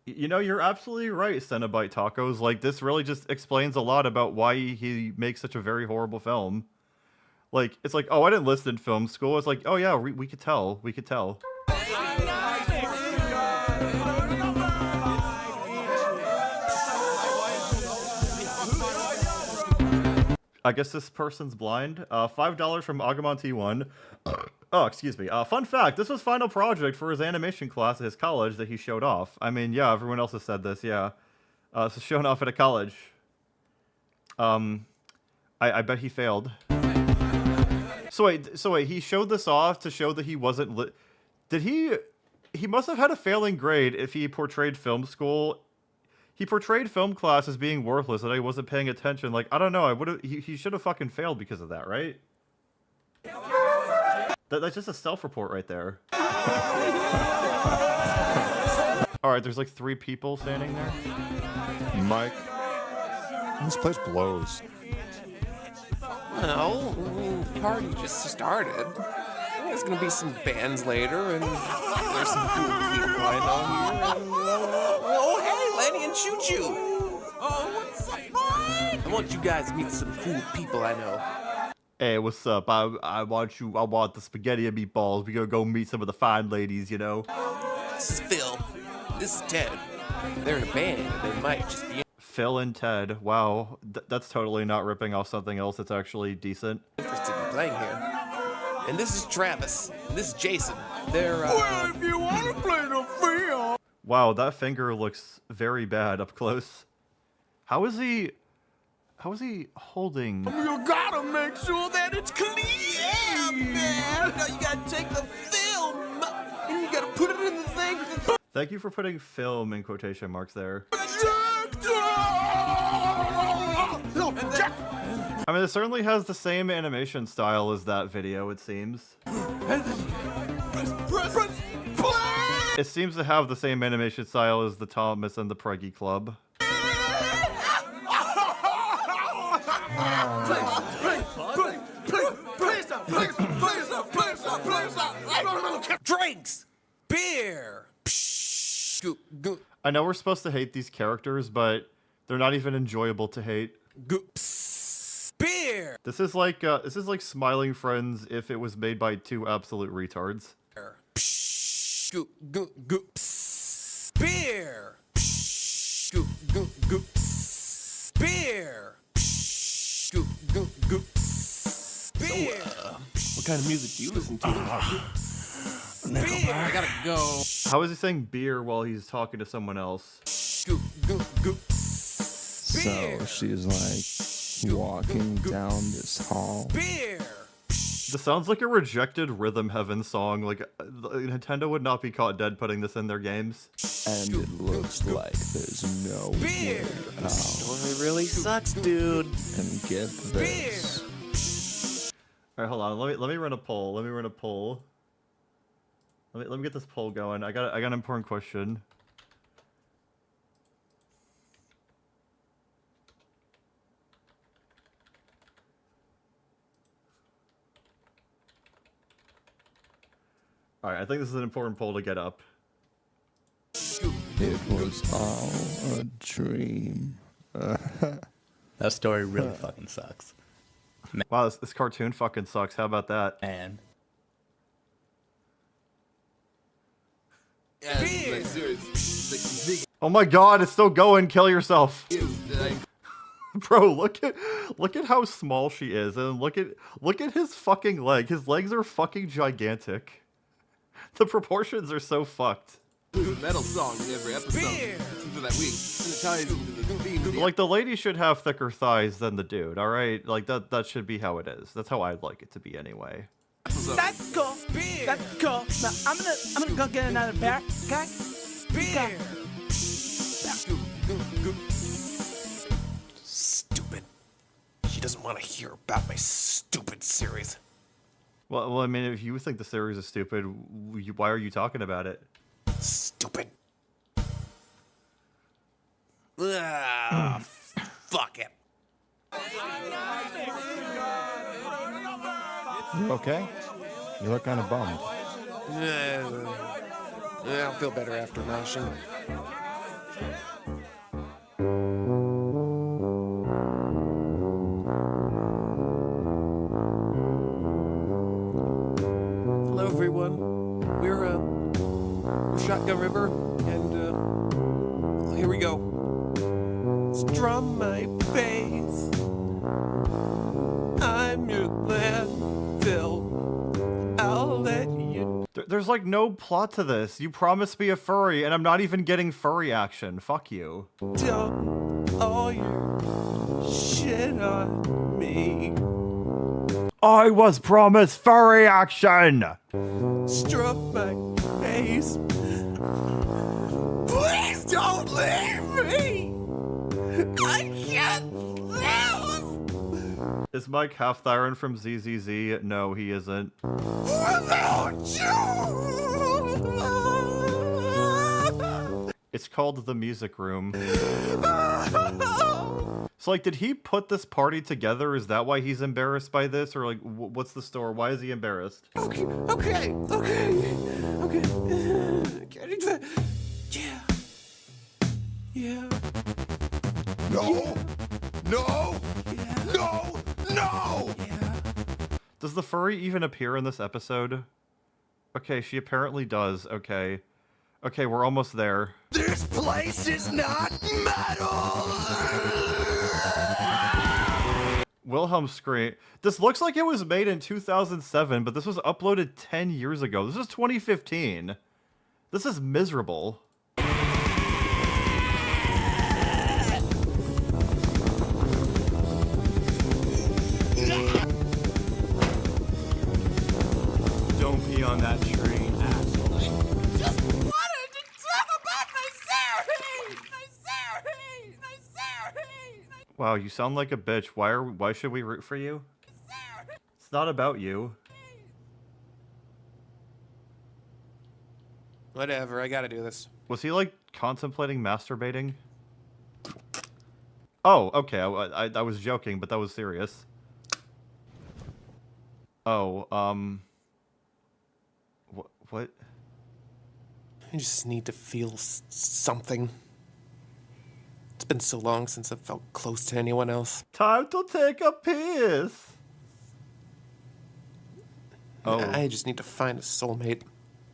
You know, you're absolutely right, Cenobite Tacos. Like, this really just explains a lot about why he makes such a very horrible film. Like, it's like, oh, I didn't listen in film school. It's like, oh yeah, we could tell. We could tell. I guess this person's blind. $5 from Agamonti1. Oh, excuse me. Fun fact, this was final project for his animation class at his college that he showed off. I mean, yeah, everyone else has said this, yeah. So shown off at a college. I bet he failed. So wait, he showed this off to show that he wasn't did he must have had a failing grade if he portrayed film school. He portrayed film class as being worthless and I wasn't paying attention. Like, I don't know, he should have fucking failed because of that, right? That's just a self-report right there. Alright, there's like 3 people standing there. Mike, this place blows. Well, the party just started. There's gonna be some bands later, and there's some cool people I know here. And, oh, hey, Lenny and Choo Choo! Oh, what's up, boy? I want you guys to meet some cool people I know. Hey, what's up? I want the spaghetti and meatballs. We gonna go meet some of the fine ladies, you know? This is Phil. This is Ted. They're in a band, and they might just be Phil and Ted. Wow, that's totally not ripping off something else that's actually decent. interested in playing here. And this is Travis. And this is Jason. They're, Well, if you want to play the field. Wow, that finger looks very bad up close. How is he holding? You gotta make sure that it's clear, man. Now you gotta take the film and you gotta put it in the thing. Thank you for putting film in quotation marks there. I mean, it certainly has the same animation style as that video, it seems. It seems to have the same animation style as the Thomas and the Preggy Club. Drinks! Beer! I know we're supposed to hate these characters, but they're not even enjoyable to hate. Beer! This is like Smiling Friends if it was made by 2 absolute retards. Beer! Beer! Beer! What kind of music do you listen to? Beer! I gotta go. How is he saying beer while he's talking to someone else? So she's like walking down this hall. Beer! This sounds like a rejected Rhythm Heaven song. Like, Nintendo would not be caught dead putting this in their games. And it looks like there's no way out. Story really sucks, dude. And get this. Alright, hold on. Let me run a poll. Let me get this poll going. I got an important question. Alright, I think this is an important poll to get up. It was all a dream. That story really fucking sucks. Wow, this cartoon fucking sucks. How about that? And oh my god, it's still going. Kill yourself. Bro, look at how small she is, and look at his fucking leg. His legs are fucking gigantic. The proportions are so fucked. Metal song in every episode. Listen to that week. And it ties into the theme. Like, the lady should have thicker thighs than the dude, alright? Like, that should be how it is. That's how I'd like it to be anyway. That's cool. That's cool. Now I'm gonna go get another bear. Okay? Beer. Stupid. She doesn't want to hear about my stupid series. Well, I mean, if you think the series is stupid, why are you talking about it? Stupid. Ah, fuck it. You okay? You look kind of bummed. I'll feel better after moshing. Hello, everyone. We're Shotgun River, and here we go. Strum my face. I'm your landfill. I'll let you. There's like no plot to this. You promised me a furry, and I'm not even getting furry action. Fuck you. Dump all your shit on me. I was promised furry action! Strum my face. Please don't leave me! I can't live! Is Mike Halfthyron from ZZZ? No, he isn't. Without you! It's called The Music Room. So, like, did he put this party together? Is that why he's embarrassed by this? Or, like, what's the story? Why is he embarrassed? Okay. Yeah. No! Does the furry even appear in this episode? Okay, she apparently does. Okay, we're almost there. This place is not metal! Wilhelm scream. This looks like it was made in 2007, but this was uploaded 10 years ago. This is 2015. This is miserable. don't pee on that train, asshole. Just wanted to talk about my series! Wow, you sound like a bitch. Why should we root for you? It's not about you. Whatever, I gotta do this. Was he, like, contemplating masturbating? Oh, okay, I was joking, but that was serious. Oh, what? I just need to feel something. It's been so long since I've felt close to anyone else. Time to take a piss! Oh. I just need to find a soulmate.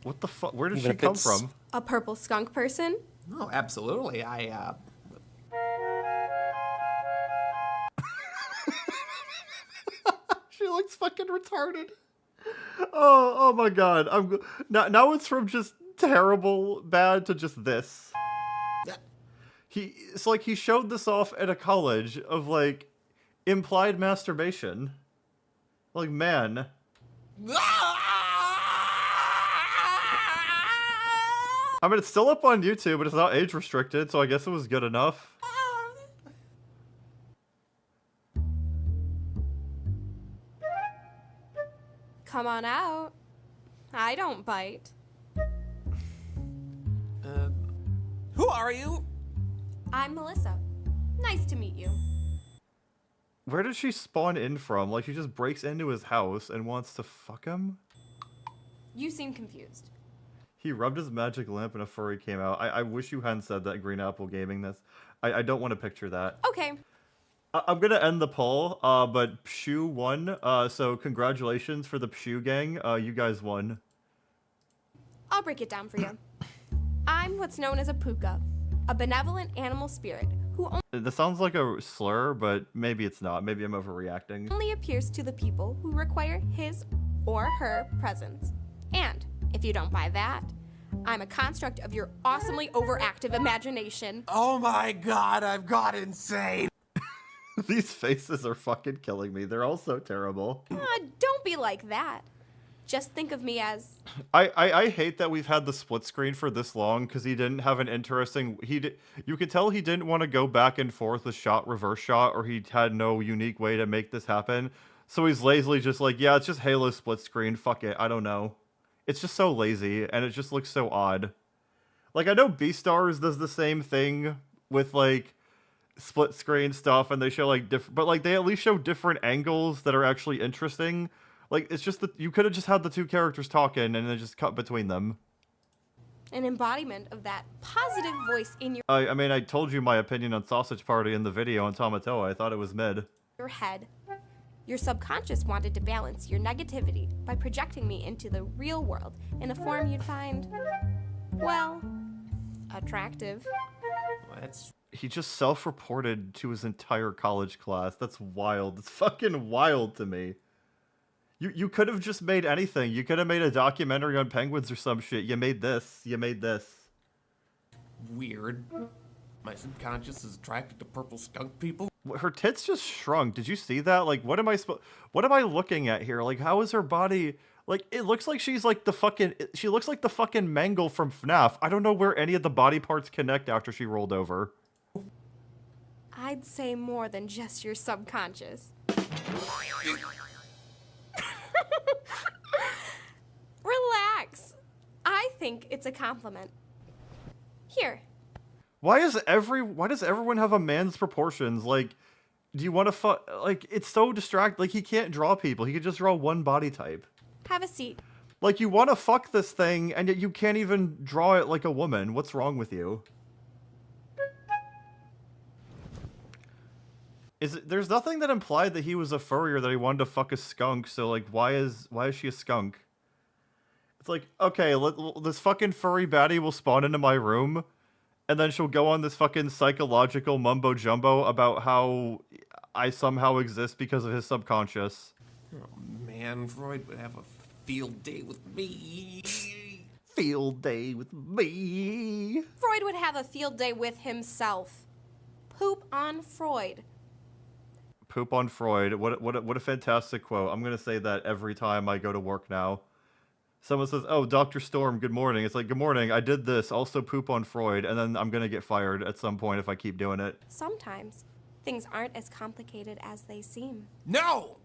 What the fuck? Where did Even she if come it's- from? A purple skunk person? Oh, absolutely. She looks fucking retarded. Oh my god. Now it's from just terrible bad to just this. It's like he showed this off at a college of, like, implied masturbation. Like, man. I mean, it's still up on YouTube, but it's not age restricted, so I guess it was good enough. Come on out. I don't bite. Who are you? I'm Melissa. Nice to meet you. Where did she spawn in from? Like, she just breaks into his house and wants to fuck him? You seem confused. He rubbed his magic lamp and a furry came out. I wish you hadn't said that, Green Apple Gaming. I don't want to picture that. Okay. I'm gonna end the poll, but Pshu won, so congratulations for the Pshu gang. You guys won. I'll break it down for you. I'm what's known as a puka, a benevolent animal spirit who This sounds like a slur, but maybe it's not. Maybe I'm overreacting. only appears to the people who require his or her presence. And if you don't buy that, I'm a construct of your awesomely overactive imagination. Oh my god, I've got insane. These faces are fucking killing me. They're all so terrible. Don't be like that. Just think of me as... I hate that we've had the split screen for this long because he didn't have an interesting... You could tell he didn't want to go back and forth with shot, reverse shot, or he had no unique way to make this happen. So he's lazily just like, yeah, it's just Halo split screen. Fuck it. I don't know. It's just so lazy, and it just looks so odd. Like, I know Beastars does the same thing with, like, split screen stuff, and they show, like, different... But, like, they at least show different angles that are actually interesting. Like, it's just that you could have just had the two characters talking and then just cut between them. an embodiment of that positive voice in I mean, I told you my opinion on Sausage Party in the video on Tamatoa. I thought it was mid. your head. Your subconscious wanted to balance your negativity by projecting me into the real world in a form you'd find, well, attractive. He just self-reported to his entire college class. That's wild. It's fucking wild to me. You could have just made anything. You could have made a documentary on penguins or some shit. You made this. You made this. Weird. My subconscious is attracted to purple skunk people. Her tits just shrunk. Did you see that? Like, what am I looking at here? Like, how is her body? Like, it looks like she's like the fucking. She looks like the fucking Mangle from FNAF. I don't know where any of the body parts connect after she rolled over. I'd say more than just your subconscious. Relax. I think it's a compliment. Here. Why does everyone have a man's proportions? Like, do you want to fuck? Like, it's so distracting. Like, he can't draw people. He could just draw one body type. Have a seat. Like, you want to fuck this thing, and yet you can't even draw it like a woman. What's wrong with you? There's nothing that implied that he was a furry or that he wanted to fuck a skunk, so, like, why is she a skunk? It's like, okay, this fucking furry baddie will spawn into my room, and then she'll go on this fucking psychological mumbo-jumbo about how I somehow exist because of his subconscious. Oh man, Freud would have a field day with me. Field day with me. Freud would have a field day with himself. Poop on Freud. Poop on Freud. What a fantastic quote. I'm going to say that every time I go to work now. Someone says, oh, Dr. Storm, good morning. It's like, good morning, I did this, also poop on Freud, and then I'm going to get fired at some point if I keep doing it. Sometimes things aren't as complicated as they seem. No!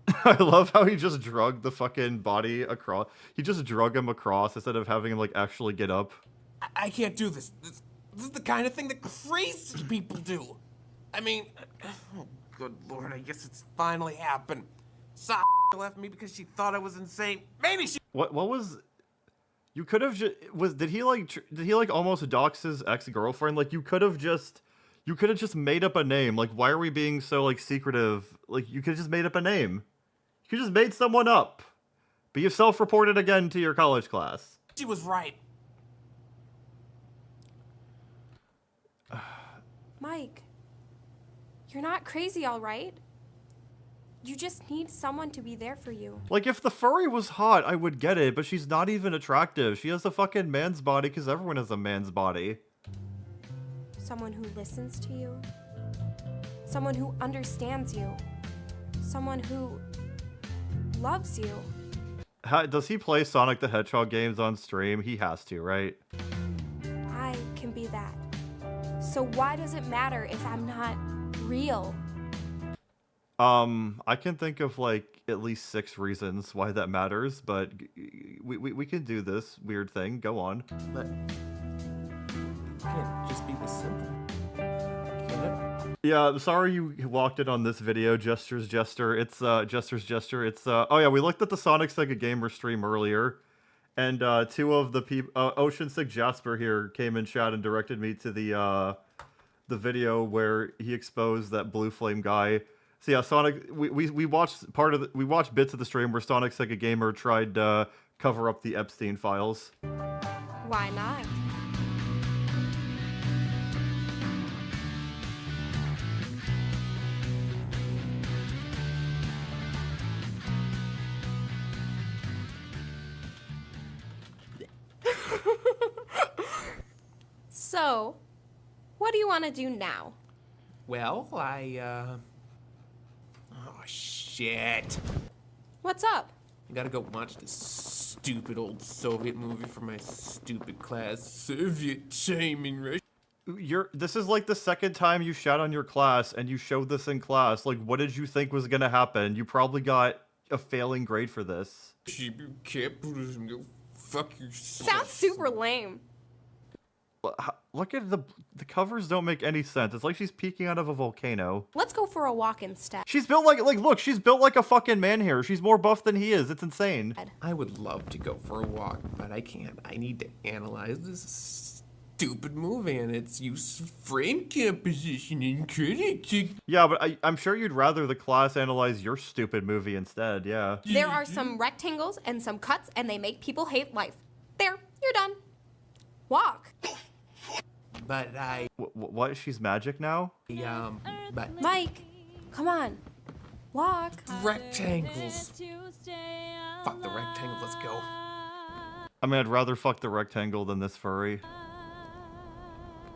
I love how he just drug the fucking body across. He just drug him across instead of having him, like, actually get up. I can't do this. This is the kind of thing that crazy people do. I mean, oh, good lord, I guess it's finally happened. Saw left me because she thought I was insane. Maybe she... What was... You could have just... Did he like almost dox his ex-girlfriend? Like, you could have just made up a name. Like, why are we being so, like, secretive? Like, you could have just made up a name. You could have just made someone up. But you self-reported again to your college class. She was right. Mike, you're not crazy, all right? You just need someone to be there for you. Like, if the furry was hot, I would get it, but she's not even attractive. She has a fucking man's body because everyone has a man's body. Someone who listens to you. Someone who understands you. Someone who loves you. Does he play Sonic the Hedgehog games on stream? He has to, right? I can be that. So why does it matter if I'm not real? I can think of like at least 6 reasons why that matters, but we can do this weird thing. Go on. But it can't just be this simple. Can it? Yeah, I'm sorry you walked in on this video, Jester's Jester. It's Jester's Jester. It's oh yeah, we looked at the Sonic Sega Gamer stream earlier, and 2 of the people, Ocean Sick Jasper here came in chat and directed me to the video where he exposed that Blue Flame guy. So yeah, Sonic. We watched we watched bits of the stream where Sonic Sega Gamer tried to cover up the Epstein files. Why not? So, what do you want to do now? Well, oh, shit. What's up? I gotta go watch this stupid old Soviet movie for my stupid class. Soviet time in Russia. This is like the second time you shat on your class, and you showed this in class. Like, what did you think was gonna happen? You probably got a failing grade for this. Capitalism, go fuck yourself. Sounds super lame. Look at the covers don't make any sense. It's like she's peeking out of a volcano. Let's go for a walk instead. She's built like look, she's built like a fucking man here. She's more buff than he is. It's insane. I would love to go for a walk, but I can't. I need to analyze this stupid movie and its use of frame composition and critics. Yeah, but I'm sure you'd rather the class analyze your stupid movie instead, yeah. There are some rectangles and some cuts, and they make people hate life. There, you're done. Walk. But what? She's magic now? But Mike, come on. Walk. Rectangles. Fuck the rectangle, let's go. I mean, I'd rather fuck the rectangle than this furry.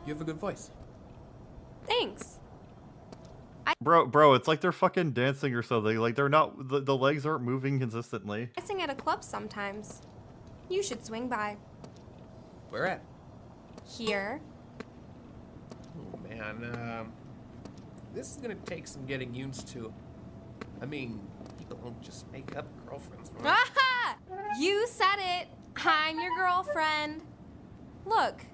You have a good voice. Thanks. Bro, it's like they're fucking dancing or something. Like they're not, the legs aren't moving consistently. I sing at a club sometimes. You should swing by. Where at? Here. Oh man, this is gonna take some getting used to. I mean, people don't just make up girlfriends, right? Aha! You said it. I'm your girlfriend. Look,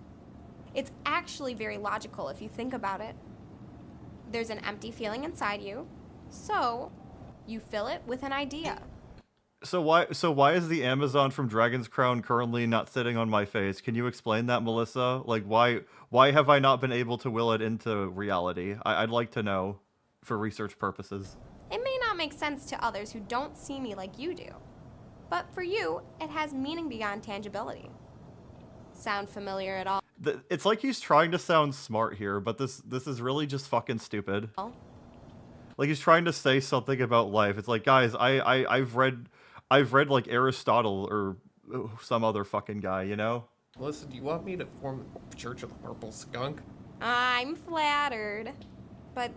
it's actually very logical if you think about it. There's an empty feeling inside you, so you fill it with an idea. So why is the Amazon from Dragon's Crown currently not sitting on my face? Can you explain that, Melissa? Like why have I not been able to will it into reality? I'd like to know for research purposes. It may not make sense to others who don't see me like you do, but for you, it has meaning beyond tangibility. Sound familiar at all? It's like he's trying to sound smart here, but this is really just fucking stupid. Like he's trying to say something about life. It's like, guys, I've read like Aristotle or some other fucking guy, you know? Melissa, do you want me to form the Church of the Purple Skunk? I'm flattered, but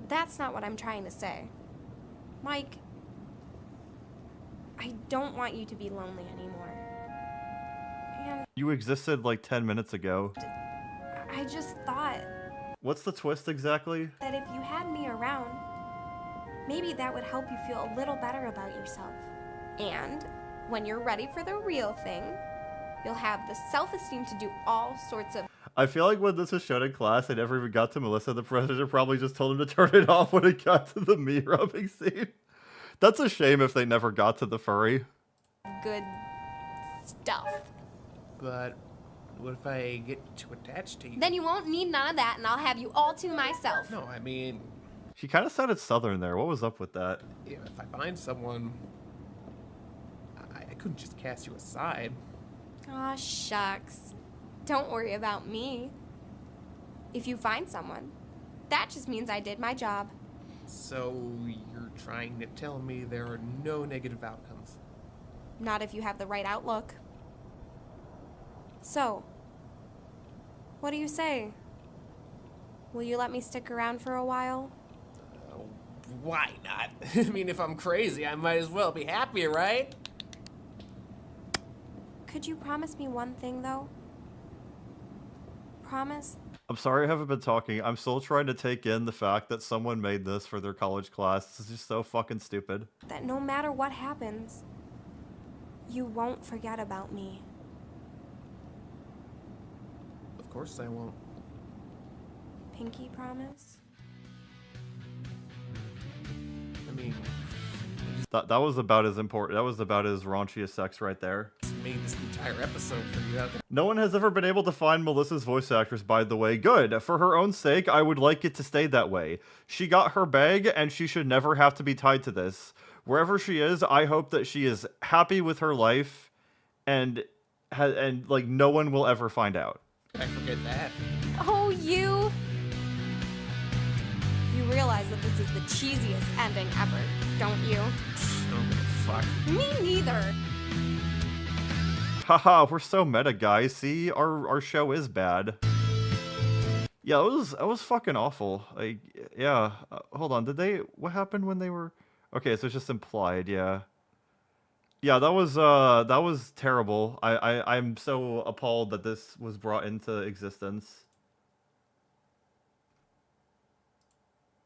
that's not what I'm trying to say. Mike, I don't want you to be lonely anymore. And You existed like 10 minutes ago. I just thought What's the twist exactly? that if you had me around, maybe that would help you feel a little better about yourself. And when you're ready for the real thing, you'll have the self-esteem to do all sorts of... I feel like when this was shown in class, I never even got to Melissa. The professor probably just told him to turn it off when it got to the me rubbing scene. That's a shame if they never got to the furry. good stuff. But what if I get too attached to you? Then you won't need none of that, and I'll have you all to myself. No, I mean... She kind of sounded southern there. What was up with that? If I find someone... I couldn't just cast you aside. Aw, shucks. Don't worry about me. If you find someone, that just means I did my job. So you're trying to tell me there are no negative outcomes? Not if you have the right outlook. So, what do you say? Will you let me stick around for a while? Why not? I mean, if I'm crazy, I might as well be happy, right? Could you promise me one thing, though? Promise? I'm sorry I haven't been talking. I'm still trying to take in the fact that someone made this for their college class. This is just so fucking stupid. That no matter what happens, you won't forget about me. Of course I won't. Pinky promise? I mean, That was about as important. That was about as raunchy as sex right there. I made this entire episode for you. No one has ever been able to find Melissa's voice actress, by the way. Good. For her own sake, I would like it to stay that way. She got her bag, and she should never have to be tied to this. Wherever she is, I hope that she is happy with her life, and like no one will ever find out. I forget that. Oh, you realize that this is the cheesiest ending ever, don't you? I don't give a fuck. Me neither. Haha, we're so meta, guys. See, our show is bad. Yeah, that was fucking awful. Like, yeah. Hold on, what happened when they were? Okay, so it's just implied. Yeah. Yeah, that was terrible. I'm so appalled that this was brought into existence.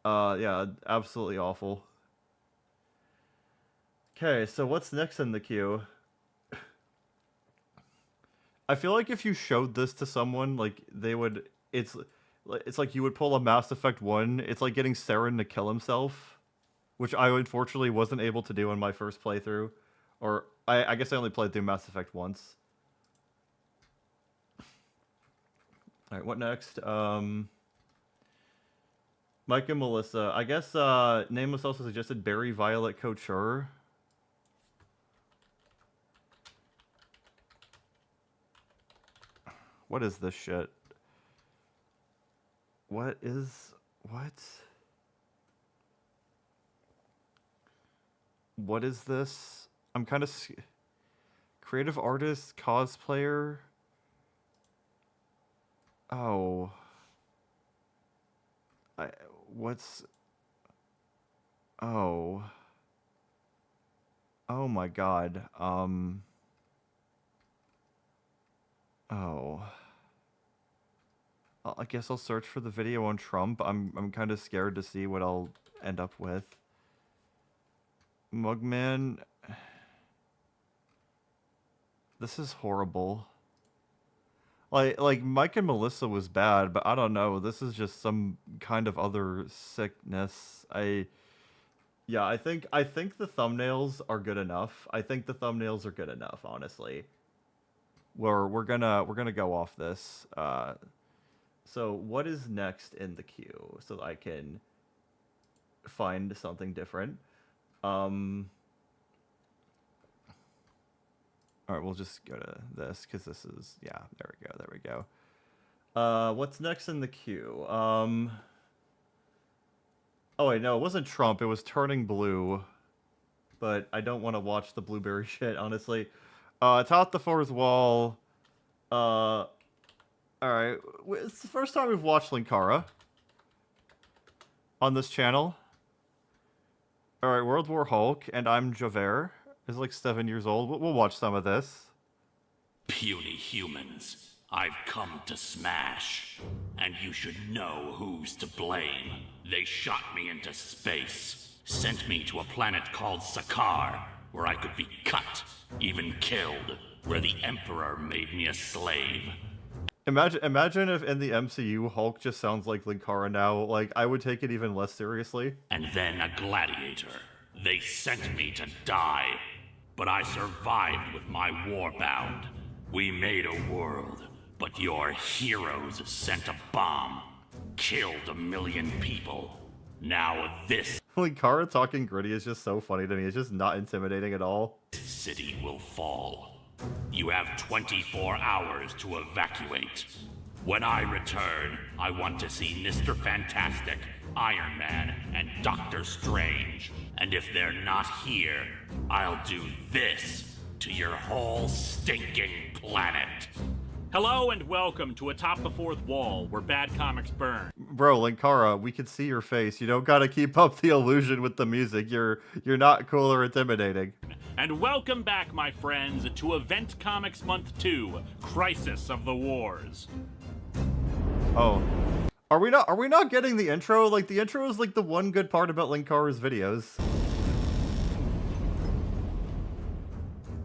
Yeah, absolutely awful. Okay, so what's next in the queue? I feel like if you showed this to someone, like they would, it's like you would pull a Mass Effect 1. It's like getting Saren to kill himself, which I unfortunately wasn't able to do in my first playthrough, or I guess I only played through Mass Effect once. All right, what next? Mike and Melissa. I guess Nameless also suggested Barry Violet Couture. What is this shit? What? What is this? I'm kind of... Creative artist, cosplayer... Oh... What's... Oh... Oh my god, Oh... I guess I'll search for the video on Trump. I'm kind of scared to see what I'll end up with. Mugman... This is horrible. Like Mike and Melissa was bad, but I don't know. This is just some kind of other sickness. Yeah, I think the thumbnails are good enough. Honestly. We're gonna go off this. So what is next in the queue so that I can find something different? All right, we'll just go to this because this is, yeah, there we go. What's next in the queue? Oh wait, no, it wasn't Trump. It was Turning Blue. But I don't want to watch the blueberry shit, honestly. Top the Fourth Wall. All right, it's the first time we've watched Linkara on this channel. All right, World War Hulk, and I'm Javert. Is like 7 years old. We'll watch some of this. Puny humans, I've come to smash. And you should know who's to blame. They shot me into space, sent me to a planet called Sakaar, where I could be cut, even killed, where the Emperor made me a slave. Imagine if in the MCU Hulk just sounds like Linkara now. Like, I would take it even less seriously. And then a gladiator. They sent me to die, but I survived with my warbound. We made a world, but your heroes sent a bomb, killed 1 million people. Now this Linkara talking gritty is just so funny to me. It's just not intimidating at all. city will fall. You have 24 hours to evacuate. When I return, I want to see Mr. Fantastic, Iron Man, and Doctor Strange. And if they're not here, I'll do this to your whole stinking planet. Hello and welcome to Atop the Fourth Wall, where bad comics burn. Bro, Linkara, we can see your face. You don't gotta keep up the illusion with the music. You're not cool or intimidating. And welcome back, my friends, to Event Comics Month 2, Crisis of the Wars. Oh. Are we not getting the intro? Like, the intro is like the one good part about Linkara's videos.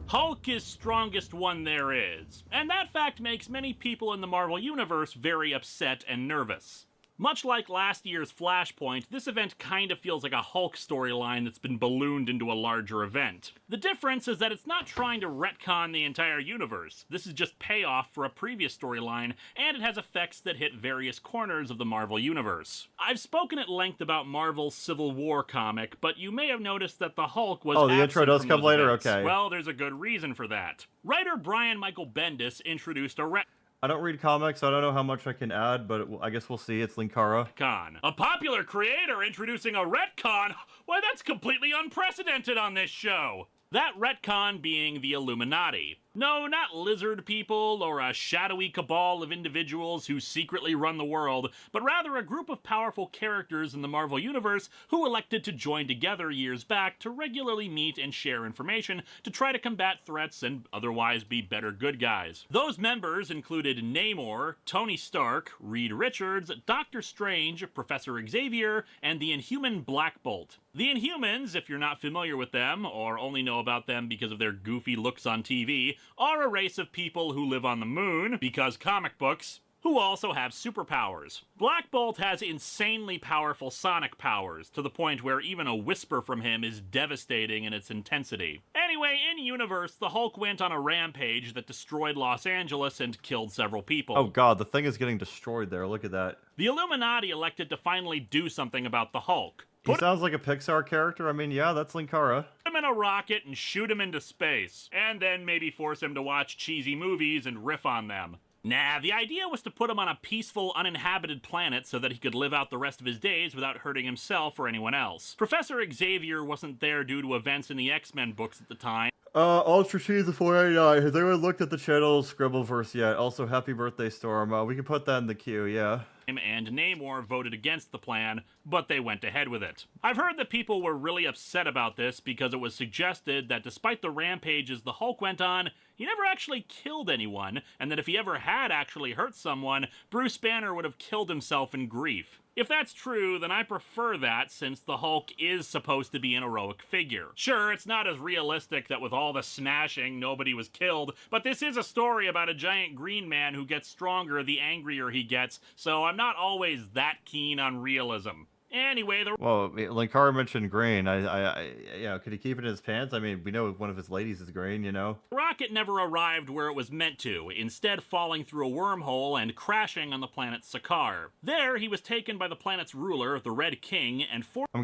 Hulk is strongest one there is, and that fact makes many people in the Marvel Universe very upset and nervous. Much like last year's Flashpoint, this event kind of feels like a Hulk storyline that's been ballooned into a larger event. The difference is that it's not trying to retcon the entire universe. This is just payoff for a previous storyline, and it has effects that hit various corners of the Marvel Universe. I've spoken at length about Marvel's Civil War comic, but you may have noticed that the Hulk was Oh, the intro absent does from come those later? events. Okay. Well, there's a good reason for that. Writer Brian Michael Bendis introduced a I don't read comics, so I don't know how much I can add, but I guess we'll see. It's Linkara. retcon. A popular creator introducing a retcon? Why, that's completely unprecedented on this show. That retcon being the Illuminati. No, not lizard people or a shadowy cabal of individuals who secretly run the world, but rather a group of powerful characters in the Marvel Universe who elected to join together years back to regularly meet and share information to try to combat threats and otherwise be better good guys. Those members included Namor, Tony Stark, Reed Richards, Doctor Strange, Professor Xavier, and the Inhuman Black Bolt. The Inhumans, if you're not familiar with them, or only know about them because of their goofy looks on TV, are a race of people who live on the moon, because comic books, who also have superpowers. Black Bolt has insanely powerful sonic powers, to the point where even a whisper from him is devastating in its intensity. Anyway, in-universe, the Hulk went on a rampage that destroyed Los Angeles and killed several people. Oh god, the thing is getting destroyed there. Look at that. The Illuminati elected to finally do something about the Hulk. He sounds like a Pixar character. I mean, yeah, that's Linkara. Put him in a rocket and shoot him into space, and then maybe force him to watch cheesy movies and riff on them. Nah, the idea was to put him on a peaceful, uninhabited planet so that he could live out the rest of his days without hurting himself or anyone else. Professor Xavier wasn't there due to events in the X-Men books at the time. Ultra Cheese 489. Has anyone looked at the channel Scribbleverse yet? Also, happy birthday, Storm. We can put that in the queue, yeah. And Namor voted against the plan, but they went ahead with it. I've heard that people were really upset about this because it was suggested that despite the rampages the Hulk went on, he never actually killed anyone, and that if he ever had actually hurt someone, Bruce Banner would have killed himself in grief. If that's true, then I prefer that, since the Hulk is supposed to be an heroic figure. Sure, it's not as realistic that with all the smashing, nobody was killed, but this is a story about a giant green man who gets stronger the angrier he gets, so I'm not always that keen on realism. Anyway, Well, Linkara mentioned green. Yeah, could he keep it in his pants? I mean, we know one of his ladies is green, you know? rocket never arrived where it was meant to, instead falling through a wormhole and crashing on the planet Sakaar. There, he was taken by the planet's ruler, the Red King, and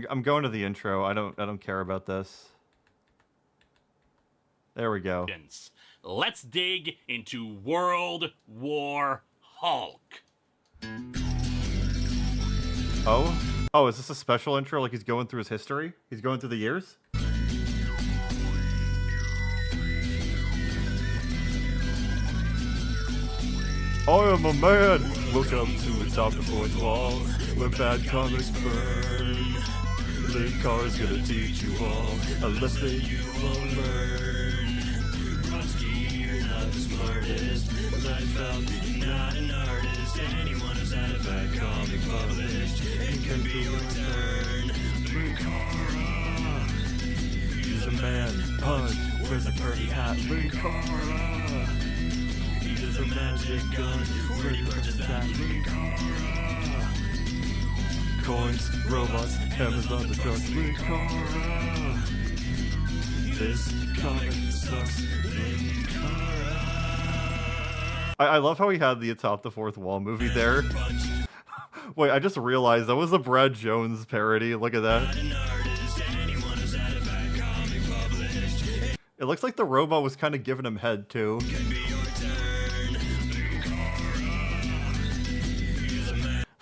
I'm going to the intro. I don't care about this. There we go. Let's dig into World War Hulk. Oh? Oh, is this a special intro? Like he's going through his history? He's going through the years? I am a man. Welcome to the top of fourth wall, where bad comics burn. Linkara's gonna teach you all a lesson you will learn. Runsky, you're not the smartest, but I found that you're not an artist. Anyone who's had a bad comic published, it can be your turn. Linkara, he's a man, punch, wears a pretty hat. Linkara, he has a magic gun, where do you purchase that? Linkara, coins, robots, Amazon, the drugs. Linkara, this comic sucks. Linkara. I love how he had the Atop the Fourth Wall movie there. Wait, I just realized that was a Brad Jones parody. Look at that. It looks like the robot was kind of giving him head too.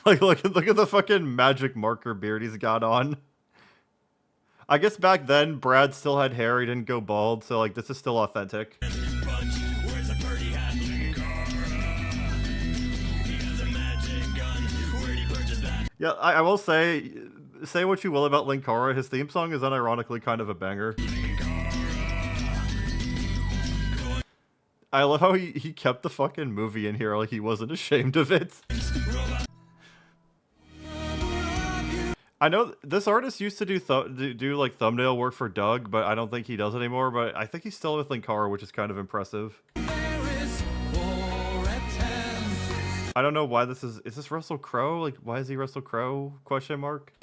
Like, look at the fucking magic marker beard he's got on. I guess back then Brad still had hair, he didn't go bald, so like this is still authentic. Yeah, I will say what you will about Linkara, his theme song is unironically kind of a banger. I love how he kept the fucking movie in here like he wasn't ashamed of it. I know this artist used to do like thumbnail work for Doug, but I don't think he does anymore. But I think he's still with Linkara, which is kind of impressive. I don't know why this is this Russell Crowe? Like, why is he Russell Crowe? Question mark.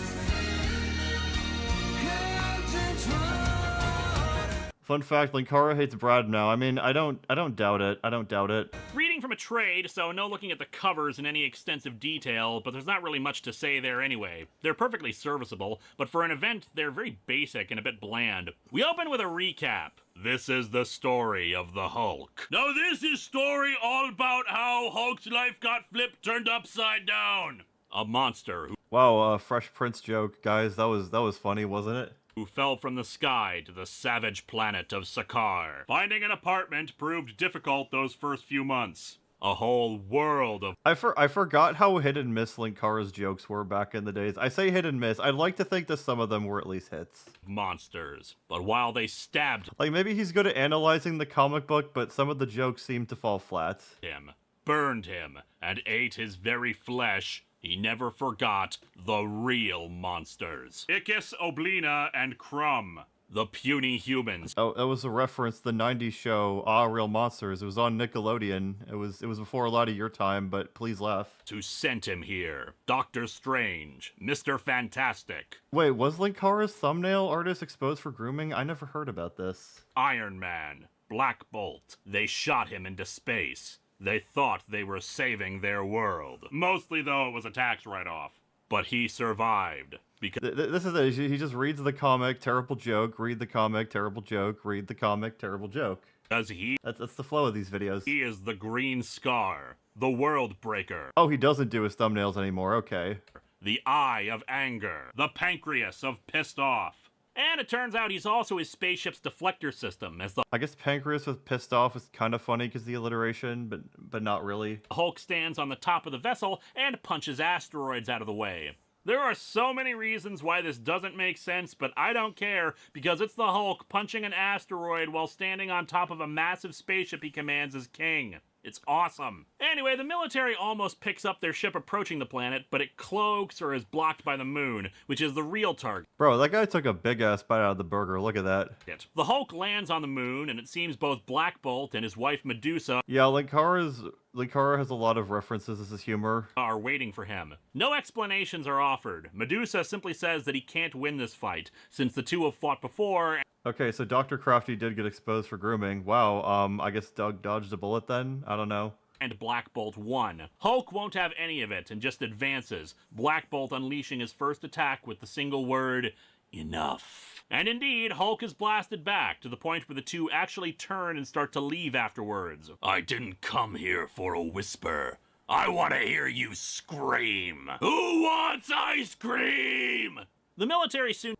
Fun fact, Linkara hates Brad now. I mean, I don't doubt it. I don't doubt it. Reading from a trade, so no looking at the covers in any extensive detail, but there's not really much to say there anyway. They're perfectly serviceable, but for an event, they're very basic and a bit bland. We open with a recap. This is the story of the Hulk. Now this is story all about how Hulk's life got flipped, turned upside down. A monster who... Wow, Fresh Prince joke, guys. That was funny, wasn't it? Who fell from the sky to the savage planet of Sakaar. Finding an apartment proved difficult those first few months. A whole world of... I forgot how hit and miss Linkara's jokes were back in the days. I say hit and miss. I'd like to think that some of them were at least hits. Monsters. But while they stabbed... Like, maybe he's good at analyzing the comic book, but some of the jokes seem to fall flat. ...him, burned him, and ate his very flesh... He never forgot the real monsters. Ickis, Oblina, and Crumb. The puny humans. Oh, that was a reference to the 90s show, Ah, Real Monsters. It was on Nickelodeon. It was before a lot of your time, but please laugh. Who sent him here. Doctor Strange. Mr. Fantastic. Wait, was Linkara's thumbnail artist exposed for grooming? I never heard about this. Iron Man. Black Bolt. They shot him into space. They thought they were saving their world. Mostly, though, it was a tax write-off. But he survived. Because this is it. He just reads the comic, terrible joke, read the comic, terrible joke, read the comic, terrible joke. That's the flow of these videos. He is the Green Scar. The World Breaker. Oh, he doesn't do his thumbnails anymore. Okay. The Eye of Anger. The Pancreas of Pissed Off. And it turns out he's also his spaceship's deflector system, as the... I guess Pancreas with Pissed Off is kind of funny because the alliteration, but not really. Hulk stands on the top of the vessel and punches asteroids out of the way. There are so many reasons why this doesn't make sense, but I don't care, because it's the Hulk punching an asteroid while standing on top of a massive spaceship he commands as king. It's awesome. Anyway, the military almost picks up their ship approaching the planet, but it cloaks or is blocked by the moon, which is the real target. Bro, that guy took a big-ass bite out of the burger. Look at that. The Hulk lands on the moon, and it seems both Black Bolt and his wife Medusa... Yeah, Linkara has a lot of references as his humor. ...are waiting for him. No explanations are offered. Medusa simply says that he can't win this fight, since the two have fought before... Okay, so Dr. Crafty did get exposed for grooming. Wow, I guess Doug dodged a bullet then? I don't know. And Black Bolt won. Hulk won't have any of it and just advances, Black Bolt unleashing his first attack with the single word, enough. And indeed, Hulk is blasted back, to the point where the two actually turn and start to leave afterwards. I didn't come here for a whisper. I want to hear you scream. Who wants ice cream? The military soon...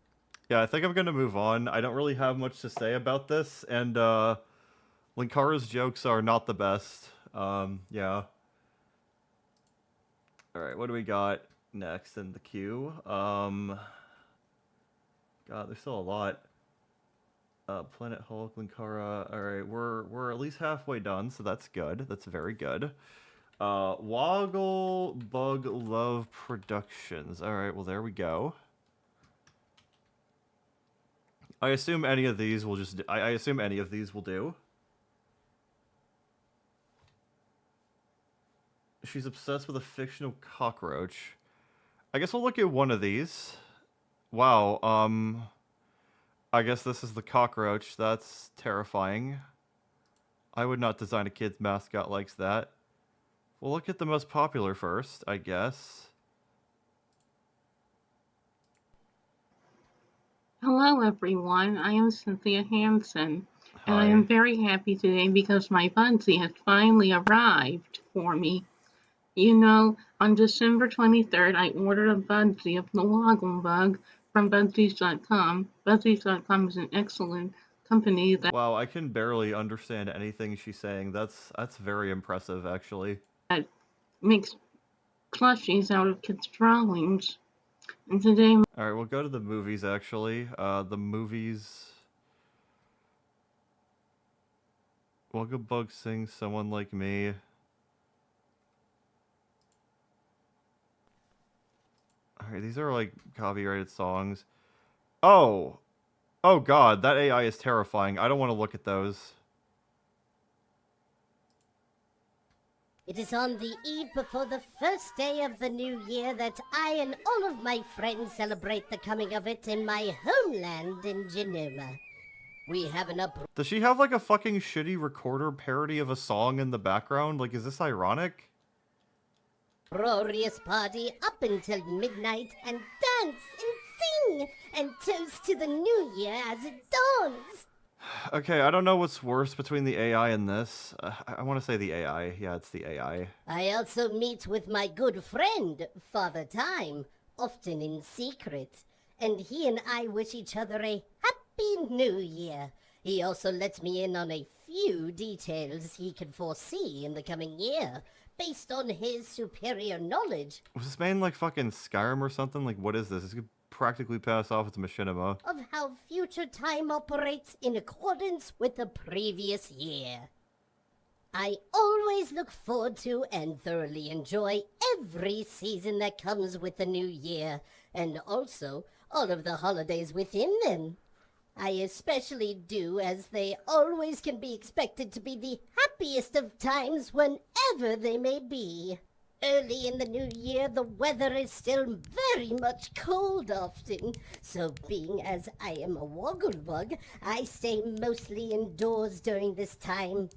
Yeah, I think I'm gonna move on. I don't really have much to say about this, and Linkara's jokes are not the best. Yeah. Alright, what do we got next in the queue? God, there's still a lot. Planet Hulk, Linkara. Alright, we're at least halfway done, so that's good. That's very good. Woggle Bug Love Productions. Alright, well there we go. I assume any of these will just... I assume any of these will do. She's obsessed with a fictional cockroach. I guess we'll look at one of these. Wow, I guess this is the cockroach. That's terrifying. I would not design a kid's mascot like that. We'll look at the most popular first, I guess. Hello everyone, I am Cynthia Hansen, and I Hi. am very happy today because my Budsy has finally arrived for me. You know, on December 23rd, I ordered a Budsy of the Woggle Bug from Budsies.com. Budsies.com is an excellent company that Wow, I can barely understand anything she's saying. That's very impressive, actually. makes plushies out of kids' drawings. And today... Alright, we'll go to the movies, actually. The movies... Wugga Bug sings Someone Like Me. Alright, these are like copyrighted songs. Oh! Oh god, that AI is terrifying. I don't want to look at those. It is on the eve before the first day of the new year that I and all of my friends celebrate the coming of it in my homeland in Genoma. We have an Does she have like a fucking shitty recorder parody of a song in the background? Like, is this ironic? uproarious party up until midnight and dance and sing and toast to the new year as it dawns. Okay, I don't know what's worse between the AI and this. I want to say the AI. Yeah, it's the AI. I also meet with my good friend, Father Time, often in secret, and he and I wish each other a happy new year. He also lets me in on a few details he can foresee in the coming year, based on his superior knowledge. Was this man like fucking Skyrim or something? Like, what is this? This could practically pass off as machinima. Of how future time operates in accordance with the previous year. I always look forward to and thoroughly enjoy every season that comes with the new year, and also all of the holidays within them. I especially do, as they always can be expected to be the happiest of times whenever they may be. Early in the new year, the weather is still very much cold often, so being as I am a wogglebug, I stay mostly indoors during this time.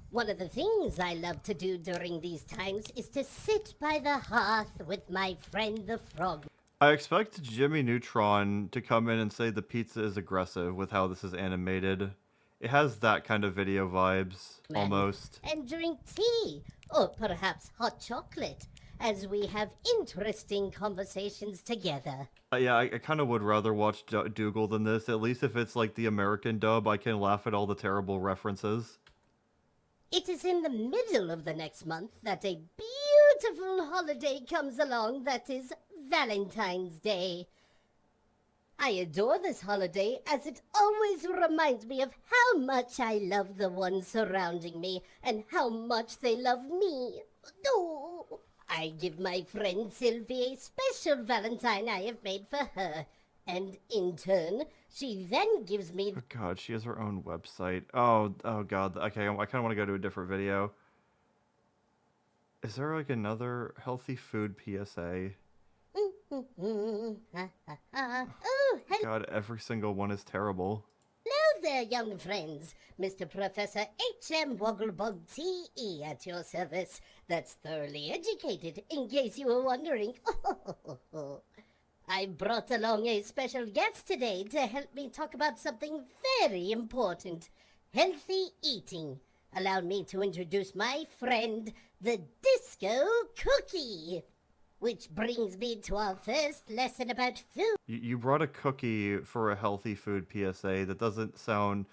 One of the things I love to do during these times is to sit by the hearth with my friend the frog. I expect Jimmy Neutron to come in and say the pizza is aggressive with how this is animated. It has that kind of video vibes, almost. And drink tea, or perhaps hot chocolate, as we have interesting conversations together. Yeah, I kind of would rather watch Dougal than this. At least if it's like the American dub, I can laugh at all the terrible references. It is in the middle of the next month that a beautiful holiday comes along that is Valentine's Day. I adore this holiday as it always reminds me of how much I love the ones surrounding me and how much they love me. Oh, I give my friend Sylvie a special Valentine I have made for her, and in turn, she then gives me... Oh god, she has her own website. Oh god, okay, I kind of want to go to a different video. Is there like another healthy food PSA? Oh, God, every single one is terrible. hello there, young friends. Mr. Professor H.M. Wogglebug T.E. at your service. That's thoroughly educated, in case you were wondering. I brought along a special guest today to help me talk about something very important. Healthy eating. Allow me to introduce my friend, the Disco Cookie. Which brings me to our first lesson about food. You brought a cookie for a healthy food PSA. That doesn't sounds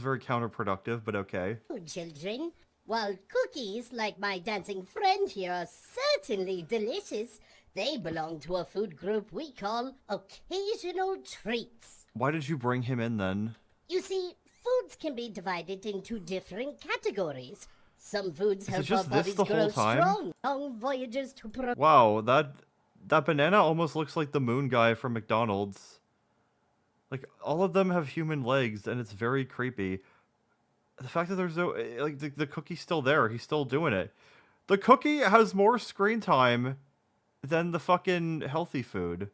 very counterproductive, but okay. Children, while cookies, like my dancing friend here, are certainly delicious, they belong to a food group we call occasional treats. Why did you bring him in then? You see, foods can be divided into different categories. Some foods help our just this bodies the grow whole time? strong. Long voyages to Wow, that banana almost looks like the moon guy from McDonald's. Like, all of them have human legs, and it's very creepy. The fact that there's no... Like, the cookie's still there. He's still doing it. The cookie has more screen time than the fucking healthy food.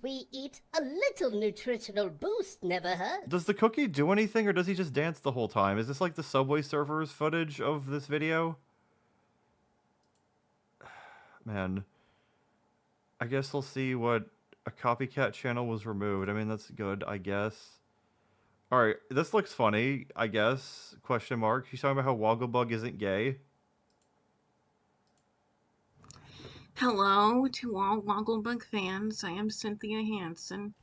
we eat, a little nutritional boost never hurts. Does the cookie do anything, or does he just dance the whole time? Is this like the Subway Surfers footage of this video? Man. I guess we'll see what... A copycat channel was removed. I mean, that's good, I guess. Alright, this looks funny, I guess. Question mark. She's talking about how Wogglebug isn't gay. Hello to all Wogglebug fans. I am Cynthia Hansen.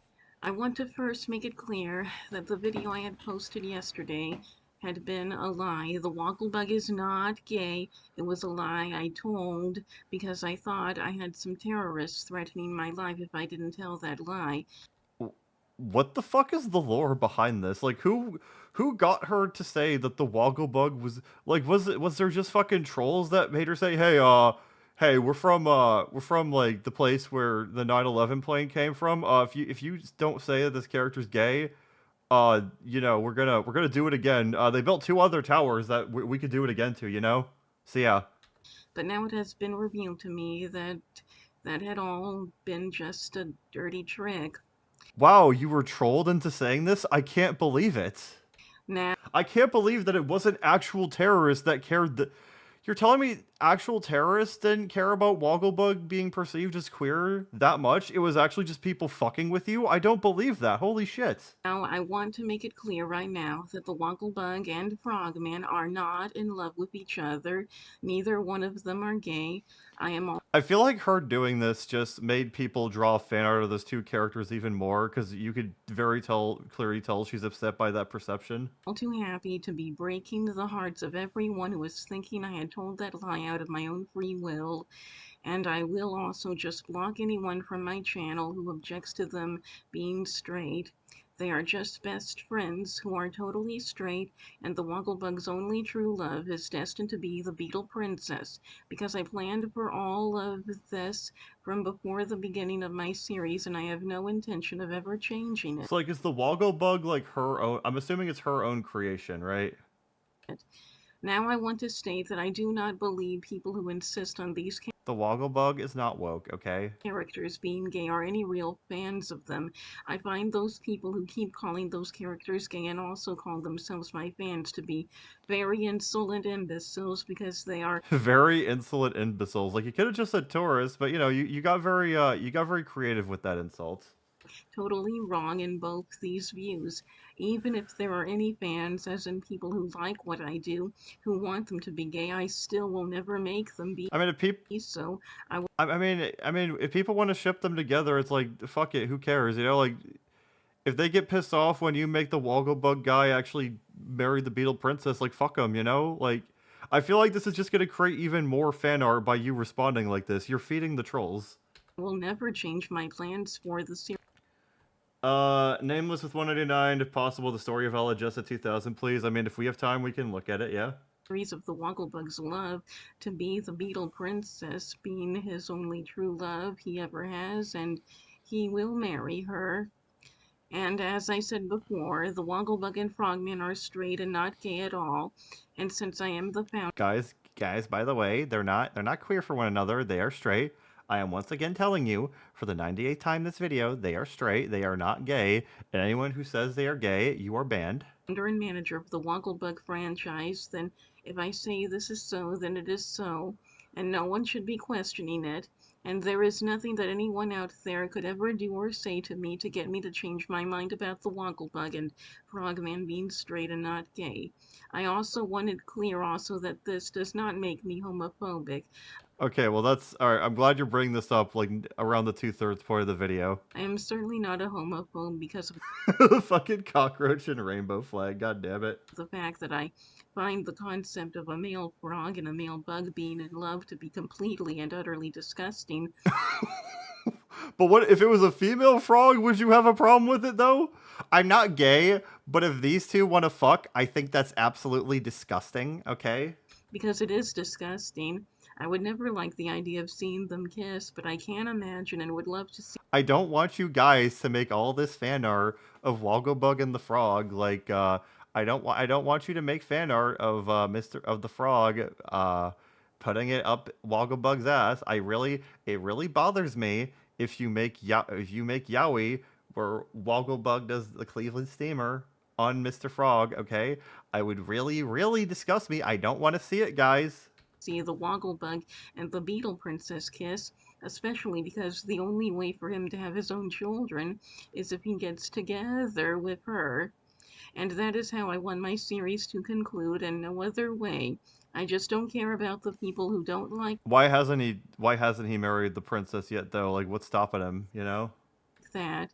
I want to first make it clear that the video I had posted yesterday had been a lie. The Wogglebug is not gay. It was a lie I told because I thought I had some terrorists threatening my life if I didn't tell that lie. What the fuck is the lore behind this? Like, who got her to say that the Wogglebug was... Like, was there just fucking trolls that made her say, hey, Hey, we're from like the place where the 9/11 plane came from. If you don't say that this character's gay, you know, we're gonna do it again. They built 2 other towers that we could do it again to, you know? So yeah. But now it has been revealed to me that that had all been just a dirty trick. Wow, you were trolled into saying this? I can't believe it. Now I can't believe that it wasn't actual terrorists that cared. You're telling me actual terrorists didn't care about Wogglebug being perceived as queer that much? It was actually just people fucking with you? I don't believe that. Holy shit. Now, I want to make it clear right now that the Wogglebug and Frogman are not in love with each other. Neither one of them are gay. I feel like her doing this just made people draw fan art of those 2 characters even more, because you could clearly tell she's upset by that perception. All too happy to be breaking the hearts of everyone who was thinking I had told that lie out of my own free will. And I will also just block anyone from my channel who objects to them being straight. They are just best friends who are totally straight, and the Wogglebug's only true love is destined to be the Beetle Princess, because I planned for all of this from before the beginning of my series, and I have no intention of ever changing it. So, like, is the Wogglebug, like, her own... I'm assuming it's her own creation, right? Now I want to state that I do not believe people who insist on these The Wogglebug is not woke, okay? characters being gay are any real fans of them. I find those people who keep calling those characters gay and also call themselves my fans to be very insolent imbeciles, because they are Very insolent imbeciles. Like, you could have just said tourists, but, you know, you got very creative with that insult. totally wrong in both these views. Even if there are any fans, as in people who like what I do, who want them to be gay, I still will never make them be. I mean, if people... So, I mean, if people want to ship them together, it's like, fuck it, who cares? You know, like, if they get pissed off when you make the Wogglebug guy actually marry the Beetle Princess, like, fuck them, you know? Like, I feel like this is just gonna create even more fan art by you responding like this. You're feeding the trolls. will never change my plans for the series. Nameless with 189, if possible, the story of Ella just at 2000, please. I mean, if we have time, we can look at it, yeah? Of the Wogglebug's love to be the Beetle Princess, being his only true love he ever has, and he will marry her. And as I said before, the Wogglebug and Frogman are straight and not gay at all. And since I am the founder, Guys, by the way, they're not queer for one another. They are straight. I am once again telling you, for the 98th time this video, they are straight. They are not gay. And anyone who says they are gay, you are banned. And manager of the Wogglebug franchise, then if I say this is so, then it is so, and no one should be questioning it. And there is nothing that anyone out there could ever do or say to me to get me to change my mind about the Wogglebug and Frogman being straight and not gay. I also want it clear also that this does not make me homophobic. Okay, well that's... Alright, I'm glad you're bringing this up, like, around the 2/3 point of the video. I am certainly not a homophobe because of The fucking cockroach and rainbow flag, god damn it. the fact that I find the concept of a male frog and a male bug being in love to be completely and utterly disgusting. But what if it was a female frog? Would you have a problem with it, though? I'm not gay, but if these two want to fuck, I think that's absolutely disgusting, okay? Because it is disgusting. I would never like the idea of seeing them kiss, but I can imagine and would love to see. I don't want you guys to make all this fan art of Wogglebug and the Frog. Like, I don't want you to make fan art of the Frog, putting it up Wogglebug's ass. It really bothers me if you make Yowie where Wogglebug does the Cleveland Steamer on Mr. Frog. Okay, I would really disgust me. I don't want to see it, guys. See the Wogglebug and the Beetle Princess kiss, especially because the only way for him to have his own children is if he gets together with her. And that is how I want my series to conclude, and no other way. I just don't care about the people who don't like Why hasn't he married the princess yet, though? Like, what's stopping him, you know? that,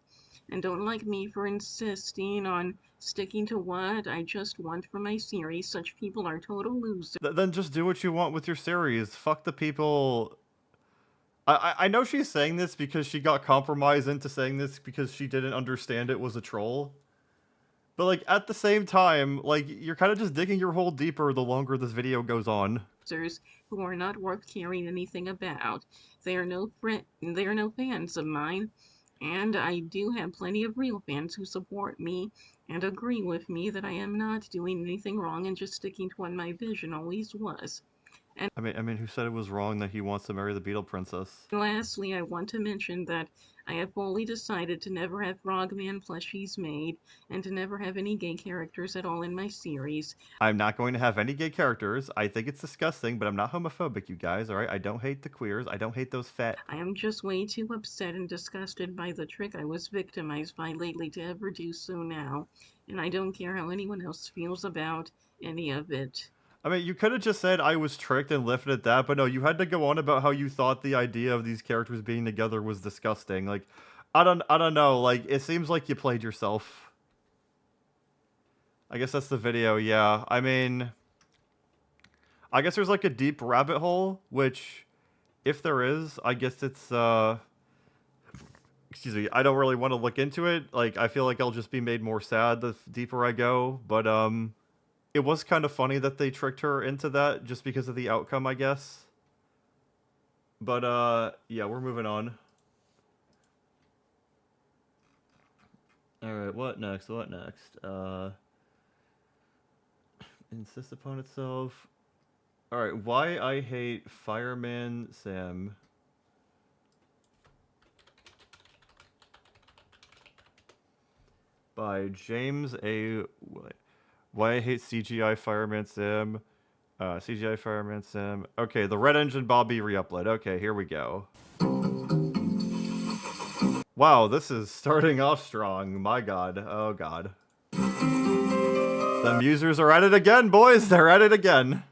and don't like me for insisting on sticking to what I just want for my series. Such people are total losers. Then just do what you want with your series. Fuck the people. I know she's saying this because she got compromised into saying this because she didn't understand it was a troll. But, like, at the same time, like, you're kind of just digging your hole deeper the longer this video goes on. who are not worth caring anything about. They are no fans of mine, and I do have plenty of real fans who support me and agree with me that I am not doing anything wrong and just sticking to what my vision always was. And I mean, who said it was wrong that he wants to marry the Beetle Princess? lastly, I want to mention that I have fully decided to never have Frogman plushies made and to never have any gay characters at all in my series. I'm not going to have any gay characters. I think it's disgusting, but I'm not homophobic, you guys, alright? I don't hate the queers. I don't hate those fat... I am just way too upset and disgusted by the trick I was victimized by lately to ever do so now, and I don't care how anyone else feels about any of it. I mean, you could have just said I was tricked and left it at that, but no, you had to go on about how you thought the idea of these characters being together was disgusting. Like, I don't know, like, it seems like you played yourself. I guess that's the video, yeah. I mean, I guess there's like a deep rabbit hole, which, if there is, I guess it's, excuse me, I don't really want to look into it. Like, I feel like I'll just be made more sad the deeper I go, but, it was kind of funny that they tricked her into that just because of the outcome, I guess. But, yeah, we're moving on. Alright, what next? What next? Insist upon itself. Alright, why I hate Fireman Sam. By James A. Why I hate CGI Fireman Sam. CGI Fireman Sam. Okay, the Red Engine Bobby re-upload. Okay, here we go. Wow, this is starting off strong. My god. Oh god. Them users are at it again, boys! They're at it again!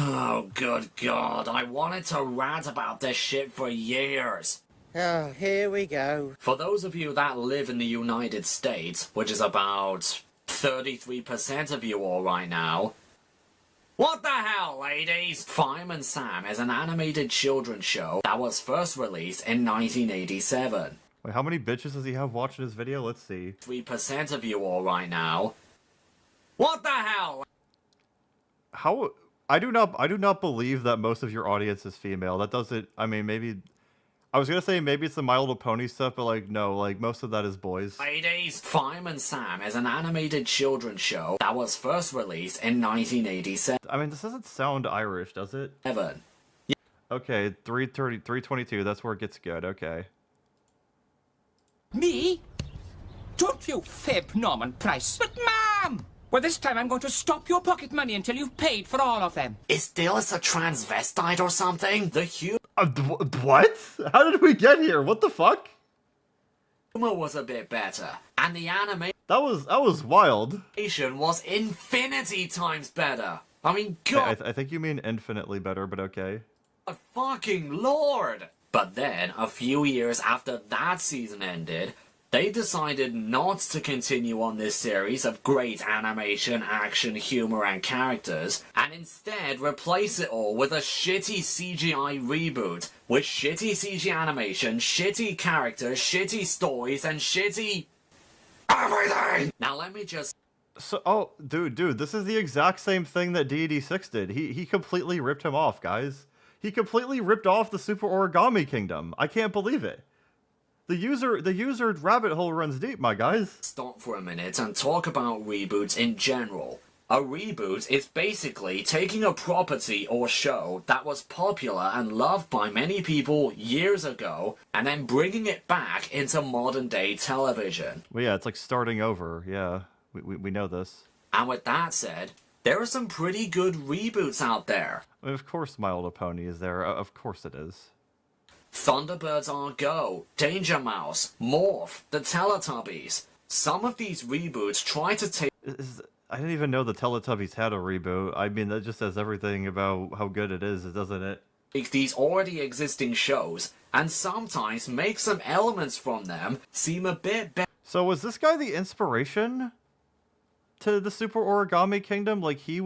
Oh, good God. I wanted to rant about this shit for years. Oh, here we go. For those of you that live in the United States, which is about 33% of you all right now, what the hell, ladies? Fireman Sam is an animated children's show that was first released in 1987. Wait, how many bitches does he have watching his video? Let's see. 3% of you all right now. What the hell? How... I do not believe that most of your audience is female. That doesn't... I mean, maybe... I was gonna say maybe it's the My Little Pony stuff, but like, no, like, most of that is boys. Ladies, Fireman Sam is an animated children's show that was first released in 1987. I mean, this doesn't sound Irish, does it? Evan. Okay, 322, that's where it gets good, okay. Me? Don't you fib, Norman Price. But, Mom! Well, this time I'm going to stop your pocket money until you've paid for all of them. Is Dillis a transvestite or something? The humor what? How did we get here? What the fuck? Was a bit better, and the animation that was wild. Was infinity times better. I mean, God. I think you mean infinitely better, but okay. Fucking Lord! But then, a few years after that season ended, they decided not to continue on this series of great animation, action, humor, and characters, and instead replace it all with a shitty CGI reboot, with shitty CG animation, shitty characters, shitty stories, and shitty... everything! Now let me just... So, oh, dude, this is the exact same thing that Deity 6 did. He completely ripped him off, guys. He completely ripped off the Super Origami Kingdom. I can't believe it. The user rabbit hole runs deep, my guys. Stop for a minute and talk about reboots in general. A reboot is basically taking a property or show that was popular and loved by many people years ago, and then bringing it back into modern day television. Well, yeah, it's like starting over, yeah. We know this. And with that said, there are some pretty good reboots out there. I mean, of course My Little Pony is there, of course it is. Thunderbirds Are Go, Danger Mouse, Morph, The Teletubbies. Some of these reboots try to take... I didn't even know the Teletubbies had a reboot. I mean, that just says everything about how good it is, doesn't it? Take these already existing shows, and sometimes make some elements from them seem a bit better. So was this guy the inspiration to the Super Origami Kingdom? Like, he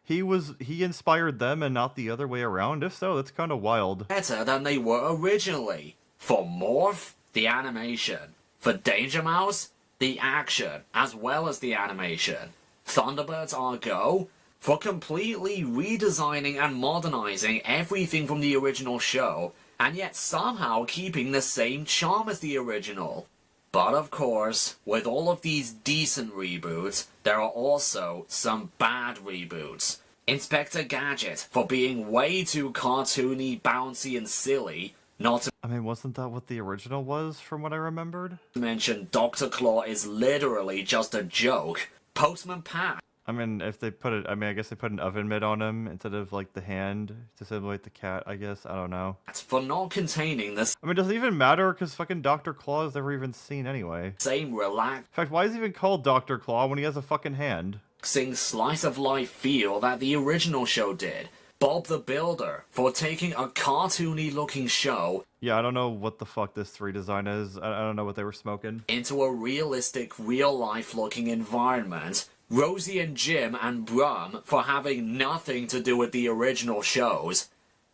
inspired them and not the other way around? If so, that's kind of wild. Better than they were originally. For Morph, the animation. For Danger Mouse, the action, as well as the animation. Thunderbirds are go for completely redesigning and modernizing everything from the original show, and yet somehow keeping the same charm as the original. But of course, with all of these decent reboots, there are also some bad reboots. Inspector Gadget for being way too cartoony, bouncy, and silly. Not to I mean, wasn't that what the original was, from what I remembered? mention Dr. Claw is literally just a joke. Postman Pat. I mean, if they put it, I mean, I guess they put an oven mitt on him instead of, like, the hand to simulate the cat, I guess. I don't know. For not containing this. I mean, does it even matter? Because fucking Dr. Claw is never even seen anyway. Same relaxing In fact, why is he even called Dr. Claw when he has a fucking hand? slice of life feel that the original show did. Bob the Builder for taking a cartoony looking show. Yeah, I don't know what the fuck this 3 design is. I don't know what they were smoking. Into a realistic, real life looking environment. Rosie and Jim and Brum for having nothing to do with the original shows.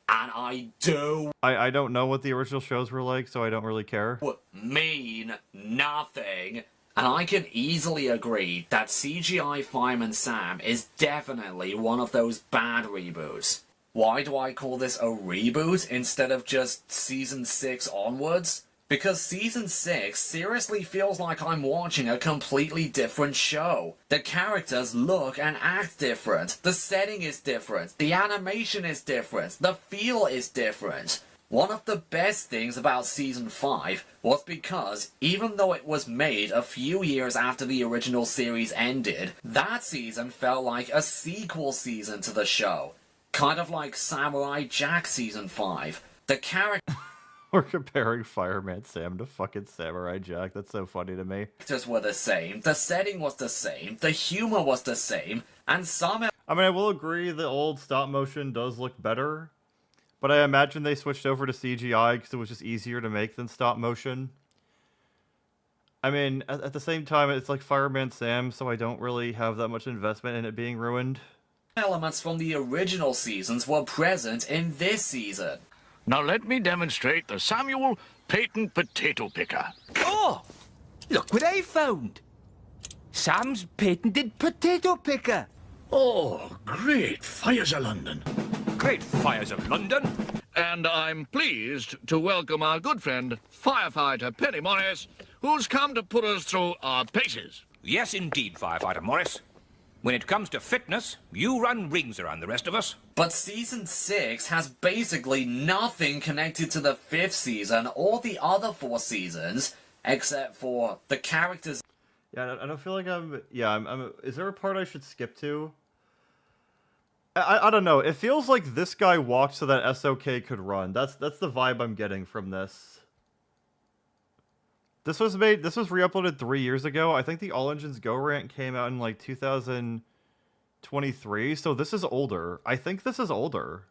And I don't know what the original shows were like, so I don't really care. mean nothing. And I can easily agree that CGI Fireman Sam is definitely one of those bad reboots. Why do I call this a reboot instead of just Season 6 onwards? Because Season 6 seriously feels like I'm watching a completely different show. The characters look and act different, the setting is different, the animation is different, the feel is different. One of the best things about Season 5 was because, even though it was made a few years after the original series ended, that season felt like a sequel season to the show. Kind of like Samurai Jack Season 5. The character... We're comparing Fireman Sam to fucking Samurai Jack. That's so funny to me. Characters were the same, the setting was the same, the humor was the same, and some... I mean, I will agree the old stop motion does look better, but I imagine they switched over to CGI because it was just easier to make than stop motion. I mean, at the same time, it's like Fireman Sam, so I don't really have that much investment in it being ruined. Elements from the original seasons were present in this season. Now let me demonstrate the Samuel Peyton Potato Picker. Oh! Look what I found! Sam's patented potato picker! Oh, great fires of London. Great fires of London! And I'm pleased to welcome our good friend, Firefighter Penny Morris, who's come to put us through our paces. Yes, indeed, Firefighter Morris. When it comes to fitness, you run rings around the rest of us. But Season 6 has basically nothing connected to the 5th season or the other 4 seasons, except for the characters. Yeah, I don't feel like I'm is there a part I should skip to? I don't know. It feels like this guy walked so that SOK could run. That's the vibe I'm getting from this. This was re-uploaded 3 years ago. I think the All Engines Go rant came out in like 2023, so this is older. I think this is older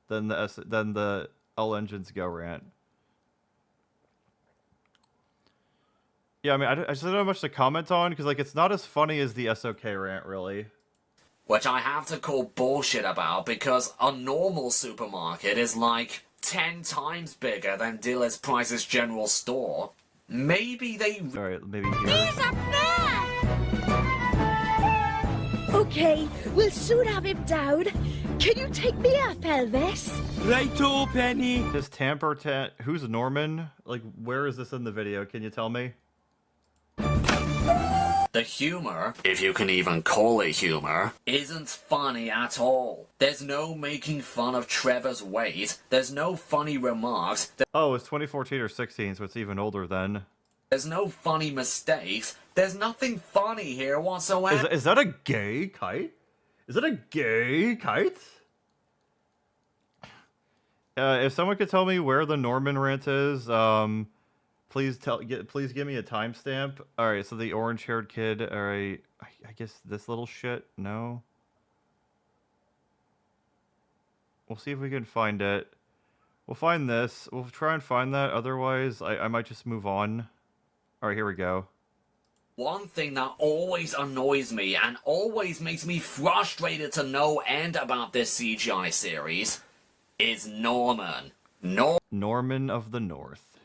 than the All Engines Go rant. Yeah, I mean, I just don't have much to comment on because like it's not as funny as the SOK rant, really. Which I have to call bullshit about because a normal supermarket is like 10 times bigger than Dealer's Price's general store. Maybe they... Alright, maybe here. He's up there! Okay, we'll soon have him down. Can you take me up, Elvis? Righto, Penny. His tamper who's Norman? Like, where is this in the video? Can you tell me? The humor, if you can even call it humor, isn't funny at all. There's no making fun of Trevor's weight. There's no funny remarks. Oh, it's 2014 or 16, so it's even older then. There's no funny mistakes. There's nothing funny here whatsoever. Is that a gay kite? Is that a gay kite? If someone could tell me where the Norman rant is, please give me a timestamp. All right, so the orange-haired kid. All right, I guess this little shit. No. We'll see if we can find it. We'll find this. We'll try and find that. Otherwise, I might just move on. All right, here we go. One thing that always annoys me and always makes me frustrated to no end about this CGI series is Norman. Norman of the North.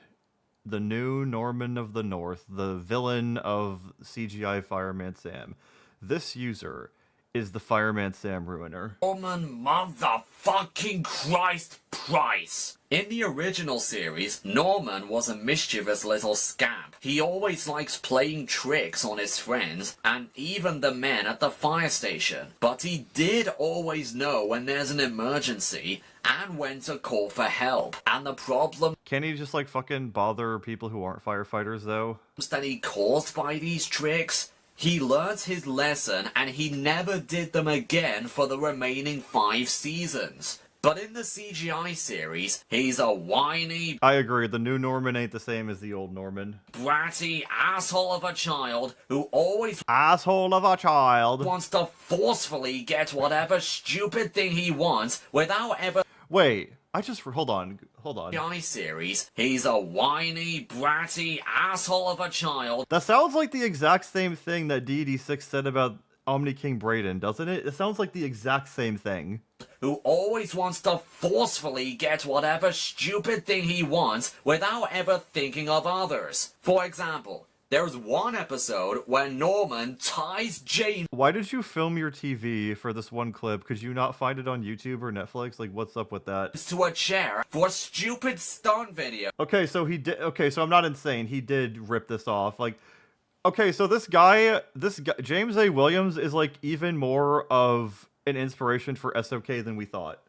the new Norman of the North, the villain of CGI Fireman Sam. This user is the Fireman Sam ruiner. Norman motherfucking Christ Price! In the original series, Norman was a mischievous little scamp. He always likes playing tricks on his friends, and even the men at the fire station. But he did always know when there's an emergency, and when to call for help. And the problem... Can't he just, like, fucking bother people who aren't firefighters, though? ...that he caused by these tricks... He learnt his lesson and he never did them again for the remaining 5 seasons. But in the CGI series, he's a whiny... I agree, the new Norman ain't the same as the old Norman. ...bratty asshole of a child who always... Asshole of a child! ...wants to forcefully get whatever stupid thing he wants without ever... Wait, hold on. CGI series, he's a whiny, bratty asshole of a child. That sounds like the exact same thing that DD6 said about Omni King Brayden, doesn't it? It sounds like the exact same thing. Who always wants to forcefully get whatever stupid thing he wants without ever thinking of others. For example, there's one episode where Norman ties James... Why did you film your TV for this one clip? Could you not find it on YouTube or Netflix? Like, what's up with that? ...to a chair for a stupid stunt video. Okay, so he did... Okay, so I'm not insane. He did rip this off. Like, okay, so this guy, James A. Williams, is, like, even more of an inspiration for SOK than we thought.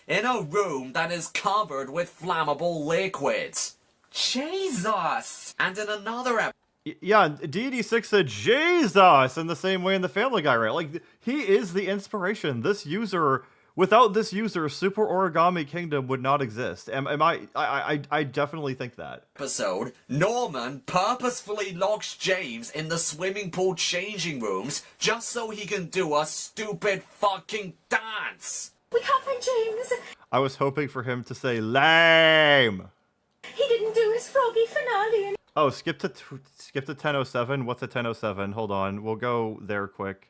...in a room that is covered with flammable liquids. Jesus! And in another episode... Yeah, DD6 said Jesus in the same way in the Family Guy, right? Like, he is the inspiration. This user, without this user, Super Origami Kingdom would not exist. I definitely think that. ...episode, Norman purposefully locks James in the swimming pool changing rooms just so he can do a stupid fucking dance. We can't find James. I was hoping for him to say lame. He didn't do his froggy finale. Oh, skip to 10:07. What's a 10:07? Hold on, we'll go there quick.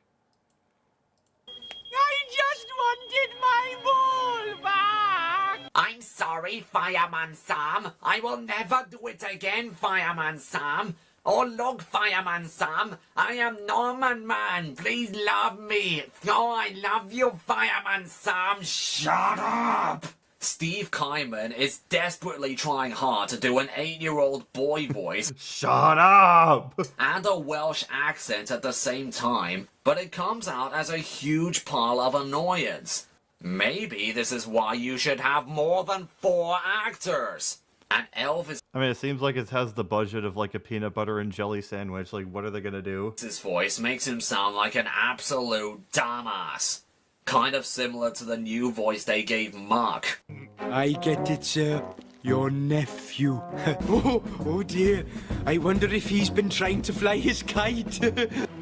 I just wanted my ball back. I'm sorry, Fireman Sam. I will never do it again, Fireman Sam. Oh, look, Fireman Sam. I am Norman Man. Please love me. Oh, I love you, Fireman Sam. Shut up. Steve Kyman is desperately trying hard to do an 8-year-old boy voice. Shut up! And a Welsh accent at the same time, but it comes out as a huge pile of annoyance. Maybe this is why you should have more than 4 actors. And Elvis... I mean, it seems like it has the budget of, like, a peanut butter and jelly sandwich. Like, what are they gonna do? His voice makes him sound like an absolute dumbass. Kind of similar to the new voice they gave Mark. I get it, sir. Your nephew. Oh dear. I wonder if he's been trying to fly his kite.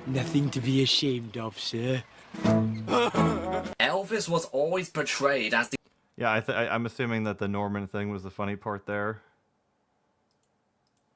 Nothing to be ashamed of, sir. Elvis was always portrayed as the... Yeah, I'm assuming that the Norman thing was the funny part there.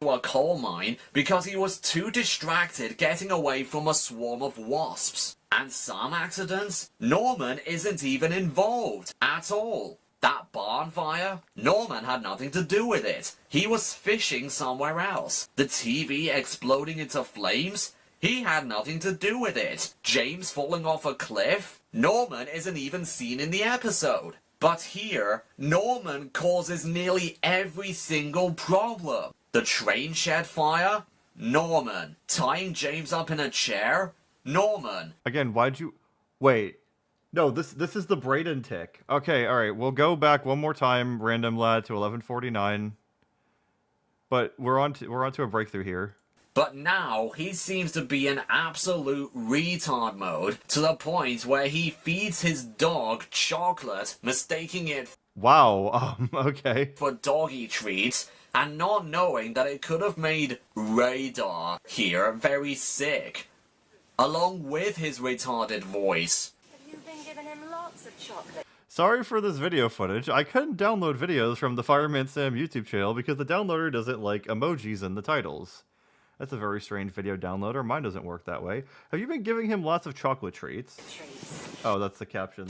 ...to a coal mine because he was too distracted getting away from a swarm of wasps. And some accidents, Norman isn't even involved at all. That barn fire, Norman had nothing to do with it. He was fishing somewhere else. The TV exploding into flames, he had nothing to do with it. James falling off a cliff, Norman isn't even seen in the episode. But here, Norman causes nearly every single problem. The train shed fire, Norman. Tying James up in a chair, Norman. Again, why'd you... Wait. No, this is the Brayden tick. Okay, alright, we'll go back one more time, random lad, to 11:49. But we're on to a breakthrough here. But now, he seems to be in absolute retard mode, to the point where he feeds his dog chocolate, mistaking it... Wow, okay. ...for doggy treats, and not knowing that it could have made Radar here very sick. Along with his retarded voice. Have you been giving him lots of chocolate? Sorry for this video footage. I couldn't download videos from the Fireman Sam YouTube channel because the downloader doesn't like emojis in the titles. That's a very strange video downloader. Mine doesn't work that way. Have you been giving him lots of chocolate treats? Oh, that's the caption.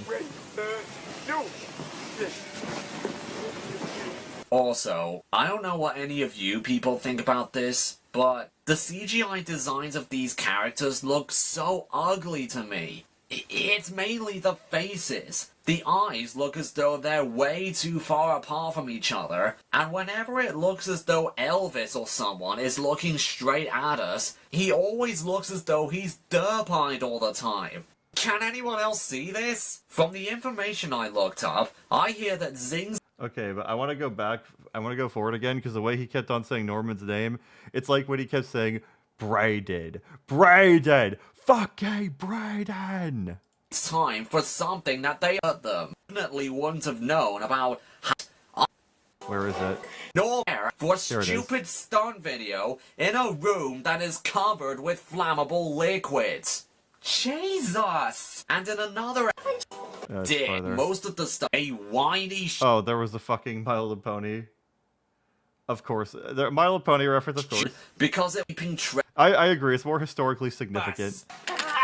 Also, I don't know what any of you people think about this, but the CGI designs of these characters look so ugly to me. It's mainly the faces. The eyes look as though they're way too far apart from each other, and whenever it looks as though Elvis or someone is looking straight at us, he always looks as though he's derp-eyed all the time. Can anyone else see this? From the information I looked up, I hear that Zing's... Okay, but I want to go back. I want to go forward again because the way he kept on saying Norman's name, it's like when he kept saying Braden, fucking Braden. It's time for something that they definitely wouldn't have known about. Where is it? No for Here it is. stupid stunt video in a room that is covered with flammable liquids. Jesus! And in another It's did farther. most of the stuff a whiny Oh, there was the fucking My Little Pony. Of course. The My Little Pony reference, of course. because it I agree, it's more historically significant.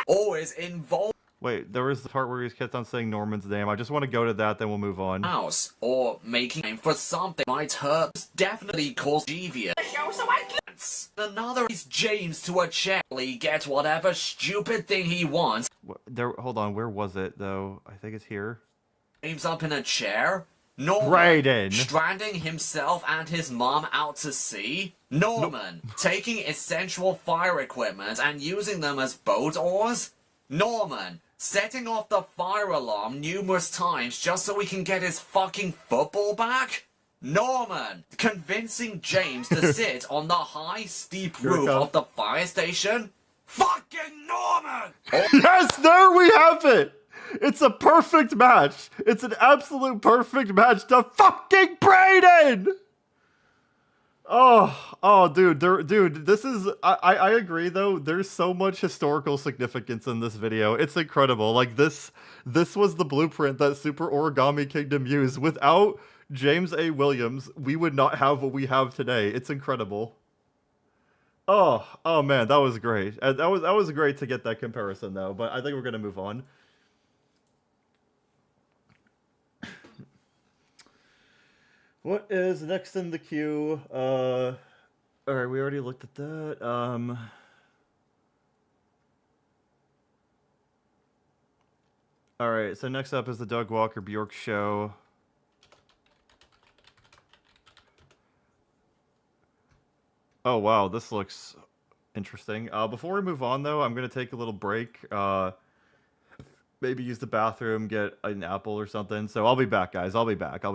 always involved Wait, there was the part where he kept on saying Norman's name. I just want to go to that, then we'll move on. house or making aim for something might hurt definitely cause devious. Another is James to a chair. Get whatever stupid thing he wants. There, hold on, where was it, though? I think it's here. James up in a chair. Norman Braden. stranding himself and his mom out to sea. Norman taking essential fire equipment and using them as boat oars. Norman setting off the fire alarm numerous times just so he can get his fucking football back. Norman convincing James to sit on the high, steep Here it roof comes. of the fire station. Fucking Norman! Yes, there we have it! It's a perfect match! It's an absolute perfect match to fucking Braden! Oh, dude, this is... I agree, though. There's so much historical significance in this video. It's incredible. Like, this was the blueprint that Super Origami Kingdom used. Without James A. Williams, we would not have what we have today. It's incredible. Oh man, that was great. That was great to get that comparison, though. But I think we're gonna move on. What is next in the queue? Alright, we already looked at that. Alright, so next up is the Doug Walker Bork Show. Oh wow, this looks interesting. Before we move on, though, I'm gonna take a little break. Maybe use the bathroom, get an apple or something. So I'll be back, guys. I'll be back.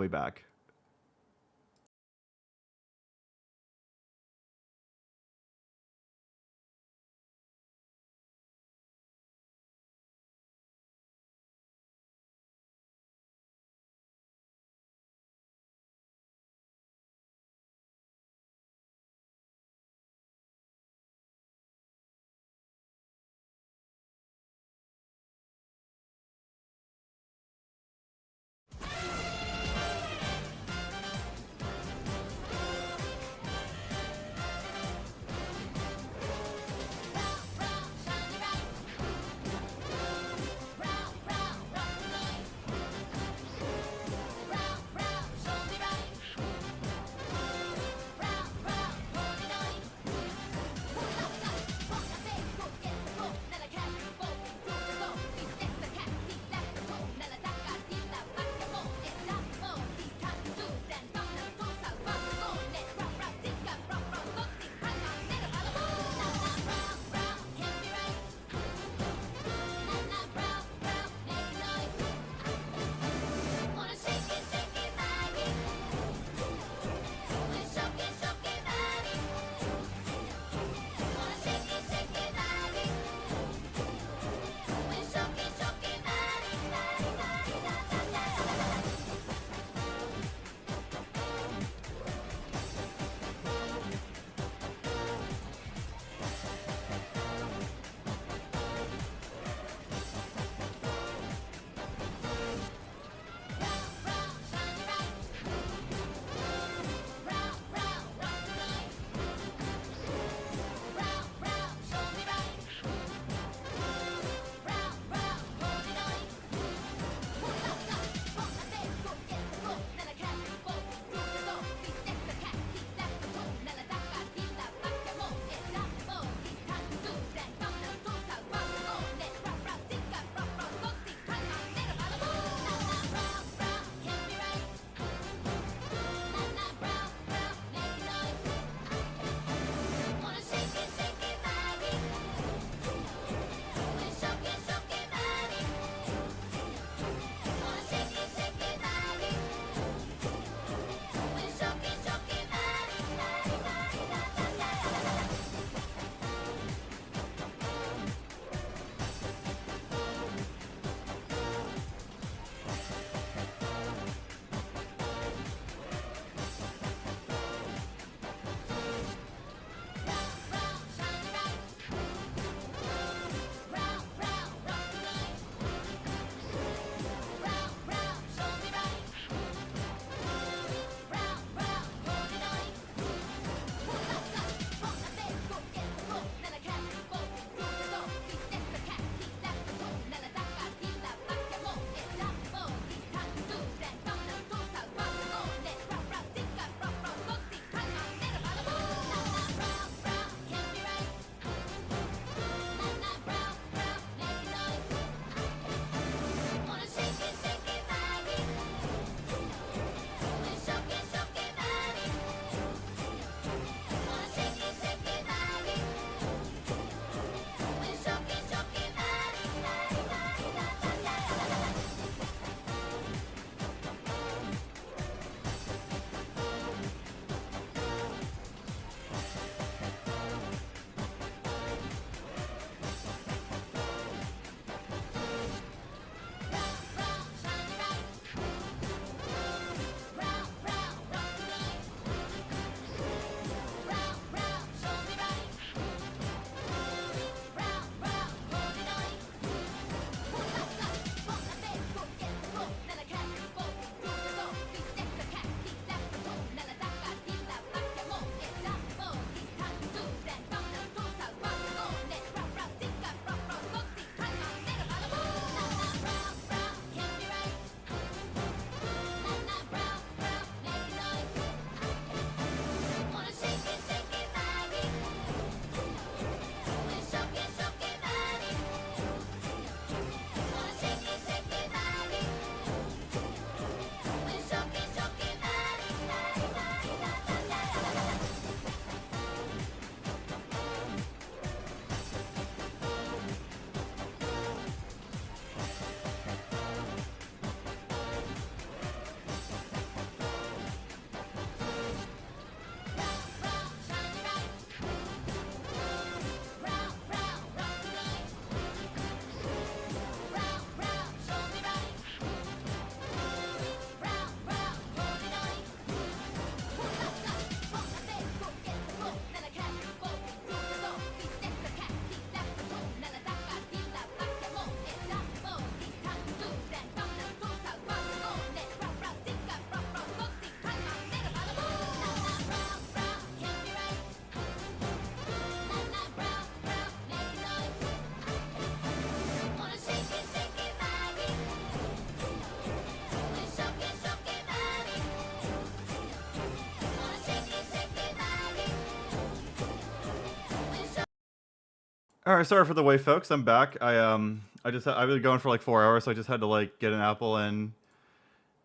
All right, sorry for the wait, folks. I'm back. I've been going for like 4 hours, so I just had to like get an apple and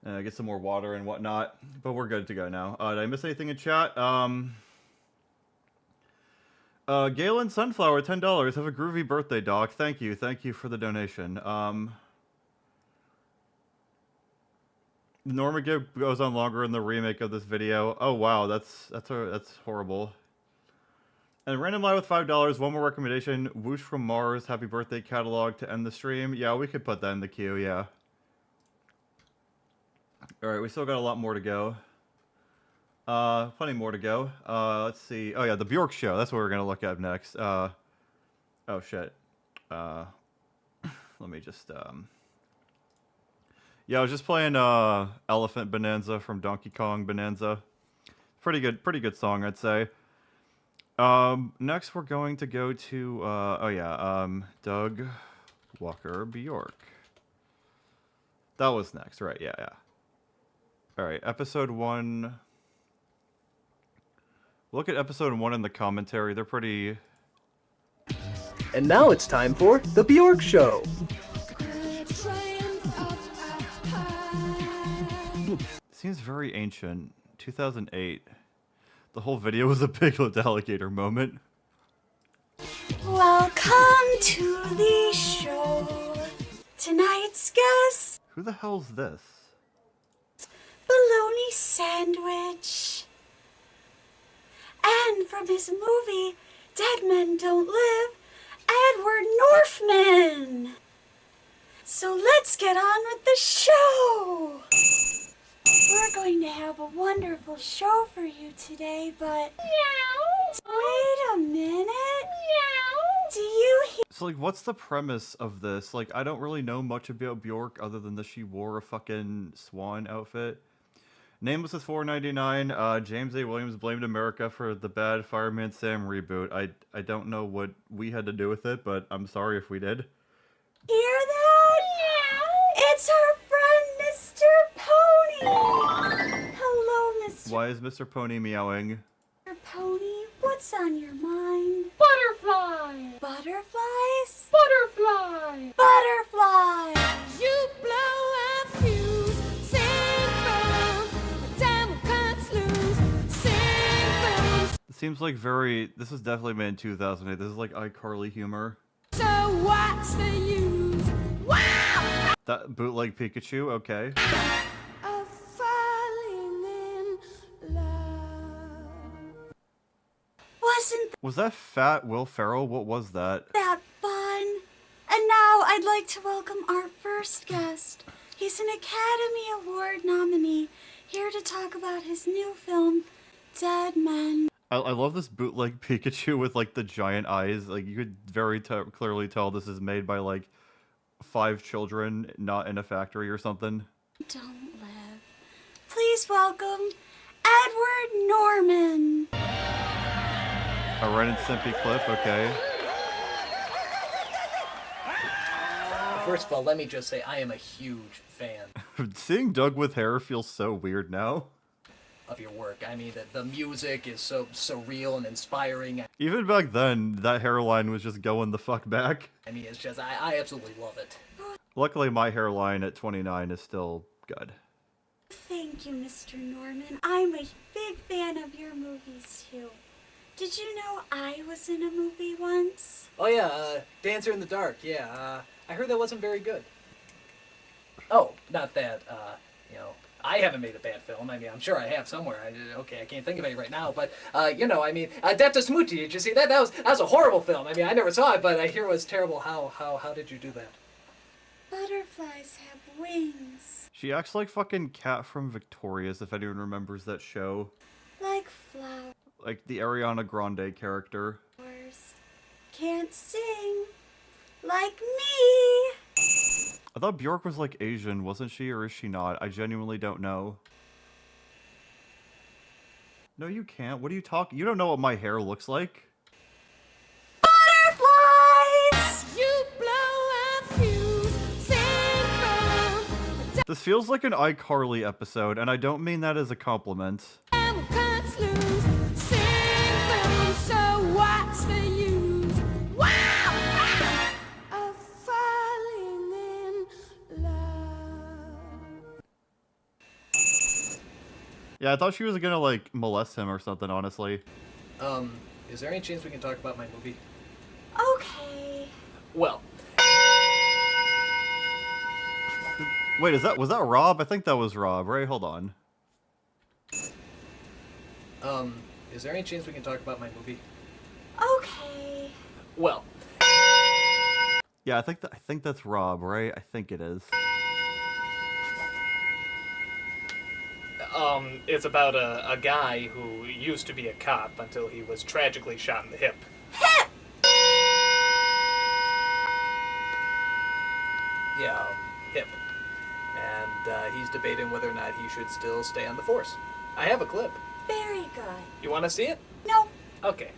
get some more water and whatnot. But we're good to go now. Did I miss anything in chat? Galen Sunflower, $10. Have a groovy birthday, Doc. Thank you for the donation. Norma Gibb goes on longer in the remake of this video. Oh wow, that's horrible. And Random Lie with $5. One more recommendation: Whoosh from Mars. Happy birthday catalog to end the stream. Yeah, we could put that in the queue. Yeah. All right, we still got a lot more to go. Plenty more to go. Let's see. Oh yeah, the Bork Show. That's what we're gonna look at next. Oh shit. Let me just. Yeah, I was just playing Elephant Bonanza from Donkey Kong Bonanza. Pretty good song, I'd say. Next we're going to go to Doug Walker Bjork. That was next, right? Yeah. All right, episode 1. Look at episode 1 in the commentary. They're pretty. And now it's time for the Bork Show. Seems very ancient. 2008. The whole video was a big alligator moment. Welcome to the show. Tonight's guest, Who the hell's this? bologna sandwich. And from his movie, Dead Men Don't Live, Edward Northman. So let's get on with the show. We're going to have a wonderful show for you today, but... Wait a minute. Do you hear... So, like, what's the premise of this? Like, I don't really know much about Bjork other than that she wore a fucking swan outfit. Nameless is $4.99. James A. Williams blamed America for the bad Fireman Sam reboot. I don't know what we had to do with it, but I'm sorry if we did. Hear that? It's our friend, Mr. Pony. Hello, Mr. Why is Mr. Pony meowing? Pony. What's on your mind? Butterfly! Butterflies? Butterfly! Butterflies! You blow a fuse, sing from the time cuts loose, sing from. It seems like this is definitely made in 2008. This is like iCarly humor. So what's the use? Wow! That bootleg Pikachu, okay. Of falling in love. Was that fat Will Ferrell? What was that? That fun? And now I'd like to welcome our first guest. He's an Academy Award nominee, here to talk about his new film, Dead Men. I love this bootleg Pikachu with like the giant eyes. Like you could very clearly tell this is made by like 5 children, not in a factory or something. Don't live. Please welcome Edward Norman. A Ren and Stimpy clip, okay. First of all, let me just say I am a huge fan Seeing Doug with hair feels so weird now. of your work. I mean, the music is so surreal and inspiring. Even back then, that hairline was just going the fuck back. I mean, it's just, I absolutely love it. Luckily, my hairline at 29 is still good. Thank you, Mr. Norman. I'm a big fan of your movies, too. Did you know I was in a movie once? Oh yeah, Dancer in the Dark, yeah. I heard that wasn't very good. Oh, not that, I haven't made a bad film. I mean, I'm sure I have somewhere. I can't think of any right now, but, Death to Smoochie, did you see that? That was a horrible film. I mean, I never saw it, but I hear it was terrible. How did you do that? Butterflies have wings. She acts like fucking Kat from Victorious, if anyone remembers that show. Like flowers. Like the Ariana Grande character. Can't sing. Like me. I thought Bjork was like Asian, wasn't she, or is she not? I genuinely don't know. No, you can't. What are you talking? You don't know what my hair looks like? Butterflies! You blow a fuse, sing from. This feels like an iCarly episode, and I don't mean that as a compliment. Time cuts loose, sing from. So what's the use? Wow! Yeah, I thought she was gonna, like, molest him or something, honestly. Is there any chance we can talk about my movie? Okay. Well. Wait, was that Rob? I think that was Rob, right? Hold on. Is there any chance we can talk about my movie? Okay. Well. Yeah, I think that's Rob, right? I think it is. It's about a guy who used to be a cop until he was tragically shot in the hip. Hip! Yeah, hip. And he's debating whether or not he should still stay on the force. I have a clip. Very good. You want to see it? No, Okay.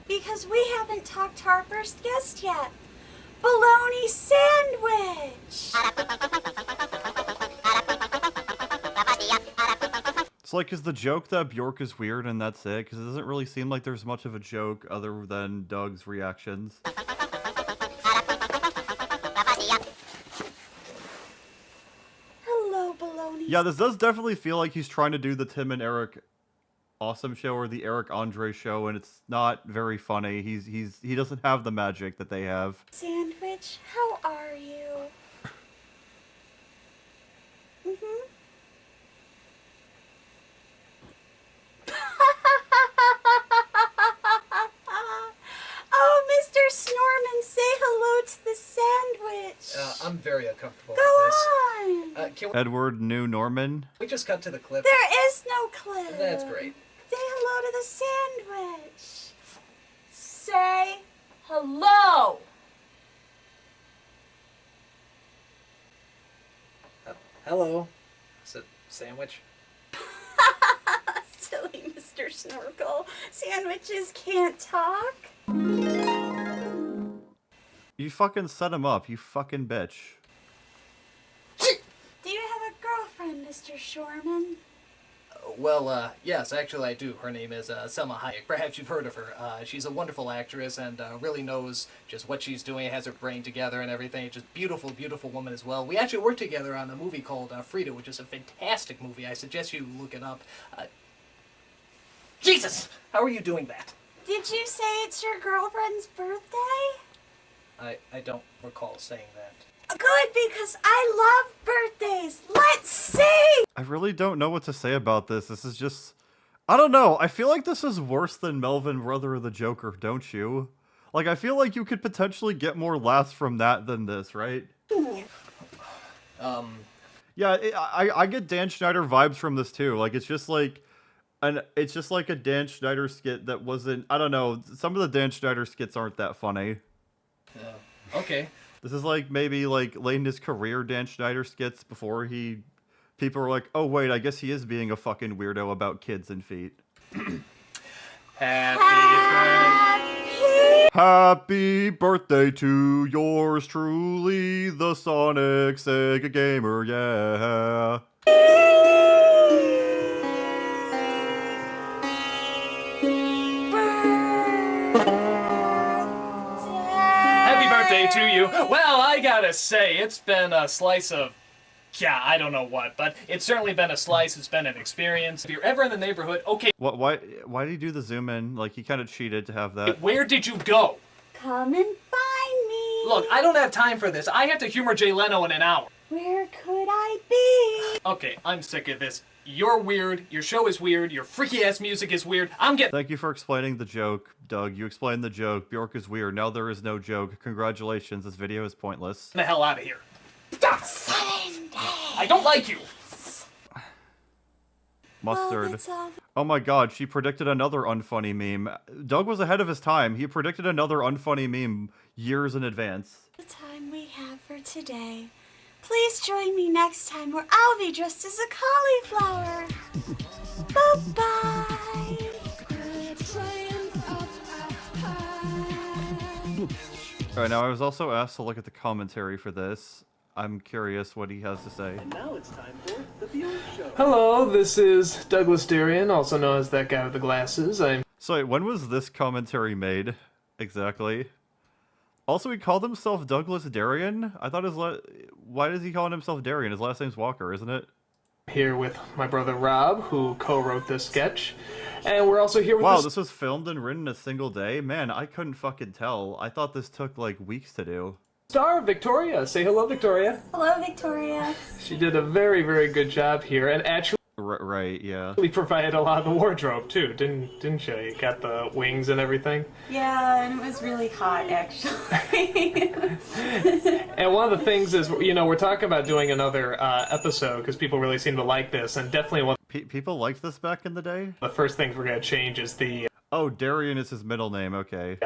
because we haven't talked to our first guest yet. Bologna sandwich! So, like, is the joke that Bjork is weird and that's it? Because it doesn't really seem like there's much of a joke other than Doug's reactions. Hello, Bologna. Yeah, this does definitely feel like he's trying to do the Tim and Eric Awesome Show or the Eric Andre Show, and it's not very funny. He doesn't have the magic that they have. Sandwich, how are you? Mm-hmm. Oh, Mr. Snorman, say hello to the sandwich. I'm very uncomfortable Go with on. this. Can Edward New Norman. we just cut to the clip? There is no clip. That's great. Say hello to the sandwich. Say hello. Hello. Is it sandwich? Silly Mr. Snorkel. Sandwiches can't talk. You fucking set him up, you fucking bitch. Do you have a girlfriend, Mr. Shorman? Well, yes, actually I do. Her name is Selma Hayek. Perhaps you've heard of her. She's a wonderful actress and really knows just what she's doing, has her brain together and everything. Just beautiful, beautiful woman as well. We actually worked together on a movie called Frida, which is a fantastic movie. I suggest you look it up. Jesus! How are you doing that? Did you say it's your girlfriend's birthday? I don't recall saying that. Good, because I love birthdays. Let's see! I really don't know what to say about this. This is just... I don't know. I feel like this is worse than Melvin, Brother of the Joker, don't you? Like, I feel like you could potentially get more laughs from that than this, right? Yeah, I get Dan Schneider vibes from this too. Like, it's just like a Dan Schneider skit that wasn't... I don't know. Some of the Dan Schneider skits aren't that funny. Okay. This is like maybe like late in his career Dan Schneider skits before people were like, oh wait, I guess he is being a fucking weirdo about kids and feet. Happy birthday to yours truly, the Sonic Sega Gamer, yeah. To you. Well, I gotta say, it's been a slice of, yeah, I don't know what, but it's certainly been a slice. It's been an experience. If you're ever in the neighborhood, okay. Why did he do the zoom in? Like, he kind of cheated to have that. Where did you go? Come and find me. Look, I don't have time for this. I have to humor Jay Leno in an hour. Where could I be? Okay, I'm sick of this. You're weird, your show is weird, your freaky-ass music is weird, I'm getting... Thank you for explaining the joke, Doug. You explained the joke. Bjork is weird. Now there is no joke. Congratulations, this video is pointless. the hell out of here. I don't like you! Mustard. Oh my god, she predicted another unfunny meme. Doug was ahead of his time. He predicted another unfunny meme years in advance. The time we have for today. Please join me next time where I'll be dressed as a cauliflower. Bye-bye. Alright, now I was also asked to look at the commentary for this. I'm curious what he has to say. And now it's time for the Bork Show. Hello, this is Douglas Darien, also known as that guy with the glasses. So wait, when was this commentary made? Exactly. Also, he called himself Douglas Darien? I thought why does he call himself Darien? His last name's Walker, isn't it? Here with my brother Rob, who co-wrote this sketch. And we're also here with Wow, this was filmed and written in a single day? Man, I couldn't fucking tell. I thought this took like weeks to do. star, Victoria. Say hello, Victoria. Hello, Victoria. She did a very, very good job here, and actually Right, yeah. provided a lot of the wardrobe too, didn't you? You got the wings and everything. Yeah, and it was really hot, actually. And one of the things is, you know, we're talking about doing another episode because people really seem to like this, and definitely one. People liked this back in the day? The first things we're gonna change is the. Oh, Darian is his middle name. Okay.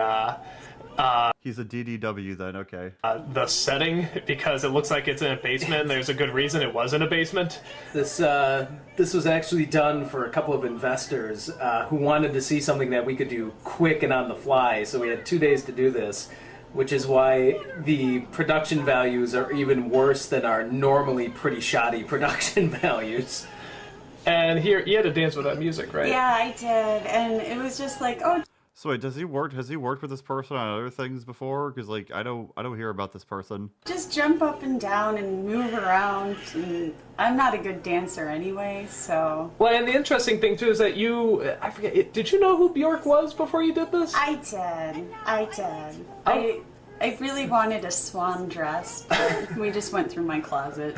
He's a DDW then. Okay. The setting, because it looks like it's in a basement. And there's a good reason it was in a basement. This was actually done for a couple of investors who wanted to see something that we could do quick and on the fly. So we had 2 days to do this, which is why the production values are even worse than our normally pretty shoddy production values. And here, you had to dance with that music, right? Yeah, I did, and it was just like, oh. So wait, has he worked with this person on other things before? Because like I don't hear about this person. Just jump up and down and move around. And I'm not a good dancer anyway, so. Well, and the interesting thing too is that I forget, did you know who Bjork was before you did this? I did. I really wanted a swan dress, but we just went through my closet.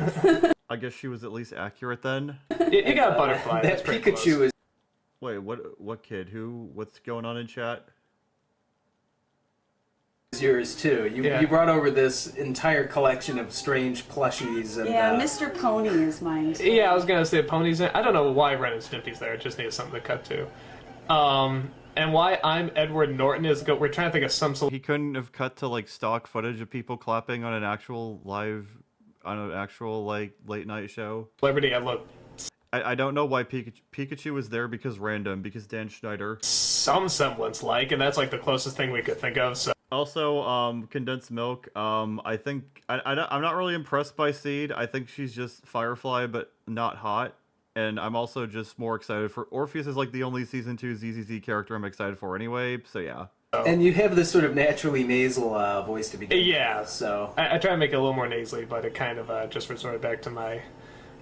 I guess she was at least accurate then. You got a butterfly. That Pikachu is. Wait, what kid? What's going on in chat? Yours too. You brought over this entire collection of strange plushies. And, Yeah, Mr. Pony is mine too. Yeah, I was gonna say ponies. I don't know why Ren and Stimpy's there. It just needs something to cut to. And why I'm Edward Norton is we're trying to think of some. He couldn't have cut to like stock footage of people clapping on an actual like late night show. Celebrity, I look. I don't know why Pikachu was there because Dan Schneider. Some semblance like, and that's like the closest thing we could think of. So. Also, condensed milk. I think I'm not really impressed by Seed. I think she's just Firefly, but not hot. And I'm also just more excited for Orpheus is like the only season 2 ZZZ character I'm excited for anyway. So yeah. And you have this sort of naturally nasal voice to begin with. Yeah. So I try to make it a little more nasally, but it kind of just resorted back to my.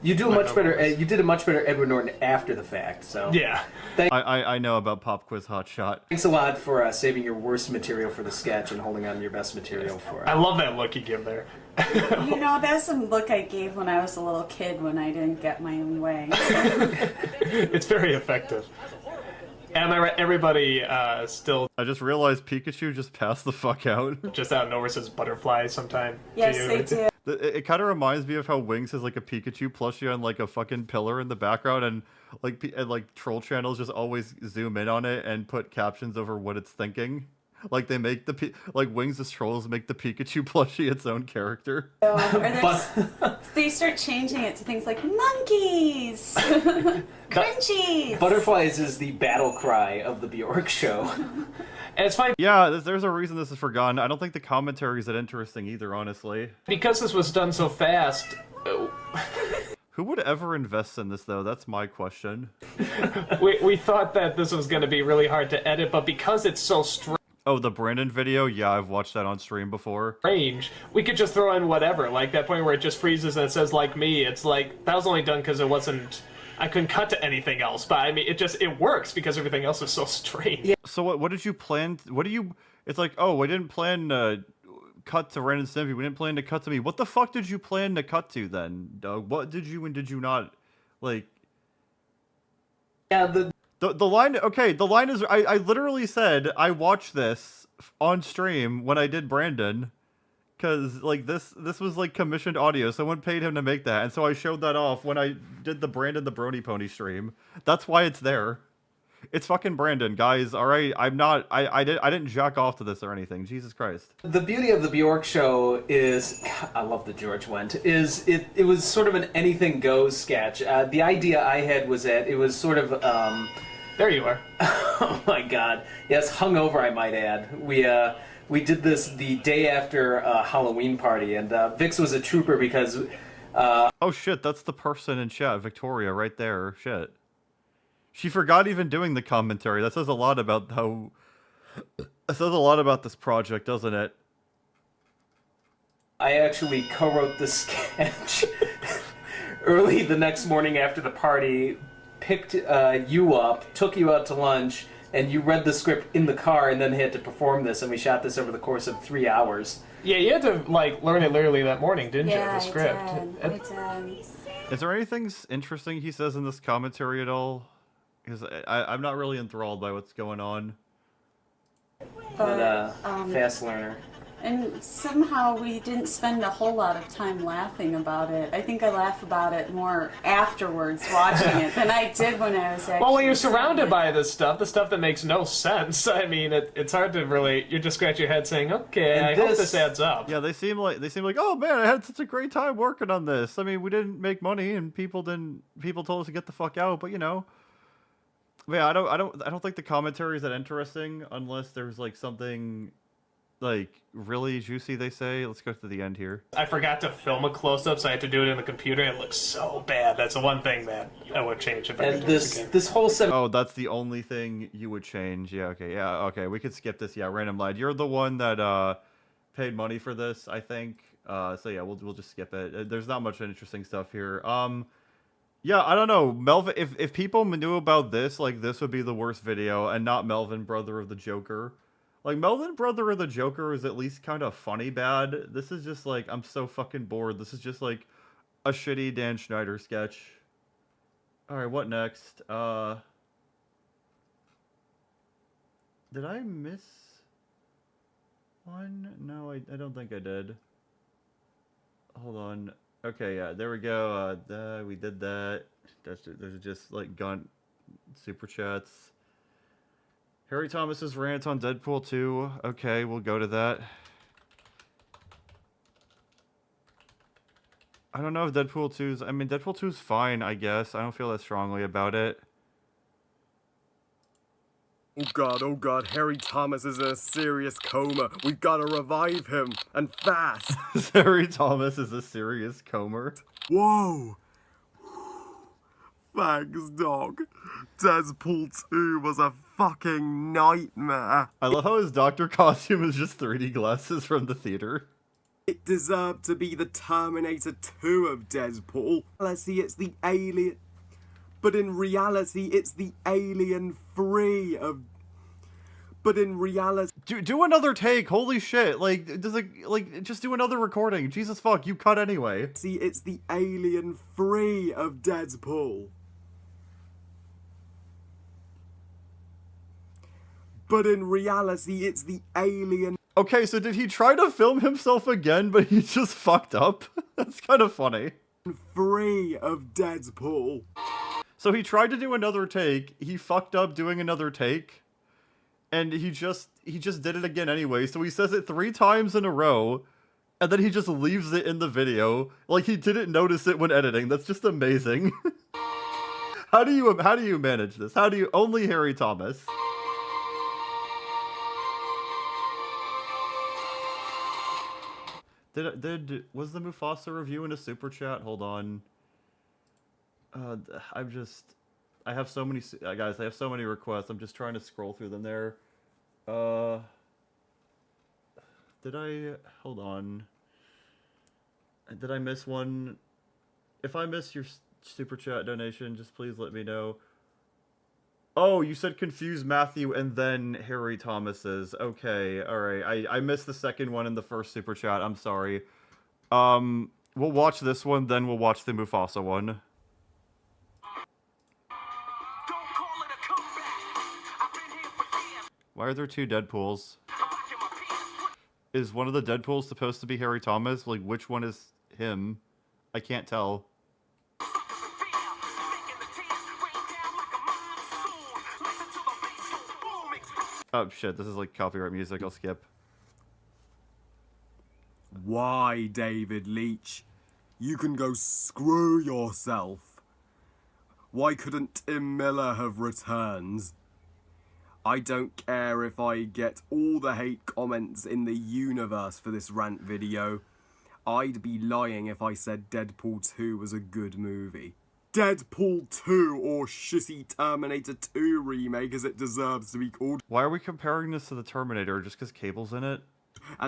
You do much better. You did a much better Edward Norton after the fact. So yeah. I know about Pop Quiz Hot Shot. Thanks a lot for saving your worst material for the sketch and holding on to your best material for it. I love that look you give there. You know, that's some look I gave when I was a little kid when I didn't get my own way. It's very effective. Am I right? Everybody still. I just realized Pikachu just passed the fuck out. Just out of nowhere says butterfly sometime. Yes, they do. It kind of reminds me of how Wings has like a Pikachu plushie on like a fucking pillar in the background, and like troll channels just always zoom in on it and put captions over what it's thinking. Like they make like Wings as trolls make the Pikachu plushie its own character. They start changing it to things like monkeys, crunchies. Butterflies is the battle cry of the Bork Show. And it's fine. Yeah, there's a reason this is forgotten. I don't think the commentary is that interesting either, honestly. Because this was done so fast. Who would ever invest in this, though? That's my question. we thought that this was going to be really hard to edit, but because it's so strange. Oh, the Brandon video? Yeah, I've watched that on stream before. We could just throw in whatever, like that point where it just freezes and it says like me. It's like, that was only done because it wasn't. I couldn't cut to anything else, but I mean, it works because everything else is so strange. Yeah. So what did you plan? It's like, oh, we didn't plan cut to Ren and Stimpy. We didn't plan to cut to me. What the fuck did you plan to cut to then, Doug? What did you and did you not, like... Yeah, the line... Okay, the line is... I literally said I watched this on stream when I did Brandon. Because, like, this was, like, commissioned audio. Someone paid him to make that. And so I showed that off when I did the Brandon the Brony Pony stream. That's why it's there. It's fucking Brandon, guys. All right, I'm not. I didn't jack off to this or anything. Jesus Christ. The beauty of the Bork Show is, I love the George went. Is it was sort of an anything goes sketch. The idea I had was that it was sort of. There you are. Oh my God! Yes, hungover, I might add. We did this the day after Halloween party, and Vix was a trooper because. Oh shit! That's the person in chat, Victoria, right there. Shit. She forgot even doing the commentary. That says a lot about how... It says a lot about this project, doesn't it? I actually co-wrote the sketch early the next morning after the party, picked you up, took you out to lunch, and you read the script in the car and then had to perform this, and we shot this over the course of 3 hours. Yeah, you had to like learn it literally that morning, didn't you? The script. I did. Is there anything interesting he says in this commentary at all? Because I'm not really enthralled by what's going on. But fast learner. And somehow we didn't spend a whole lot of time laughing about it. I think I laugh about it more afterwards watching it than I did when I was actually... Well, when you're surrounded by this stuff, the stuff that makes no sense, I mean, it's hard to really... You just scratch your head saying, okay, I hope this adds up. Yeah, they seem like, oh man, I had such a great time working on this. I mean, we didn't make money and people told us to get the fuck out, but you know. Yeah, I don't think the commentary is that interesting unless there's like something like really juicy they say. Let's go to the end here. I forgot to film a close-up, so I had to do it in the computer, and it looks so bad. That's the one thing that I would change if I could do it again. this whole Oh, that's the only thing you would change. Yeah, okay, we could skip this. Yeah, Random Lad, you're the one that paid money for this, I think. So yeah, we'll just skip it. There's not much interesting stuff here. Yeah, I don't know, Melvin. If people knew about this, like this would be the worst video, and not Melvin, Brother of the Joker. Like, Melvin, Brother of the Joker is at least kind of funny bad. This is just like, I'm so fucking bored. This is just like a shitty Dan Schneider sketch. Alright, what next? Did I miss one? No, I don't think I did. Hold on. Okay, yeah, there we go. We did that. There's just like gun super chats. Harry Thomas's rant on Deadpool 2. Okay, we'll go to that. I don't know if Deadpool 2's... I mean, Deadpool 2's fine, I guess. I don't feel that strongly about it. Oh god, Harry Thomas is in a serious coma. We've got to revive him, and fast. Harry Thomas is a serious coma. Whoa. Thanks, dog. Deadpool 2 was a fucking nightmare. I love how his doctor costume is just 3D glasses from the theater. It deserved to be the Terminator 2 of Deadpool. Let's see, it's the Alien... But in reality, it's the Alien 3 of... But in reality... Do another take, holy shit. Like, just do another recording. Jesus fuck, you cut anyway. See, it's the Alien 3 of Deadpool. But in reality, it's the Alien... Okay, so did he try to film himself again, but he just fucked up? That's kind of funny. 3 of Deadpool. So he tried to do another take, he fucked up doing another take, and he just did it again anyway, so he says it 3 times in a row, and then he just leaves it in the video, like he didn't notice it when editing. That's just amazing. How do you manage this? How do you... Only Harry Thomas. Was the Mufasa review in a super chat? Hold on. I have so many, guys, I have so many requests. I'm just trying to scroll through them there. Hold on. Did I miss one? If I miss your super chat donation, just please let me know. Oh, you said confuse Matthew and then Harry Thomas's. Okay, alright. I missed the second one in the first super chat. I'm sorry. We'll watch this one, then we'll watch the Mufasa one. Why are there 2 Deadpools? Is one of the Deadpools supposed to be Harry Thomas? Like, which one is him? I can't tell. Oh shit, this is like copyright music, I'll skip. Why, David Leitch? You can go screw yourself. Why couldn't Tim Miller have returned? I don't care if I get all the hate comments in the universe for this rant video. I'd be lying if I said Deadpool 2 was a good movie. Deadpool 2 or shitty Terminator 2 remake as it deserves to be called. Why are we comparing this to the Terminator just because Cable's in it?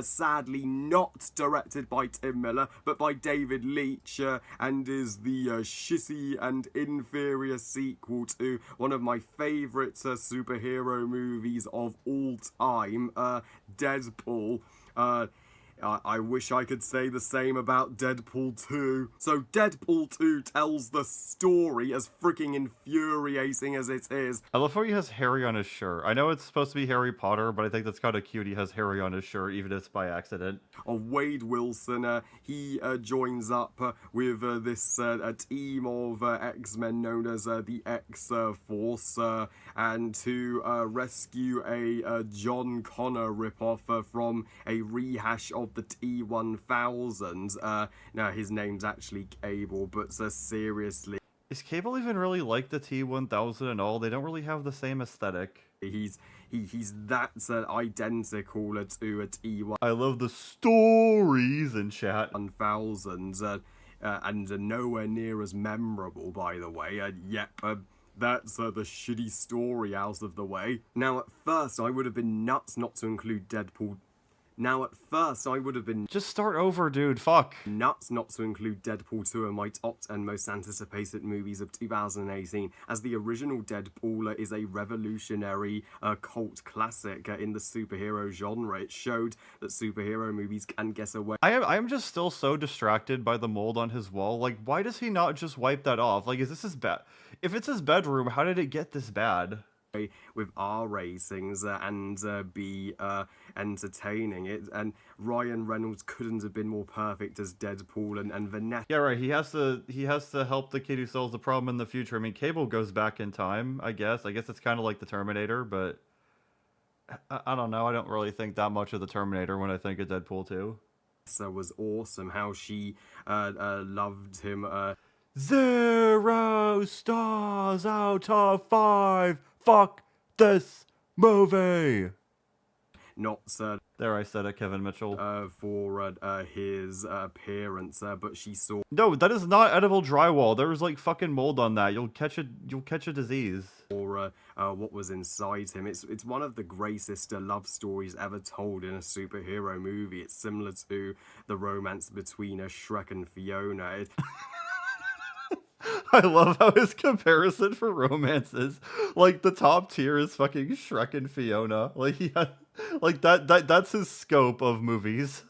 sadly not directed by Tim Miller, but by David Leitch, and is the shitty and inferior sequel to one of my favourite superhero movies of all time, Deadpool. I wish I could say the same about Deadpool 2. So Deadpool 2 tells the story, as freaking infuriating as it is. I love how he has Harry on his shirt. I know it's supposed to be Harry Potter, but I think that's kind of cute. He has Harry on his shirt, even if it's by accident. Wade Wilson, he joins up with this team of X-Men known as the X-Force, and to rescue a John Connor ripoff from a rehash of the T-1000. Now, his name's actually Cable, but seriously. Is Cable even really like the T-1000 and all? They don't really have the same aesthetic. He's that identical to a T-1000. I love the stories in chat. 1000, and nowhere near as memorable, by the way. That's the shitty story out of the way. Now, at first, I would have been nuts not to include Deadpool. Just start over, dude. Fuck. Nuts not to include Deadpool 2 in my top 10 most anticipated movies of 2018, as the original Deadpool is a revolutionary cult classic in the superhero genre. It showed that superhero movies can get away. I am just still so distracted by the mold on his wall. Like, why does he not just wipe that off? Like, is this his bed? If it's his bedroom, how did it get this bad? With R ratings and be entertaining. And Ryan Reynolds couldn't have been more perfect as Deadpool, and Vanessa. Yeah, right. He has to help the kid who solves the problem in the future. I mean, Cable goes back in time, I guess. I guess it's kind of like the Terminator, but I don't know. I don't really think that much of the Terminator when I think of Deadpool 2. So was awesome how she loved him. 0 stars out of 5. Fuck this movie. Not there, I said it, Kevin Mitchell. For his appearance, but she saw. No, that is not edible drywall. There was like fucking mold on that. You'll catch a disease. Or what was inside him. It's one of the greatest love stories ever told in a superhero movie. It's similar to the romance between Shrek and Fiona. I love how his comparison for romances, like the top tier is fucking Shrek and Fiona. Like that's his scope of movies.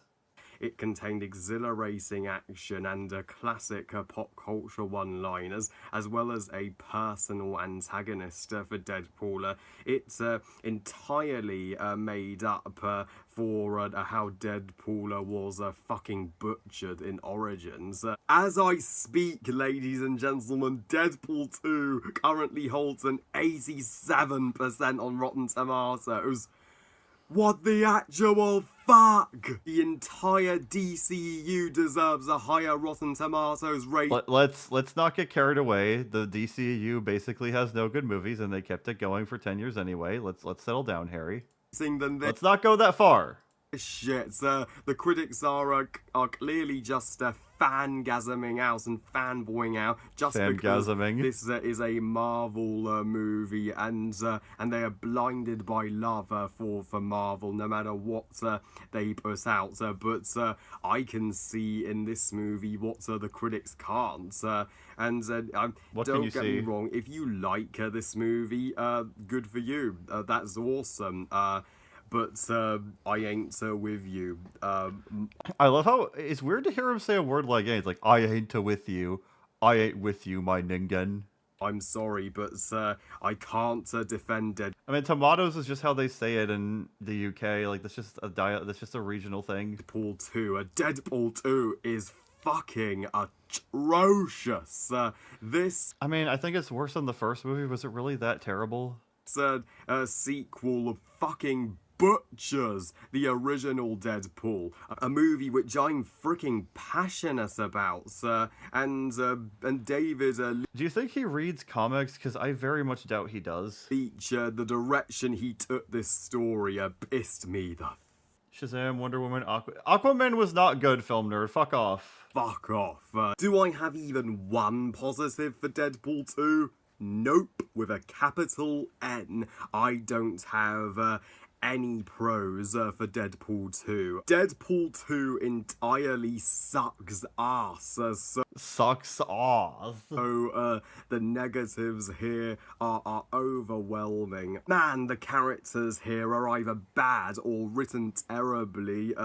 It contained exhilarating action and classic pop culture one-liners, as well as a personal antagonist for Deadpool. It's entirely made up for how Deadpool was fucking butchered in Origins. As I speak, ladies and gentlemen, Deadpool 2 currently holds an 87% on Rotten Tomatoes. What the actual fuck? The entire DCU deserves a higher Rotten Tomatoes rate. Let's not get carried away. The DCU basically has no good movies, and they kept it going for 10 years anyway. Let's settle down, Harry. Let's not go that far. Shit, the critics are clearly just fangasming out and fanboying out just because this is a Marvel movie, and they are blinded by love for Marvel, no matter what they put out. But I can see in this movie what the critics can't. Don't get me wrong, if you like this movie, good for you. That's awesome. But I ain't with you. I love how it's weird to hear him say a word like "ain't." It's like, I ain't with you. I ain't with you, my ningen. I'm sorry, but I can't defend it. I mean, tomatoes is just how they say it in the UK. Like, that's just a regional thing. Deadpool 2 is fucking atrocious. I mean, I think it's worse than the first movie. Was it really that terrible? It's a sequel of fucking butchers the original Deadpool, a movie which I'm freaking passionate about, and David. Do you think he reads comics? Because I very much doubt he does. The direction he took this story pissed me the. Shazam, Wonder Woman, Aquaman was not good, film nerd. Fuck off. Fuck off. Do I have even one positive for Deadpool 2? Nope, with a capital N. I don't have any pros for Deadpool 2. Deadpool 2 entirely sucks ass. Sucks ass. So the negatives here are overwhelming. Man, the characters here are either bad or written terribly,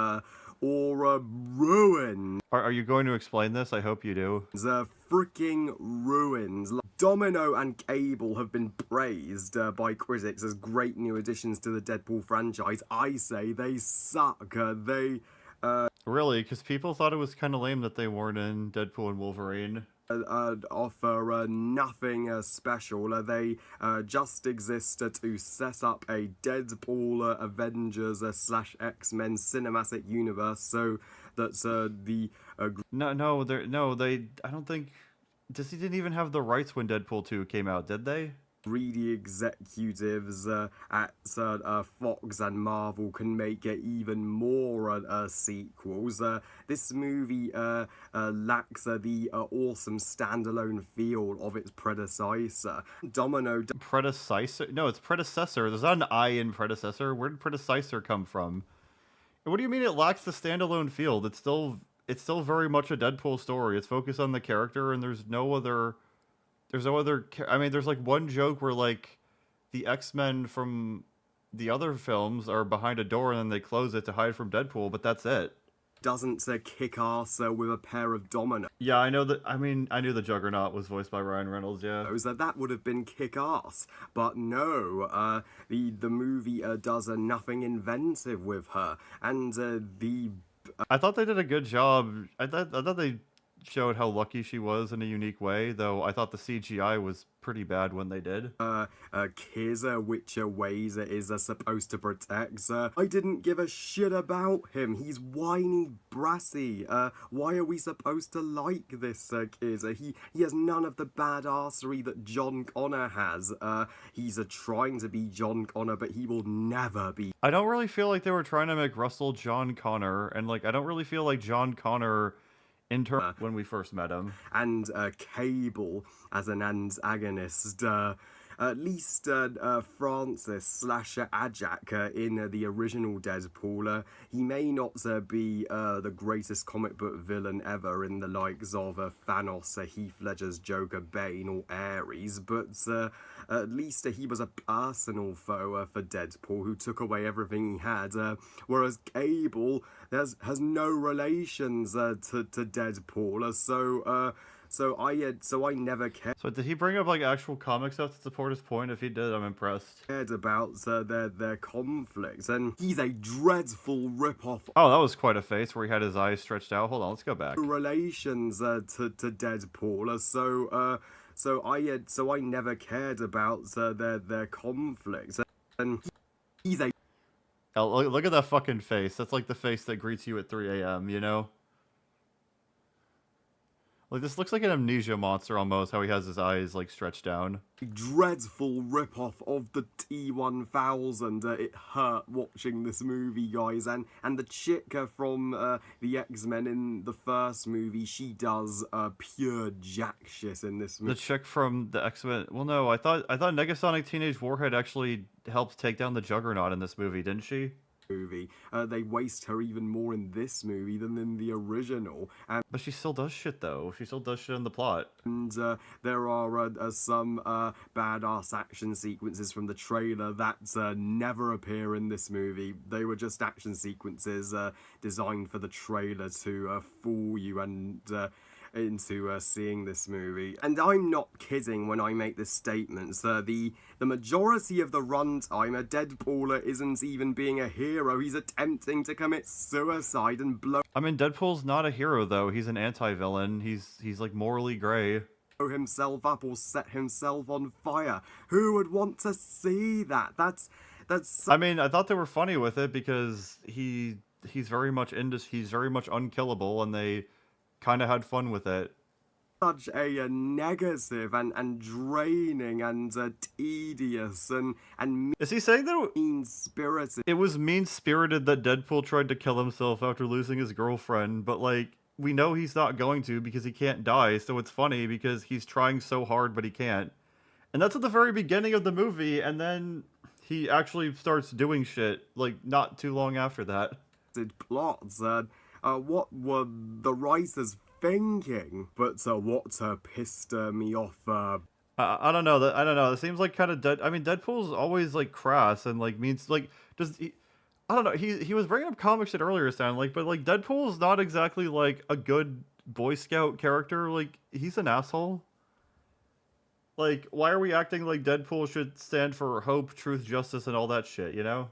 or ruined. Are you going to explain this? I hope you do. The freaking ruins. Domino and Cable have been praised by critics as great new additions to the Deadpool franchise. I say they suck. Really? Because people thought it was kind of lame that they weren't in Deadpool and Wolverine. Offer nothing special. They just exist to set up a Deadpool Avengers / X-Men cinematic universe, so that's the I don't think Disney didn't even have the rights when Deadpool 2 came out, did they? greedy executives at Fox and Marvel can make even more sequels. This movie lacks the awesome standalone feel of its predecessor. Predecessor? No, it's predecessor. There's not an I in predecessor. Where did predecessor come from? What do you mean it lacks the standalone feel? It's still very much a Deadpool story. It's focused on the character, and there's no other. I mean, there's like one joke where like the X-Men from the other films are behind a door and then they close it to hide from Deadpool, but that's it. Doesn't kick ass with a pair of dominoes. Yeah, I know that. I mean, I knew the Juggernaut was voiced by Ryan Reynolds. Yeah, that would have been kick ass, but no. The movie does nothing inventive with her, and I thought they did a good job. I thought they showed how lucky she was in a unique way, though I thought the CGI was pretty bad when they did. Kiz, which ways is supposed to protect. I didn't give a shit about him. He's whiny, brassy. Why are we supposed to like this Kiz? He has none of the badassery that John Connor has. He's trying to be John Connor, but he will never be. I don't really feel like they were trying to make Russell John Connor, and like I don't really feel like John Connor when we first met him. And Cable as an antagonist. At least Francis / Ajak in the original Deadpool, he may not be the greatest comic book villain ever in the likes of Thanos, Heath Ledger's Joker, Bane, or Ares, but at least he was a personal foe for Deadpool who took away everything he had, whereas Cable has no relations to Deadpool, so I never cared. So did he bring up like actual comic stuff to support his point? If he did, I'm impressed. About their conflicts, and he's a dreadful ripoff. Oh, that was quite a face where he had his eyes stretched out. Hold on, let's go back. Relations to Deadpool, so I never cared about their conflicts, and he's a. Oh, look at that fucking face. That's like the face that greets you at 3 a.m., you know? Like, this looks like an amnesia monster almost, how he has his eyes, like, stretched down. Dreadful ripoff of the T-1000. It hurt watching this movie, guys. And the chick from the X-Men in the first movie, she does pure jack shit in this movie. The chick from the X-Men... Well, no, I thought Negasonic Teenage Warhead actually helped take down the Juggernaut in this movie, didn't she? They waste her even more in this movie than in the original. But she still does shit, though. She still does shit in the plot. And there are some badass action sequences from the trailer that never appear in this movie. They were just action sequences designed for the trailer to fool you and into seeing this movie. And I'm not kidding when I make this statement. The majority of the runtime, Deadpool isn't even being a hero. He's attempting to commit suicide and blow. I mean, Deadpool's not a hero, though. He's an anti-villain. He's like morally grey. Himself up or set himself on fire. Who would want to see that? That's. I mean, I thought they were funny with it because he's very much unkillable, and they kind of had fun with it. Such a negative and draining and tedious and is he saying that mean-spirited? It was mean-spirited that Deadpool tried to kill himself after losing his girlfriend, but like we know he's not going to because he can't die, so it's funny because he's trying so hard but he can't. And that's at the very beginning of the movie, and then he actually starts doing shit, like, not too long after that. Plots, what were the writers thinking? But what pissed me off, I don't know. I don't know. It seems like kind of I mean, Deadpool's always like crass and like means like I don't know. He was bringing up comic shit earlier, sound like, but like Deadpool's not exactly like a good Boy Scout character. Like he's an asshole. Like, why are we acting like Deadpool should stand for hope, truth, justice, and all that shit? You know?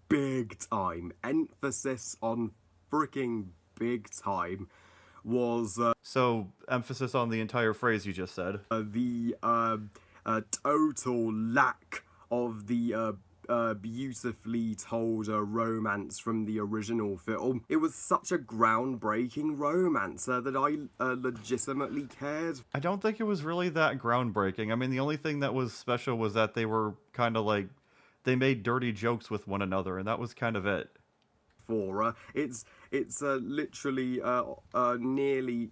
Big time emphasis on freaking big time. Was so emphasis on the entire phrase you just said. The total lack of the beautifully told romance from the original film. It was such a groundbreaking romance that I legitimately cared. I don't think it was really that groundbreaking. I mean, the only thing that was special was that they were kind of like, they made dirty jokes with one another, and that was kind of it. For it's literally nearly.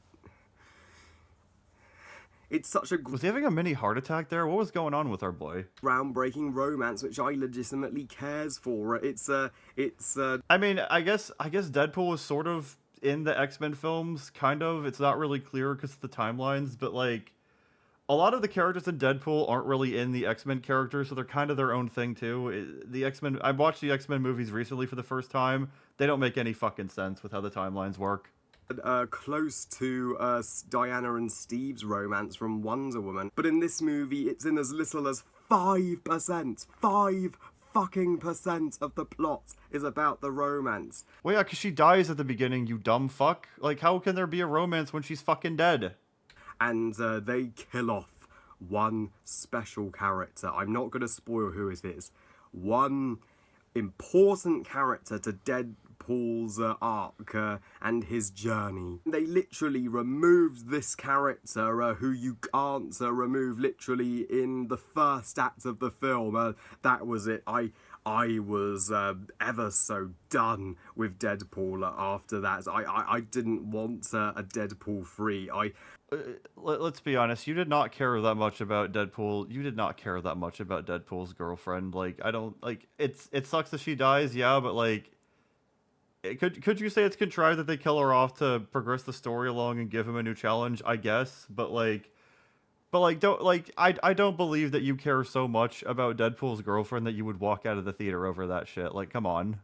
It's such a. Was he having a mini heart attack there? What was going on with our boy? Groundbreaking romance, which I legitimately cares for. It's. I mean, I guess Deadpool is sort of in the X-Men films, kind of. It's not really clear because of the timelines, but like, a lot of the characters in Deadpool aren't really in the X-Men characters, so they're kind of their own thing too. The X-Men. I watched the X-Men movies recently for the first time. They don't make any fucking sense with how the timelines work. Close to Diana and Steve's romance from Wonder Woman, but in this movie, it's in as little as 5%. 5% of the plot is about the romance. Well, yeah, because she dies at the beginning, you dumb fuck. Like, how can there be a romance when she's fucking dead? And they kill off one special character. I'm not going to spoil who it is. One important character to Deadpool's arc and his journey. They literally removed this character who you can't remove literally in the first act of the film. That was it. I was ever so done with Deadpool after that. I didn't want a Deadpool 3. Let's be honest, you did not care that much about Deadpool. You did not care that much about Deadpool's girlfriend. Like, I don't, like, it sucks that she dies, yeah, but like, could you say it's contrived that they kill her off to progress the story along and give him a new challenge? I guess, but I don't believe that you care so much about Deadpool's girlfriend that you would walk out of the theater over that shit. Like, come on.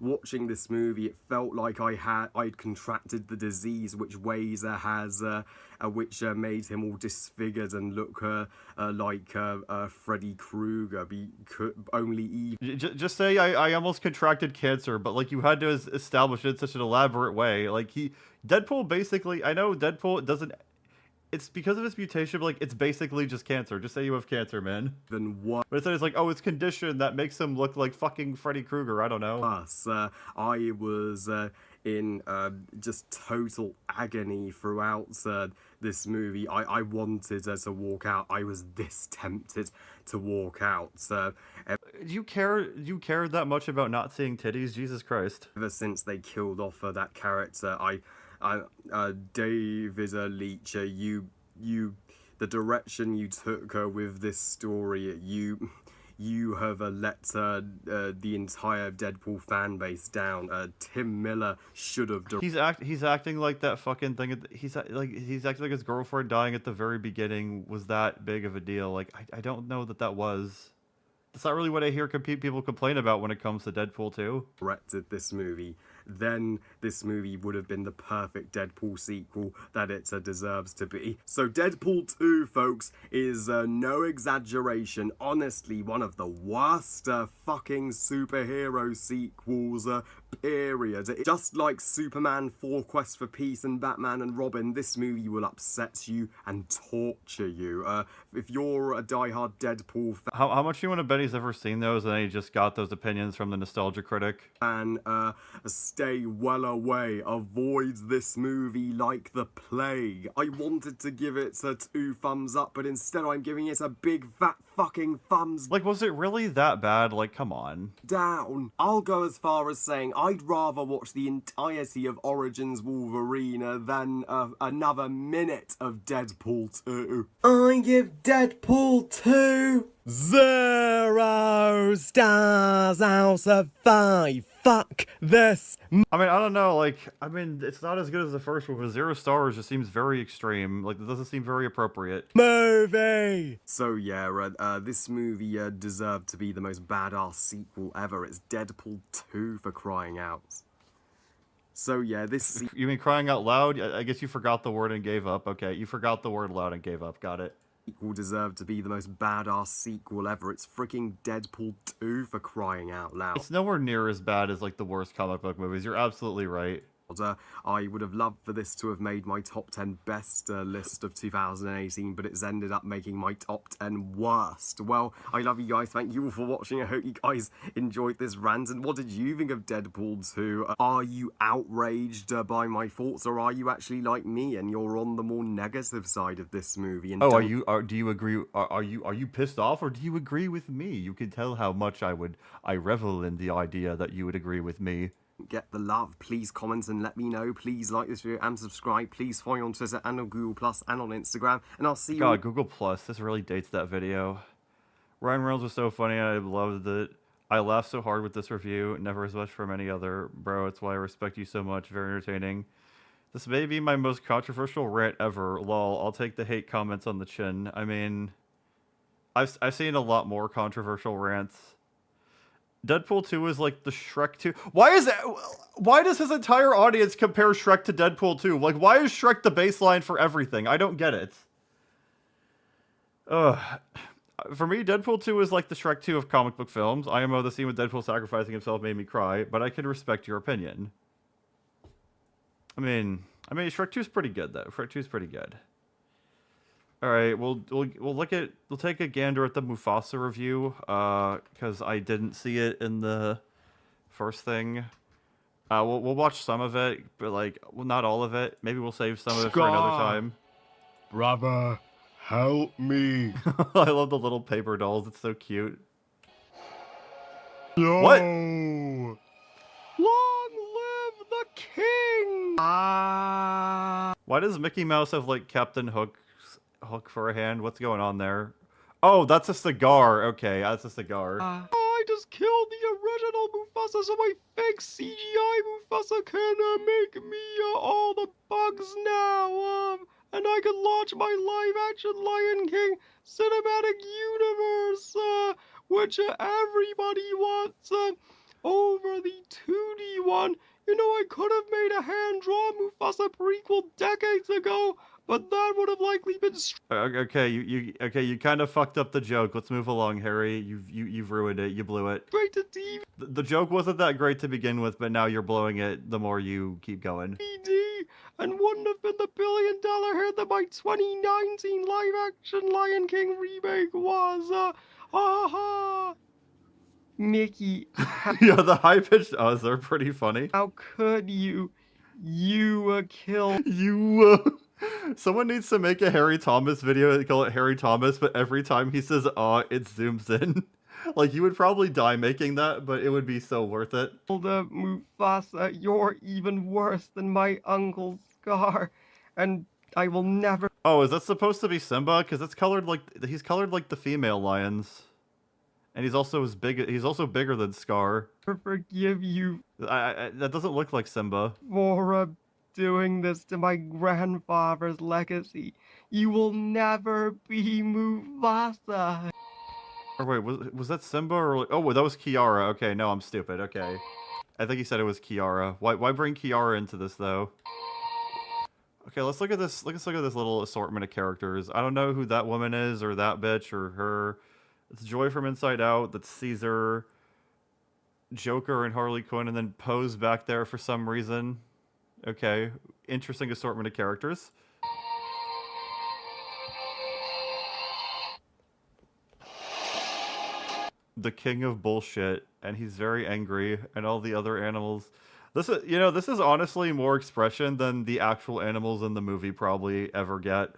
Watching this movie, it felt like I'd contracted the disease which Wazer has, which made him all disfigured and look like Freddy Krueger. Just say I almost contracted cancer, but like you had to establish it in such an elaborate way. Like Deadpool basically, I know Deadpool doesn't. It's because of his mutation, but like it's basically just cancer. Just say you have cancer, man. Then what? But it's like, oh, it's conditioned that makes him look like fucking Freddy Krueger. I don't know. Plus, I was in just total agony throughout this movie. I wanted to walk out. I was this tempted to walk out. Do you care that much about not seeing titties? Jesus Christ! Ever since they killed off that character, David Leitch, the direction you took with this story, you have let the entire Deadpool fan base down. Tim Miller should have. He's acting like that fucking thing. He's acting like his girlfriend dying at the very beginning was that big of a deal. Like I don't know that was. That's not really what I hear people complain about when it comes to Deadpool 2. Directed this movie, then this movie would have been the perfect Deadpool sequel that it deserves to be. So Deadpool 2, folks, is no exaggeration, honestly, one of the worst fucking superhero sequels, period. Just like Superman 4 Quest for Peace and Batman and Robin, this movie will upset you and torture you. If you're a diehard Deadpool fan... How much do you want to bet he's ever seen those and then he just got those opinions from the Nostalgia Critic? And stay well away. Avoid this movie like the plague. I wanted to give it 2 thumbs up, but instead I'm giving it a big fat fucking thumbs... Like, was it really that bad? Like, come on. ...down. I'll go as far as saying I'd rather watch the entirety of Origins Wolverine than another minute of Deadpool 2. I give Deadpool 2 0 stars out of 5. Fuck this. I mean, I don't know, like, I mean, it's not as good as the first one, but 0 stars just seems very extreme. Like, it doesn't seem very appropriate. Movie! So yeah, this movie deserved to be the most badass sequel ever. It's Deadpool 2 for crying out. So yeah, this... You mean crying out loud? I guess you forgot the word and gave up. Okay, you forgot the word loud and gave up. Got it. Sequel deserved to be the most badass sequel ever. It's freaking Deadpool 2 for crying out loud. It's nowhere near as bad as, like, the worst comic book movies. You're absolutely right. I would have loved for this to have made my top 10 best list of 2018, but it's ended up making my top 10 worst. Well, I love you guys. Thank you all for watching. I hope you guys enjoyed this rant. And what did you think of Deadpool 2? Are you outraged by my thoughts, or are you actually like me and you're on the more negative side of this movie? And do you agree? Are you pissed off, or do you agree with me? You can tell how much I revel in the idea that you would agree with me. Get the love, please comment and let me know. Please like this video and subscribe. Please follow me on Twitter and on Google Plus and on Instagram, and I'll see you. God, Google Plus, this really dates that video. Ryan Reynolds was so funny. I loved it. I laughed so hard with this review, never as much from any other. Bro, it's why I respect you so much. Very entertaining. This may be my most controversial rant ever. Lol, I'll take the hate comments on the chin. I mean, I've seen a lot more controversial rants. Deadpool 2 is like the Shrek 2. Why does his entire audience compare Shrek to Deadpool 2? Like, why is Shrek the baseline for everything? I don't get it. For me, Deadpool 2 is like the Shrek 2 of comic book films. IMO, the scene with Deadpool sacrificing himself made me cry, but I can respect your opinion. I mean, Shrek 2 is pretty good though. Shrek 2 is pretty good. All right, we'll take a gander at the Mufasa review, because I didn't see it in the first thing. We'll watch some of it, but like, well, not all of it. Maybe we'll save some of it for another time. Brother, help me. I love the little paper dolls. It's so cute. No. What? Long live the king! Why does Mickey Mouse have like Captain Hook for a hand? What's going on there? Oh, that's a cigar. Okay, that's a cigar. I just killed the original Mufasa, so my fake CGI Mufasa can make me all the bugs now. And I can launch my live-action Lion King cinematic universe, which everybody wants, over the 2D one. You know, I could have made a hand-drawn Mufasa prequel decades ago, but that would have likely been. Okay, you kind of fucked up the joke. Let's move along, Harry. You've ruined it. You blew it. Straight to TV. The joke wasn't that great to begin with, but now you're blowing it. The more you keep going. And wouldn't have been the $1 billion hit that my 2019 live-action Lion King remake was. Mickey. Yeah, the high-pitched uhs are pretty funny. How could you? You kill. Someone needs to make a Harry Thomas video and call it Harry Thomas, but every time he says it zooms in. Like, you would probably die making that, but it would be so worth it. Mufasa, you're even worse than my Uncle Scar, and I will never. Oh, is that supposed to be Simba? Because it's colored like he's colored like the female lions, and he's also bigger than Scar. Forgive you. That doesn't look like Simba. For doing this to my grandfather's legacy, you will never be Mufasa. Or wait, was that Simba or oh, that was Kiara? Okay, no, I'm stupid. Okay, I think he said it was Kiara. Why bring Kiara into this though? Okay, let's look at this. Let's look at this little assortment of characters. I don't know who that woman is or that bitch or her. It's Joy from Inside Out. That's Caesar, Joker, and Harley Quinn, and then Pose back there for some reason. Okay, interesting assortment of characters. The king of bullshit, and he's very angry, and all the other animals. This is honestly more expression than the actual animals in the movie probably ever get.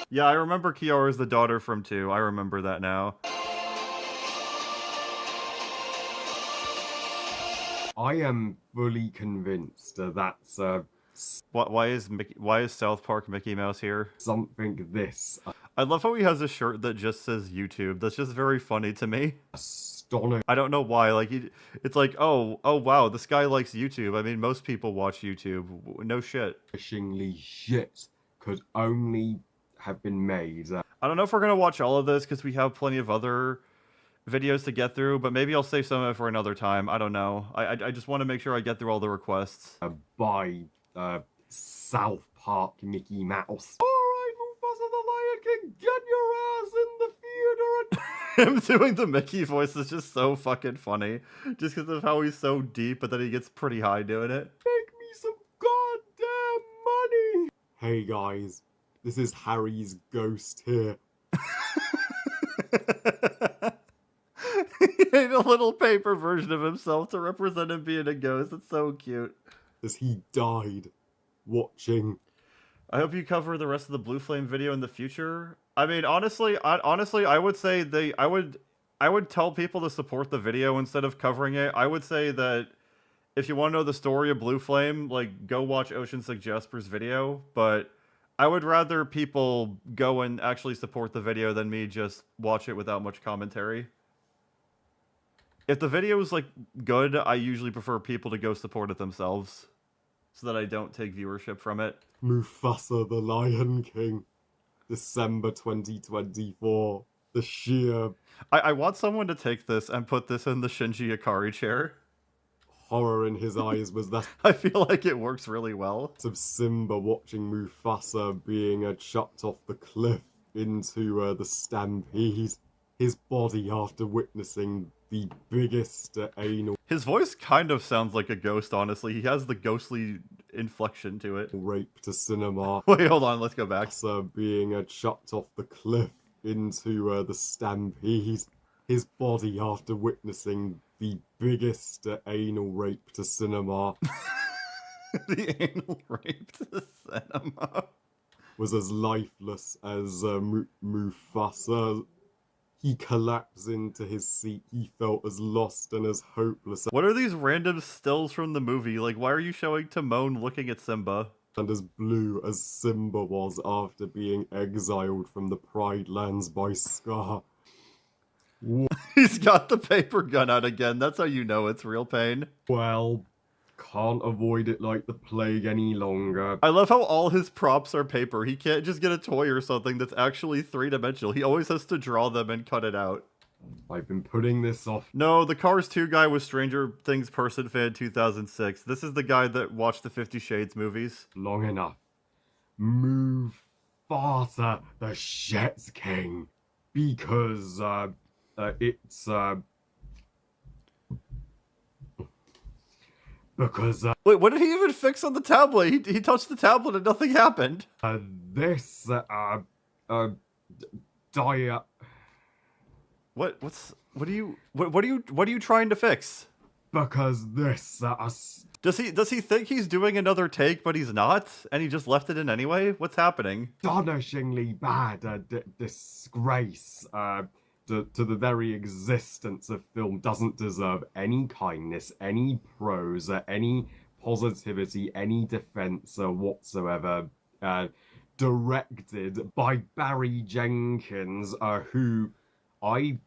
Yeah, I remember Kiara's the daughter from 2. I remember that now. I am fully convinced that's Why is South Park Mickey Mouse here? Something this. I love how he has a shirt that just says YouTube. That's just very funny to me. Astonishing. I don't know why. Like, it's like, oh wow, this guy likes YouTube. I mean, most people watch YouTube. No shit. Astonishingly shit could only have been made. I don't know if we're gonna watch all of this because we have plenty of other videos to get through, but maybe I'll save some of it for another time. I don't know. I just want to make sure I get through all the requests. By South Park Mickey Mouse. Alright, Mufasa the Lion King, get your ass in the theater and... Him doing the Mickey voice is just so fucking funny. Just because of how he's so deep, but then he gets pretty high doing it. Make me some goddamn money! Hey guys, this is Harry's ghost here. He made a little paper version of himself to represent him being a ghost. It's so cute. As he died watching. I hope you cover the rest of the Blue Flame video in the future. I mean, honestly, I would say I would tell people to support the video instead of covering it. I would say that if you want to know the story of Blue Flame, like, go watch Ocean Sick Jasper's video, but I would rather people go and actually support the video than me just watch it without much commentary. If the video is, like, good, I usually prefer people to go support it themselves so that I don't take viewership from it. Mufasa the Lion King, December 2024. The sheer... I want someone to take this and put this in the Shinji Ikari chair. Horror in his eyes was that... I feel like it works really well. Of Simba watching Mufasa being chucked off the cliff into the stampede. His body after witnessing the biggest anal... His voice kind of sounds like a ghost, honestly. He has the ghostly inflection to it. Rape to cinema. Wait, hold on, let's go back. Being chucked off the cliff into the stampede. His body after witnessing the biggest anal rape to cinema. The anal rape to cinema. Was as lifeless as Mufasa. He collapsed into his seat. He felt as lost and as hopeless. What are these random stills from the movie? Like, why are you showing Timon looking at Simba? And as blue as Simba was after being exiled from the Pride Lands by Scar. He's got the paper gun out again. That's how you know it's real pain. Well, can't avoid it like the plague any longer. I love how all his props are paper. He can't just get a toy or something that's actually three-dimensional. He always has to draw them and cut it out. I've been putting this off. No, the Cars 2 guy was Stranger Things Person Fan 2006. This is the guy that watched the 50 Shades movies. Long enough. Move faster, the shit's king. Because, it's, because, Wait, what did he even fix on the tablet? He touched the tablet and nothing happened. This, diet... What are you trying to fix? Because this, Does he think he's doing another take, but he's not? And he just left it in anyway? What's happening? Astonishingly bad disgrace to the very existence of film doesn't deserve any kindness, any praise, any positivity, any defense whatsoever. Directed by Barry Jenkins, who I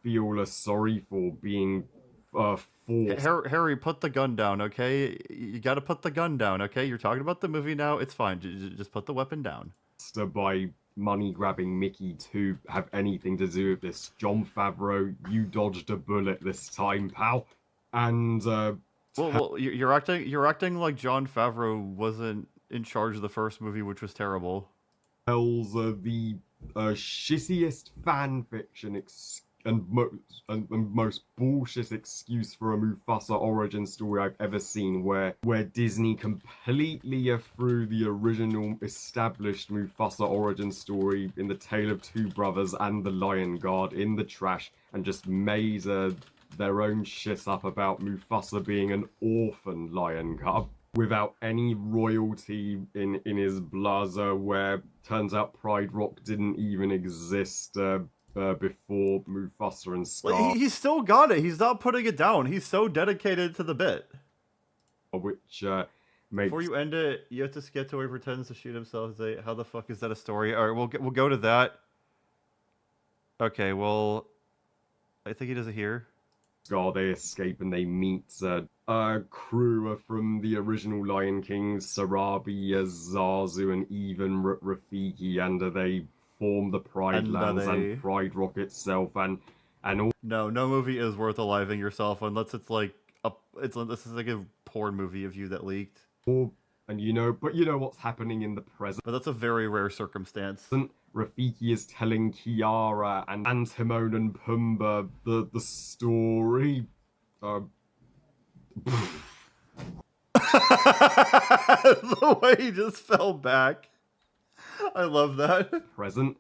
feel sorry for being forced. Harry, put the gun down, okay? You gotta put the gun down, okay? You're talking about the movie now. It's fine. Just put the weapon down. By money-grabbing Mickey to have anything to do with this. Jon Favreau, you dodged a bullet this time, pal. And, Well, you're acting like Jon Favreau wasn't in charge of the first movie, which was terrible. Tells the shittiest fan fiction and most bullshit excuse for a Mufasa origin story I've ever seen, where Disney completely threw the original established Mufasa origin story in The Tale of Two Brothers and The Lion Guard in the trash and just made their own shit up about Mufasa being an orphan lion cub without any royalty in his blazer, where turns out Pride Rock didn't even exist before Mufasa and Scar. Well, he's still got it. He's not putting it down. He's so dedicated to the bit. Which Before you end it, you have to skip to where he pretends to shoot himself. Say, how the fuck is that a story? All right, we'll go to that. Okay, well, I think he does it here. They escape and they meet a crew from the original Lion King, Sarabi, Zazu, and even Rafiki, and they form the Pride Lands and Pride Rock itself, and all. No movie is worth aliving yourself unless it's like this is like a porn movie of you that leaked. And you know what's happening in the present. But that's a very rare circumstance. Rafiki is telling Kiara and Timon and Pumbaa the story. The way he just fell back. I love that. Present.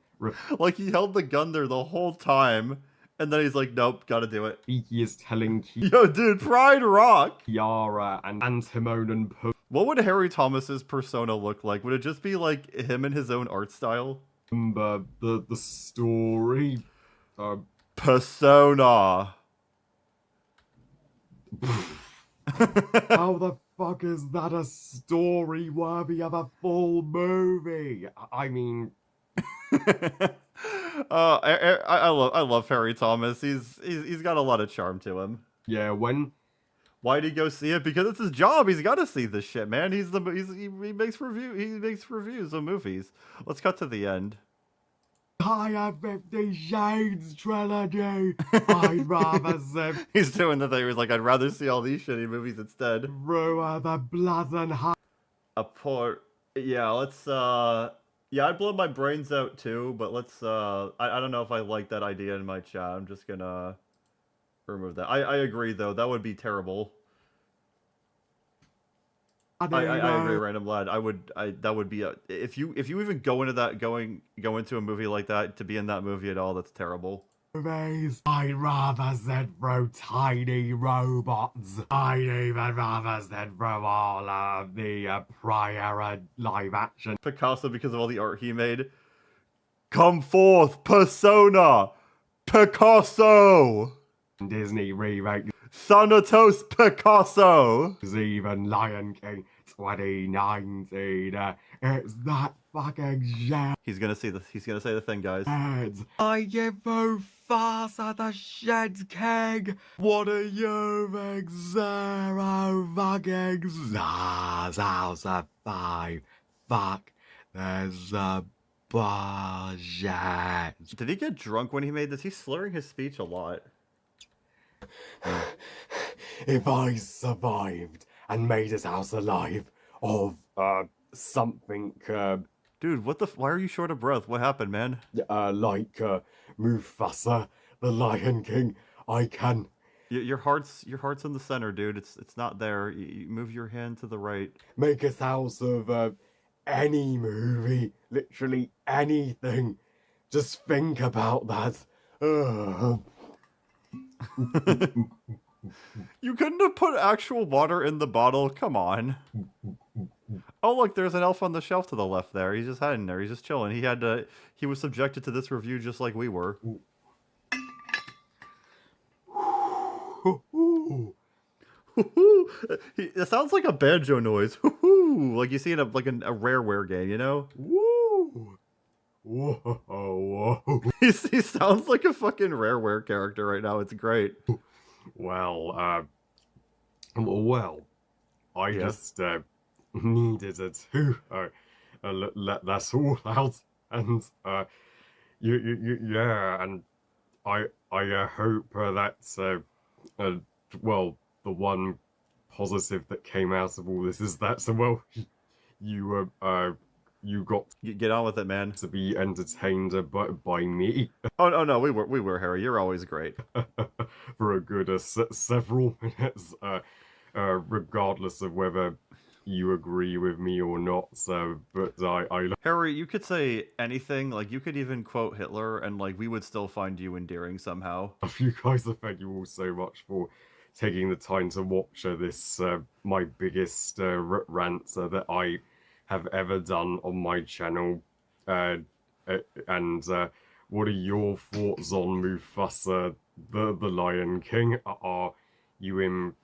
Like he held the gun there the whole time. And then he's like, nope, gotta do it. Rafiki is telling Yo, dude, Pride Rock! Kiara and Timon and Pumbaa. What would Harry Thomas's persona look like? Would it just be like him and his own art style? The story. Persona. How the fuck is that a story worthy of a full movie? I mean... I love Harry Thomas. He's got a lot of charm to him. Yeah, why'd he go see it? Because it's his job. He's got to see this shit, man. He makes reviews of movies. Let's cut to the end. I have 50 Shades trilogy. I'd rather see. He's doing the thing. He's like, I'd rather see all these shitty movies instead. Ruin the blood and heart. Yeah, let's yeah, I'd blow my brains out too, but let's I don't know if I like that idea in my chat. I'm just gonna remove that. I agree though, that would be terrible. I agree, Random Lad. That would be if you even go into that go into a movie like that, to be in that movie at all, that's terrible. I'd rather sit through tiny robots. I'd even rather sit through all of the prior live action. Picasso, because of all the art he made. Come forth, Persona! Picasso! Disney remake. Thanatos Picasso! Even Lion King 2019. It's that fucking shit. He's gonna say the thing, guys. I give you faster the shit king. What are you think, zero fucking stars out of 5? Fuck, there's a bullshit. Did he get drunk when he made this? He's slurring his speech a lot. If I survived and made his house alive of something dude, what the why are you short of breath? What happened, man? Like Mufasa, the Lion King, I can. Your heart's in the center, dude. It's not there. You move your hand to the right. Make his house of any movie, literally anything. Just think about that. You couldn't have put actual water in the bottle? Come on. Oh, look, there's an elf on the shelf to the left there. He's just hiding there. He's just chilling. He was subjected to this review just like we were. It sounds like a banjo noise. Like you see in a Rareware game, you know? Woo! Whoa. He sounds like a fucking Rareware character right now. It's great. Well, I just needed it to let that all out, and yeah, and I hope that's well, the one positive that came out of all this is that you got get on with it, man. To be entertained by me. Oh no, we were Harry. You're always great. For a good several minutes, regardless of whether you agree with me or not. So, but I Harry, you could say anything. Like you could even quote Hitler, and like we would still find you endearing somehow. You guys, thank you all so much for taking the time to watch this my biggest rant that I have ever done on my channel, and what are your thoughts on Mufasa, the Lion King? Are you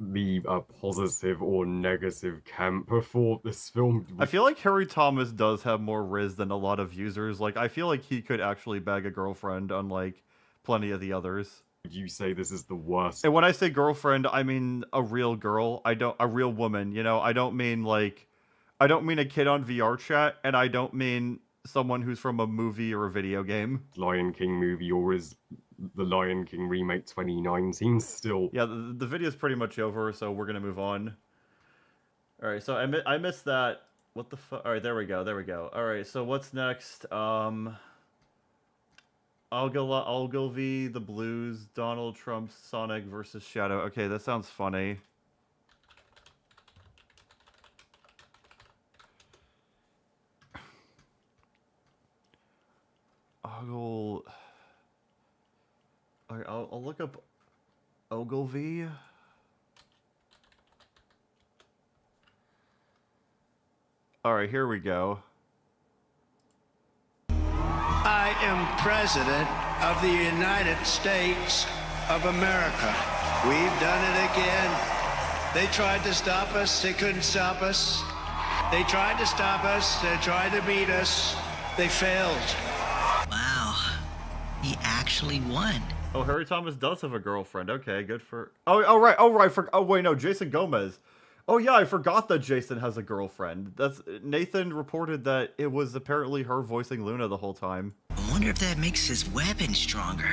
the positive or negative camp for this film. I feel like Harry Thomas does have more riz than a lot of users. Like, I feel like he could actually bag a girlfriend, unlike plenty of the others. You say this is the worst. And when I say girlfriend, I mean a real girl. A real woman, you know? I don't mean a kid on VR chat, and I don't mean someone who's from a movie or a video game. Lion King movie, or is the Lion King remake 2019 still? Yeah, the video's pretty much over, so we're gonna move on. Alright, so I missed that. What the fuck? Alright, there we go. Alright, so what's next? Ogilvy, The Blues, Donald Trump, Sonic versus Shadow. Okay, that sounds funny. I'll look up Ogilvy. Alright, here we go. I am President of the United States of America. We've done it again. They tried to stop us. They couldn't stop us. They tried to stop us. They tried to beat us. They failed. Wow. He actually won. Oh, Harry Thomas does have a girlfriend. Okay, good for... Oh, right. Wait, no, Jason Gomez. Oh, yeah, I forgot that Jason has a girlfriend. Nathan reported that it was apparently her voicing Luna the whole time. I wonder if that makes his weapon stronger.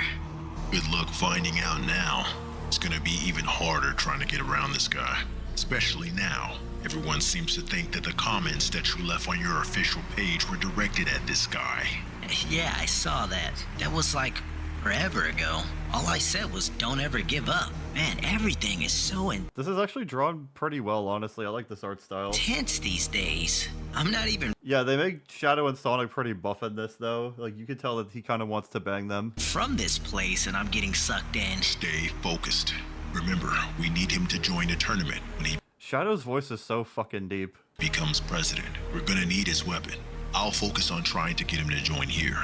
Good luck finding out now. It's gonna be even harder trying to get around this guy. Especially now. Everyone seems to think that the comments that you left on your official page were directed at this guy. Yeah, I saw that. That was like forever ago. All I said was don't ever give up. Man, everything is so This is actually drawn pretty well, honestly. I like this art style. intense these days. I'm not even Yeah, they make Shadow and Sonic pretty buff in this, though. Like, you can tell that he kind of wants to bang them. from this place and I'm getting sucked in. Stay focused. Remember, we need him to join the tournament when he Shadow's voice is so fucking deep. becomes president. We're gonna need his weapon. I'll focus on trying to get him to join here.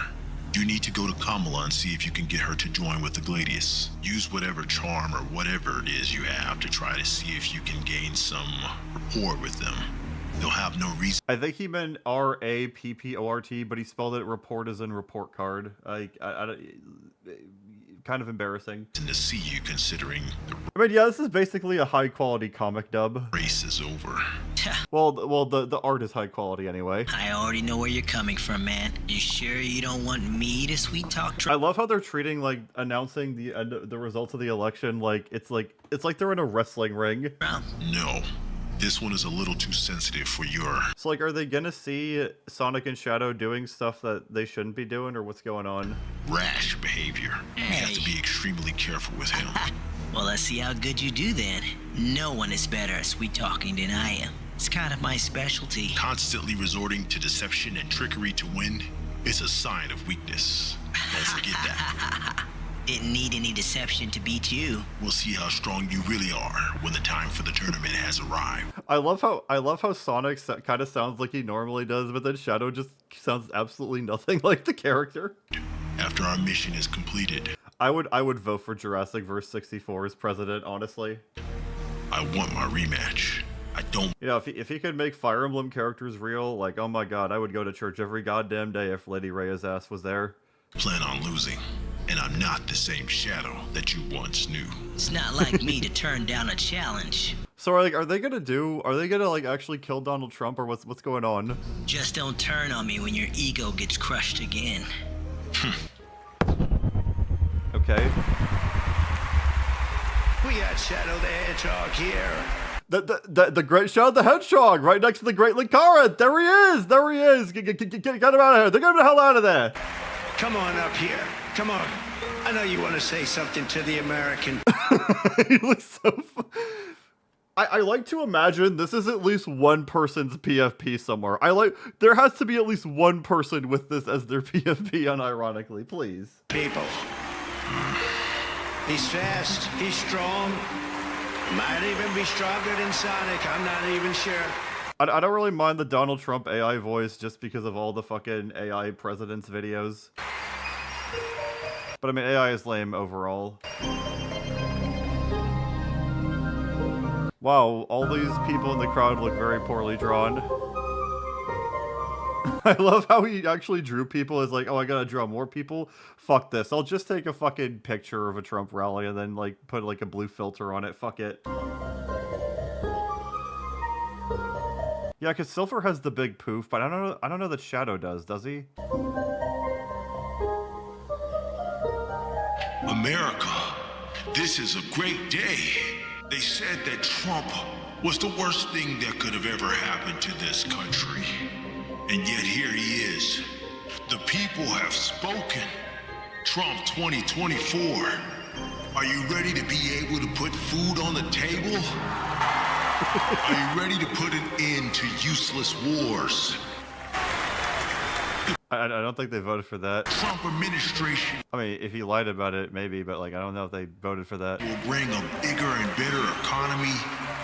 You need to go to Kamala and see if you can get her to join with the Gladius. Use whatever charm or whatever it is you have to try to see if you can gain some rapport with them. They'll have no reason I think he meant R-A-P-P-O-R-T, but he spelled it report as in report card. Kind of embarrassing. to see you, considering the I mean, yeah, this is basically a high-quality comic dub. race is over. Well, the art is high quality anyway. I already know where you're coming from, man. You sure you don't want me to sweet talk I love how they're treating, like, announcing the results of the election like it's like they're in a wrestling ring. No. This one is a little too sensitive for your... So, like, are they gonna see Sonic and Shadow doing stuff that they shouldn't be doing, or what's going on? rash behavior. You have to be extremely careful with him. Well, let's see how good you do then. No one is better at sweet talking than I am. It's kind of my specialty. Constantly resorting to deception and trickery to win is a sign of weakness. Don't forget that. Didn't need any deception to beat you. We'll see how strong you really are when the time for the tournament has arrived. I love how Sonic kind of sounds like he normally does, but then Shadow just sounds absolutely nothing like the character. After our mission is completed, I would vote for Jurassic vs 64 as president, honestly. I want my rematch. I don't... You know, if he could make Fire Emblem characters real, like, oh my god, I would go to church every goddamn day if Lady Rhea's ass was there. plan on losing. And I'm not the same Shadow that you once knew. It's not like me to turn down a challenge. So are they gonna like actually kill Donald Trump, or what's going on? Just don't turn on me when your ego gets crushed again. Okay. We got Shadow the Hedgehog here. The great Shadow the Hedgehog, right next to the Great Linkara. There he is. There he is. Get him out of here. Get him the hell out of there. Come on up here. Come on. I know you want to say something to the American. He looks so. I like to imagine this is at least one person's PFP somewhere. There has to be at least one person with this as their PFP, unironically, please. People. He's fast. He's strong. Might even be stronger than Sonic. I'm not even sure. I don't really mind the Donald Trump AI voice just because of all the fucking AI presidents videos. But I mean, AI is lame overall. Wow, all these people in the crowd look very poorly drawn. I love how he actually drew people as like, oh, I gotta draw more people? Fuck this. I'll just take a fucking picture of a Trump rally and then like put like a blue filter on it. Fuck it. Yeah, because Silver has the big poof, but I don't know that Shadow does he? America, this is a great day. They said that Trump was the worst thing that could have ever happened to this country. And yet here he is. The people have spoken. Trump 2024. Are you ready to be able to put food on the table? Are you ready to put an end to useless wars? I don't think they voted for that. Trump administration I mean, if he lied about it, maybe, but like I don't know if they voted for that. will bring a bigger and better economy,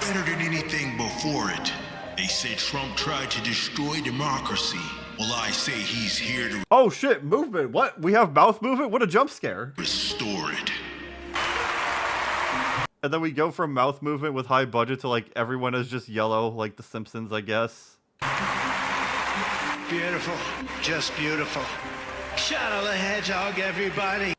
better than anything before it. They said Trump tried to destroy democracy. Well, I say he's here to Oh shit, movement. What? We have mouth movement? What a jump scare. restore it. And then we go from mouth movement with high budget to like everyone is just yellow, like The Simpsons, I guess. Beautiful. Just beautiful. Shadow the Hedgehog, everybody.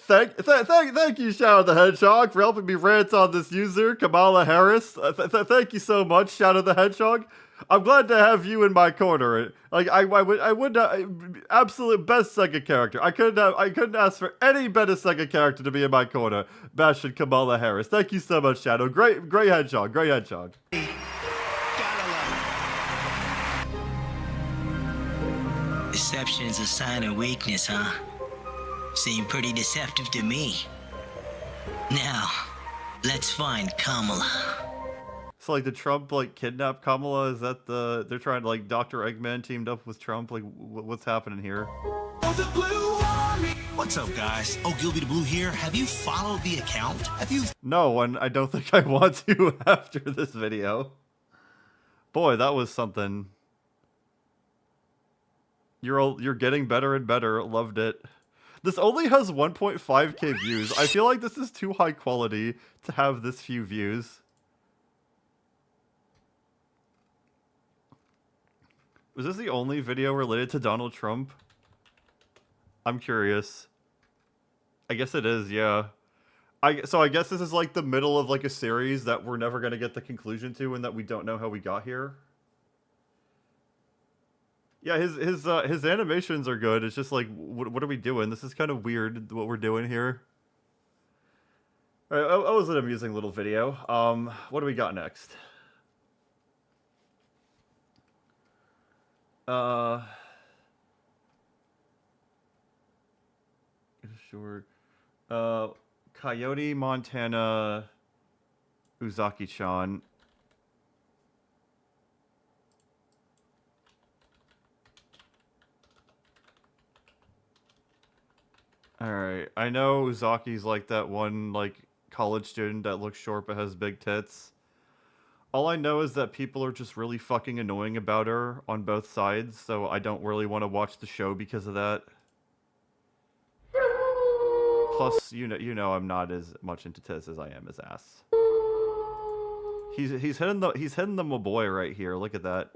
Thank you, Shadow the Hedgehog, for helping me rant on this user, Kamala Harris. Thank you so much, Shadow the Hedgehog. I'm glad to have you in my corner. Like I would absolute best second character. I couldn't ask for any better second character to be in my corner. Bashing Kamala Harris. Thank you so much, Shadow. Great hedgehog. Great hedgehog. Deception's a sign of weakness, huh? Seem pretty deceptive to me. Now, let's find Kamala. So like, did Trump like kidnap Kamala? Is that they're trying to like Dr. Eggman teamed up with Trump? Like, what's happening here? What's up, guys? Oh, Gilby the Blue here. Have you followed the account? Have you? No, and I don't think I want to after this video. Boy, that was something. You're getting better and better. Loved it. This only has 1.5k views. I feel like this is too high quality to have this few views. Was this the only video related to Donald Trump? I'm curious. I guess it is, yeah. So I guess this is like the middle of like a series that we're never going to get the conclusion to and that we don't know how we got here. Yeah, his animations are good. It's just like, what are we doing? This is kind of weird what we're doing here. All right, that was an amusing little video. What do we got next? Sure. Coyote Montana Uzaki-chan. Alright, I know Uzaki's like that one like college student that looks short but has big tits. All I know is that people are just really fucking annoying about her on both sides, so I don't really want to watch the show because of that. Plus, you know I'm not as much into tits as I am his ass. He's hitting the my boy right here. Look at that.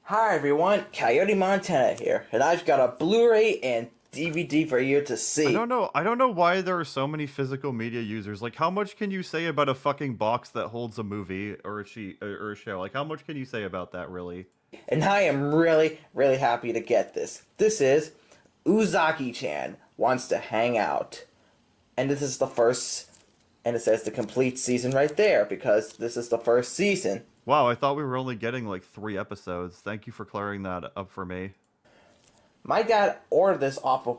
Hi everyone, Coyote Montana here, and I've got a Blu-ray and DVD for you to see. I don't know why there are so many physical media users. Like, how much can you say about a fucking box that holds a movie or a show? Like, how much can you say about that, really? And I am really, really happy to get this. This is Uzaki-chan Wants to Hang Out. And this is the first, and it says the complete season right there, because this is the first season. Wow, I thought we were only getting like 3 episodes. Thank you for clearing that up for me. My dad ordered this off of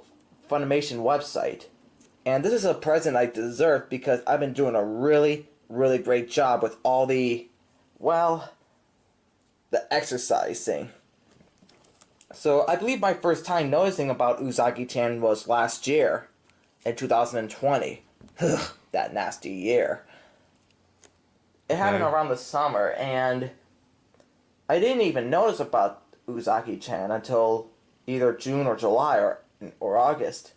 Funimation website, and this is a present I deserve because I've been doing a really, really great job with all the, well, the exercising. So I believe my first time noticing about Uzaki-chan was last year, in 2020. That nasty year. It happened around the summer, and I didn't even notice about Uzaki-chan until either June or July or August.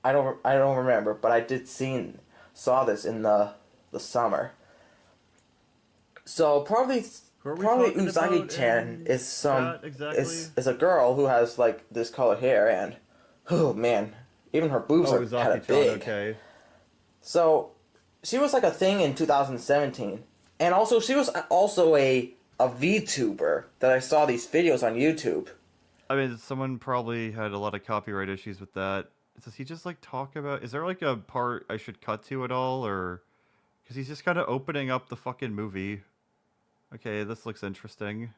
I don't remember, but I did saw this in the summer. So probably Uzagi-chan is is a girl who has like this colored hair, and oh man, even her boobs are kind of big. Okay. So she was like a thing in 2017, and also she was also a VTuber that I saw these videos on YouTube. I mean, someone probably had a lot of copyright issues with that. Does he just like talk about? Is there like a part I should cut to at all, or because he's just kind of opening up the fucking movie? Okay, this looks interesting.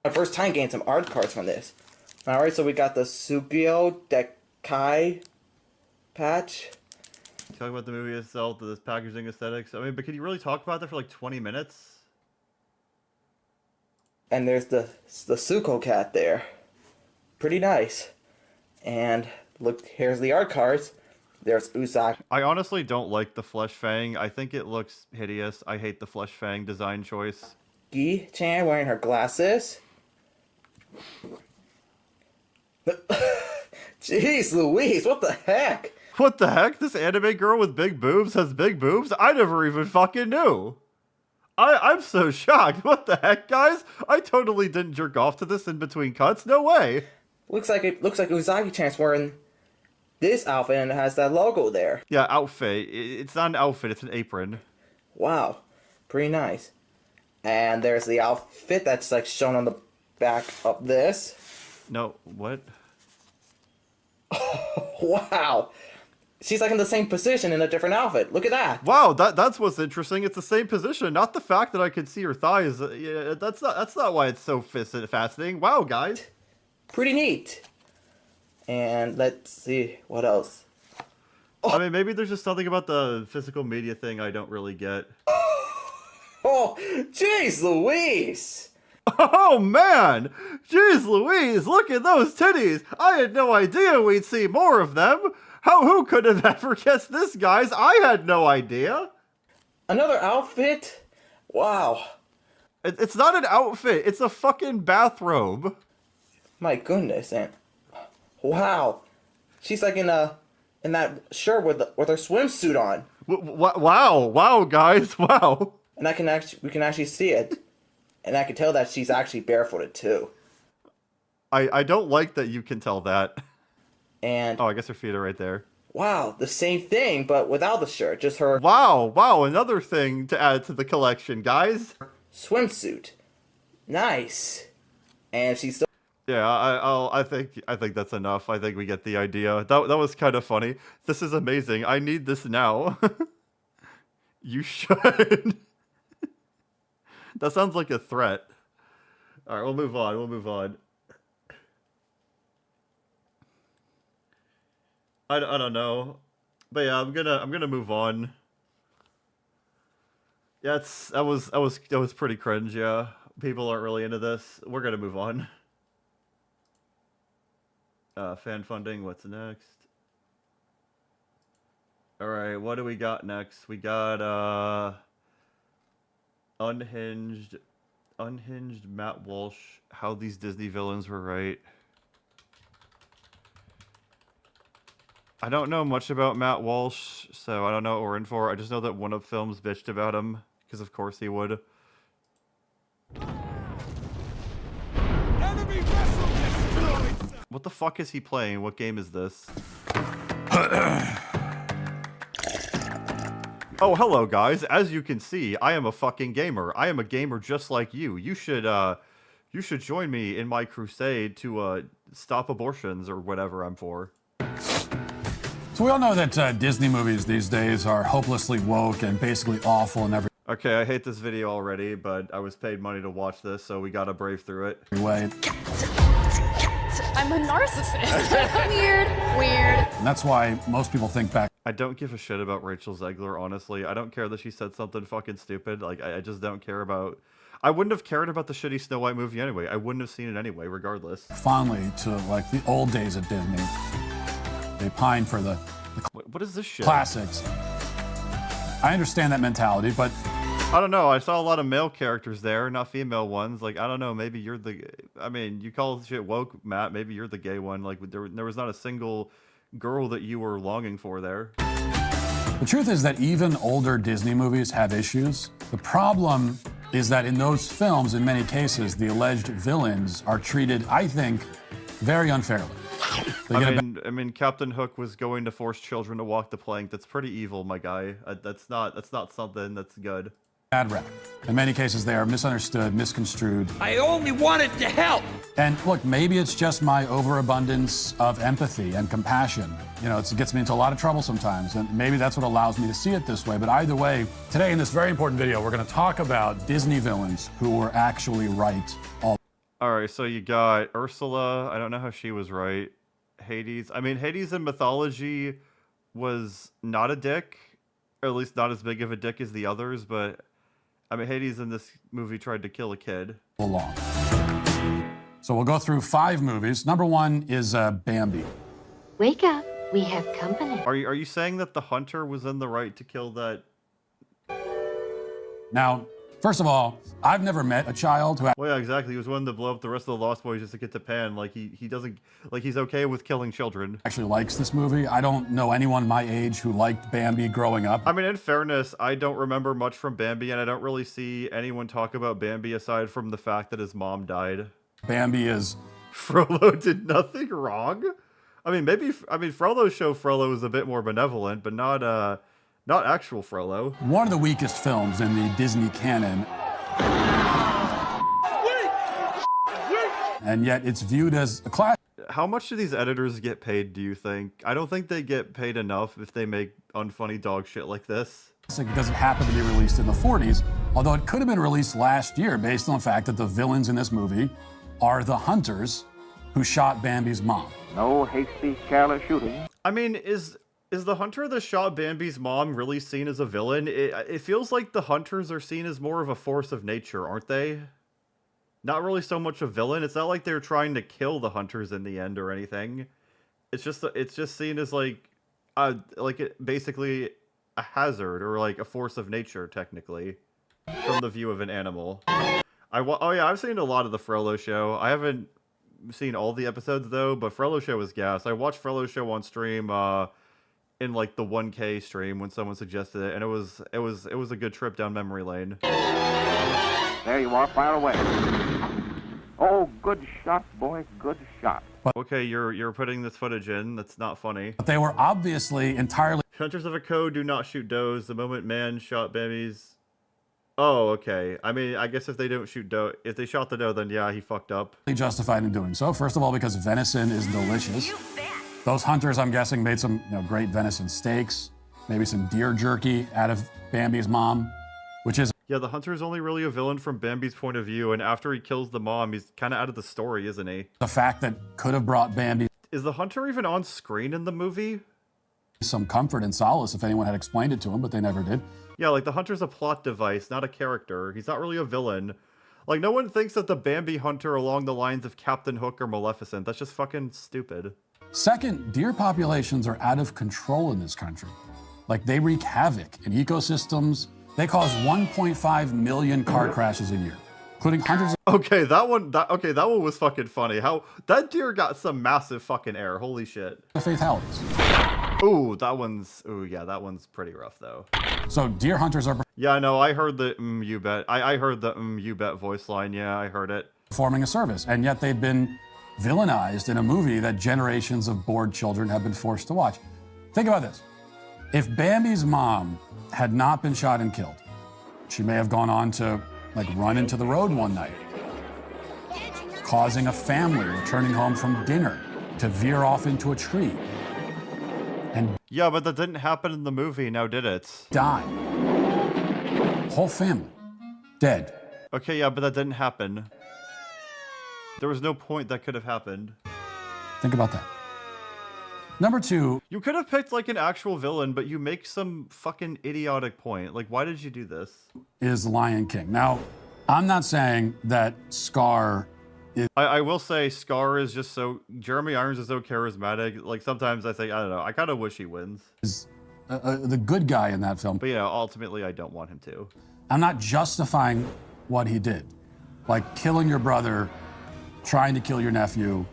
My first time getting some art cards from this. Alright, so we got the Tsukio Dekai patch. Talk about the movie itself, this packaging aesthetics. I mean, but can you really talk about that for like 20 minutes? And there's the Tsuko cat there. Pretty nice. And look, here's the art cards. There's Uzaki. I honestly don't like the Flesh Fang. I think it looks hideous. I hate the Flesh Fang design choice. Gi-chan wearing her glasses. Jeez Louise, what the heck? What the heck? This anime girl with big boobs has big boobs? I never even fucking knew. I'm so shocked. What the heck, guys? I totally didn't jerk off to this in between cuts. No way. Looks like Uzagi-chan's wearing this outfit and it has that logo there. Yeah, outfit. It's not an outfit, it's an apron. Wow. Pretty nice. And there's the outfit that's like shown on the back of this. No, what? Wow. She's like in the same position in a different outfit. Look at that. Wow, that's what's interesting. It's the same position, not the fact that I could see her thighs. Yeah, that's not why it's so fascinating. Wow, guys. Pretty neat. And let's see what else. I mean, maybe there's just something about the physical media thing I don't really get. Oh, jeez Louise. Oh man! Jeez Louise, look at those titties! I had no idea we'd see more of them! Who could have ever guessed this, guys? I had no idea! Another outfit? Wow. It's not an outfit, it's a fucking bathrobe. My goodness, and wow. She's like in that shirt with her swimsuit on. Wow, guys, wow. And we can actually see it. And I can tell that she's actually barefooted too. I don't like that you can tell that. And oh, I guess her feet are right there. Wow, the same thing, but without the shirt, just her. Wow, another thing to add to the collection, guys. Swimsuit, nice, and she's still. Yeah, I think that's enough. I think we get the idea. That was kind of funny. This is amazing. I need this now. You should. That sounds like a threat. All right, we'll move on. I don't know, but yeah, I'm gonna move on. Yeah, that was pretty cringe. Yeah, people aren't really into this. We're gonna move on. Fan funding. What's next? All right, what do we got next? We got unhinged Matt Walsh. How these Disney villains were right. I don't know much about Matt Walsh, so I don't know what we're in for. I just know that One Up Films bitched about him, because of course he would. What the fuck is he playing? What game is this? Oh, hello guys. As you can see, I am a fucking gamer. I am a gamer just like you. You should join me in my crusade to stop abortions or whatever I'm for. So we all know that Disney movies these days are hopelessly woke and basically awful in every Okay, I hate this video already, but I was paid money to watch this, so we gotta brave through it. way. I'm a narcissist. Weird. And that's why most people think back. I don't give a shit about Rachel Zegler, honestly. I don't care that she said something fucking stupid. Like, I just don't care about... I wouldn't have cared about the shitty Snow White movie anyway. I wouldn't have seen it anyway, regardless. Fondly to, like, the old days at Disney. They pine for the what is this shit? Classics. I understand that mentality, but I don't know. I saw a lot of male characters there, not female ones. Like, I don't know. Maybe you're the. I mean, you call shit woke, Matt. Maybe you're the gay one. Like, there was not a single girl that you were longing for there. The truth is that even older Disney movies have issues. The problem is that in those films, in many cases, the alleged villains are treated, I think, very unfairly. I mean, Captain Hook was going to force children to walk the plank. That's pretty evil, my guy. That's not something that's good. Bad rap. In many cases, they are misunderstood, misconstrued. I only wanted to help. And look, maybe it's just my overabundance of empathy and compassion. You know, it gets me into a lot of trouble sometimes, and maybe that's what allows me to see it this way. But either way, today in this very important video, we're going to talk about Disney villains who were actually right all. All right, so you got Ursula. I don't know how she was right. Hades. I mean, Hades in mythology was not a dick, or at least not as big of a dick as the others, but I mean, Hades in this movie tried to kill a kid. Along. So we'll go through 5 movies. Number 1 is Bambi. Wake up, we have company. Are you saying that the hunter was in the right to kill that? Now, first of all, I've never met a child who. Well, yeah, exactly. He was willing to blow up the rest of the Lost Boys just to get to Pan. Like he doesn't, like he's okay with killing children. Actually likes this movie. I don't know anyone my age who liked Bambi growing up. I mean, in fairness, I don't remember much from Bambi, and I don't really see anyone talk about Bambi aside from the fact that his mom died. Bambi is. Frollo did nothing wrong. I mean, Frollo's show Frollo is a bit more benevolent, but not actual Frollo. One of the weakest films in the Disney canon. And yet it's viewed as a classic. How much do these editors get paid, do you think? I don't think they get paid enough if they make unfunny dog shit like this. It doesn't happen to be released in the 40s, although it could have been released last year based on the fact that the villains in this movie are the hunters who shot Bambi's mom. No hasty, careless shooting. I mean, is the hunter that shot Bambi's mom really seen as a villain? It feels like the hunters are seen as more of a force of nature, aren't they? Not really so much a villain. It's not like they're trying to kill the hunters in the end or anything. It's just seen as basically a hazard or like a force of nature, technically, from the view of an animal. Oh yeah, I've seen a lot of the Frollo show. I haven't seen all the episodes though, but Frollo show was gas. I watched Frollo show on stream in like the 1K stream when someone suggested it, and it was a good trip down memory lane. There you are, fire away. Oh, good shot, boy, good shot. Okay, you're putting this footage in. That's not funny. But they were obviously entirely. Hunters of a code do not shoot does. The moment man shot Bambi's. Oh, okay. I mean, I guess if they don't shoot doe, if they shot the doe, then yeah, he fucked up. Justified in doing so. First of all, because venison is delicious. Those hunters, I'm guessing, made some great venison steaks, maybe some deer jerky out of Bambi's mom, which is. Yeah, the hunter's only really a villain from Bambi's point of view, and after he kills the mom, he's kind of out of the story, isn't he? The fact that could have brought Bambi. Is the hunter even on screen in the movie? Some comfort and solace if anyone had explained it to him, but they never did. Yeah, like the hunter's a plot device, not a character. He's not really a villain. Like, no one thinks that the Bambi hunter along the lines of Captain Hook or Maleficent. That's just fucking stupid. Second, deer populations are out of control in this country. Like, they wreak havoc in ecosystems. They cause 1.5 million car crashes a year, including hundreds of... Okay, that one was fucking funny. How that deer got some massive fucking air. Holy shit. Fatalities. Ooh, that one's pretty rough though. So deer hunters are... Yeah, I know. I heard the you bet. I heard the you bet voice line. Yeah, I heard it. Performing a service, and yet they've been villainized in a movie that generations of bored children have been forced to watch. Think about this. If Bambi's mom had not been shot and killed, she may have gone on to run into the road one night, causing a family returning home from dinner to veer off into a tree. And yeah, but that didn't happen in the movie, now did it? Die. Whole family dead. Okay, yeah, but that didn't happen. There was no point that could have happened. Think about that. Number 2. You could have picked like an actual villain, but you make some fucking idiotic point. Like, why did you do this? Is Lion King. Now, I'm not saying that Scar is... I will say Scar is just so... Jeremy Irons is so charismatic. Like, sometimes I think, I don't know, I kind of wish he wins. Is the good guy in that film. But yeah, ultimately I don't want him to. I'm not justifying what he did. Like killing your brother, trying to kill your nephew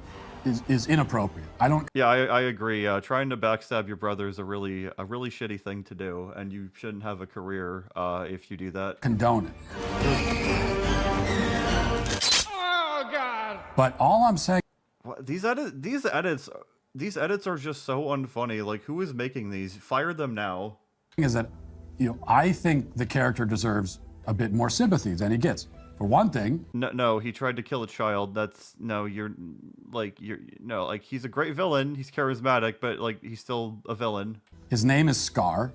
is inappropriate. I don't. Yeah, I agree. Trying to backstab your brother is a really shitty thing to do, and you shouldn't have a career if you do that. Condone it. Oh God! But all I'm saying. These edits are just so unfunny. Like, who is making these? Fire them now. Is that, I think the character deserves a bit more sympathy than he gets. For one thing. No, he tried to kill a child. He's a great villain. He's charismatic, but like he's still a villain. His name is Scar.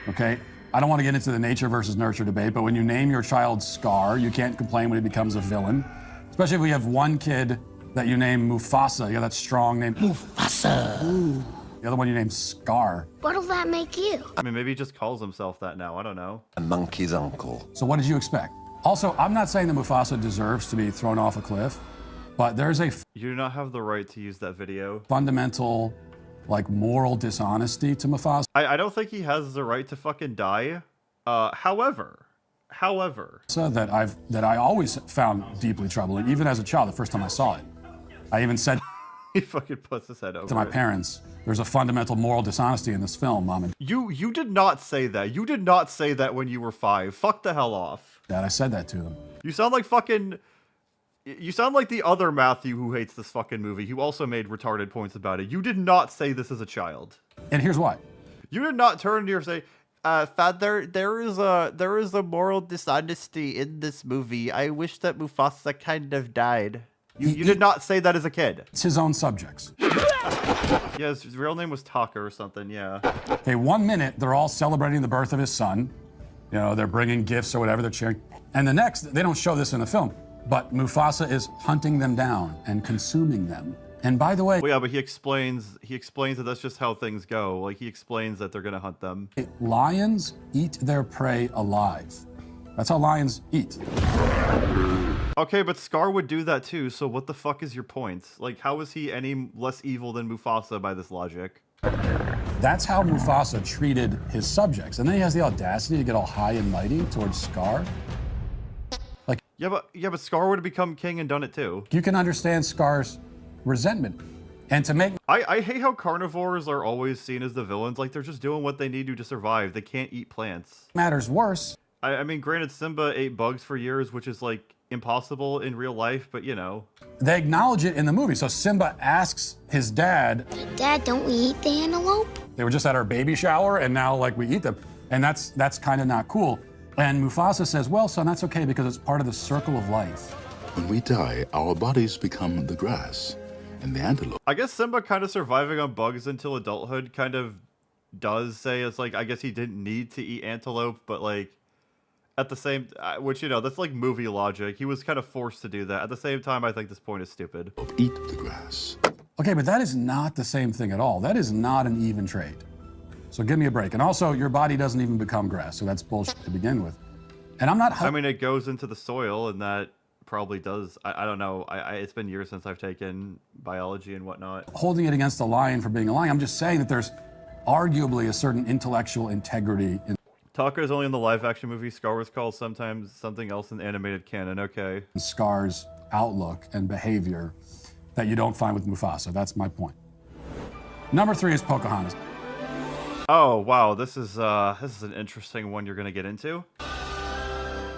Okay? I don't want to get into the nature versus nurture debate, but when you name your child Scar, you can't complain when he becomes a villain. Especially if we have one kid that you name Mufasa. You got that strong name. Mufasa. Ooh. The other one you name Scar. What'll that make you? I mean, maybe he just calls himself that now. I don't know. A monkey's uncle. So what did you expect? Also, I'm not saying that Mufasa deserves to be thrown off a cliff, but there's a you do not have the right to use that video. Fundamental, moral dishonesty to Mufasa. I don't think he has the right to fucking die. However. So that I always found deeply troubling, even as a child, the first time I saw it. I even said he fucking puts his head over to my parents, there's a fundamental moral dishonesty in this film, Mom. And you did not say that. You did not say that when you were 5. Fuck the hell off. Dad, I said that to them. You sound like the other Matthew who hates this fucking movie, who also made retarded points about it. You did not say this as a child. And here's why. You did not turn to your say, Father, there is a moral dishonesty in this movie. I wish that Mufasa kind of died. You did not say that as a kid. It's his own subjects. Yeah, his real name was Taka or something, yeah. Okay, 1 minute, they're all celebrating the birth of his son. They're bringing gifts or whatever, they're cheering. And the next, they don't show this in the film, but Mufasa is hunting them down and consuming them. And by the way... Well, yeah, but he explains that that's just how things go. Like, he explains that they're gonna hunt them. Lions eat their prey alive. That's how lions eat. Okay, but Scar would do that too, so what the fuck is your point? Like, how is he any less evil than Mufasa by this logic? That's how Mufasa treated his subjects. And then he has the audacity to get all high and mighty towards Scar. Yeah, but Scar would have become king and done it too. You can understand Scar's resentment. And to make... I hate how carnivores are always seen as the villains. Like, they're just doing what they need to survive. They can't eat plants. Matters worse. I mean, granted, Simba ate bugs for years, which is, impossible in real life, but, They acknowledge it in the movie. So Simba asks his dad... Dad, don't we eat the antelope? They were just at our baby shower, and now, we eat them. And that's kind of not cool. And Mufasa says, well, son, that's okay because it's part of the circle of life. When we die, our bodies become the grass and the antelope. I guess Simba kind of surviving on bugs until adulthood kind of does say it's I guess he didn't need to eat antelope, but at the same, which, that's movie logic. He was kind of forced to do that. At the same time, I think this point is stupid. Eat the grass. Okay, but that is not the same thing at all. That is not an even trade. So give me a break. And also, your body doesn't even become grass, so that's bullshit to begin with. And I'm not... I mean, it goes into the soil, and that probably does. I don't know. It's been years since I've taken biology and whatnot. Holding it against a lion for being a lion, I'm just saying that there's arguably a certain intellectual integrity in... Taka is only in the live-action movie. Scar was called sometimes something else in animated canon. Okay. Scar's outlook and behavior that you don't find with Mufasa. That's my point. Number 3 is Pocahontas. Oh wow, this is an interesting one you're gonna get into.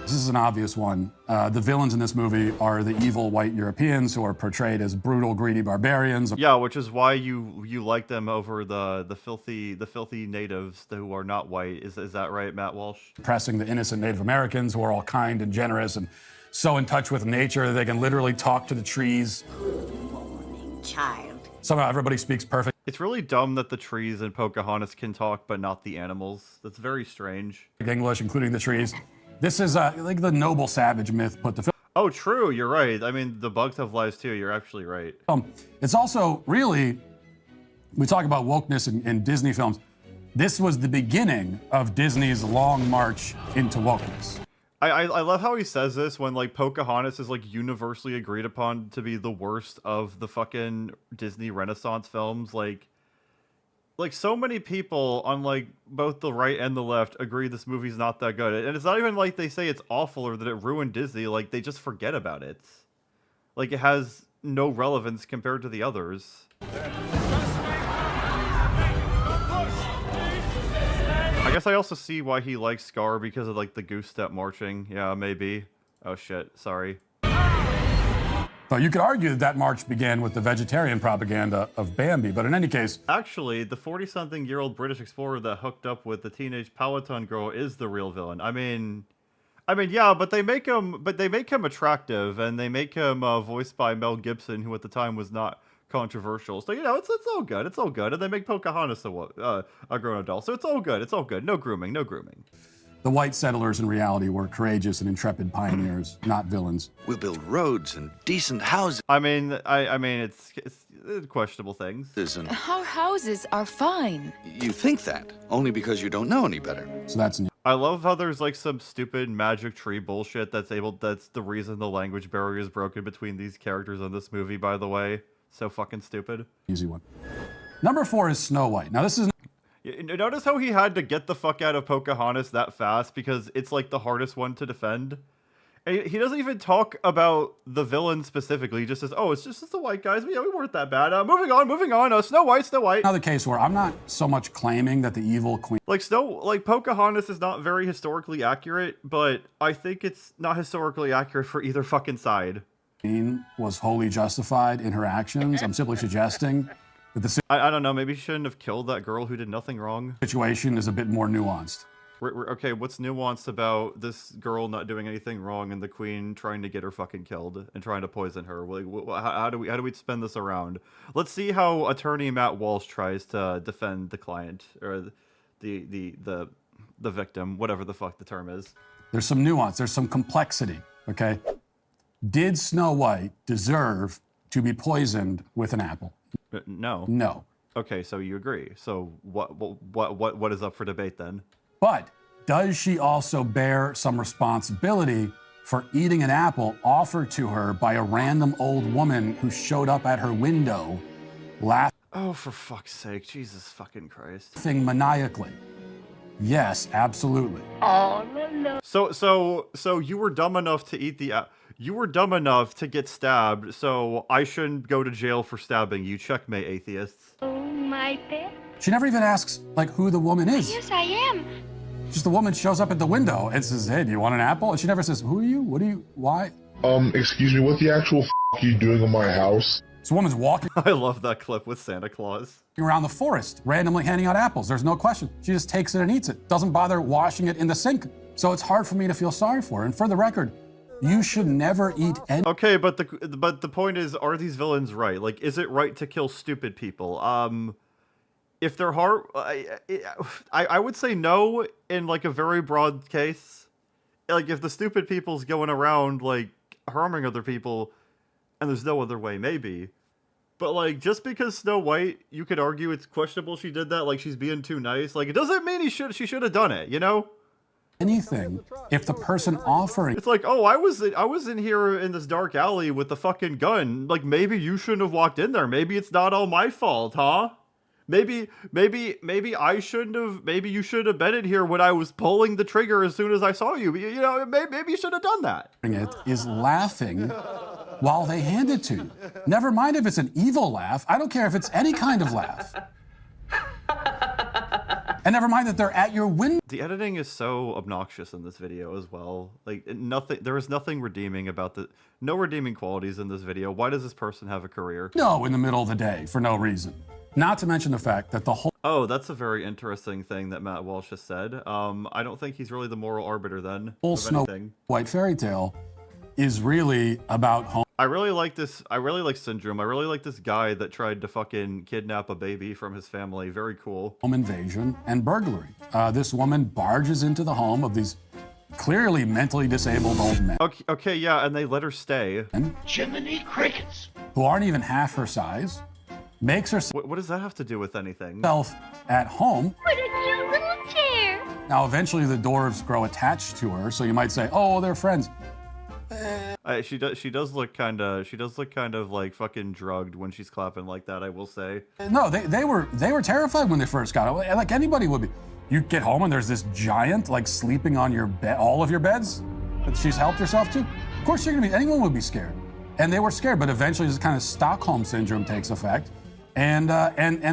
This is an obvious one. The villains in this movie are the evil white Europeans who are portrayed as brutal, greedy barbarians. Yeah, which is why you like them over the filthy natives who are not white. Is that right, Matt Walsh? Oppressing the innocent Native Americans who are all kind and generous and so in touch with nature that they can literally talk to the trees. Good morning, child. Somehow everybody speaks perfect. It's really dumb that the trees in Pocahontas can talk, but not the animals. That's very strange. English, including the trees. This is the noble savage myth put to film. Oh, true. You're right. I mean, the bugs have lives too. You're actually right. It's also really, we talk about wokeness in Disney films. This was the beginning of Disney's long march into wokeness. I love how he says this when Pocahontas is universally agreed upon to be the worst of the fucking Disney Renaissance films. like so many people on like both the right and the left agree this movie's not that good. And it's not even like they say it's awful or that it ruined Disney. Like they just forget about it. Like it has no relevance compared to the others. I guess I also see why he likes Scar because of like the goose step marching. Yeah, maybe. Oh shit, sorry. So you could argue that that march began with the vegetarian propaganda of Bambi, but in any case... Actually, the 40-something-year-old British explorer that hooked up with the teenage Powhatan girl is the real villain. I mean, yeah, but they make him attractive, and they make him voiced by Mel Gibson, who at the time was not controversial. So, you know, it's all good. It's all good. And they make Pocahontas a grown adult. So it's all good. It's all good. No grooming. No grooming. The white settlers in reality were courageous and intrepid pioneers, not villains. We'll build roads and decent houses. I mean, it's questionable things. Our houses are fine. You think that, only because you don't know any better. So that's new. I love how there's like some stupid magic tree bullshit that's the reason the language barrier is broken between these characters in this movie, by the way. So fucking stupid. Easy one. Number 4 is Snow White. Now this is... Notice how he had to get the fuck out of Pocahontas that fast because it's like the hardest one to defend. And he doesn't even talk about the villain specifically. He just says, "Oh, it's just the white guys. Yeah, we weren't that bad. Moving on. Snow White. Another case where I'm not so much claiming that the evil queen... Like Pocahontas is not very historically accurate, but I think it's not historically accurate for either fucking side. ...was wholly justified in her actions. I'm simply suggesting... I don't know, maybe she shouldn't have killed that girl who did nothing wrong. Situation is a bit more nuanced. Okay, what's nuanced about this girl not doing anything wrong and the queen trying to get her fucking killed and trying to poison her? Like, how do we spin this around? Let's see how attorney Matt Walsh tries to defend the client or the victim, whatever the fuck the term is. There's some nuance, there's some complexity, okay? Did Snow White deserve to be poisoned with an apple? No. No. Okay, so you agree. So what is up for debate then? But does she also bear some responsibility for eating an apple offered to her by a random old woman who showed up at her window laughing? Oh, for fuck's sake. Jesus fucking Christ. Maniacally. Yes, absolutely. Oh, no. So you were dumb enough to eat the you were dumb enough to get stabbed, so I shouldn't go to jail for stabbing you. Checkmate, atheists. Oh, my pet. She never even asks, like, who the woman is. Yes, I am. Just the woman shows up at the window and says, "Hey, do you want an apple?" And she never says, "Who are you? What are you? Why?" Excuse me, what the actual f*** are you doing in my house? This woman's walking. I love that clip with Santa Claus. Around the forest, randomly handing out apples. There's no question. She just takes it and eats it. Doesn't bother washing it in the sink. So it's hard for me to feel sorry for her. And for the record, you should never eat any... Okay, but the point is, are these villains right? Like, is it right to kill stupid people? If they're hard... I would say no in, like, a very broad case. Like, if the stupid people's going around, like, harming other people, and there's no other way, maybe. But, like, just because Snow White, you could argue it's questionable she did that, like, she's being too nice. Like, it doesn't mean she should have done it, you know? Anything if the person offering... It's like, oh, I was in here in this dark alley with the fucking gun. Like, maybe you shouldn't have walked in there. Maybe it's not all my fault, huh? Maybe I shouldn't have... Maybe you should have been in here when I was pulling the trigger as soon as I saw you. You know, maybe you should have done that. ...it is laughing while they hand it to you. Never mind if it's an evil laugh. I don't care if it's any kind of laugh. And never mind that they're at your window. The editing is so obnoxious in this video as well. Like, there is nothing redeeming about no redeeming qualities in this video. Why does this person have a career? No, in the middle of the day for no reason. Not to mention the fact that the whole... Oh, that's a very interesting thing that Matt Walsh has said. I don't think he's really the moral arbiter then. Whole Snow White fairy tale is really about home. I really like this. I really like Syndrome. I really like this guy that tried to fucking kidnap a baby from his family. Very cool. Home invasion and burglary. This woman barges into the home of these clearly mentally disabled old men. Okay, yeah, and they let her stay. Jiminy Crickets. Who aren't even half her size. Makes her... What does that have to do with anything? ...self at home. What a cute little chair. Now, eventually the dwarves grow attached to her, so you might say, oh, they're friends. She does look kind of like fucking drugged when she's clapping like that, I will say. No, they were terrified when they first got it. Like anybody would be. You get home and there's this giant like sleeping on your bed, all of your beds that she's helped herself to. Of course you're gonna be. Anyone would be scared, and they were scared. But eventually, this kind of Stockholm syndrome takes effect, and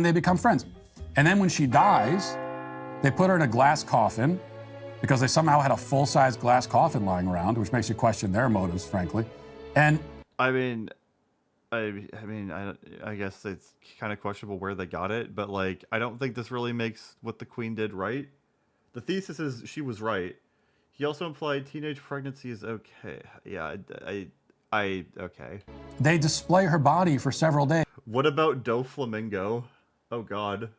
they become friends. And then when she dies, they put her in a glass coffin because they somehow had a full-size glass coffin lying around, which makes you question their motives, frankly. And I guess it's kind of questionable where they got it, but like I don't think this really makes what the Queen did right. The thesis is she was right. He also implied teenage pregnancy is okay. Yeah, okay. They display her body for several days. What about Doflamingo? Oh God.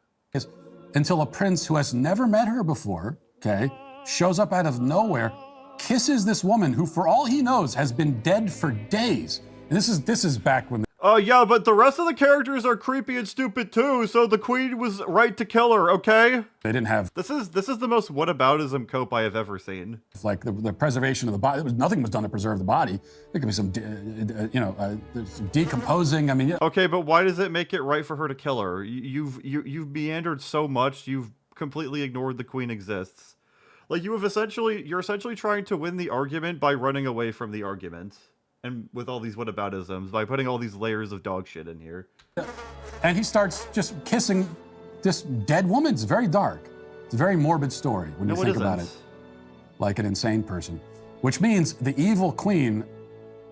Until a prince who has never met her before, okay, shows up out of nowhere, kisses this woman who, for all he knows, has been dead for days. And this is back when. Oh yeah, but the rest of the characters are creepy and stupid too. So the Queen was right to kill her. Okay. They didn't have. This is the most whataboutism cope I have ever seen. Like the preservation of the body. Nothing was done to preserve the body. There could be some, some decomposing. I mean. Yeah. Okay, but why does it make it right for her to kill her? You've meandered so much. You've completely ignored the Queen exists. Like you're essentially trying to win the argument by running away from the argument. And with all these whataboutisms, by putting all these layers of dog shit in here. And he starts just kissing this dead woman. It's very dark. It's a very morbid story when you think about it. Like an insane person. Which means the evil Queen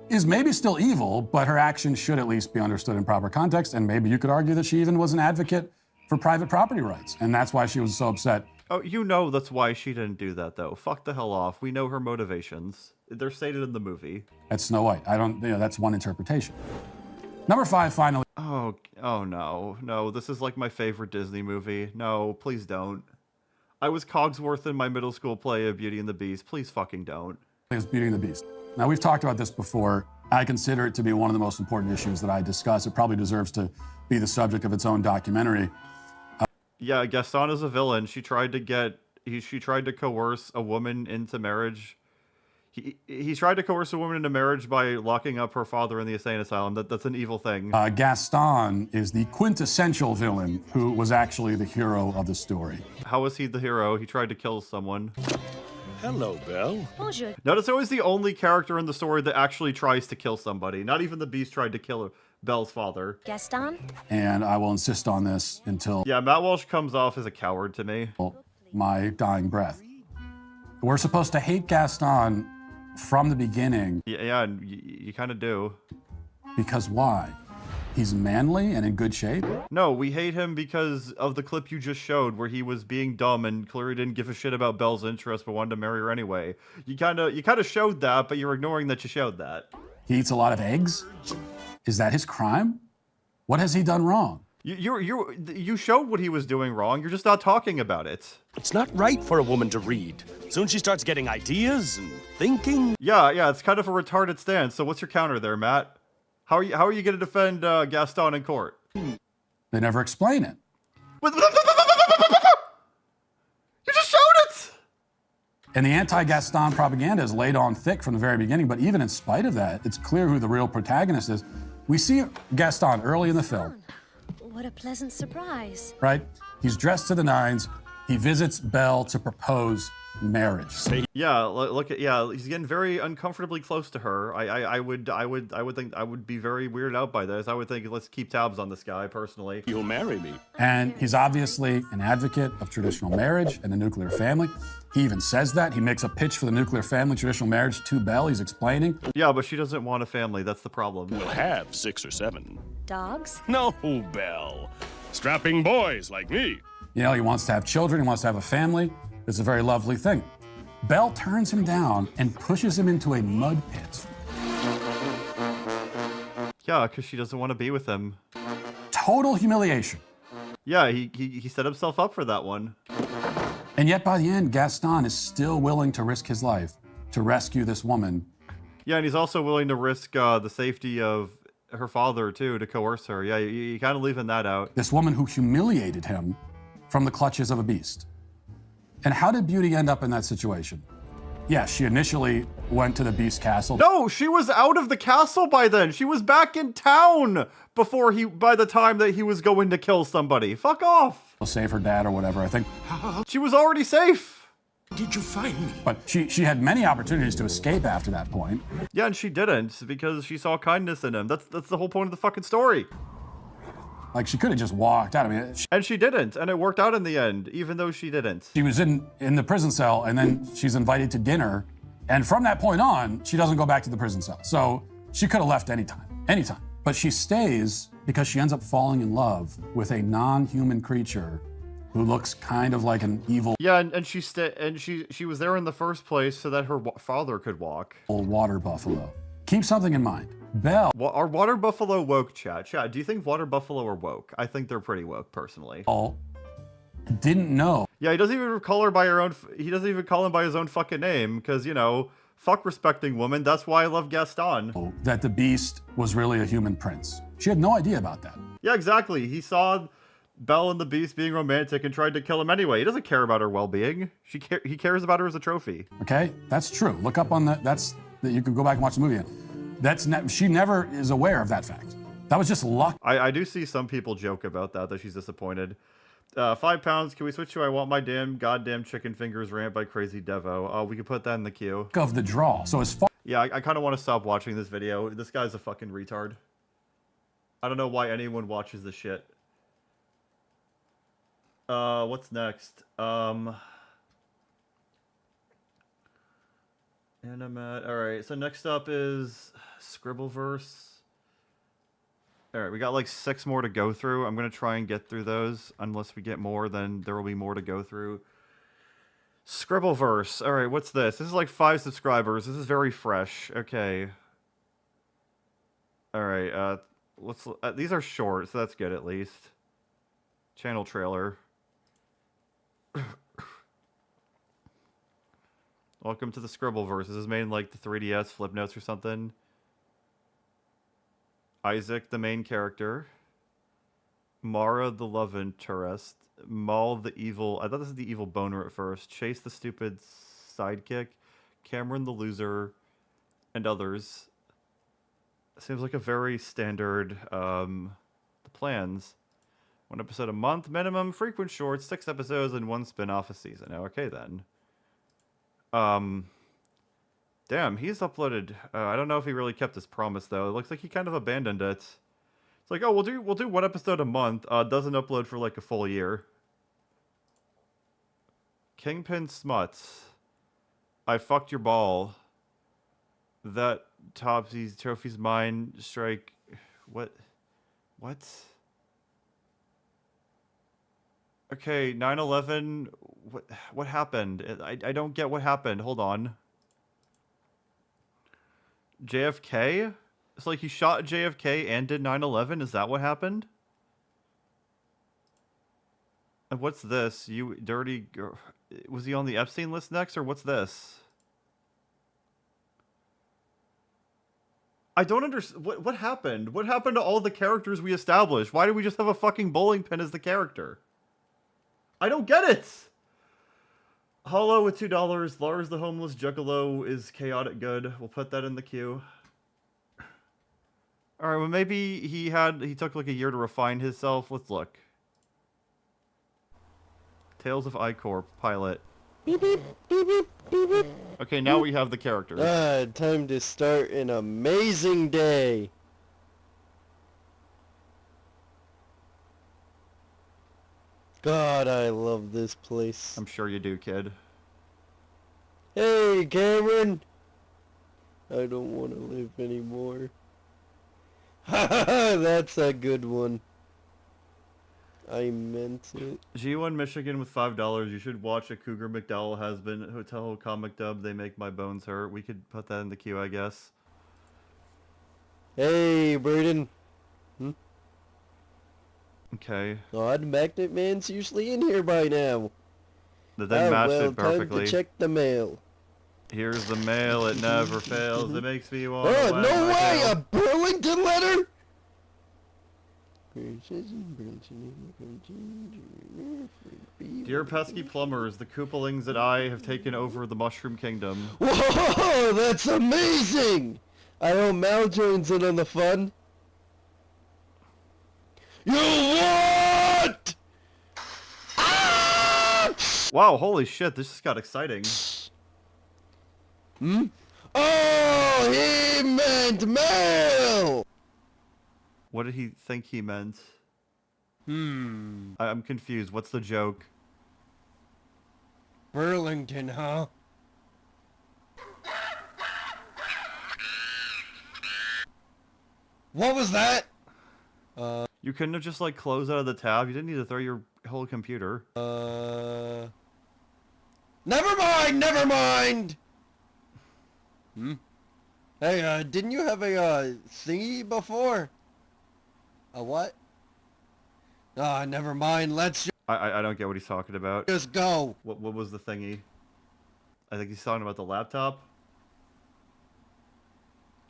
is maybe still evil, but her actions should at least be understood in proper context. And maybe you could argue that she even was an advocate for private property rights. And that's why she was so upset. Oh, that's why she didn't do that, though. Fuck the hell off. We know her motivations. They're stated in the movie. That's Snow White. That's one interpretation. Number 5, finally. Oh no. This is like my favorite Disney movie. No, please don't. I was Cogsworth in my middle school play of Beauty and the Beast. Please fucking don't. It's Beauty and the Beast. Now, we've talked about this before. I consider it to be one of the most important issues that I discuss. It probably deserves to be the subject of its own documentary. Yeah, Gaston is a villain. She tried to coerce a woman into marriage. He tried to coerce a woman into marriage by locking up her father in the insane asylum. That's an evil thing. Gaston is the quintessential villain who was actually the hero of the story. How was he the hero? He tried to kill someone. Hello, Belle. Bonjour. Notice always the only character in the story that actually tries to kill somebody. Not even the Beast tried to kill Belle's father. Gaston? And I will insist on this until... Yeah, Matt Walsh comes off as a coward to me. My dying breath. We're supposed to hate Gaston from the beginning. Yeah, and you kind of do. Because why? He's manly and in good shape? No, we hate him because of the clip you just showed where he was being dumb and clearly didn't give a shit about Belle's interest but wanted to marry her anyway. You kind of showed that, but you're ignoring that you showed that. He eats a lot of eggs? Is that his crime? What has he done wrong? You showed what he was doing wrong. You're just not talking about it. It's not right for a woman to read. Soon she starts getting ideas and thinking. Yeah, it's kind of a retarded stance. So what's your counter there, Matt? How are you going to defend Gaston in court? They never explain it. You just showed it! And the anti-Gaston propaganda is laid on thick from the very beginning, but even in spite of that, it's clear who the real protagonist is. We see Gaston early in the film. What a pleasant surprise. Right? He's dressed to the nines. He visits Belle to propose marriage. Yeah, he's getting very uncomfortably close to her. I would think I would be very weirded out by this. I would think let's keep tabs on this guy personally. You'll marry me. And he's obviously an advocate of traditional marriage and the nuclear family. He even says that. He makes a pitch for the nuclear family traditional marriage to Belle. He's explaining. Yeah, but she doesn't want a family. That's the problem. We'll have 6 or 7. Dogs? No, Belle. Strapping boys like me. You know, he wants to have children. He wants to have a family. It's a very lovely thing. Belle turns him down and pushes him into a mud pit. Yeah, because she doesn't want to be with him. Total humiliation. Yeah, he set himself up for that one. And yet by the end, Gaston is still willing to risk his life to rescue this woman. Yeah, and he's also willing to risk the safety of her father, too, to coerce her. Yeah, you kind of leaving that out. This woman who humiliated him from the clutches of a beast. And how did Beauty end up in that situation? Yeah, she initially went to the Beast Castle. No, she was out of the castle by then. She was back in town by the time that he was going to kill somebody. Fuck off. Save her dad or whatever, I think. She was already safe. Did you find me? But she had many opportunities to escape after that point. Yeah, and she didn't because she saw kindness in him. That's the whole point of the fucking story. Like, she could have just walked out. I mean, and she didn't, and it worked out in the end, even though she didn't. She was in the prison cell, and then she's invited to dinner, and from that point on, she doesn't go back to the prison cell. So she could have left anytime. But she stays because she ends up falling in love with a non-human creature who looks kind of like an evil. Yeah, and she was there in the first place so that her father could walk. Old water buffalo. Keep something in mind. Belle. Are water buffalo woke, Chad? Chad, do you think water buffalo are woke? I think they're pretty woke, personally. Didn't know. Yeah, he doesn't even call her by her own. He doesn't even call him by his own fucking name because, you know, fuck respecting woman. That's why I love Gaston. That the Beast was really a human prince. She had no idea about that. Yeah, exactly. He saw Belle and the Beast being romantic and tried to kill him anyway. He doesn't care about her well-being. He cares about her as a trophy. Okay, that's true. Look up on that. You can go back and watch the movie. She never is aware of that fact. That was just luck. I do see some people joke about that she's disappointed. 5 pounds. Can we switch to I Want My Goddamn Chicken Fingers rant by Crazy Devo? We could put that in the queue. Of the draw. So as far. Yeah, I kind of want to stop watching this video. This guy's a fucking retard. I don't know why anyone watches this shit. What's next? Animate. Alright, so next up is Scribbleverse. Alright, we got like 6 more to go through. I'm going to try and get through those. Unless we get more, then there will be more to go through. Scribbleverse. Alright, what's this? This is like 5 subscribers. This is very fresh. Okay. Alright, these are short, so that's good at least. Channel trailer. Welcome to the Scribbleverse. This is made in like the 3DS flip notes or something. Isaac, the main character. Mara, the love interest. Maul, the evil. I thought this was the evil boner at first. Chase, the stupid sidekick. Cameron, the loser. And others. Seems like a very standard the plans. 1 episode a month minimum, frequent shorts, 6 episodes, and 1 spin-off a season. Okay then. Damn, he's uploaded. I don't know if he really kept his promise though. It looks like he kind of abandoned it. It's like, oh, we'll do 1 episode a month. Doesn't upload for like a full year. Kingpin Smuts. I fucked your ball. That Topsy's trophy's mine. Strike. What? Okay, 9/11. What happened? I don't get what happened. Hold on. JFK? It's like he shot JFK and did 9/11. Is that what happened? And what's this? You dirty girl. Was he on the Epstein list next, or what's this? I don't understand. What happened? What happened to all the characters we established? Why did we just have a fucking bowling pin as the character? I don't get it! Hollow with $2. Lars the Homeless Jugalo is chaotic good. We'll put that in the queue. Alright, well maybe he took like a year to refine himself. Let's look. Tales of I-Corp pilot. Beep, beep, beep, beep, beep, beep. Okay, now we have the characters. Time to start an amazing day. God, I love this place. I'm sure you do, kid. Hey, Cameron! I don't want to live anymore. Haha, that's a good one. I meant it. G1 Michigan with $5. You should watch a Cougar McDowell has been hotel comic dub. They make my bones hurt. We could put that in the queue, I guess. Hey, Burden. Okay. Odd Magnet Man's usually in here by now. That then matched it Time perfectly. to check the mail. Here's the mail. It never fails. It makes me want. Oh, no way! A Burlington letter? Dear pesky plumbers, the Koopalings and I have taken over the Mushroom Kingdom. Whoa, that's amazing! I hope Mal joins in on the fun. You what? Wow, holy shit, this just got exciting. Hmm? Oh, he meant Mal! What did he think he meant? Hmm. I'm confused. What's the joke? Burlington, huh? What was that? You couldn't have just like closed out of the tab. You didn't need to throw your whole computer. Never mind, never mind! Hmm? Hey, didn't you have a, thingy before? A what? Ah, never mind, let's I don't get what he's talking about. just go. What was the thingy? I think he's talking about the laptop.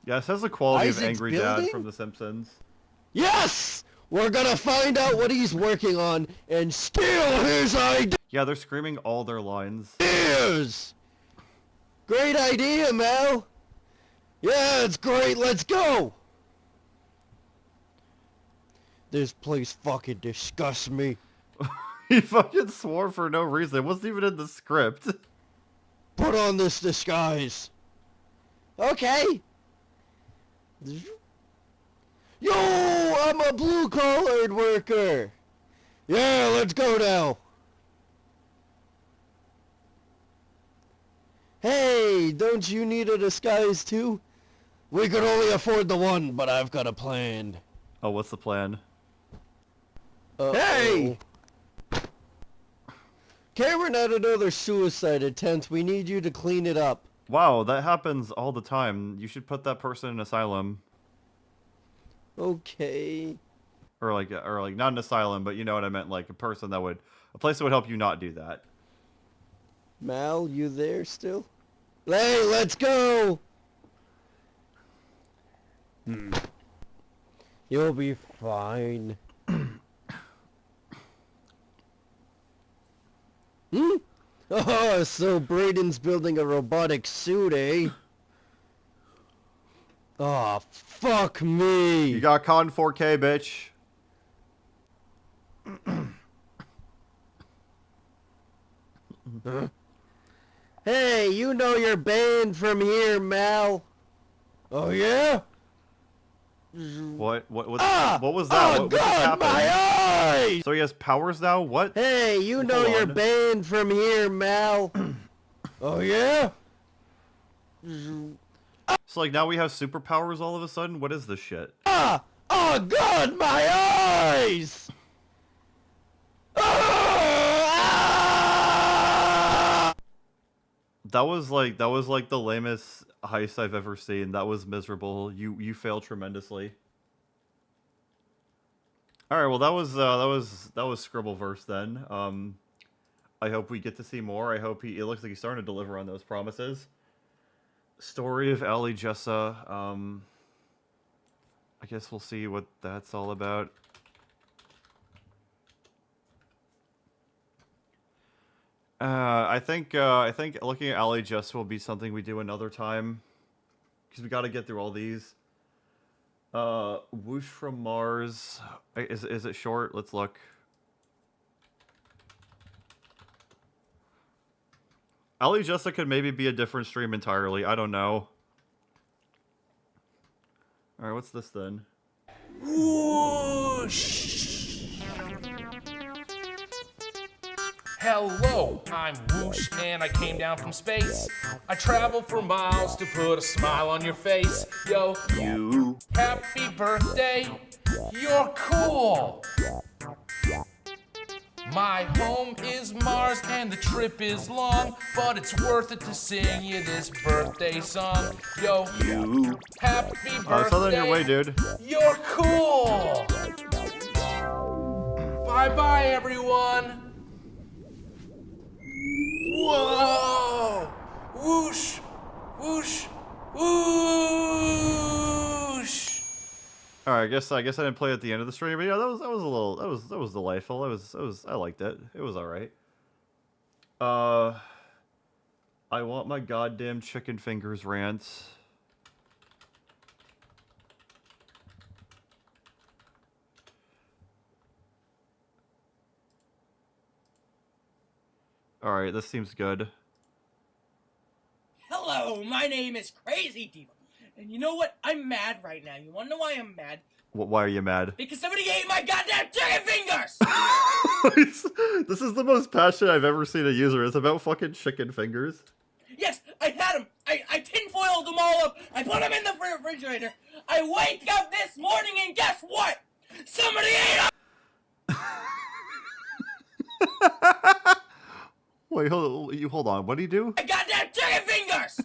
Yeah, it says the quality of Isaac's Angry building? Dad from The Simpsons. Yes! We're gonna find out what he's working on and steal his Yeah, they're screaming all their lines. ideas! Great idea, Mel! Yeah, it's great, let's go! This place fucking disgusts me. He fucking swore for no reason. It wasn't even in the script. Put on this disguise. Okay. Yo, I'm a blue-collared worker. Yeah, let's go now. Hey, don't you need a disguise too? We could only afford the one, but I've got a plan. Oh, what's the plan? Hey! Cameron had another suicide attempt. We need you to clean it up. Wow, that happens all the time. You should put that person in an asylum. Okay. Or like not an asylum, but you know what I meant, like a place that would help you not do that. Mal, you there still? Hey, let's go! You'll be fine. Oh, so Braden's building a robotic suit, eh? Oh, fuck me! You got Con 4K, bitch. Huh? Hey, you know you're banned from here, Mal. Oh, yeah? What was Ah! that? Oh, what just God, happened? my eyes! So he has powers now? What? Hey, you know Hold you're on. banned from here, Mal. Oh, yeah? So like now we have superpowers all of a sudden? What is this shit? Ah! Oh, God, my eyes! That was like the lamest heist I've ever seen. That was miserable. You failed tremendously. All right, well that was Scribbleverse then. I hope we get to see more. I hope it looks like he's starting to deliver on those promises. Story of Ali Jessa. I guess we'll see what that's all about. I think looking at Ali Jessa will be something we do another time, because we got to get through all these. Whoosh from Mars. Is it short? Let's look. Ali Jessa could maybe be a different stream entirely. I don't know. All right, what's this then? Whoosh! Hello, I'm Whoosh and I came down from space. I traveled for miles to put a smile on your face. Yo, you. Happy birthday. You're cool. My home is Mars and the trip is long, but it's worth it to sing you this birthday song. Yo, you. Happy birthday. Southern your way, dude. You're cool. Bye-bye, everyone. Whoa! Whoosh! Whoosh! Whoosh! All right, I guess I didn't play at the end of the stream, but yeah, that was a little that was delightful. I liked it. It was all right. I want my goddamn chicken fingers rant. All right, this seems good. Hello, my name is Crazy Diva. And you know what? I'm mad right now. You wanna know why I'm mad? Why are you mad? Because somebody ate my goddamn chicken fingers! This is the most passionate I've ever seen a user. It's about fucking chicken fingers. Yes, I had them. I tinfoiled them all up. I put them in the refrigerator. I wake up this morning and guess what? Somebody ate them! Wait, hold on. What do you do? I got damn chicken fingers!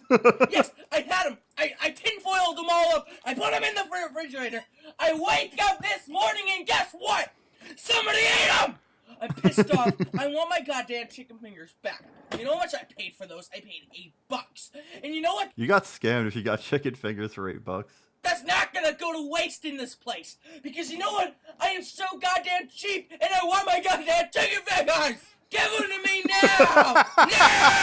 Yes, I had them. I tinfoiled them all up. I put them in the refrigerator. I wake up this morning and guess what? Somebody ate them! I'm pissed off. I want my goddamn chicken fingers back. You know how much I paid for those? I paid $8. And you know what? You got scammed if you got chicken fingers for $8. That's not gonna go to waste in this place. Because you know what? I am so goddamn cheap and I want my goddamn chicken fingers! Give them to me now! Now!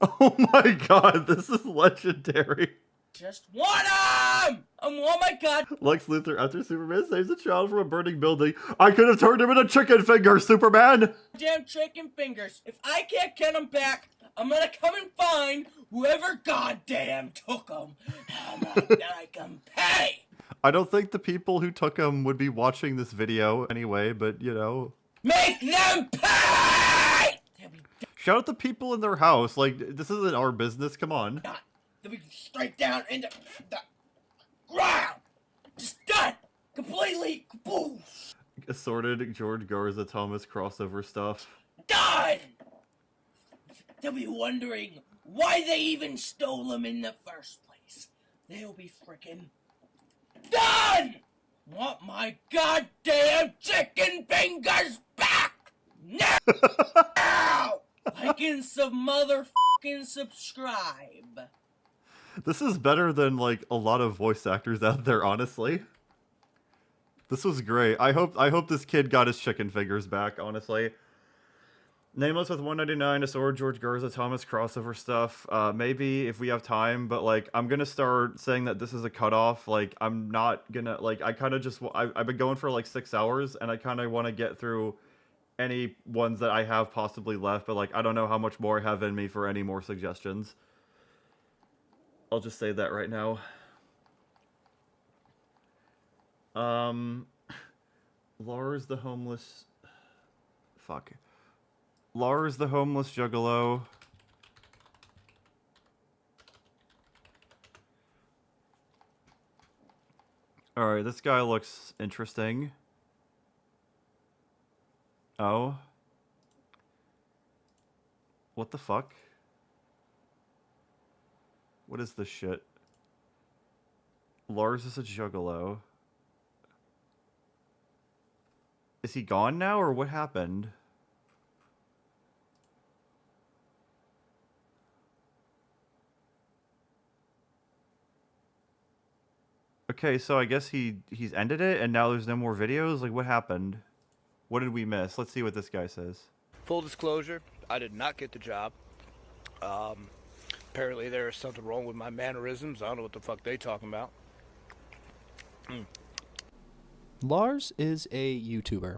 Oh my god, this is legendary. Just want them! I want my god. Lex Luthor, after Superman saves a child from a burning building, I could have turned him into chicken fingers, Superman! Damn chicken fingers. If I can't get them back, I'm gonna come and find whoever goddamn took them. And I can pay! I don't think the people who took them would be watching this video anyway, but you know. Make them pay! Shout out the people in their house. Like, this isn't our business. Come on. Then we straight down into the ground. Just done. Completely. Boom. Assorted George Garza Thomas crossover stuff. Done! They'll be wondering why they even stole them in the first place. They'll be freaking done! Want my goddamn chicken fingers back! Now! Like and some motherfucking subscribe. This is better than, like, a lot of voice actors out there, honestly. This was great. I hope this kid got his chicken fingers back, honestly. Nameless with 199, a sword, George Garza, Thomas crossover stuff. Maybe if we have time, but like I'm gonna start saying that this is a cutoff. Like I'm not gonna I kind of just I've been going for like 6 hours, and I kind of want to get through any ones that I have possibly left. But like I don't know how much more I have in me for any more suggestions. I'll just say that right now. Lars the homeless. Fuck. Lars the homeless Jugalo. Alright, this guy looks interesting. Oh. What the fuck? What is this shit? Lars is a Jugalo. Is he gone now, or what happened? Okay, so I guess he's ended it, and now there's no more videos? Like, what happened? What did we miss? Let's see what this guy says. Full disclosure, I did not get the job. Apparently there's something wrong with my mannerisms. I don't know what the fuck they talking about. Lars is a YouTuber.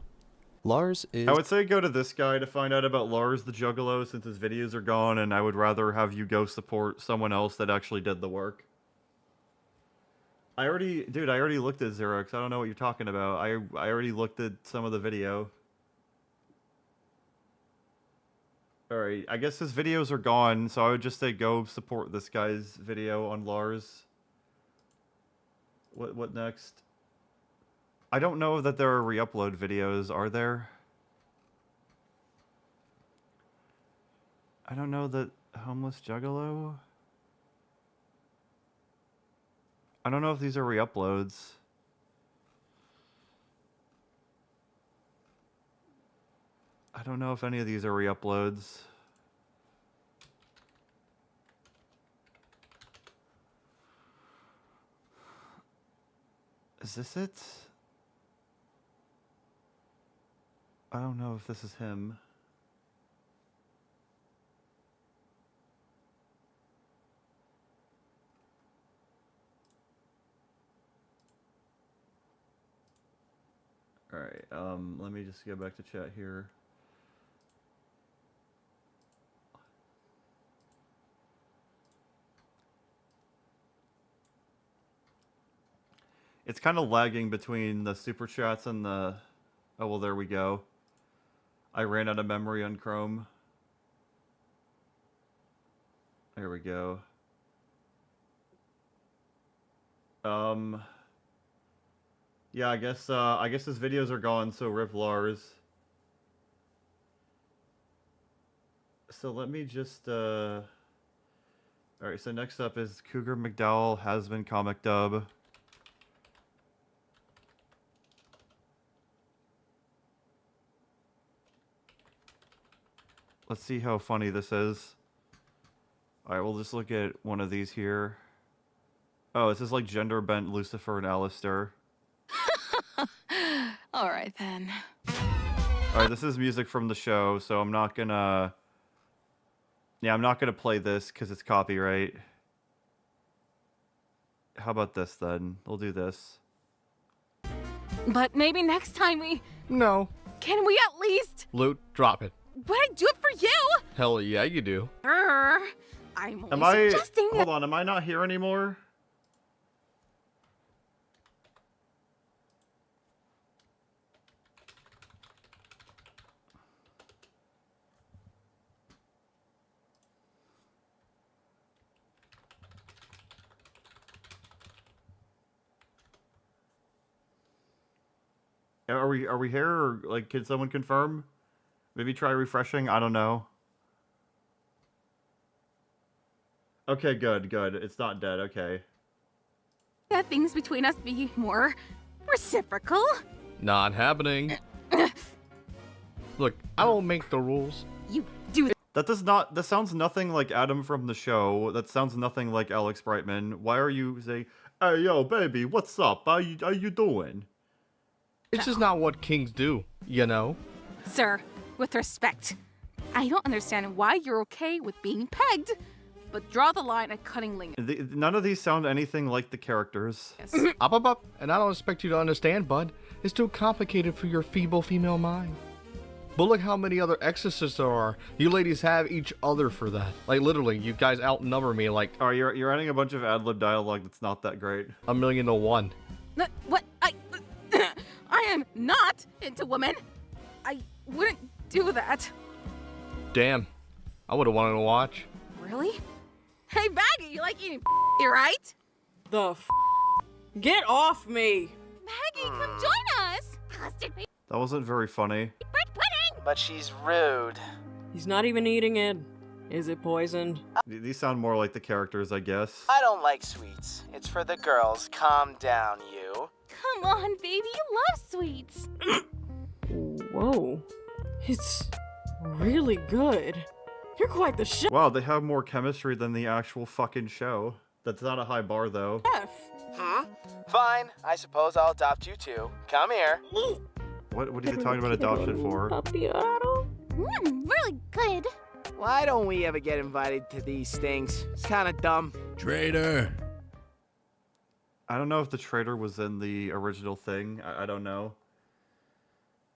Lars is... I would say go to this guy to find out about Lars the Jugalo, since his videos are gone, and I would rather have you go support someone else that actually did the work. I already looked at Xerox. I don't know what you're talking about. I already looked at some of the video. Alright, I guess his videos are gone, so I would just say go support this guy's video on Lars. What next? I don't know that there are re-upload videos, are there? I don't know that Homeless Juggalo? I don't know if these are re-uploads. I don't know if any of these are re-uploads. Is this it? I don't know if this is him. Alright, let me just get back to chat here. It's kind of lagging between the super chats and the... Oh, well, there we go. I ran out of memory on Chrome. There we go. Yeah, I guess his videos are gone, so rip Lars. So let me just, Alright, so next up is Cougar McDowell, Has Been Comic Dub. Let's see how funny this is. Alright, we'll just look at one of these here. Oh, this is like gender bent Lucifer and Alistair. Alright then. Alright, this is music from the show, so I'm not gonna... Yeah, I'm not gonna play this because it's copyright. How about this then? We'll do this. But maybe next time we... No. Can we at least... Loot, drop it. But I do it for you! Hell yeah, you do. I'm Am only I... suggesting Hold on, am I not here anymore? Are we here, or like, can someone confirm? Maybe try refreshing. I don't know. Okay, good. It's not dead. Okay. that things between us be more reciprocal. Not happening. Look, I don't make the rules. You do. That does not. That sounds nothing like Adam from the show. That sounds nothing like Alex Brightman. Why are you saying, "Hey, yo, baby, what's up? How you doing?" It's just not what kings do, you know? Sir, with respect, I don't understand why you're okay with being pegged, but draw the line at cutting lingo. None of these sound anything like the characters. Up. And I don't expect you to understand, bud. It's too complicated for your feeble female mind. But look how many other exorcists there are. You ladies have each other for that. Like, literally, you guys outnumber me like... Oh, you're adding a bunch of ad-lib dialogue that's not that great. 1,000,000 to 1. What? I am not into women. I wouldn't do that. Damn. I would have wanted to watch. Really? Hey, Maggie, you like eating right? The Get off me! Maggie, come join us! That wasn't very funny. But she's rude. He's not even eating it. Is it poisoned? These sound more like the characters, I guess. I don't like sweets. It's for the girls. Calm down, you. Come on, baby, you love sweets. Whoa. It's really good. You're quite the shit. Wow, they have more chemistry than the actual fucking show. That's not a high bar, though. Fine. I suppose I'll adopt you too. Come here. What are you talking about adoption for? Really good. Why don't we ever get invited to these things? It's kind of dumb. Traitor. I don't know if the traitor was in the original thing. I don't know.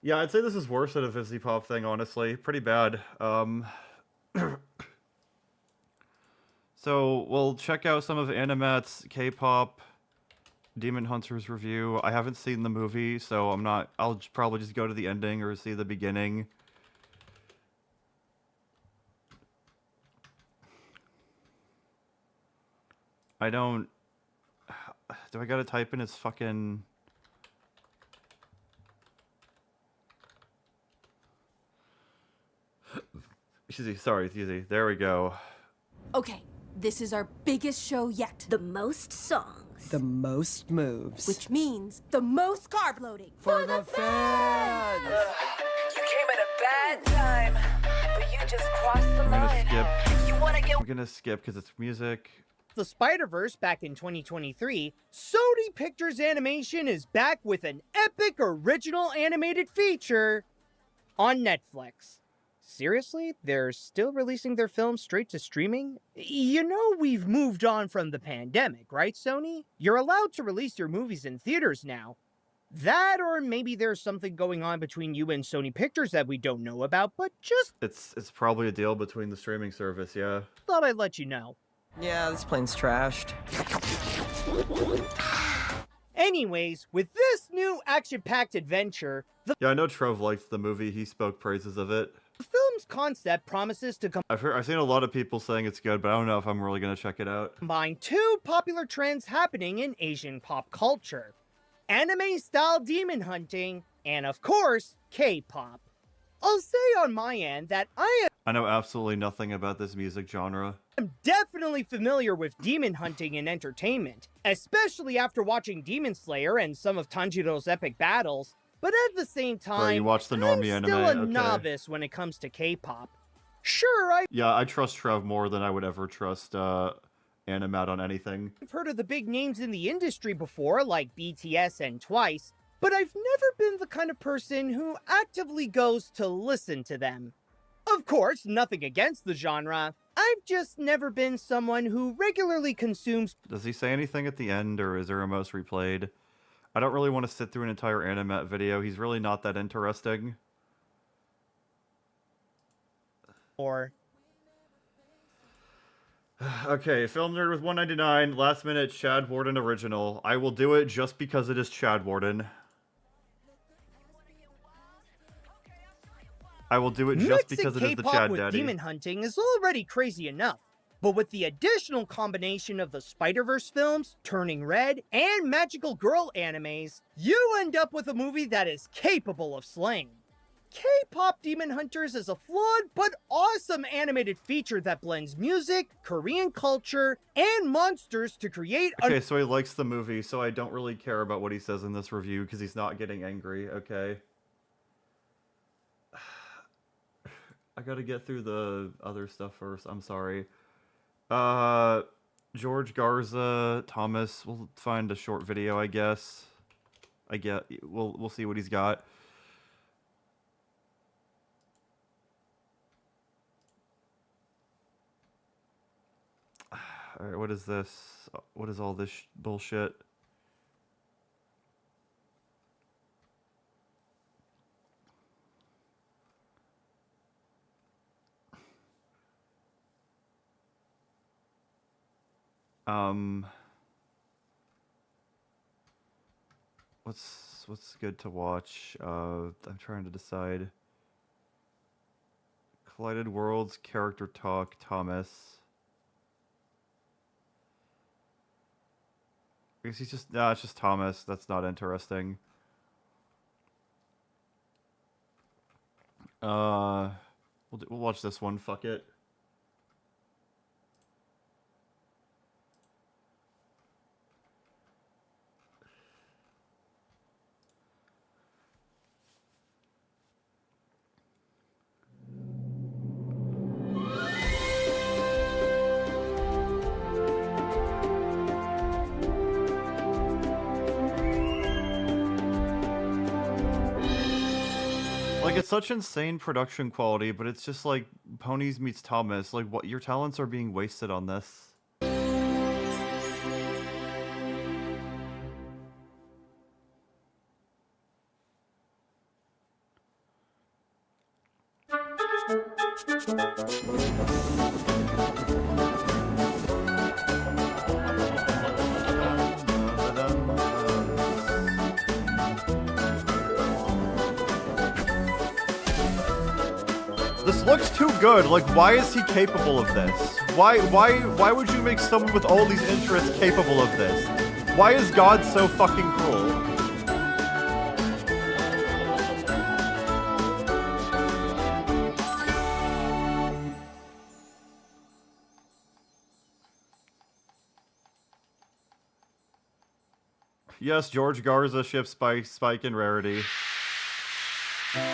Yeah, I'd say this is worse than a Fizzy Pop thing, honestly. Pretty bad. So, we'll check out some of Animat's K-pop Demon Hunters review. I haven't seen the movie, so I'll probably just go to the ending or see the beginning. Do I gotta type in his fucking... Sorry, it's easy. There we go. Okay, this is our biggest show yet. The most songs. The most moves. Which means the most carb loading. For the fans! You came at a bad time, but you just crossed the line. I'm gonna skip. You wanna get... I'm gonna skip because it's music. the Spider-Verse back in 2023, Sony Pictures Animation is back with an epic original animated feature on Netflix. Seriously? They're still releasing their films straight to streaming? You know we've moved on from the pandemic, right, Sony? You're allowed to release your movies in theaters now. That, or maybe there's something going on between you and Sony Pictures that we don't know about, but just It's probably a deal between the streaming service, yeah. thought I'd let you know. Yeah, this plane's trashed. Anyways, with this new action-packed adventure, the Yeah, I know Trove liked the movie. He spoke praises of it. film's concept promises to I've seen a lot of people saying it's good, but I don't know if I'm really gonna check it out. combine two popular trends happening in Asian pop culture: anime-style demon hunting, and of course, K-pop. I'll say on my end that I I know absolutely nothing about this music genre. am definitely familiar with demon hunting and entertainment, especially after watching Demon Slayer and some of Tanjiro's epic battles, but at the same time, you watch the normie I'm anime, still a okay. novice when it comes to K-pop. Sure, Yeah, I trust Trev more than I would ever trust Animat on anything. I've heard of the big names in the industry before, like BTS and Twice, but I've never been the kind of person who actively goes to listen to them. Of course, nothing against the genre. I've just never been someone who regularly consumes. Does he say anything at the end, or is there a most replayed? I don't really want to sit through an entire Animat video. He's really not that interesting. Or Okay, Film Nerd with 199, last minute Chad Warden original. I will do it just because it is Chad Warden. I will do it just because it is the K-pop Chad with Daddy. demon hunting is already crazy enough, but with the additional combination of the Spider-Verse films, Turning Red, and Magical Girl animes, you end up with a movie that is capable of slaying. K-pop Demon Hunters is a flawed but awesome animated feature that blends music, Korean culture, and monsters to create Okay, so he likes the movie, so I don't really care about what he says in this review because he's not getting angry, okay? I gotta get through the other stuff first, I'm sorry. George Garza, Thomas, we'll find a short video, I guess. We'll see what he's got. Alright, what is this? What is all this bullshit? What's good to watch? I'm trying to decide. Collided Worlds, Character Talk, Thomas. I guess he's just, it's just Thomas. That's not interesting. We'll watch this one. Fuck it. Like, it's such insane production quality, but it's just like Ponies meets Thomas. Like, what, your talents are being wasted on this. This looks too good. Like, why is he capable of this? Why would you make someone with all these interests capable of this? Why is God so fucking cruel? Yes, George Garza ships Spike in Rarity.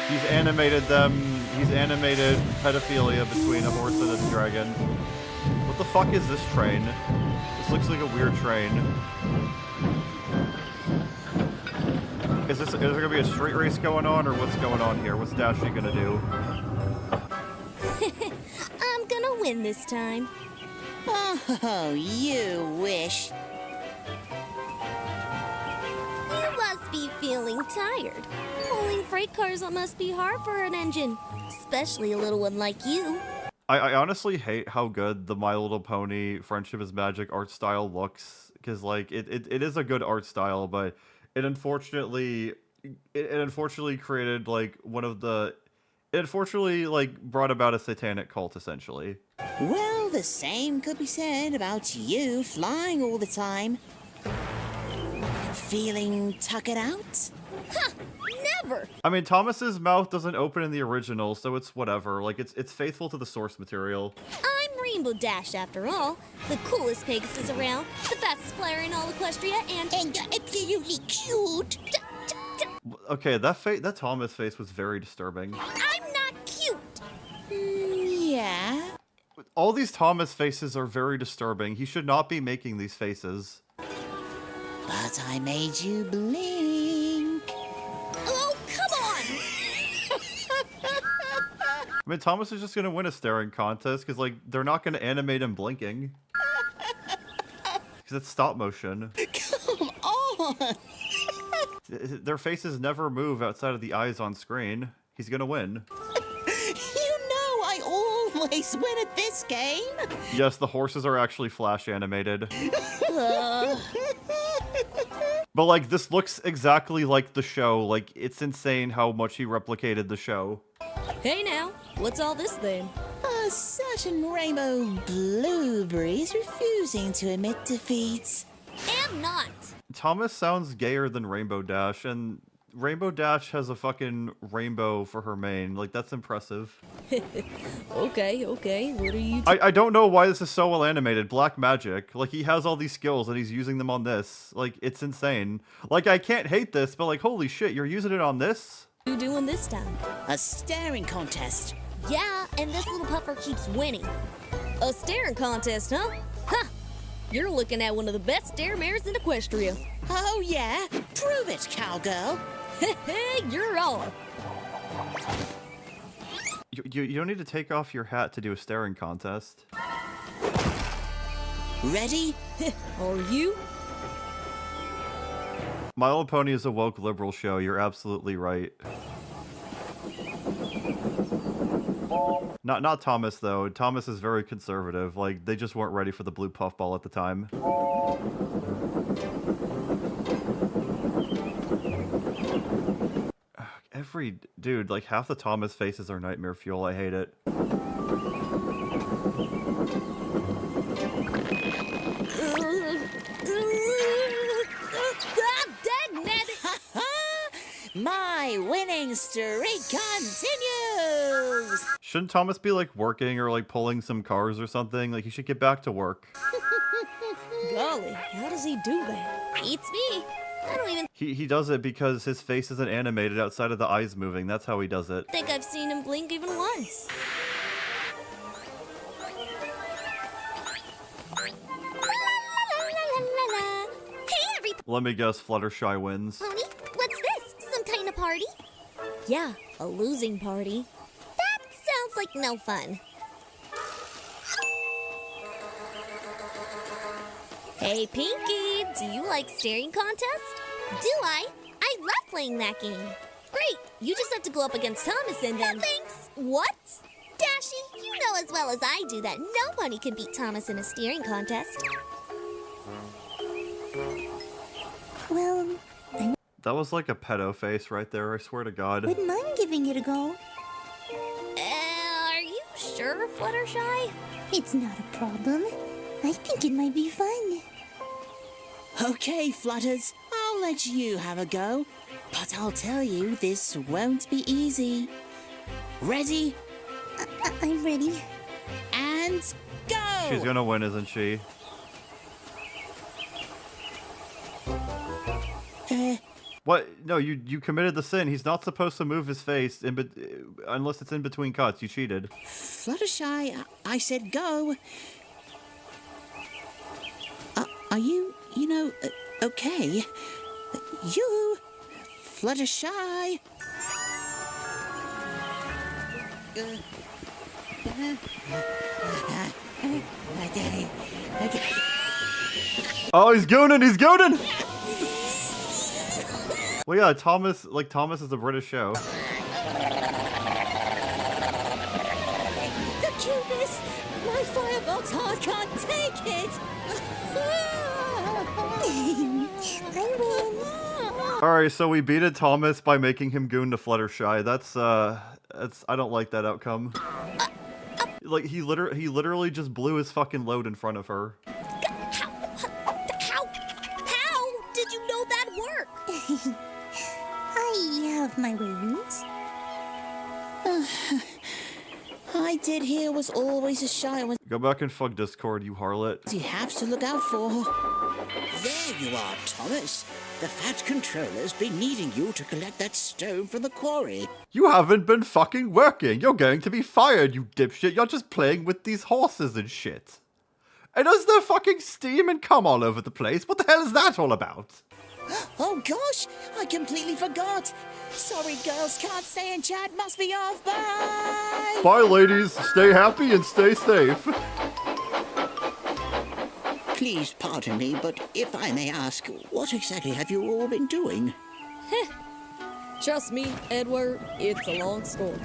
He's animated them. He's animated pedophilia between a horse and a dragon. What the fuck is this train? This looks like a weird train. Is there gonna be a street race going on, or what's going on here? What's Dashy gonna do? I'm gonna win this time. Oh, you wish. You must be feeling tired. Pulling freight cars must be hard for an engine, especially a little one like you. I honestly hate how good the My Little Pony Friendship is Magic art style looks, because like it is a good art style, but it unfortunately created like it unfortunately like brought about a satanic cult essentially. Well, the same could be said about you flying all the time. Feeling tuckered out? Huh, never! I mean, Thomas's mouth doesn't open in the original, so it's whatever. Like it's faithful to the source material. I'm Rainbow Dash after all. The coolest Pegasus around, the fastest flyer in all Equestria, and absolutely cute. Okay, that Thomas face was very disturbing. I'm not cute! Yeah? All these Thomas faces are very disturbing. He should not be making these faces. But I made you blink. Oh, come on! I mean, Thomas is just gonna win a staring contest because, like, they're not gonna animate him blinking. Because it's stop motion. Come on! Their faces never move outside of the eyes on screen. He's gonna win. You know I always win at this game. Yes, the horses are actually flash animated. But, like, this looks exactly like the show. Like, it's insane how much he replicated the show. Hey now, what's all this then? A certain rainbow blueberry is refusing to admit defeat. Am not. Thomas sounds gayer than Rainbow Dash, and Rainbow Dash has a fucking rainbow for her mane. Like, that's impressive. Okay, what are you... I don't know why this is so well animated. Black magic. Like, he has all these skills and he's using them on this. Like, it's insane. Like, I can't hate this, but like, holy shit, you're using it on this? What are you doing this time? A staring contest. Yeah, and this little puffer keeps winning. A staring contest, huh? Huh! You're looking at one of the best stare mares in Equestria. Oh yeah? Prove it, cowgirl. Hey, you're on. You don't need to take off your hat to do a staring contest. Ready? Are you? My Little Pony is a woke liberal show. You're absolutely right. Not Thomas, though. Thomas is very conservative. Like, they just weren't ready for the blue puffball at the time. Dude, like, half the Thomas faces are nightmare fuel. I hate it. My winning streak continues! Shouldn't Thomas be, like, working or, like, pulling some cars or something? Like, he should get back to work. Golly, how does he do that? Beats me. I don't even He does it because his face isn't animated outside of the eyes moving. That's how he does it. think I've seen him blink even once. Hey, everybody! Let me guess, Fluttershy wins. Pony, what's this? Some kind of party? Yeah, a losing party. That sounds like no fun. Hey, Pinky, do you like staring contests? Do I? I love playing that game. Great, you just have to go up against Thomas and then... No thanks. What? Dashy, you know as well as I do that nobody can beat Thomas in a steering contest. Well, That was like a pedo face right there, I swear to God. wouldn't mind giving it a go. Are you sure, Fluttershy? It's not a problem. I think it might be fun. Okay, Flutters, I'll let you have a go. But I'll tell you, this won't be easy. Ready? I'm ready. And go! She's gonna win, isn't she? What? No, you committed the sin. He's not supposed to move his face unless it's in between cuts. You cheated. Fluttershy, I said go. Are you, okay? You, Fluttershy. Oh, he's gooning! He's gooning! Well, yeah, Thomas is a British show. The cuteness! My firebox heart can't take it! Alright, so we beat Thomas by making him goon to Fluttershy. That's I don't like that outcome. Like, he literally just blew his fucking load in front of her. How did you know that worked? I have my ways. I did hear was always a shy one. Go back and fuck Discord, you harlot. You have to look out for. There you are, Thomas. The Fat Controller's been needing you to collect that stone from the quarry. You haven't been fucking working. You're going to be fired, you dipshit. You're just playing with these horses and shit. And is there fucking steam and cum all over the place? What the hell is that all about? Oh gosh, I completely forgot. Sorry, girls, can't stay in chat. Must be off. Bye. Bye, ladies. Stay happy and stay safe. Please pardon me, but if I may ask, what exactly have you all been doing? Trust me, Edward, it's a long story.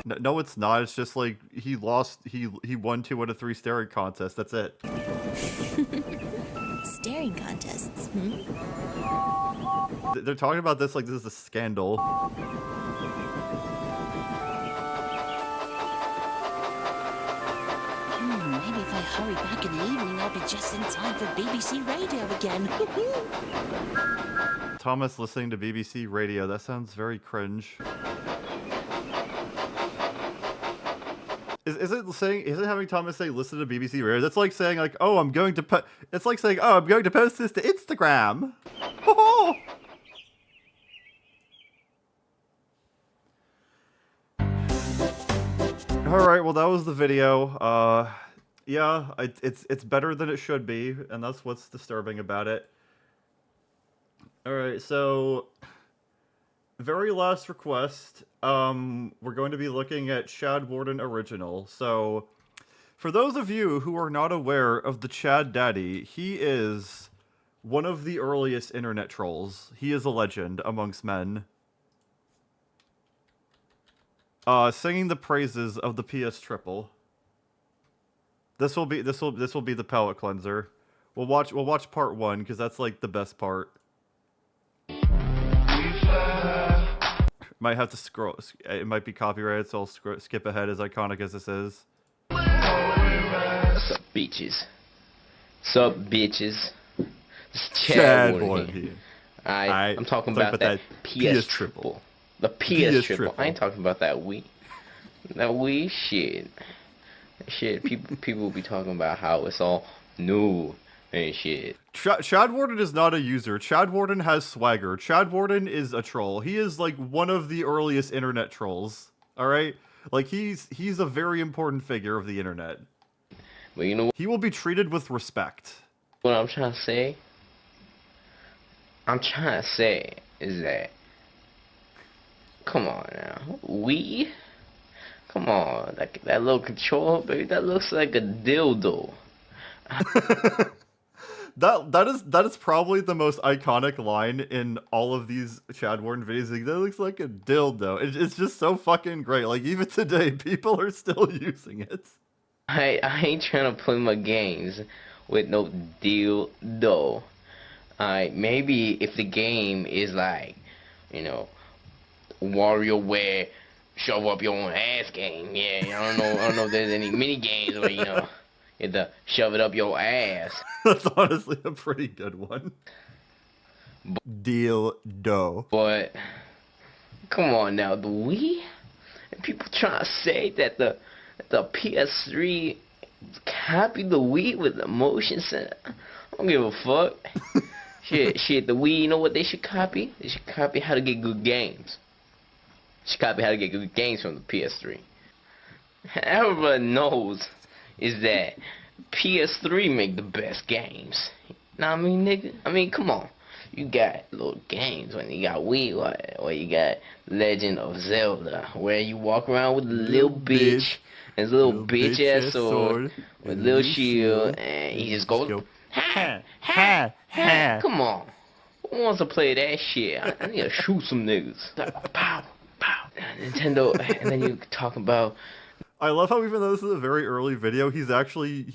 No, it's not. It's just like he lost. He won 2 out of 3 staring contests. That's it. Staring contests. They're talking about this like this is a scandal. Maybe if I hurry back in the evening, I'll be just in time for BBC Radio again. Thomas listening to BBC Radio. That sounds very cringe. Is it having Thomas say listen to BBC Radio? That's like saying like, oh, I'm going to post this to Instagram. Alright, well that was the video. Yeah, it's better than it should be, and that's what's disturbing about it. Alright, so very last request. We're going to be looking at Chad Warden Original. So, for those of you who are not aware of the Chad Daddy, he is one of the earliest internet trolls. He is a legend amongst men. Singing the praises of the PS Triple. This will be the palate cleanser. We'll watch part 1 because that's like the best part. Might have to scroll. It might be copyrighted, so I'll skip ahead. As iconic as this is. Sup, bitches? Sup, bitches? It's Chad Warden Warden here. here. I'm talking about that PS Triple. The PS Triple. I ain't talking about that Wii. That Wii shit. Shit. People will be talking about how it's all new and shit. Chad Warden is not a user. Chad Warden has swagger. Chad Warden is a troll. He is like one of the earliest internet trolls. All right, like he's a very important figure of the internet. But you know what? He will be treated with respect. What I'm trying to say? Is that, come on now, come on, that little controller, baby, that looks like a dildo. That is probably the most iconic line in all of these Chad Warden videos. Like, that looks like a dildo. It's just so fucking great. Like, even today, people are still using it. I ain't trying to play my games with no dildo. Maybe if the game is like, WarioWare shove up your own ass game. Yeah, I don't know if there's any mini games where you have to shove it up your ass. That's honestly a pretty good one. Dildo. But come on now, the Wii. And people trying to say that the PS3 copied the Wii with the motion sensor. I don't give a fuck. Shit, the Wii, you know what they should copy? They should copy how to get good games. They should copy how to get good games from the PS3. Everybody knows is that PS3 make the best games. Nah, I mean, nigga. I mean, come on. You got little games when you got Wii, or you got Legend of Zelda, where you walk around with a little bitch, and his little bitch ass sword, with little shield, and he just goes, ha, ha, ha. Come on. Who wants to play that shit? I need to shoot some niggas. Pow, pow. Nintendo, and then you talk about. I love how even though this is a very early video, he's actually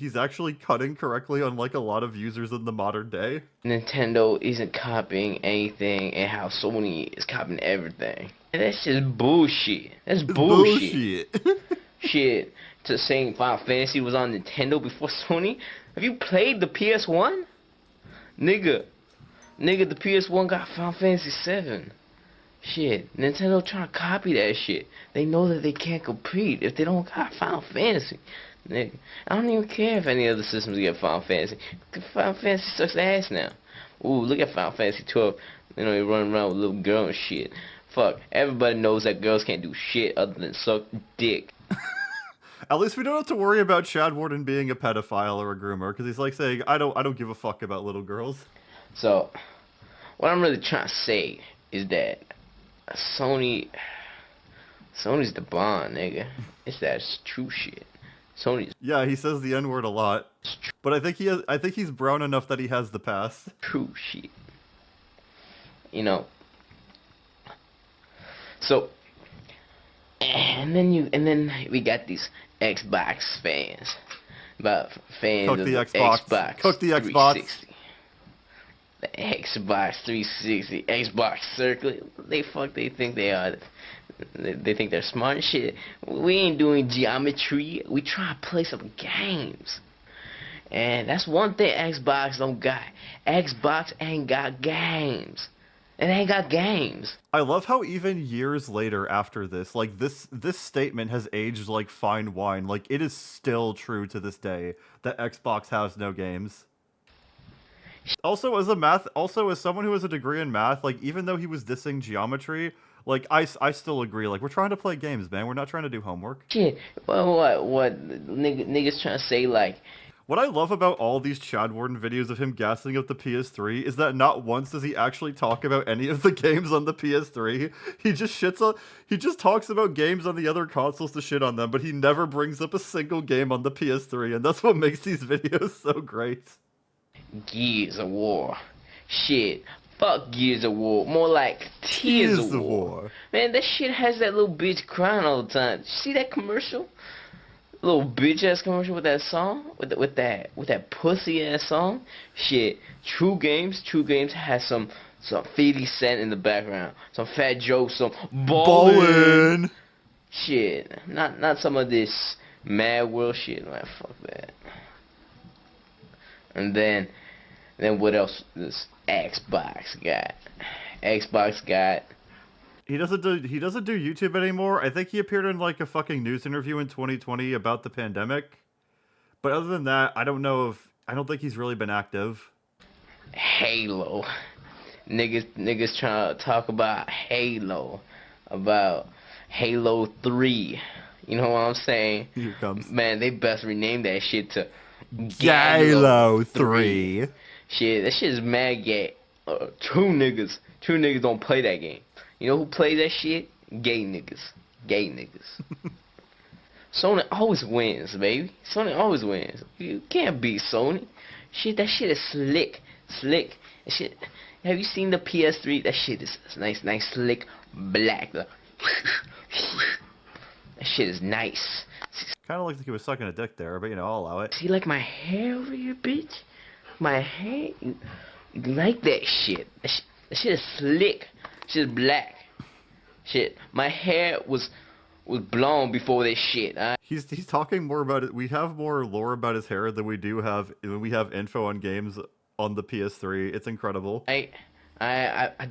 cutting correctly on like a lot of users in the modern day. Nintendo isn't copying anything, and how Sony is copying everything. And that's just bullshit. That's bullshit. Shit, to saying Final Fantasy was on Nintendo before Sony? Have you played the PS1? Nigga, the PS1 got Final Fantasy 7. Shit, Nintendo trying to copy that shit. They know that they can't compete if they don't got Final Fantasy. Nigga, I don't even care if any other systems get Final Fantasy. Final Fantasy sucks ass now. Ooh, look at Final Fantasy 12. You know, you're running around with a little girl and shit. Fuck, everybody knows that girls can't do shit other than suck dick. At least we don't have to worry about Chad Warden being a pedophile or a groomer, because he's like saying, I don't give a fuck about little girls. So, what I'm really trying to say is that Sony's the bond, nigga. It's that true shit. Sony's. Yeah, he says the N-word a lot, but I think he's brown enough that he has the pass. True shit. You know. So, and then we got these Xbox fans, about fans Cook of the the Xbox. Cook the Xbox. 360. The Xbox 360, Xbox Circle. They think they are. They think they're smart as shit. We ain't doing geometry. We try to play some games. And that's one thing Xbox don't got. Xbox ain't got games. It ain't got games. I love how even years later after this, like this statement has aged like fine wine. Like it is still true to this day that Xbox has no games. Also, as someone who has a degree in math, like even though he was dissing geometry, like I still agree. Like we're trying to play games, man. We're not trying to do homework. Shit. Well, what niggas trying to say like. What I love about all these Chad Warden videos of him gassing up the PS3 is that not once does he actually talk about any of the games on the PS3. He just talks about games on the other consoles to shit on them, but he never brings up a single game on the PS3, and that's what makes these videos so great. Gears of War. Shit. Fuck Gears of War. More like Tears of War. Man, that shit has that little bitch crying all the time. See that commercial? Little bitch ass commercial with that song? With that pussy ass song? Shit. True Games has some 50 Cent in the background. Some Fat Joe, some ballin'. Shit. Not some of this Mad World shit, man. Fuck that. And then what else does Xbox got? He doesn't do YouTube anymore. I think he appeared in like a fucking news interview in 2020 about the pandemic. But other than that, I don't think he's really been active. Halo. Niggas trying to talk about Halo. About Halo 3. You know what I'm saying? Here it comes. Man, they best rename that shit to Halo 3. Shit, that shit is mad gay. True niggas don't play that game. You know who plays that shit? Gay niggas. Sony always wins, baby. Sony always wins. You can't beat Sony. Shit, that shit is slick. That shit. Have you seen the PS3? That shit is nice, slick, black. That shit is nice. Kind of looks like he was sucking a dick there, but you know, I'll allow it. See, like my hair over here, bitch? My hair? You like that shit. That shit is slick. Shit is black. Shit, my hair was blown before this shit. He's talking more about it. We have more lore about his hair than we have info on games on the PS3. It's incredible. I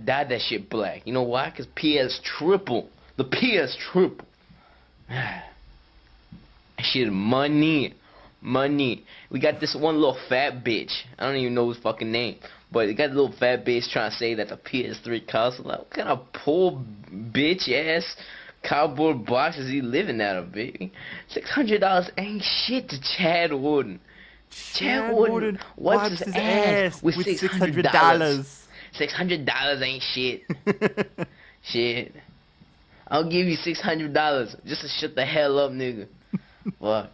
dyed that shit black. You know why? Cause PS Triple. The PS Triple. That shit is money. We got this one little fat bitch. I don't even know his fucking name. But we got a little fat bitch trying to say that the PS3 console. Like, what kind of poor bitch ass cardboard box is he living out of, baby? $600 ain't shit to Chad Warden. Chad Warden wipes his ass with $600. $600 ain't shit. Shit. I'll give you $600 just to shut the hell up, nigga. Fuck.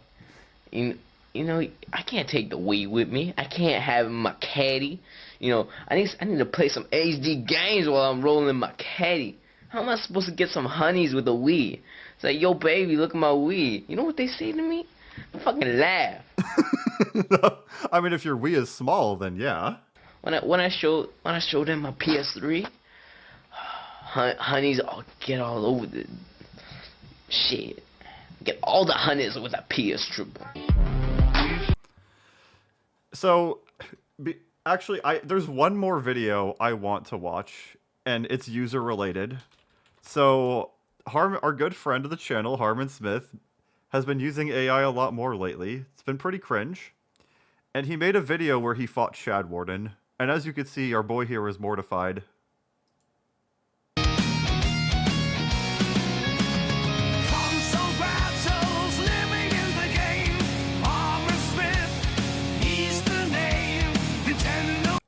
You know, I can't take the Wii with me. I can't have my caddy. You know, I need to play some HD games while I'm rolling my caddy. How am I supposed to get some honeys with a Wii? It's like, yo, baby, look at my Wii. You know what they say to me? They fucking laugh. I mean, if your Wii is small, then yeah. When I show them my PS3, honeys get all over the shit. Get all the honeys with a PS Triple. So, actually, there's one more video I want to watch, and it's user related. So, our good friend of the channel, Harmon Smith, has been using AI a lot more lately. It's been pretty cringe. And he made a video where he fought Chad Warden. And as you can see, our boy here is mortified.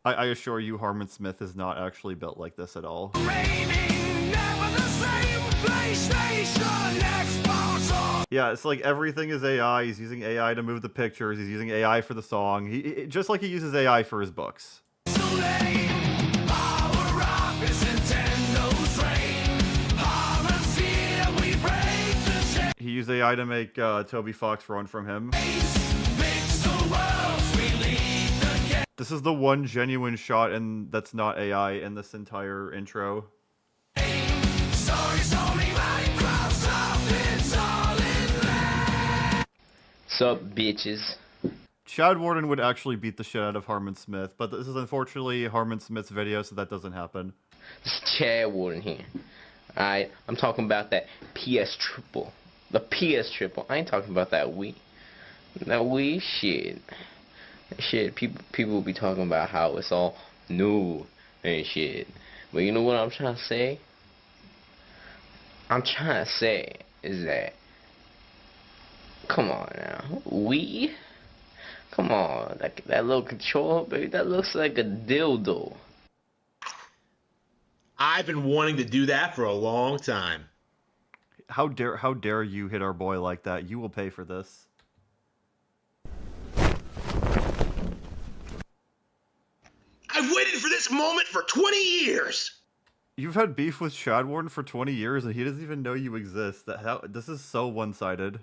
I assure you, Harmon Smith is not actually built like this at all. Yeah, it's like everything is AI. He's using AI to move the pictures. He's using AI for the song. Just like he uses AI for his books. He used AI to make Toby Fox run from him. This is the one genuine shot that's not AI in this entire intro. Sup, bitches. Chad Warden would actually beat the shit out of Harmon Smith, but this is unfortunately Harmon Smith's video, so that doesn't happen. It's Chad Warden here. Alright, I'm talking about that PS Triple. The PS Triple. I ain't talking about that Wii. That Wii shit. Shit, people will be talking about how it's all new and shit. But you know what I'm trying to say? I'm trying to say is that, come on now, Wii? Come on, that little controller, baby, that looks like a dildo. I've been wanting to do that for a long time. How dare you hit our boy like that? You will pay for this. I've waited for this moment for 20 years! You've had beef with Chad Warden for 20 years and he doesn't even know you exist. This is so one-sided.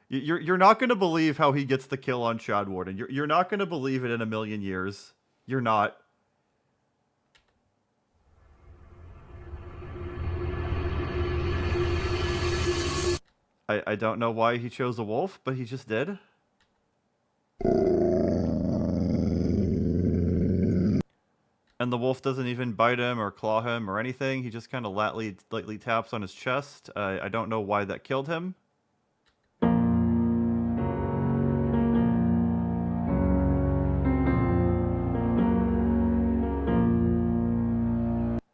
You're not going to believe how he gets the kill on Chad Warden. You're not going to believe it in a million years. You're not. I don't know why he chose a wolf, but he just did. And the wolf doesn't even bite him or claw him or anything. He just kind of lightly taps on his chest. I don't know why that killed him.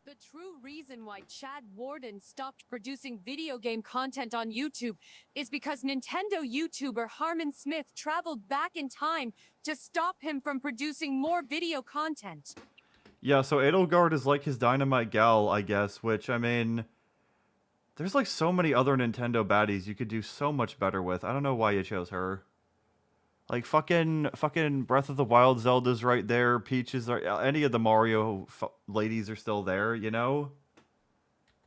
The true reason why Chad Warden stopped producing video game content on YouTube is because Nintendo YouTuber Harmon Smith traveled back in time to stop him from producing more video content. Yeah, so Edelgard is like his Dynamite gal, I guess, which, I mean, there's like so many other Nintendo baddies you could do so much better with. I don't know why you chose her. Like, fucking Breath of the Wild Zelda's right there, Peaches, any of the Mario ladies are still there, you know?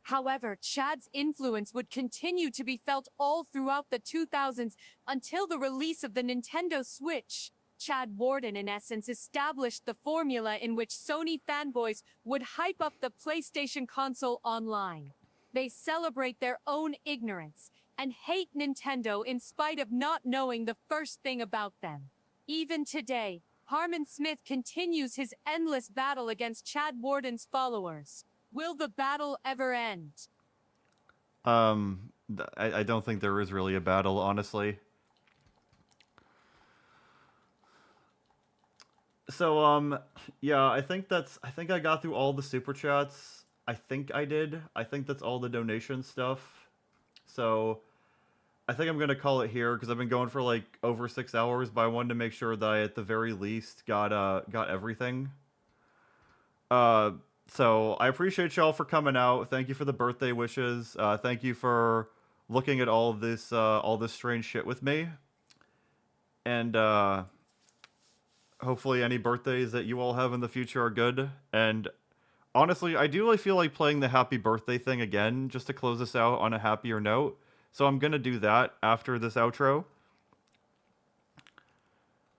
However, Chad's influence would continue to be felt all throughout the 2000s until the release of the Nintendo Switch. Chad Warden, in essence, established the formula in which Sony fanboys would hype up the PlayStation console online. They celebrate their own ignorance and hate Nintendo in spite of not knowing the first thing about them. Even today, Harmon Smith continues his endless battle against Chad Warden's followers. Will the battle ever end? I don't think there is really a battle, honestly. So, yeah, I think I got through all the super chats. I think I did. I think that's all the donation stuff. So, I think I'm going to call it here because I've been going for like over 6 hours, but I wanted to make sure that I at the very least got everything. So I appreciate y'all for coming out. Thank you for the birthday wishes. Thank you for looking at all this strange shit with me. And hopefully any birthdays that you all have in the future are good. And honestly, I do really feel like playing the happy birthday thing again just to close this out on a happier note. So I'm going to do that after this outro.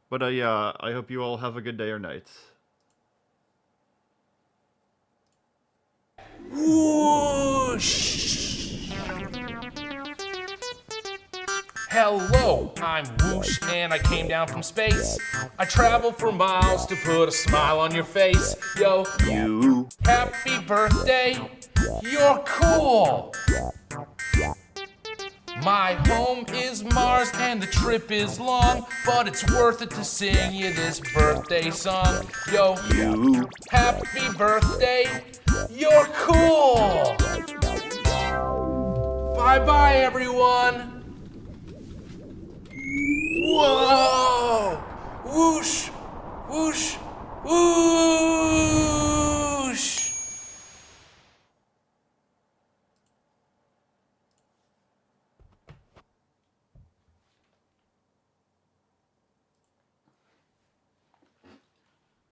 But yeah, I hope you all have a good day or night. Whoosh! Hello, I'm Whoosh, and I came down from space. I traveled for miles to put a smile on your face. Yo, you, happy birthday, you're cool. My home is Mars and the trip is long, but it's worth it to sing you this birthday song. Yo, you, happy birthday, you're cool. Bye-bye, everyone. Whoa! Whoosh! Whoosh! Whoosh!